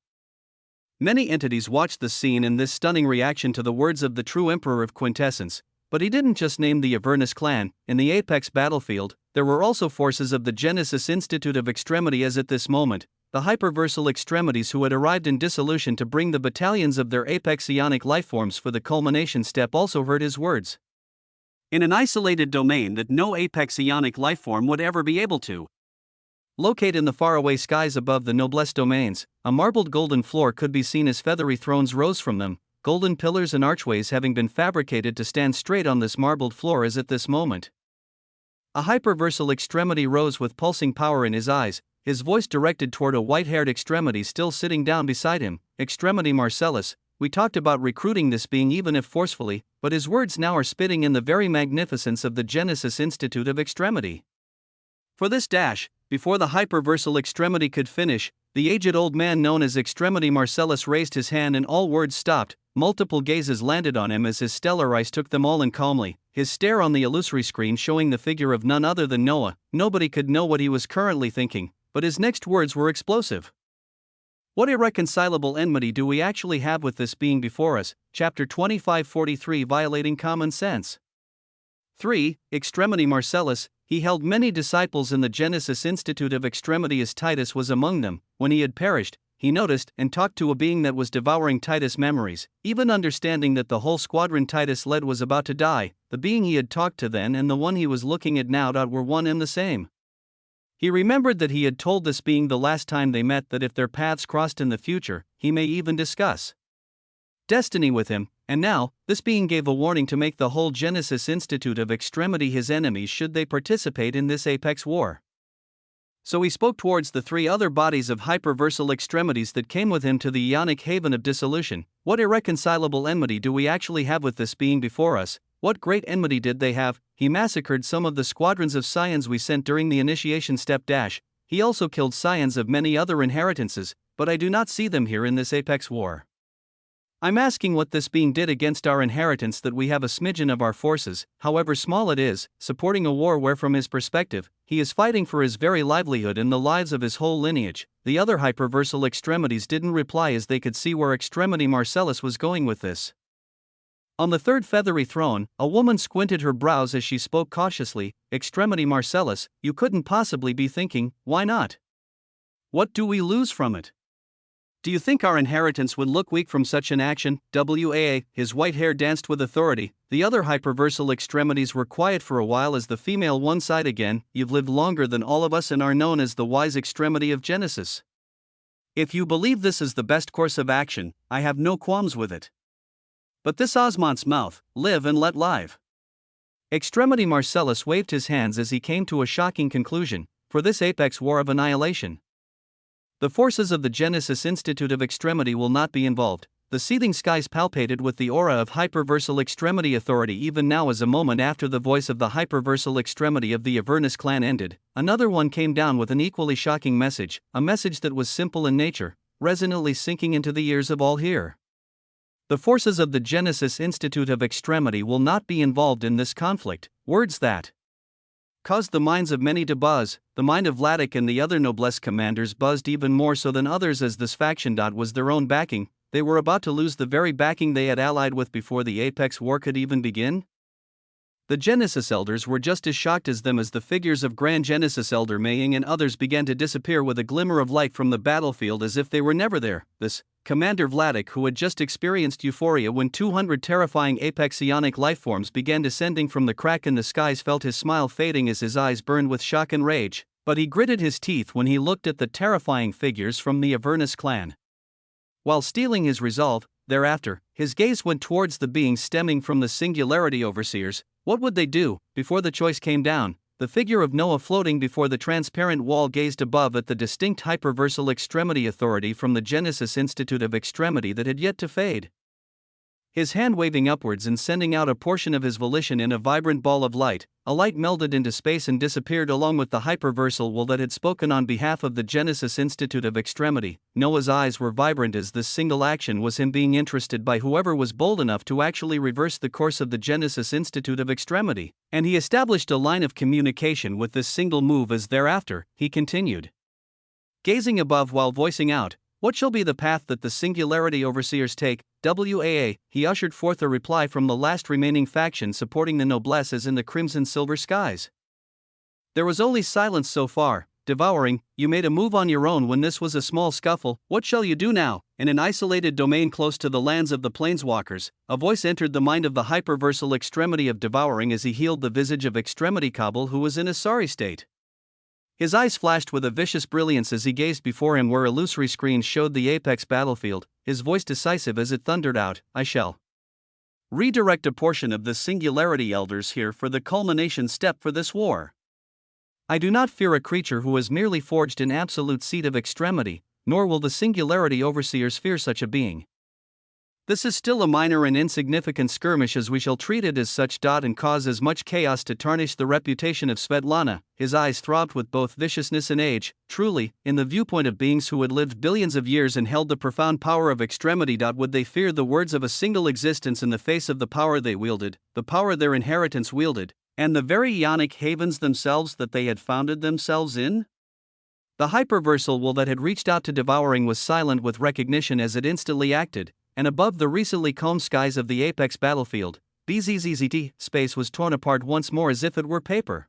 Many entities watched the scene and this stunning reaction to the words of the true emperor of quintessence. But he didn't just name the Avernus clan. In the apex battlefield, there were also forces of the Genesis Institute of Extremity as at this moment, the hyperversal extremities who had arrived in dissolution to bring the battalions of their apex ionic lifeforms for the culmination step also heard his words. In an isolated domain that no apex ionic lifeform would ever be able to locate in the faraway skies above the noblesse domains, a marbled golden floor could be seen as feathery thrones rose from them, golden pillars and archways having been fabricated to stand straight on this marbled floor as at this moment. A hyperversal extremity rose with pulsing power in his eyes, his voice directed toward a white-haired extremity still sitting down beside him. Extremity Marcellus, we talked about recruiting this being even if forcefully, but his words now are spitting in the very magnificence of the Genesis Institute of Extremity. For this dash, before the hyperversal extremity could finish, the aged old man known as Extremity Marcellus raised his hand and all words stopped. Multiple gazes landed on him as his stellar eyes took them all in calmly, his stare on the illusory screen showing the figure of none other than Noah. Nobody could know what he was currently thinking, but his next words were explosive. What irreconcilable enmity do we actually have with this being before us? Chapter 25:43 Violating Common Sense. 3. Extremity Marcellus, he held many disciples in the Genesis Institute of Extremity as Titus was among them. When he had perished, he noticed and talked to a being that was devouring Titus' memories, even understanding that the whole squadron Titus led was about to die. The being he had talked to then and the one he was looking at now were one and the same. He remembered that he had told this being the last time they met that if their paths crossed in the future, he may even discuss destiny with him, and now, this being gave a warning to make the whole Genesis Institute of Extremity his enemies should they participate in this apex war. So he spoke towards the three other bodies of hyperversal extremities that came with him to the Ionic haven of dissolution. What irreconcilable enmity do we actually have with this being before us? What great enmity did they have? He massacred some of the squadrons of scions we sent during the initiation step dash. He also killed scions of many other inheritances, but I do not see them here in this apex war. I'm asking what this being did against our inheritance that we have a smidgen of our forces, however small it is, supporting a war where from his perspective, he is fighting for his very livelihood and the lives of his whole lineage. The other hyperversal extremities didn't reply as they could see where Extremity Marcellus was going with this. On the third feathery throne, a woman squinted her brows as she spoke cautiously. Extremity Marcellus, you couldn't possibly be thinking, why not? What do we lose from it? Do you think our inheritance would look weak from such an action? His white hair danced with authority. The other hyperversal extremities were quiet for a while as the female one sighed again. You've lived longer than all of us and are known as the wise extremity of Genesis. If you believe this is the best course of action, I have no qualms with it. But this Osmont's mouth, live and let live. Extremity Marcellus waved his hands as he came to a shocking conclusion, for this apex war of annihilation. The forces of the Genesis Institute of Extremity will not be involved. The seething skies palpated with the aura of hyperversal extremity authority even now as a moment after the voice of the hyperversal extremity of the Avernus clan ended. Another one came down with an equally shocking message, a message that was simple in nature, resonantly sinking into the ears of all here. The forces of the Genesis Institute of Extremity will not be involved in this conflict. Words that caused the minds of many to buzz. The mind of Vladik and the other noblesse commanders buzzed even more so than others as this faction was their own backing. They were about to lose the very backing they had allied with before the apex war could even begin. The Genesis elders were just as shocked as them as the figures of Grand Genesis Elder Maying and others began to disappear with a glimmer of light from the battlefield as if they were never there. This Commander Vladik, who had just experienced euphoria when 200 terrifying apex ionic lifeforms began descending from the crack in the skies, felt his smile fading as his eyes burned with shock and rage, but he gritted his teeth when he looked at the terrifying figures from the Avernus clan. While steeling his resolve, thereafter, his gaze went towards the beings stemming from the Singularity Overseers. What would they do? Before the choice came down, the figure of Noah floating before the transparent wall gazed above at the distinct hyperversal extremity authority from the Genesis Institute of Extremity that had yet to fade. His hand waving upwards and sending out a portion of his volition in a vibrant ball of light, a light melded into space and disappeared along with the hyperversal will that had spoken on behalf of the Genesis Institute of Extremity. Noah's eyes were vibrant as this single action was him being interested by whoever was bold enough to actually reverse the course of the Genesis Institute of Extremity, and he established a line of communication with this single move as thereafter, he continued, gazing above while voicing out, what shall be the path that the Singularity Overseers take? He ushered forth a reply from the last remaining faction supporting the noblesse as in the crimson silver skies. There was only silence so far, devouring, you made a move on your own when this was a small scuffle, what shall you do now? In an isolated domain close to the lands of the planeswalkers, a voice entered the mind of the hyperversal Extremity of Devouring as he healed the visage of Extremity Cobble, who was in a sorry state. His eyes flashed with a vicious brilliance as he gazed before him where illusory screens showed the apex battlefield, his voice decisive as it thundered out, I shall redirect a portion of the Singularity Elders here for the culmination step for this war. I do not fear a creature who has merely forged an absolute seed of extremity, nor will the Singularity Overseers fear such a being. This is still a minor and insignificant skirmish as we shall treat it as such. And cause as much chaos to tarnish the reputation of Svetlana. His eyes throbbed with both viciousness and age. Truly, in the viewpoint of beings who had lived billions of years and held the profound power of extremity. Would they fear the words of a single existence in the face of the power they wielded, the power their inheritance wielded, and the very ionic havens themselves that they had founded themselves in? The hyperversal will that had reached out to Devouring was silent with recognition as it instantly acted, and above the recently combed skies of the apex battlefield, BZZZT space was torn apart once more as if it were paper.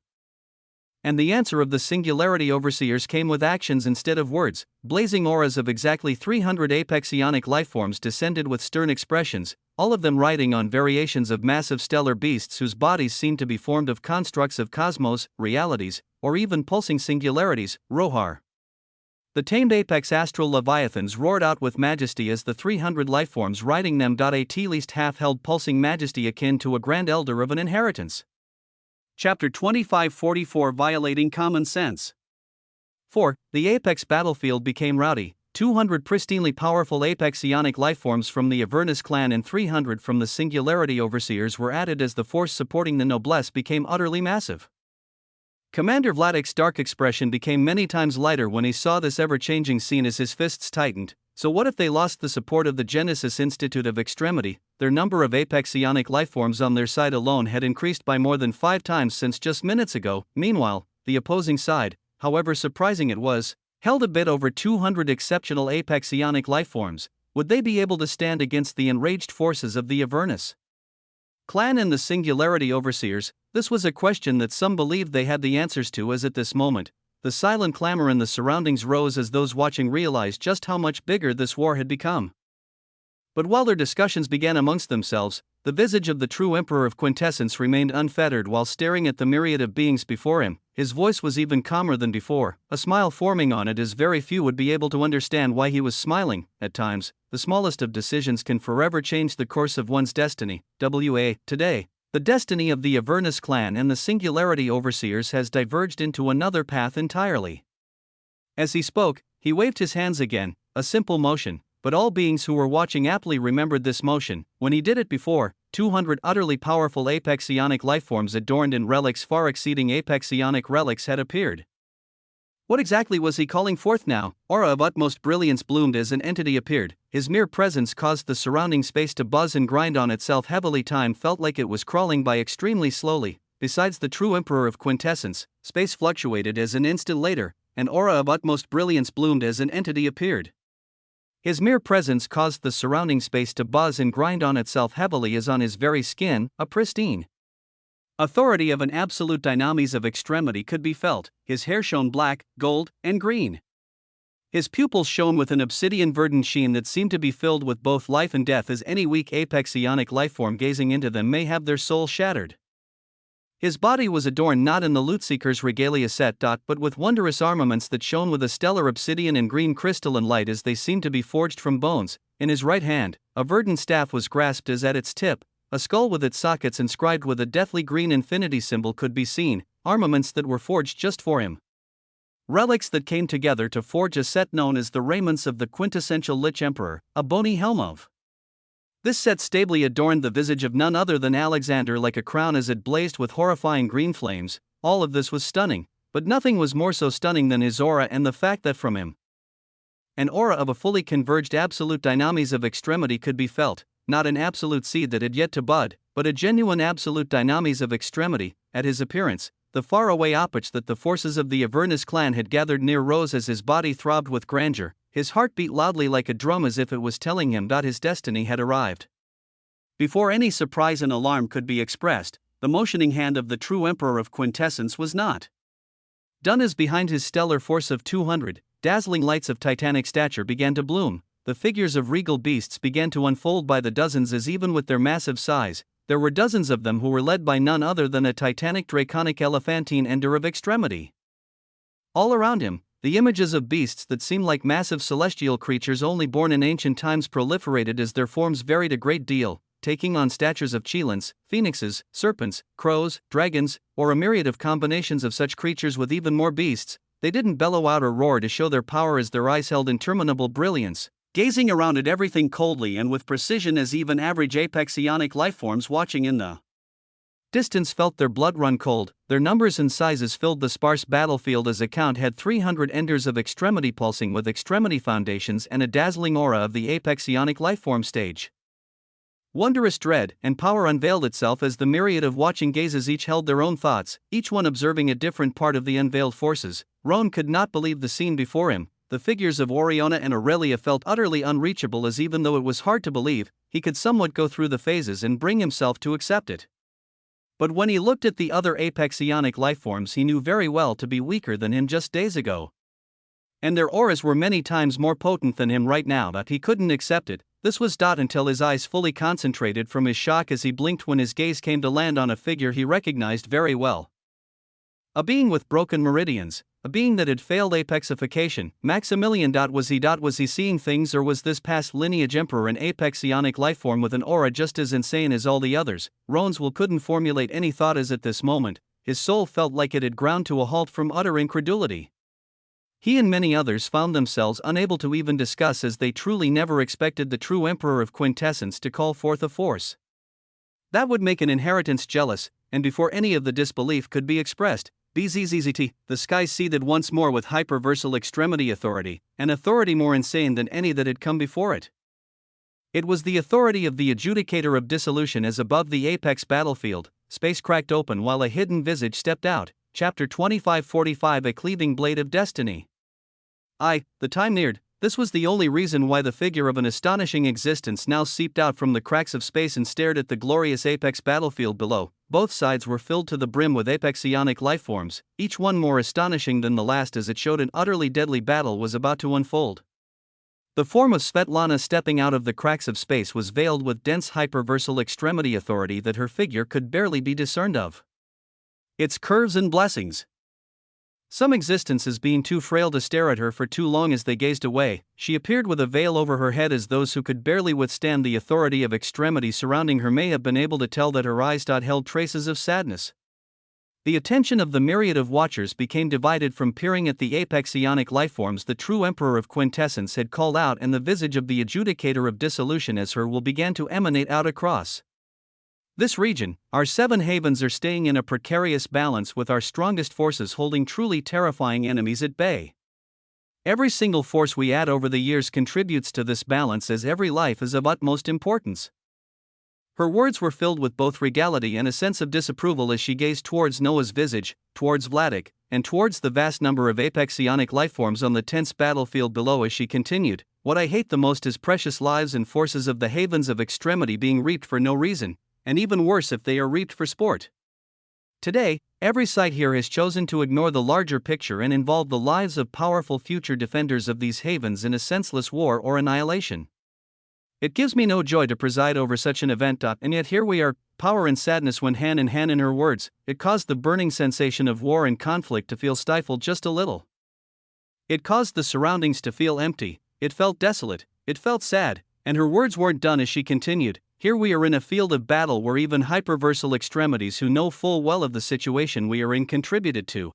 And the answer of the Singularity Overseers came with actions instead of words. Blazing auras of exactly 300 apex ionic lifeforms descended with stern expressions, all of them riding on variations of massive stellar beasts whose bodies seemed to be formed of constructs of cosmos, realities, or even pulsing singularities, Rohar. The tamed apex astral leviathans roared out with majesty as the 300 lifeforms riding them at least half held pulsing majesty akin to a grand elder of an inheritance. Chapter 2544 Violating Common Sense. 4. The apex battlefield became rowdy. 200 pristinely powerful apex ionic lifeforms from the Avernus clan and 300 from the Singularity Overseers were added as the force supporting the noblesse became utterly massive. Commander Vladik's dark expression became many times lighter when he saw this ever-changing scene as his fists tightened. So what if they lost the support of the Genesis Institute of Extremity? Their number of apex ionic lifeforms on their side alone had increased by more than 5 times since just minutes ago. Meanwhile, the opposing side, however surprising it was, held a bit over 200 exceptional apex ionic lifeforms. Would they be able to stand against the enraged forces of the Avernus clan and the Singularity Overseers? This was a question that some believed they had the answers to, as at this moment, the silent clamor in the surroundings rose as those watching realized just how much bigger this war had become. But while their discussions began amongst themselves, the visage of the true Emperor of Quintessence remained unfettered while staring at the myriad of beings before him. His voice was even calmer than before, a smile forming on it as very few would be able to understand why he was smiling. At times, the smallest of decisions can forever change the course of one's destiny. Today, the destiny of the Avernus clan and the Singularity Overseers has diverged into another path entirely. As he spoke, he waved his hands again, a simple motion, but all beings who were watching aptly remembered this motion. When he did it before, 200 utterly powerful apex ionic lifeforms adorned in relics far exceeding apex ionic relics had appeared. What exactly was he calling forth now? Aura of utmost brilliance bloomed as an entity appeared. His mere presence caused the surrounding space to buzz and grind on itself heavily. Time felt like it was crawling by extremely slowly. Besides the true Emperor of Quintessence, space fluctuated as an instant later, an aura of utmost brilliance bloomed as an entity appeared. His mere presence caused the surrounding space to buzz and grind on itself heavily as on his very skin, a pristine authority of an absolute dynamis of extremity could be felt. His hair shone black, gold, and green. His pupils shone with an obsidian verdant sheen that seemed to be filled with both life and death, as any weak apex ionic lifeform gazing into them may have their soul shattered. His body was adorned not in the loot-seeker's regalia set, but with wondrous armaments that shone with a stellar obsidian and green crystalline light as they seemed to be forged from bones. In his right hand, a verdant staff was grasped as at its tip, a skull with its sockets inscribed with a deathly green infinity symbol could be seen, armaments that were forged just for him. Relics that came together to forge a set known as the raiments of the quintessential Lich Emperor, a bony helm of. This set stably adorned the visage of none other than Alexander like a crown as it blazed with horrifying green flames. All of this was stunning, but nothing was more so stunning than his aura and the fact that from him an aura of a fully converged absolute dynamis of extremity could be felt, not an absolute seed that had yet to bud, but a genuine absolute dynamis of extremity. At his appearance, the faraway opach that the forces of the Avernus clan had gathered near rose as his body throbbed with grandeur. His heart beat loudly like a drum as if it was telling him that his destiny had arrived. Before any surprise and alarm could be expressed, the motioning hand of the true Emperor of Quintessence was not Done as behind his stellar force of 200, dazzling lights of titanic stature began to bloom, the figures of regal beasts began to unfold by the dozens as even with their massive size, there were dozens of them who were led by none other than a titanic draconic elephantine ender of extremity. All around him, the images of beasts that seemed like massive celestial creatures only born in ancient times proliferated as their forms varied a great deal, taking on statures of cheilants, phoenixes, serpents, crows, dragons, or a myriad of combinations of such creatures with even more beasts. They didn't bellow out or roar to show their power as their eyes held interminable brilliance, gazing around at everything coldly and with precision as even average apexionic lifeforms watching in the distance felt their blood run cold. Their numbers and sizes filled the sparse battlefield as a count had 300 enders of extremity pulsing with extremity foundations and a dazzling aura of the apexionic lifeform stage. Wondrous dread and power unveiled itself as the myriad of watching gazes each held their own thoughts, each one observing a different part of the unveiled forces. Roan could not believe the scene before him. The figures of Oriona and Aurelia felt utterly unreachable, as even though it was hard to believe, he could somewhat go through the phases and bring himself to accept it. But when he looked at the other apexionic lifeforms he knew very well to be weaker than him just days ago, and their auras were many times more potent than him right now, but he couldn't accept it. This was until his eyes fully concentrated from his shock as he blinked when his gaze came to land on a figure he recognized very well. A being with broken meridians, a being that had failed apexification. Maximilian. Was he seeing things, or was this past lineage emperor an apexionic lifeform with an aura just as insane as all the others? Roan's will couldn't formulate any thought as at this moment, his soul felt like it had ground to a halt from utter incredulity. He and many others found themselves unable to even discuss, as they truly never expected the true emperor of quintessence to call forth a force that would make an inheritance jealous, and before any of the disbelief could be expressed, bzzzt, the sky seethed once more with hyperversal extremity authority, an authority more insane than any that had come before it. It was the authority of the adjudicator of dissolution, as above the apex battlefield, space cracked open while a hidden visage stepped out. Chapter 2545, A Cleaving Blade of Destiny. The time neared. This was the only reason why the figure of an astonishing existence now seeped out from the cracks of space and stared at the glorious apex battlefield below. Both sides were filled to the brim with apexionic lifeforms, each one more astonishing than the last, as it showed an utterly deadly battle was about to unfold. The form of Svetlana stepping out of the cracks of space was veiled with dense hyperversal extremity authority that her figure could barely be discerned of its curves and blessings. Some existences being too frail to stare at her for too long as they gazed away, she appeared with a veil over her head, as those who could barely withstand the authority of extremity surrounding her may have been able to tell that her eyes held traces of sadness. The attention of the myriad of watchers became divided from peering at the apexionic lifeforms the true emperor of quintessence had called out, and the visage of the adjudicator of dissolution as her will began to emanate out across this region. Our 7 havens are staying in a precarious balance, with our strongest forces holding truly terrifying enemies at bay. Every single force we add over the years contributes to this balance, as every life is of utmost importance. Her words were filled with both regality and a sense of disapproval as she gazed towards Noah's visage, towards Vladik, and towards the vast number of apexionic lifeforms on the tense battlefield below as she continued, "What I hate the most is precious lives and forces of the havens of extremity being reaped for no reason, and even worse if they are reaped for sport. Today, every side here has chosen to ignore the larger picture and involve the lives of powerful future defenders of these havens in a senseless war or annihilation. It gives me no joy to preside over such an event, and yet here we are. Power and sadness went hand in hand in her words. It caused the burning sensation of war and conflict to feel stifled just a little. It caused the surroundings to feel empty, it felt desolate, it felt sad, and her words weren't done as she continued. Here we are in a field of battle where even hyperversal extremities who know full well of the situation we are in contributed to.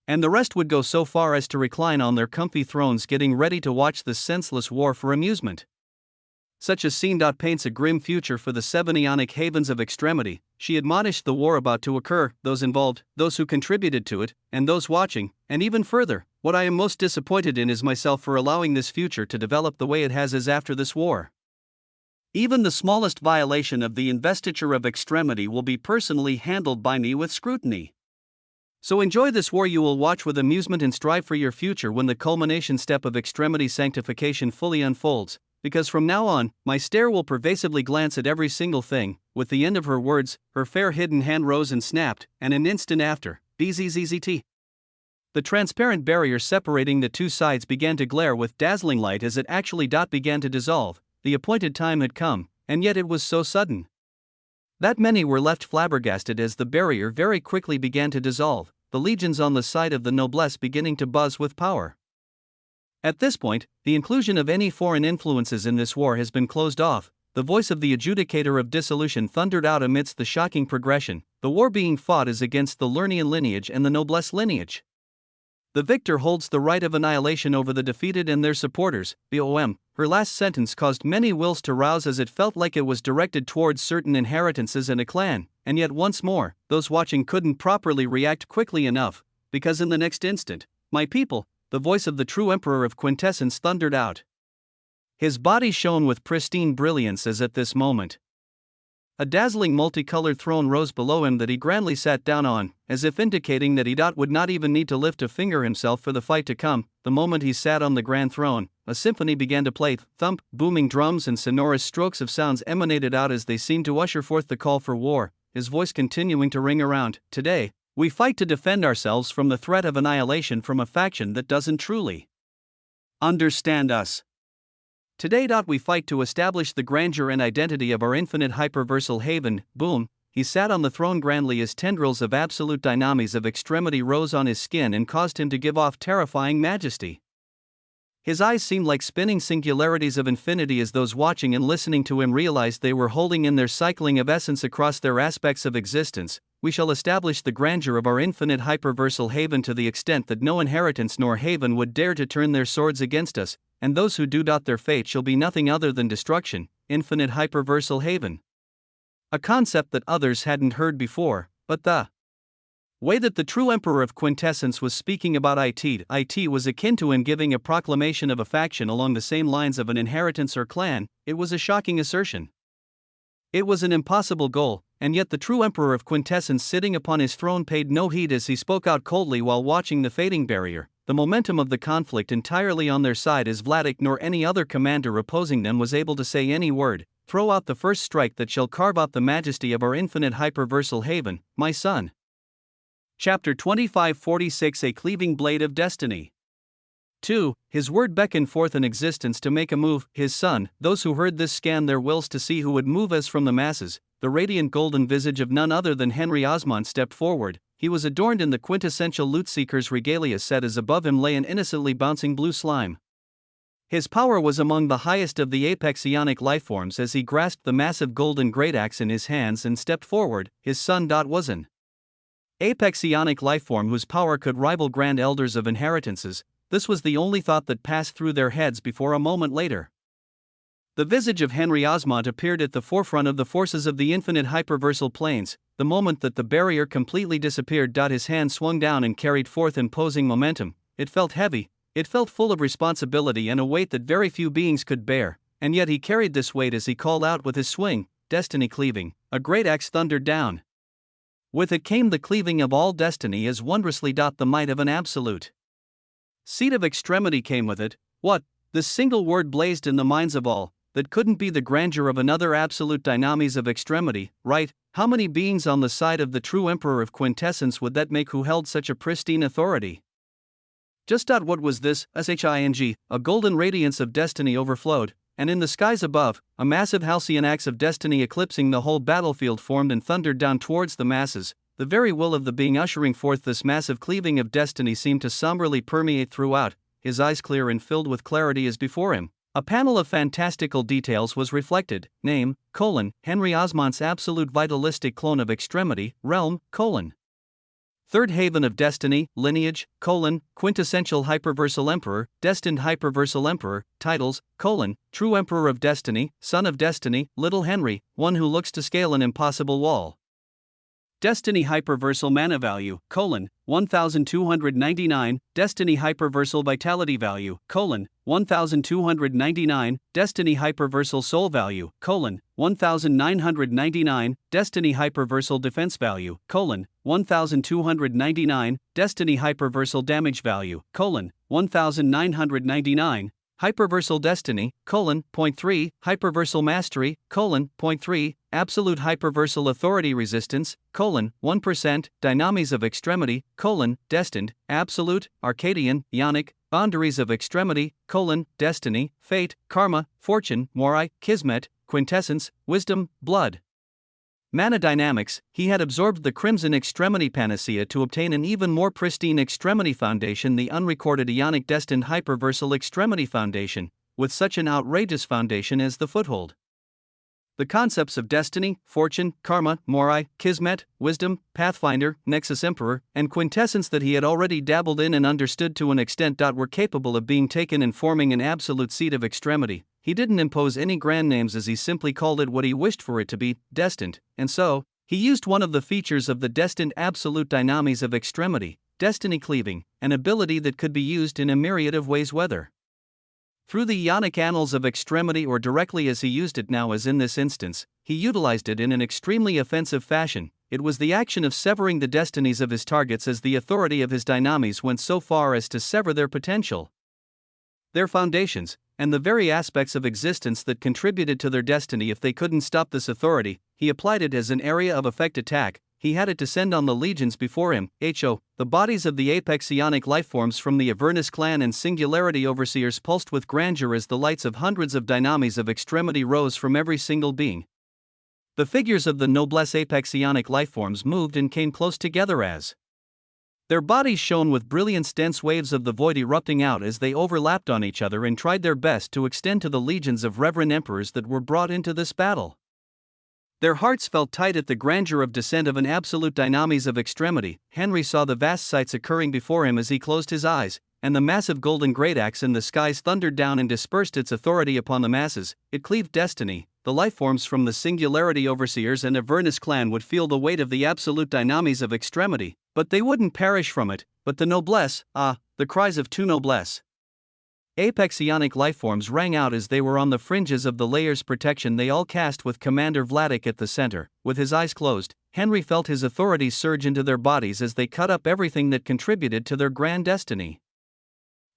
And the rest would go so far as to recline on their comfy thrones getting ready to watch this senseless war for amusement. Such a scene paints a grim future for the 7 ionic havens of extremity. She admonished the war about to occur, those involved, those who contributed to it, and those watching, and even further, what I am most disappointed in is myself for allowing this future to develop the way it has as after this war. Even the smallest violation of the investiture of extremity will be personally handled by me with scrutiny. So enjoy this war you will watch with amusement and strive for your future when the culmination step of extremity sanctification fully unfolds, because from now on, my stare will pervasively glance at every single thing." With the end of her words, her fair hidden hand rose and snapped, and an instant after, bzzzt. The transparent barrier separating the two sides began to glare with dazzling light as it actually began to dissolve. The appointed time had come, and yet it was so sudden that many were left flabbergasted as the barrier very quickly began to dissolve, the legions on the side of the noblesse beginning to buzz with power. At this point, the inclusion of any foreign influences in this war has been closed off. The voice of the adjudicator of dissolution thundered out amidst the shocking progression. The war being fought is against the Lernian lineage and the noblesse lineage. The victor holds the right of annihilation over the defeated and their supporters. BOM. Her last sentence caused many wills to rouse as it felt like it was directed towards certain inheritances and a clan, and yet once more, those watching couldn't properly react quickly enough, because in the next instant, "My people," the voice of the true emperor of quintessence thundered out. His body shone with pristine brilliance as at this moment a dazzling multicolored throne rose below him that he grandly sat down on, as if indicating that he would not even need to lift a finger himself for the fight to come. The moment he sat on the grand throne, a symphony began to play. Thump, booming drums and sonorous strokes of sounds emanated out as they seemed to usher forth the call for war, his voice continuing to ring around. "Today, we fight to defend ourselves from the threat of annihilation from a faction that doesn't truly understand us. Today we fight to establish the grandeur and identity of our infinite hyperversal haven." Boom, he sat on the throne grandly as tendrils of absolute dynamis of extremity rose on his skin and caused him to give off terrifying majesty. His eyes seemed like spinning singularities of infinity as those watching and listening to him realized they were holding in their cycling of essence across their aspects of existence. "We shall establish the grandeur of our infinite hyperversal haven to the extent that no inheritance nor haven would dare to turn their swords against us, and those who do their fate shall be nothing other than destruction." Infinite hyperversal haven. A concept that others hadn't heard before, but the way that the true emperor of quintessence was speaking about it was akin to him giving a proclamation of a faction along the same lines of an inheritance or clan. It was a shocking assertion. It was an impossible goal, and yet the true emperor of quintessence sitting upon his throne paid no heed as he spoke out coldly while watching the fading barrier, the momentum of the conflict entirely on their side as Vladik nor any other commander opposing them was able to say any word. "Throw out the first strike that shall carve out the majesty of our infinite hyperversal haven, my son." Chapter 2546 A Cleaving Blade of Destiny. 2. His word beckoned forth an existence to make a move. His son, those who heard this scanned their wills to see who would move as from the masses. The radiant golden visage of none other than Henry Osmond stepped forward. He was adorned in the quintessential loot seeker's regalia set as above him lay an innocently bouncing blue slime. His power was among the highest of the apex ionic lifeforms as he grasped the massive golden great axe in his hands and stepped forward. His son was an apex ionic lifeform whose power could rival grand elders of inheritances. This was the only thought that passed through their heads before a moment later the visage of Henry Osmond appeared at the forefront of the forces of the infinite hyperversal planes. The moment that the barrier completely disappeared, his hand swung down and carried forth imposing momentum. It felt heavy, it felt full of responsibility and a weight that very few beings could bear, and yet he carried this weight as he called out with his swing, "Destiny cleaving." A great axe thundered down. With it came the cleaving of all destiny as wondrously the might of an absolute seat of extremity came with it. What? This single word blazed in the minds of all. That couldn't be the grandeur of another absolute dynamis of extremity, right? How many beings on the side of the true emperor of quintessence would that make who held such a pristine authority? Just what was this? Shing, a golden radiance of destiny overflowed, and in the skies above, a massive halcyon axe of destiny eclipsing the whole battlefield formed and thundered down towards the masses. The very will of the being ushering forth this massive cleaving of destiny seemed to somberly permeate throughout, his eyes clear and filled with clarity as before him. A panel of fantastical details was reflected. Name, Henry Osmond's absolute vitalistic clone of extremity, realm, third haven of destiny, lineage, quintessential hyperversal emperor, destined hyperversal emperor, titles, true emperor of destiny, son of destiny, little Henry, one who looks to scale an impossible wall. Destiny hyperversal mana value, 1299, Destiny hyperversal vitality value, 1299, Destiny hyperversal soul value, 1999, Destiny hyperversal defense value, 1299, Destiny hyperversal damage value, 1999, Hyperversal destiny, point 3, hyperversal mastery, point 3, absolute hyperversal authority resistance, 1%, dynamis of extremity, destined, absolute, Arcadian, Ionic, boundaries of extremity, destiny, fate, karma, fortune, morai, kismet, quintessence, wisdom, blood. Mana dynamics, he had absorbed the crimson extremity panacea to obtain an even more pristine extremity foundation, the unrecorded Ionic destined hyperversal extremity foundation, with such an outrageous foundation as the foothold. The concepts of destiny, fortune, karma, morai, kismet, wisdom, pathfinder, nexus emperor, and quintessence that he had already dabbled in and understood to an extent were capable of being taken and forming an absolute seat of extremity. He didn't impose any grand names, as he simply called it what he wished for it to be, destined, and so, he used one of the features of the destined absolute dynamis of extremity, destiny cleaving, an ability that could be used in a myriad of ways, whether through the Ionic annals of extremity or directly as he used it now, as in this instance, he utilized it in an extremely offensive fashion. It was the action of severing the destinies of his targets, as the authority of his dynamis went so far as to sever their potential, their foundations, and the very aspects of existence that contributed to their destiny. If they couldn't stop this authority, he applied it as an area of effect attack. He had it descend on the legions before him, the bodies of the apex Ionic lifeforms from the Avernus clan and Singularity overseers pulsed with grandeur as the lights of hundreds of dynamis of extremity rose from every single being. The figures of the noblesse apex Ionic lifeforms moved and came close together as their bodies shone with brilliance, dense waves of the void erupting out as they overlapped on each other and tried their best to extend to the legions of reverend emperors that were brought into this battle. Their hearts felt tight at the grandeur of descent of an absolute dynamis of extremity. Henry saw the vast sights occurring before him as he closed his eyes, and the massive golden great axe in the skies thundered down and dispersed its authority upon the masses. It cleaved destiny. The lifeforms from the Singularity overseers and Avernus clan would feel the weight of the absolute dynamis of extremity, but they wouldn't perish from it. But the noblesse, the cries of two noblesse apex Ionic lifeforms rang out as they were on the fringes of the layer's protection they all cast, with Commander Vladik at the center. With his eyes closed, Henry felt his authorities surge into their bodies as they cut up everything that contributed to their grand destiny.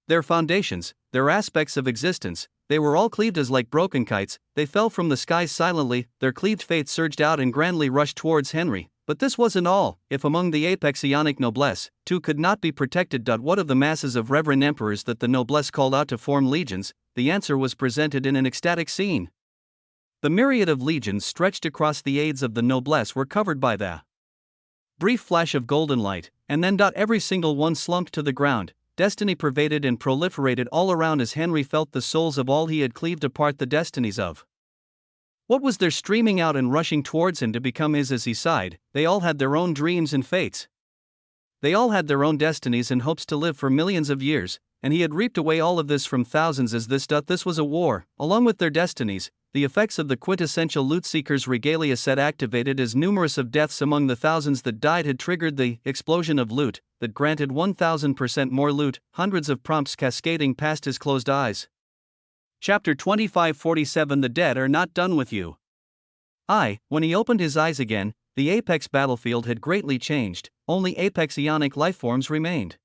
Their foundations, their aspects of existence, they were all cleaved as like broken kites. They fell from the skies silently, their cleaved fates surged out and grandly rushed towards Henry. But this wasn't all. If among the apex Ionic noblesse, two could not be protected, what of the masses of reverend emperors that the noblesse called out to form legions? The answer was presented in an ecstatic scene. The myriad of legions stretched across the aids of the noblesse were covered by the brief flash of golden light, and then every single one slumped to the ground. Destiny pervaded and proliferated all around as Henry felt the souls of all he had cleaved apart, the destinies of what was there, streaming out and rushing towards him to become his. As he sighed, they all had their own dreams and fates. They all had their own destinies and hopes to live for millions of years, and he had reaped away all of this from thousands as this was a war. Along with their destinies, the effects of the quintessential loot seeker's regalia set activated as numerous of deaths among the thousands that died had triggered the explosion of loot that granted 1000% more loot, hundreds of prompts cascading past his closed eyes. Chapter 2547. The dead are not done with you. When he opened his eyes again, the apex battlefield had greatly changed. Only apex Ionic lifeforms remained.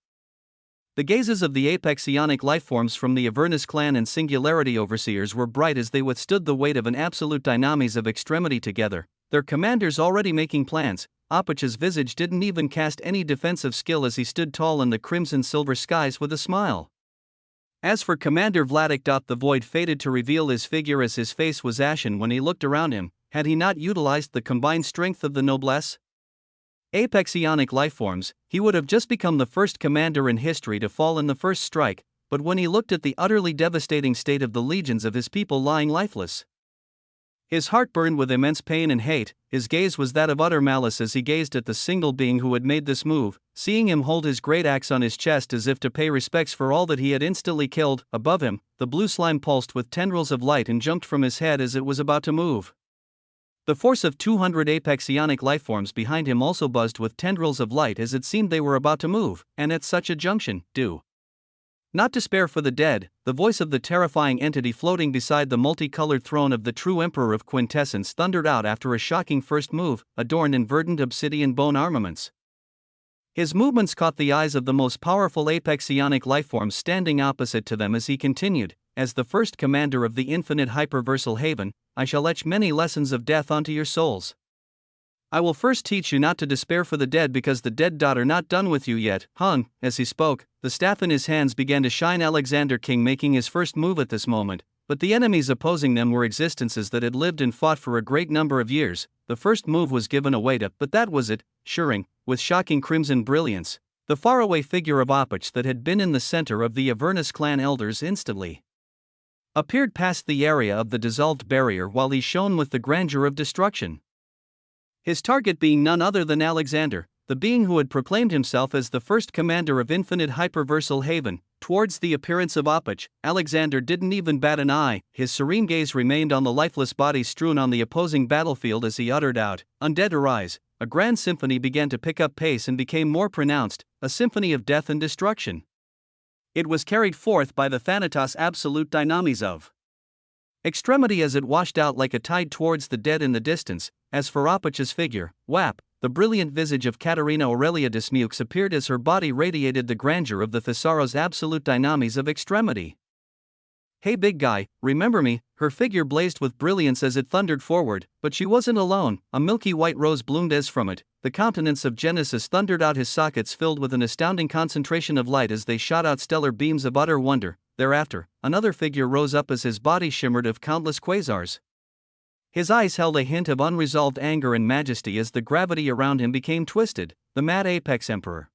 The gazes of the apex Ionic lifeforms from the Avernus clan and Singularity overseers were bright as they withstood the weight of an absolute dynamis of extremity together, their commanders already making plans. Apache's visage didn't even cast any defensive skill as he stood tall in the crimson silver skies with a smile. As for Commander Vladik, the void faded to reveal his figure as his face was ashen when he looked around him. Had he not utilized the combined strength of the noblesse apex Ionic lifeforms, he would have just become the first commander in history to fall in the first strike. But when he looked at the utterly devastating state of the legions of his people lying lifeless, his heart burned with immense pain and hate. His gaze was that of utter malice as he gazed at the single being who had made this move, seeing him hold his great axe on his chest as if to pay respects for all that he had instantly killed. Above him, the blue slime pulsed with tendrils of light and jumped from his head as it was about to move. The force of 200 apex Ionic lifeforms behind him also buzzed with tendrils of light as it seemed they were about to move, and at such a junction, do not despair for the dead. The voice of the terrifying entity floating beside the multicolored throne of the true Emperor of Quintessence thundered out after a shocking first move, adorned in verdant obsidian bone armaments. His movements caught the eyes of the most powerful apex Ionic lifeforms standing opposite to them as he continued. as the first commander of the infinite hyperversal haven, I shall etch many lessons of death onto your souls. I will first teach you not to despair for the dead, because the dead are not done with you yet. As he spoke, the staff in his hands began to shine. Alexander King making his first move at this moment, but the enemies opposing them were existences that had lived and fought for a great number of years. The first move was given away to, but that was it, shirring, with shocking crimson brilliance, the faraway figure of Opich that had been in the center of the Avernus clan elders instantly appeared past the area of the dissolved barrier while he shone with the grandeur of destruction. His target being none other than Alexander, the being who had proclaimed himself as the first commander of infinite hyperversal haven. Towards the appearance of Opich, Alexander didn't even bat an eye. His serene gaze remained on the lifeless bodies strewn on the opposing battlefield as he uttered out, "Undead arise." A grand symphony began to pick up pace and became more pronounced, a symphony of death and destruction. It was carried forth by the Thanatos absolute dynamis of extremity as it washed out like a tide towards the dead in the distance. As for Opich's figure, Wap, the brilliant visage of Katerina Aurelia Dismukes appeared as her body radiated the grandeur of the Thesaurus absolute dynamis of extremity. "Hey big guy, remember me?" Her figure blazed with brilliance as it thundered forward, but she wasn't alone. A milky white rose bloomed as from it. The countenance of Genesis thundered out, his sockets filled with an astounding concentration of light as they shot out stellar beams of utter wonder. Thereafter, another figure rose up as his body shimmered of countless quasars. His eyes held a hint of unresolved anger and majesty as the gravity around him became twisted. The mad apex emperor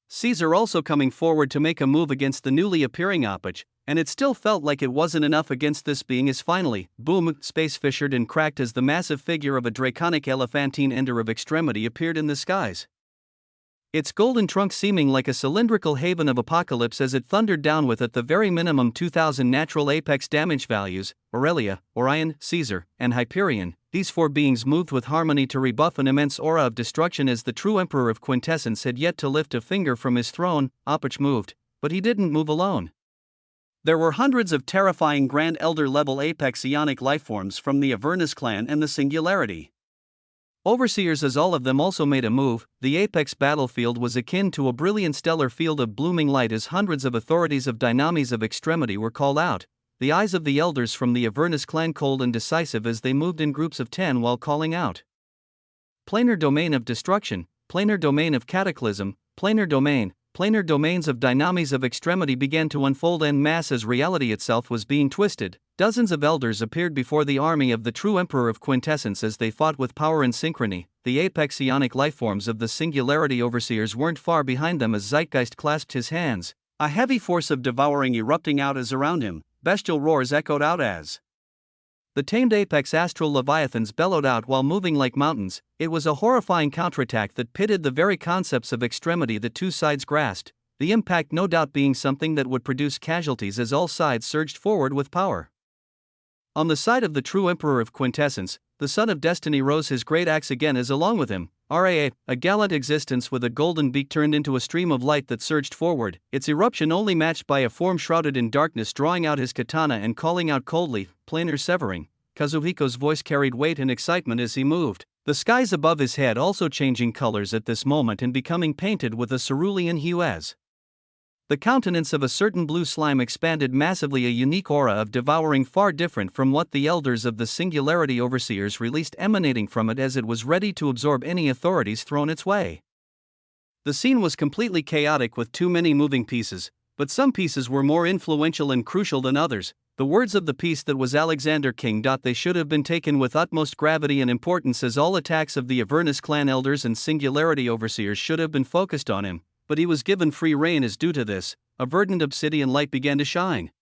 Caesar also coming forward to make a move against the newly appearing Opich, and it still felt like it wasn't enough against this being as finally, boom, space fissured and cracked as the massive figure of a draconic elephantine ender of extremity appeared in the skies. Its golden trunk seeming like a cylindrical haven of apocalypse as it thundered down with at the very minimum 2,000 natural apex damage values. Aurelia, Orion, Caesar, and Hyperion, these four beings moved with harmony to rebuff an immense aura of destruction as the true emperor of quintessence had yet to lift a finger from his throne. Opich moved, but he didn't move alone. There were hundreds of terrifying Grand Elder level apex ionic lifeforms from the Avernus clan and the Singularity Overseers, as all of them also made a move. The apex battlefield was akin to a brilliant stellar field of blooming light as hundreds of authorities of dynamis of extremity were called out. The eyes of the elders from the Avernus clan cold and decisive as they moved in groups of 10 while calling out, "Planar domain of destruction, planar domain of cataclysm, planar domains of dynamis of extremity" began to unfold en masse as reality itself was being twisted. Dozens of elders appeared before the army of the true emperor of quintessence as they fought with power and synchrony. The apex ionic lifeforms of the Singularity Overseers weren't far behind them as Zeitgeist clasped his hands, a heavy force of devouring erupting out as around him. Bestial roars echoed out as the tamed apex astral leviathans bellowed out while moving like mountains. It was a horrifying counterattack that pitted the very concepts of extremity that two sides grasped, the impact no doubt being something that would produce casualties as all sides surged forward with power. On the side of the true emperor of quintessence, the son of destiny rose his great axe again as along with him, a gallant existence with a golden beak turned into a stream of light that surged forward, its eruption only matched by a form shrouded in darkness drawing out his katana and calling out coldly, "Planar severing." Kazuhiko's voice carried weight and excitement as he moved, the skies above his head also changing colors at this moment and becoming painted with a cerulean hue as the countenance of a certain blue slime expanded massively, a unique aura of devouring far different from what the elders of the Singularity Overseers released emanating from it as it was ready to absorb any authorities thrown its way. The scene was completely chaotic with too many moving pieces, but some pieces were more influential and crucial than others. The words of the piece that was Alexander King. They should have been taken with utmost gravity and importance as all attacks of the Avernus clan elders and Singularity Overseers should have been focused on him. But he was given free rein as due to this, a verdant obsidian light began to shine.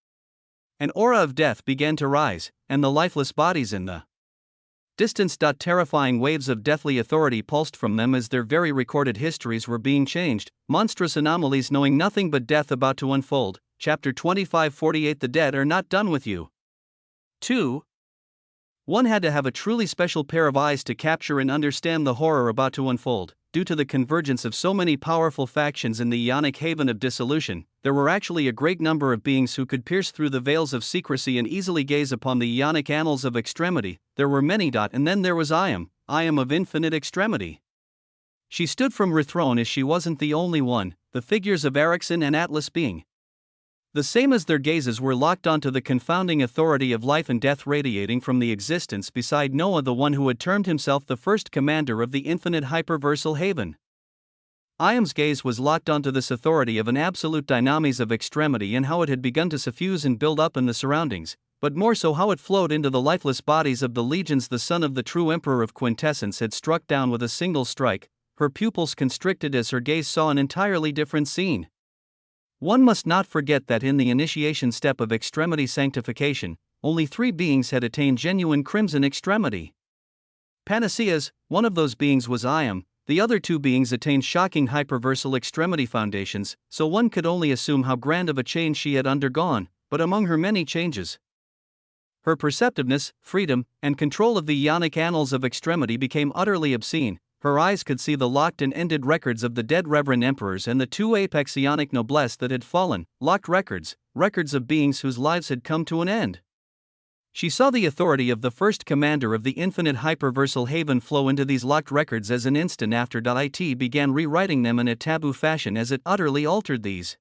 An aura of death began to rise, and the lifeless bodies in the distance. Terrifying waves of deathly authority pulsed from them as their very recorded histories were being changed, monstrous anomalies knowing nothing but death about to unfold. Chapter 2548 The Dead Are Not Done With You. 2. One had to have a truly special pair of eyes to capture and understand the horror about to unfold. Due to the convergence of so many powerful factions in the Ionic haven of dissolution, there were actually a great number of beings who could pierce through the veils of secrecy and easily gaze upon the Ionic annals of extremity. There were many. And then there was Iam of infinite extremity. She stood from her throne as she wasn't the only one, the figures of Erickson and Atlas being The same as their gazes were locked onto the confounding authority of life and death radiating from the existence beside Noah, the one who had termed himself the first commander of the infinite hyperversal haven. Iam's gaze was locked onto this authority of an absolute dynamis of extremity and how it had begun to suffuse and build up in the surroundings, but more so how it flowed into the lifeless bodies of the legions the son of the true emperor of quintessence had struck down with a single strike. Her pupils constricted as her gaze saw an entirely different scene. One must not forget that in the initiation step of extremity sanctification, only 3 beings had attained genuine crimson extremity. Panaceas, one of those beings was Iam, the other 2 beings attained shocking hyperversal extremity foundations, so one could only assume how grand of a change she had undergone, but among her many changes, her perceptiveness, freedom, and control of the ionic annals of extremity became utterly obscene. Her eyes could see the locked and ended records of the dead reverend emperors and the 2 apex ionic noblesse that had fallen, locked records, records of beings whose lives had come to an end. She saw the authority of the first commander of the infinite hyperversal haven flow into these locked records as an instant after it began rewriting them in a taboo fashion as it utterly altered these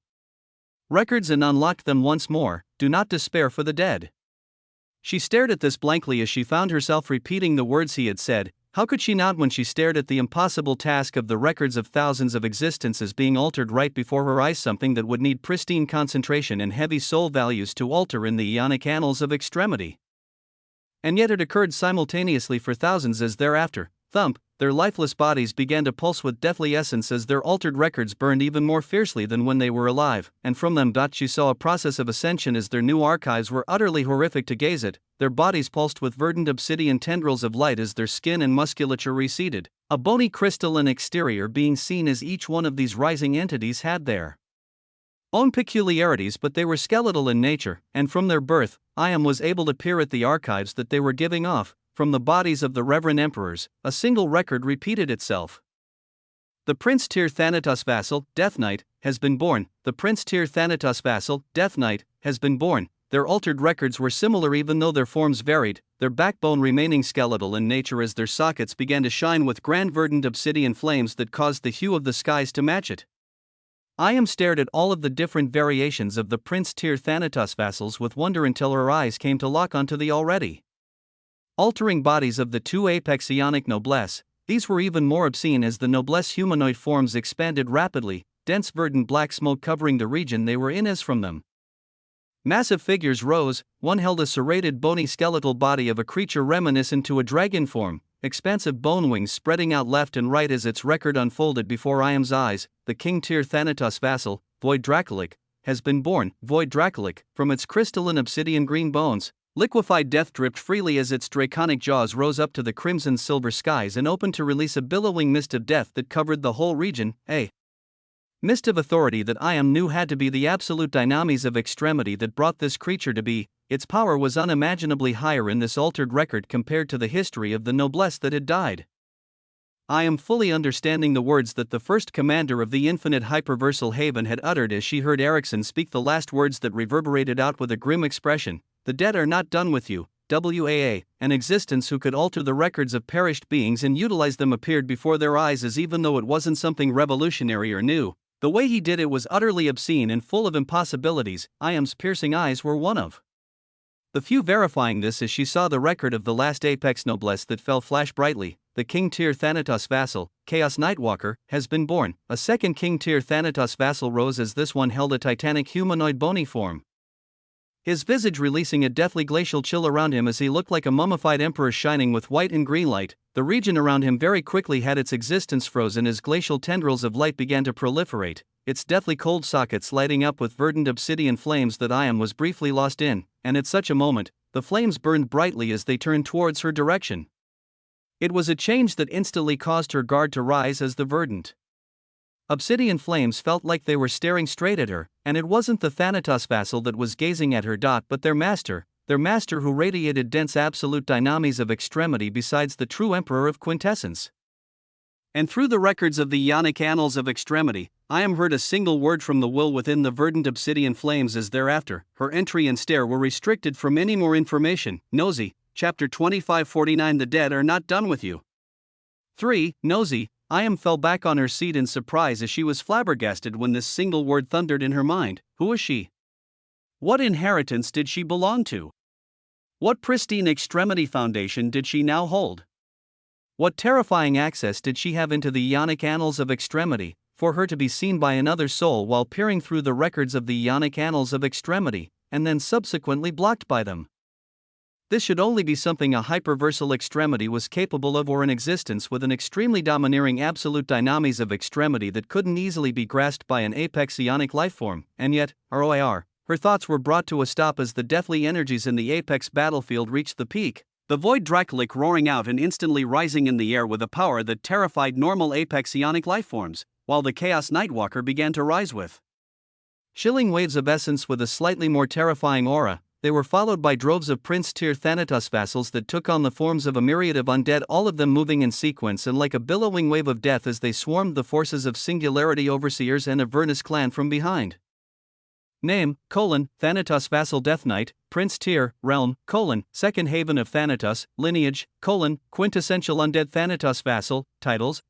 records and unlocked them once more. Do not despair for the dead. She stared at this blankly as she found herself repeating the words he had said. How could she not when she stared at the impossible task of the records of thousands of existences being altered right before her eyes, something that would need pristine concentration and heavy soul values to alter in the ionic annals of extremity? And yet it occurred simultaneously for thousands as thereafter, thump, their lifeless bodies began to pulse with deathly essence as their altered records burned even more fiercely than when they were alive, and from them she saw a process of ascension as their new archives were utterly horrific to gaze at. Their bodies pulsed with verdant obsidian tendrils of light as their skin and musculature receded, a bony crystalline exterior being seen as each one of these rising entities had their own peculiarities, but they were skeletal in nature, and from their birth, Iam was able to peer at the archives that they were giving off. From the bodies of the reverend emperors, a single record repeated itself. The Prince Tyr Thanatos vassal, Death Knight, has been born. The Prince Tyr Thanatos vassal, Death Knight, has been born. Their altered records were similar even though their forms varied, their backbone remaining skeletal in nature as their sockets began to shine with grand verdant obsidian flames that caused the hue of the skies to match it. Iam stared at all of the different variations of the Prince Tyr Thanatos vassals with wonder until her eyes came to lock onto the already altering bodies of the 2 apex ionic noblesse. These were even more obscene as the noblesse humanoid forms expanded rapidly, dense verdant black smoke covering the region they were in as from them massive figures rose. One held a serrated bony skeletal body of a creature reminiscent to a dragon form, expansive bone wings spreading out left and right as its record unfolded before Iam's eyes. The King Tyr Thanatos vassal, Void Dracolic, has been born. Void Dracolic, from its crystalline obsidian green bones, liquefied death dripped freely as its draconic jaws rose up to the crimson silver skies and opened to release a billowing mist of death that covered the whole region, a mist of authority that Iam knew had to be the absolute dynamis of extremity that brought this creature to be. Its power was unimaginably higher in this altered record compared to the history of the noblesse that had died. I am fully understanding the words that the first commander of the infinite hyperversal haven had uttered as she heard Erickson speak the last words that reverberated out with a grim expression. The dead are not done with you. WAA, an existence who could alter the records of perished beings and utilize them appeared before their eyes as even though it wasn't something revolutionary or new, the way he did it was utterly obscene and full of impossibilities. Iam's piercing eyes were one of the few verifying this as she saw the record of the last apex noblesse that fell flash brightly. The King Tyr Thanatos vassal, Chaos Nightwalker, has been born. A second King Tyr Thanatos vassal rose as this one held a titanic humanoid bony form, his visage releasing a deathly glacial chill around him as he looked like a mummified emperor shining with white and green light. The region around him very quickly had its existence frozen as glacial tendrils of light began to proliferate, its deathly cold sockets lighting up with verdant obsidian flames that Iam was briefly lost in, and at such a moment, the flames burned brightly as they turned towards her direction. It was a change that instantly caused her guard to rise as the verdant obsidian flames felt like they were staring straight at her, and it wasn't the Thanatos vassal that was gazing at her but their master who radiated dense absolute dynamis of extremity besides the true emperor of quintessence. And through the records of the ionic annals of extremity, Iam heard a single word from the will within the verdant obsidian flames as thereafter, her entry and stare were restricted from any more information. Nosy, chapter 2549. The dead are not done with you. 3. Nosy. Iam fell back on her seat in surprise as she was flabbergasted when this single word thundered in her mind. Who was she? What inheritance did she belong to? What pristine extremity foundation did she now hold? What terrifying access did she have into the Ionic annals of extremity, for her to be seen by another soul while peering through the records of the Ionic annals of extremity, and then subsequently blocked by them? This should only be something a hyperversal extremity was capable of, or an existence with an extremely domineering absolute dynamis of extremity that couldn't easily be grasped by an apex Ionic lifeform, and yet, ROIR, her thoughts were brought to a stop as the deathly energies in the apex battlefield reached the peak, the void Dracolic roaring out and instantly rising in the air with a power that terrified normal apex Ionic lifeforms, while the Chaos Nightwalker began to rise with chilling waves of essence with a slightly more terrifying aura. They were followed by droves of Prince Tier Thanatos vassals that took on the forms of a myriad of undead, all of them moving in sequence and like a billowing wave of death as they swarmed the forces of Singularity Overseers and Avernus clan from behind. Name, Thanatos Vassal Death Knight, Prince Tier, Realm, Second Haven of Thanatos, Lineage, Quintessential Undead Thanatos Vassal, Titles,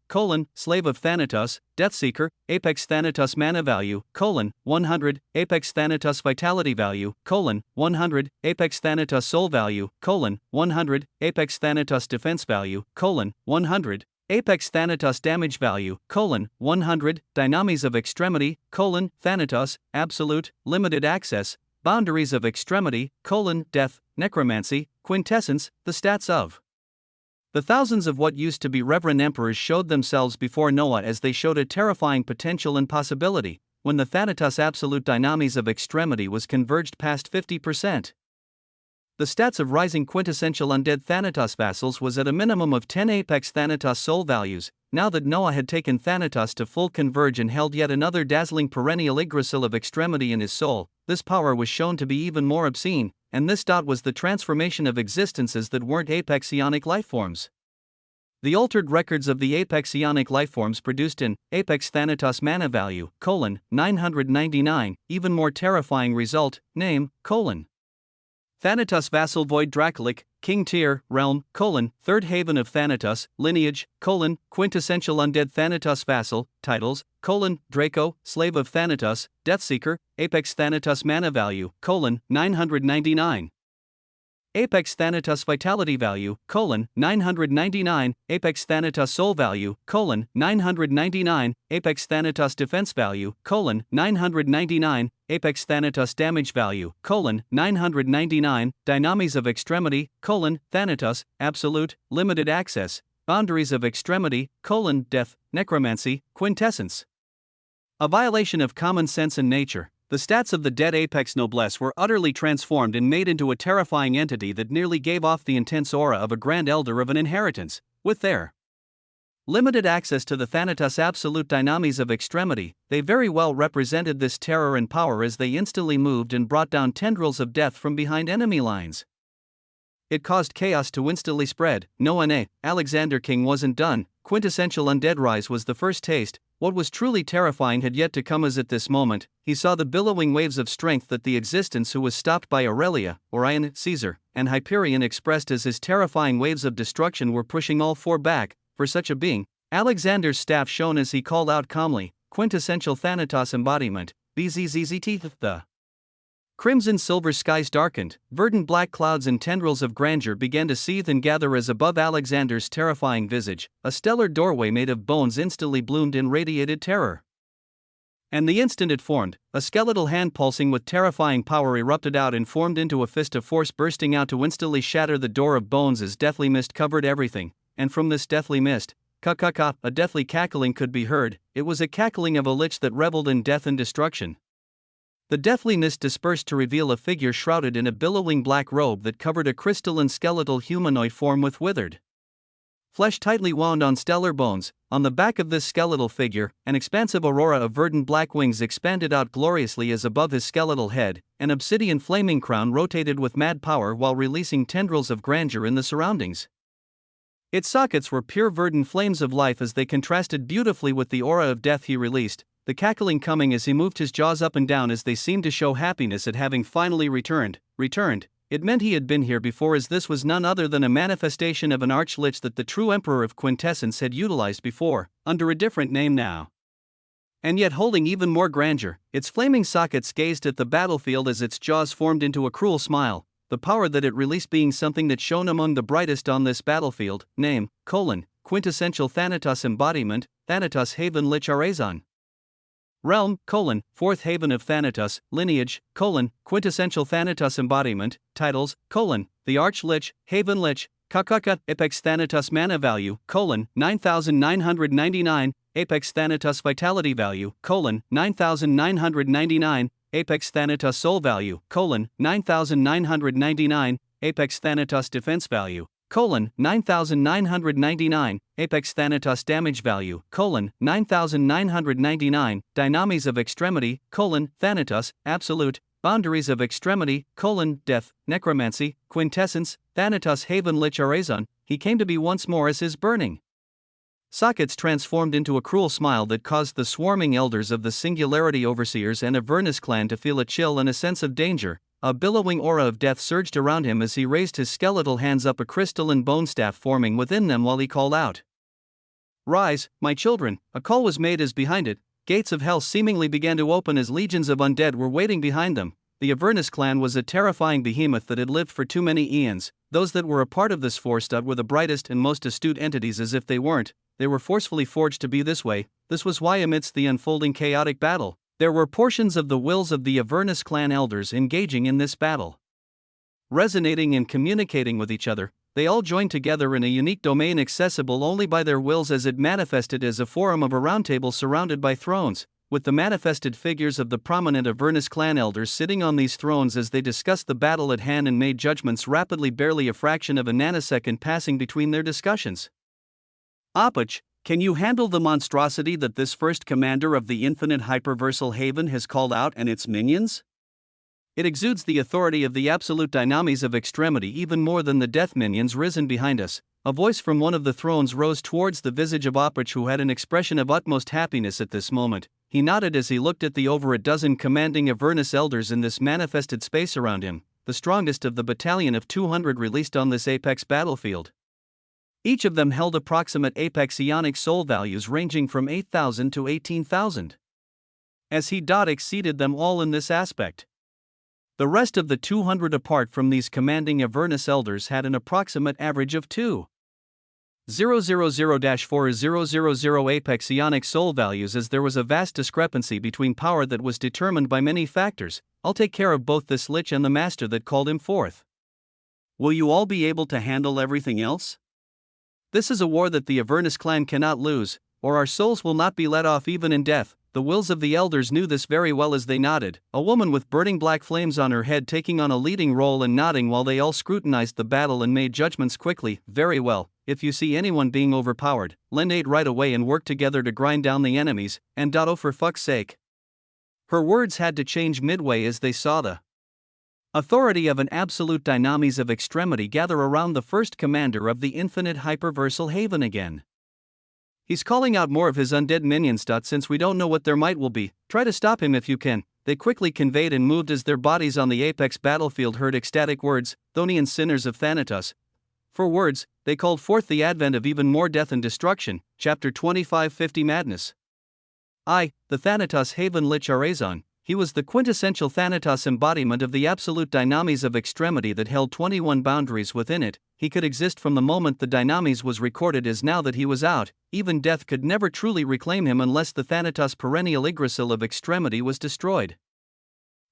Slave of Thanatos, Deathseeker, Apex Thanatos Mana Value, 100, Apex Thanatos Vitality Value, 100, Apex Thanatos Soul Value, 100, Apex Thanatos Defense Value, 100, Apex Thanatos Damage Value, 100, Dynamis of Extremity, Thanatos, Absolute, Limited Access, Boundaries of Extremity, Death, Necromancy, Quintessence, the stats of the thousands of what used to be reverend emperors showed themselves before Noah as they showed a terrifying potential and possibility, when the Thanatos Absolute Dynamis of Extremity was converged past 50%. The stats of rising quintessential undead Thanatos vassals was at a minimum of 10 apex Thanatos soul values. Now that Noah had taken Thanatos to full converge and held yet another dazzling perennial Yggdrasil of extremity in his soul, this power was shown to be even more obscene, and this was the transformation of existences that weren't apex Ionic lifeforms. The altered records of the apex Ionic lifeforms produced in Apex Thanatos Mana Value, 999, even more terrifying result, name, Thanatos Vassal Void Dracolic, King Tier, Realm, Third Haven of Thanatos, Lineage, Quintessential Undead Thanatos Vassal, Titles, Draco, Slave of Thanatos, Deathseeker, Apex Thanatos Mana Value, 999. Apex Thanatos Vitality Value, 999, Apex Thanatos Soul Value, 999, Apex Thanatos Defense Value, 999, Apex Thanatos Damage Value, 999, Dynamis of Extremity, Thanatos, Absolute, Limited Access, Boundaries of Extremity, Death, Necromancy, Quintessence. A violation of common sense and nature. The stats of the dead apex noblesse were utterly transformed and made into a terrifying entity that nearly gave off the intense aura of a grand elder of an inheritance, with their limited access to the Thanatos absolute dynamis of extremity. They very well represented this terror and power as they instantly moved and brought down tendrils of death from behind enemy lines. It caused chaos to instantly spread. No, Alexander King wasn't done. Quintessential Undead Rise was the first taste. What was truly terrifying had yet to come, as at this moment, he saw the billowing waves of strength that the existence who was stopped by Aurelia, Orion, Caesar, and Hyperion expressed as his terrifying waves of destruction were pushing all four back. For such a being, Alexander's staff shone as he called out calmly, quintessential Thanatos embodiment, BZZZT. The crimson silver skies darkened, verdant black clouds and tendrils of grandeur began to seethe and gather as above Alexander's terrifying visage, a stellar doorway made of bones instantly bloomed in radiated terror. And the instant it formed, a skeletal hand pulsing with terrifying power erupted out and formed into a fist of force bursting out to instantly shatter the door of bones as deathly mist covered everything, and from this deathly mist, a deathly cackling could be heard. It was a cackling of a lich that reveled in death and destruction. The deathly mist dispersed to reveal a figure shrouded in a billowing black robe that covered a crystalline skeletal humanoid form with withered flesh tightly wound on stellar bones. On the back of this skeletal figure, an expansive aurora of verdant black wings expanded out gloriously as above his skeletal head, an obsidian flaming crown rotated with mad power while releasing tendrils of grandeur in the surroundings. Its sockets were pure verdant flames of life as they contrasted beautifully with the aura of death he released, the cackling coming as he moved his jaws up and down as they seemed to show happiness at having finally returned. It meant he had been here before, as this was none other than a manifestation of an arch-lich that the true Emperor of Quintessence had utilized before, under a different name now. And yet holding even more grandeur, its flaming sockets gazed at the battlefield as its jaws formed into a cruel smile, the power that it released being something that shone among the brightest on this battlefield. Name, quintessential Thanatos embodiment, Thanatos Haven Lich Arezon. Realm, fourth haven of Thanatos, lineage, quintessential Thanatos embodiment, titles, the Arch Lich, Haven Lich, Kakaka, Apex Thanatos mana value, 9,999, Apex Thanatos vitality value, 9,999, Apex Thanatos soul value, 9,999, Apex Thanatos defense value, 9,999, Apex Thanatos damage value, 9,999, Dynamis of Extremity, Thanatos, absolute, Boundaries of Extremity, death, necromancy, quintessence, Thanatos Haven Lich Arezon, he came to be once more as his burning sockets transformed into a cruel smile that caused the swarming elders of the Singularity Overseers and Avernus clan to feel a chill and a sense of danger. A billowing aura of death surged around him as he raised his skeletal hands up, a crystalline bone staff forming within them while he called out, "Rise, my children." A call was made as behind it, gates of hell seemingly began to open as legions of undead were waiting behind them. The Avernus clan was a terrifying behemoth that had lived for too many eons. Those that were a part of this force were the brightest and most astute entities. As if they weren't, they were forcefully forged to be this way. This was why amidst the unfolding chaotic battle, there were portions of the wills of the Avernus clan elders engaging in this battle. Resonating and communicating with each other, they all joined together in a unique domain accessible only by their wills, as it manifested as a forum of a roundtable surrounded by thrones, with the manifested figures of the prominent Avernus clan elders sitting on these thrones as they discussed the battle at hand and made judgments rapidly, barely a fraction of a nanosecond passing between their discussions. Apach, can you handle the monstrosity that this first commander of the infinite hyperversal haven has called out and its minions? It exudes the authority of the absolute Dynamis of Extremity even more than the death minions risen behind us. A voice from one of the thrones rose towards the visage of Apach, who had an expression of utmost happiness at this moment. He nodded as he looked at the over a dozen commanding Avernus elders in this manifested space around him, the strongest of the battalion of 200 released on this apex battlefield. Each of them held approximate apex ionic soul values ranging from 8,000 to 18,000. As he exceeded them all in this aspect. The rest of the 200 apart from these commanding Avernus elders had an approximate average of 2,000-4,000 apex ionic soul values, as there was a vast discrepancy between power that was determined by many factors. I'll take care of both this lich and the master that called him forth. Will you all be able to handle everything else? This is a war that the Avernus clan cannot lose, or our souls will not be let off even in death. The wills of the elders knew this very well as they nodded, a woman with burning black flames on her head taking on a leading role and nodding while they all scrutinized the battle and made judgments quickly. Very well, if you see anyone being overpowered, lend aid right away and work together to grind down the enemies, and for fuck's sake. Her words had to change midway as they saw the authority of an absolute Dynamis of Extremity gather around the first commander of the infinite hyperversal haven again. He's calling out more of his undead minions. Since we don't know what their might will be, try to stop him if you can. They quickly conveyed and moved as their bodies on the apex battlefield heard ecstatic words, Thonian sinners of Thanatos. For words, they called forth the advent of even more death and destruction. Chapter 2550 Madness. The Thanatos Haven Lich Arezon. He was the quintessential Thanatos embodiment of the absolute Dynamis of Extremity that held 21 boundaries within it. He could exist from the moment the Dynamis was recorded, as now that he was out, even death could never truly reclaim him unless the Thanatos perennial Yggdrasil of Extremity was destroyed.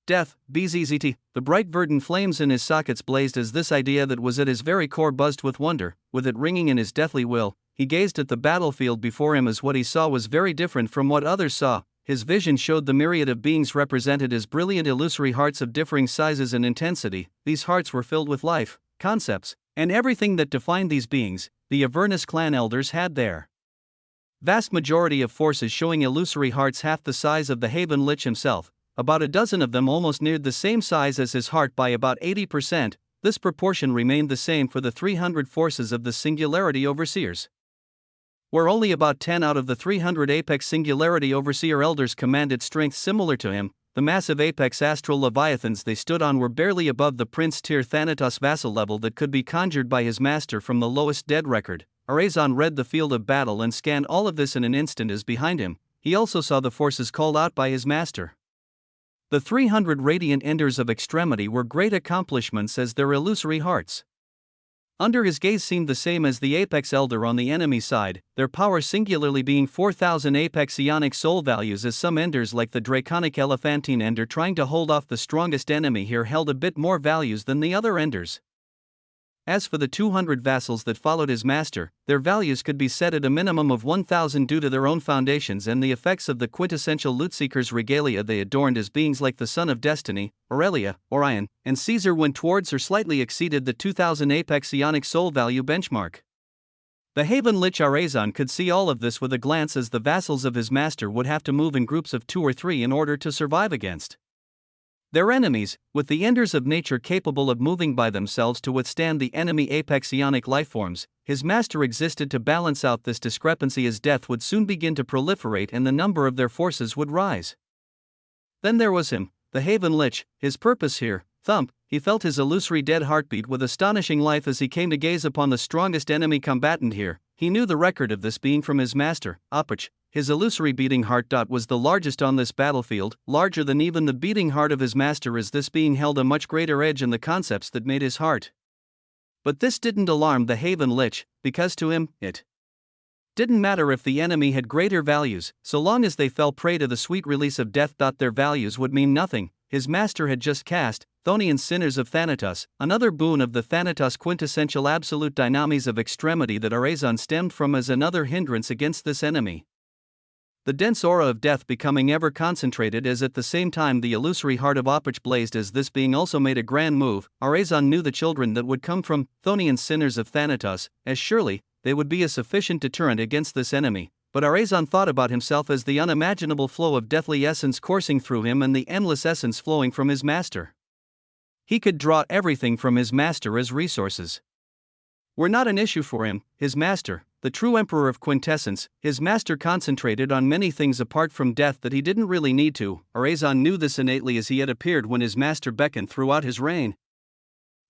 Death, BZZT, the bright verdant flames in his sockets blazed as this idea that was at his very core buzzed with wonder. With it ringing in his deathly will, he gazed at the battlefield before him as what he saw was very different from what others saw. His vision showed the myriad of beings represented as brilliant illusory hearts of differing sizes and intensity. These hearts were filled with life, concepts, and everything that defined these beings. The Avernus clan elders had their vast majority of forces showing illusory hearts half the size of the Haven Lich himself. About a dozen of them almost neared the same size as his heart by about 80%. This proportion remained the same for the 300 forces of the Singularity Overseers, where only about 10 out of the 300 Apex Singularity Overseer elders commanded strength similar to him. The massive Apex Astral Leviathans they stood on were barely above the Prince Tier Thanatos vassal level that could be conjured by his master from the lowest dead record. Arezon read the field of battle and scanned all of this in an instant as behind him, he also saw the forces called out by his master. The 300 radiant enders of extremity were great accomplishments as their illusory hearts. Under his gaze seemed the same as the apex elder on the enemy side, their power singularly being 4,000 apex ionic soul values, as some enders like the draconic elephantine ender trying to hold off the strongest enemy here held a bit more values than the other enders. As for the 200 vassals that followed his master, their values could be set at a minimum of 1,000 due to their own foundations and the effects of the quintessential loot-seekers' regalia they adorned as beings like the Son of Destiny, Aurelia, Orion, and Caesar went towards or slightly exceeded the 2,000 apex ionic soul value benchmark. The Haven Lich Arezon could see all of this with a glance, as the vassals of his master would have to move in groups of 2 or 3 in order to survive against their enemies, with the enders of nature capable of moving by themselves to withstand the enemy apex ionic lifeforms. His master existed to balance out this discrepancy, as death would soon begin to proliferate and the number of their forces would rise. Then there was him, the Haven Lich, his purpose here. Thump, he felt his illusory dead heartbeat with astonishing life as he came to gaze upon the strongest enemy combatant here. He knew the record of this being from his master, Apach. His illusory beating heart. Was the largest on this battlefield, larger than even the beating heart of his master, as this being held a much greater edge in the concepts that made his heart. But this didn't alarm the Haven Lich, because to him, it didn't matter if the enemy had greater values, so long as they fell prey to the sweet release of death. Their values would mean nothing. His master had just cast Thonian Sinners of Thanatos, another boon of the Thanatos quintessential absolute dynamis of extremity that Arezon stemmed from as another hindrance against this enemy. The dense aura of death becoming ever concentrated as at the same time the illusory heart of Apach blazed, as this being also made a grand move. Arezon knew the children that would come from Thonian Sinners of Thanatos, as surely they would be a sufficient deterrent against this enemy. But Arezon thought about himself as the unimaginable flow of deathly essence coursing through him and the endless essence flowing from his master. He could draw everything from his master as resources. Were not an issue for him, his master, the true emperor of quintessence. His master concentrated on many things apart from death that he didn't really need to. Arezon knew this innately, as he had appeared when his master beckoned throughout his reign.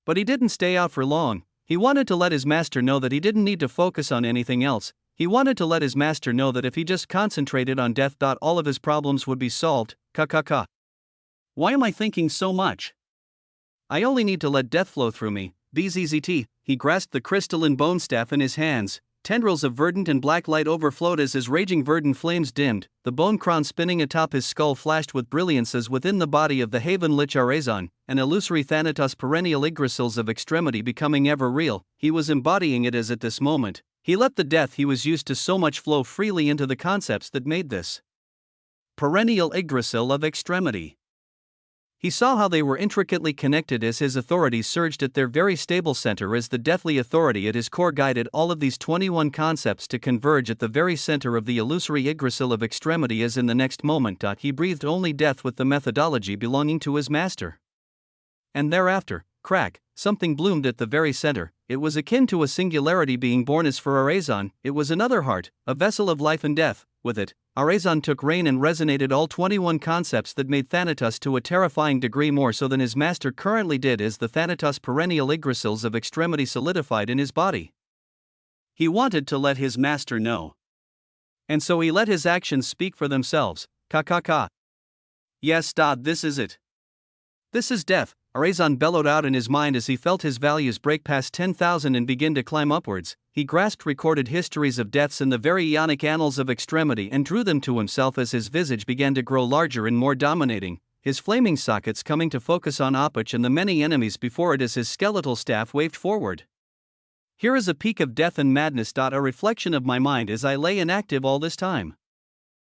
But he didn't stay out for long. He wanted to let his master know that he didn't need to focus on anything else. He wanted to let his master know that if he just concentrated on death, all of his problems would be solved. Why am I thinking so much? I only need to let death flow through me. Bzzzt. He grasped the crystalline bone staff in his hands. Tendrils of verdant and black light overflowed as his raging verdant flames dimmed. The bone crown spinning atop his skull flashed with brilliance as within the body of the Haven Lich Arezon, an illusory Thanatos perennial Yggdrasils of extremity becoming ever real. He was embodying it as at this moment he let the death he was used to so much flow freely into the concepts that made this perennial Yggdrasil of extremity. He saw how they were intricately connected as his authorities surged at their very stable center, as the deathly authority at his core guided all of these 21 concepts to converge at the very center of the illusory Yggdrasil of extremity, as in the next moment he breathed only death with the methodology belonging to his master. And thereafter, crack, something bloomed at the very center. It was akin to a singularity being born, as for Arezon, it was another heart, a vessel of life and death. With it, Arezon took reign and resonated all 21 concepts that made Thanatos to a terrifying degree more so than his master currently did, as the Thanatos perennial Yggdrasils of extremity solidified in his body. He wanted to let his master know. And so he let his actions speak for themselves. Yes, this is it. This is death, Arezon bellowed out in his mind as he felt his values break past 10,000 and begin to climb upwards. He grasped recorded histories of deaths in the very Ionic annals of extremity and drew them to himself as his visage began to grow larger and more dominating, his flaming sockets coming to focus on Apach and the many enemies before it as his skeletal staff waved forward. Here is a peak of death and madness. A reflection of my mind as I lay inactive all this time.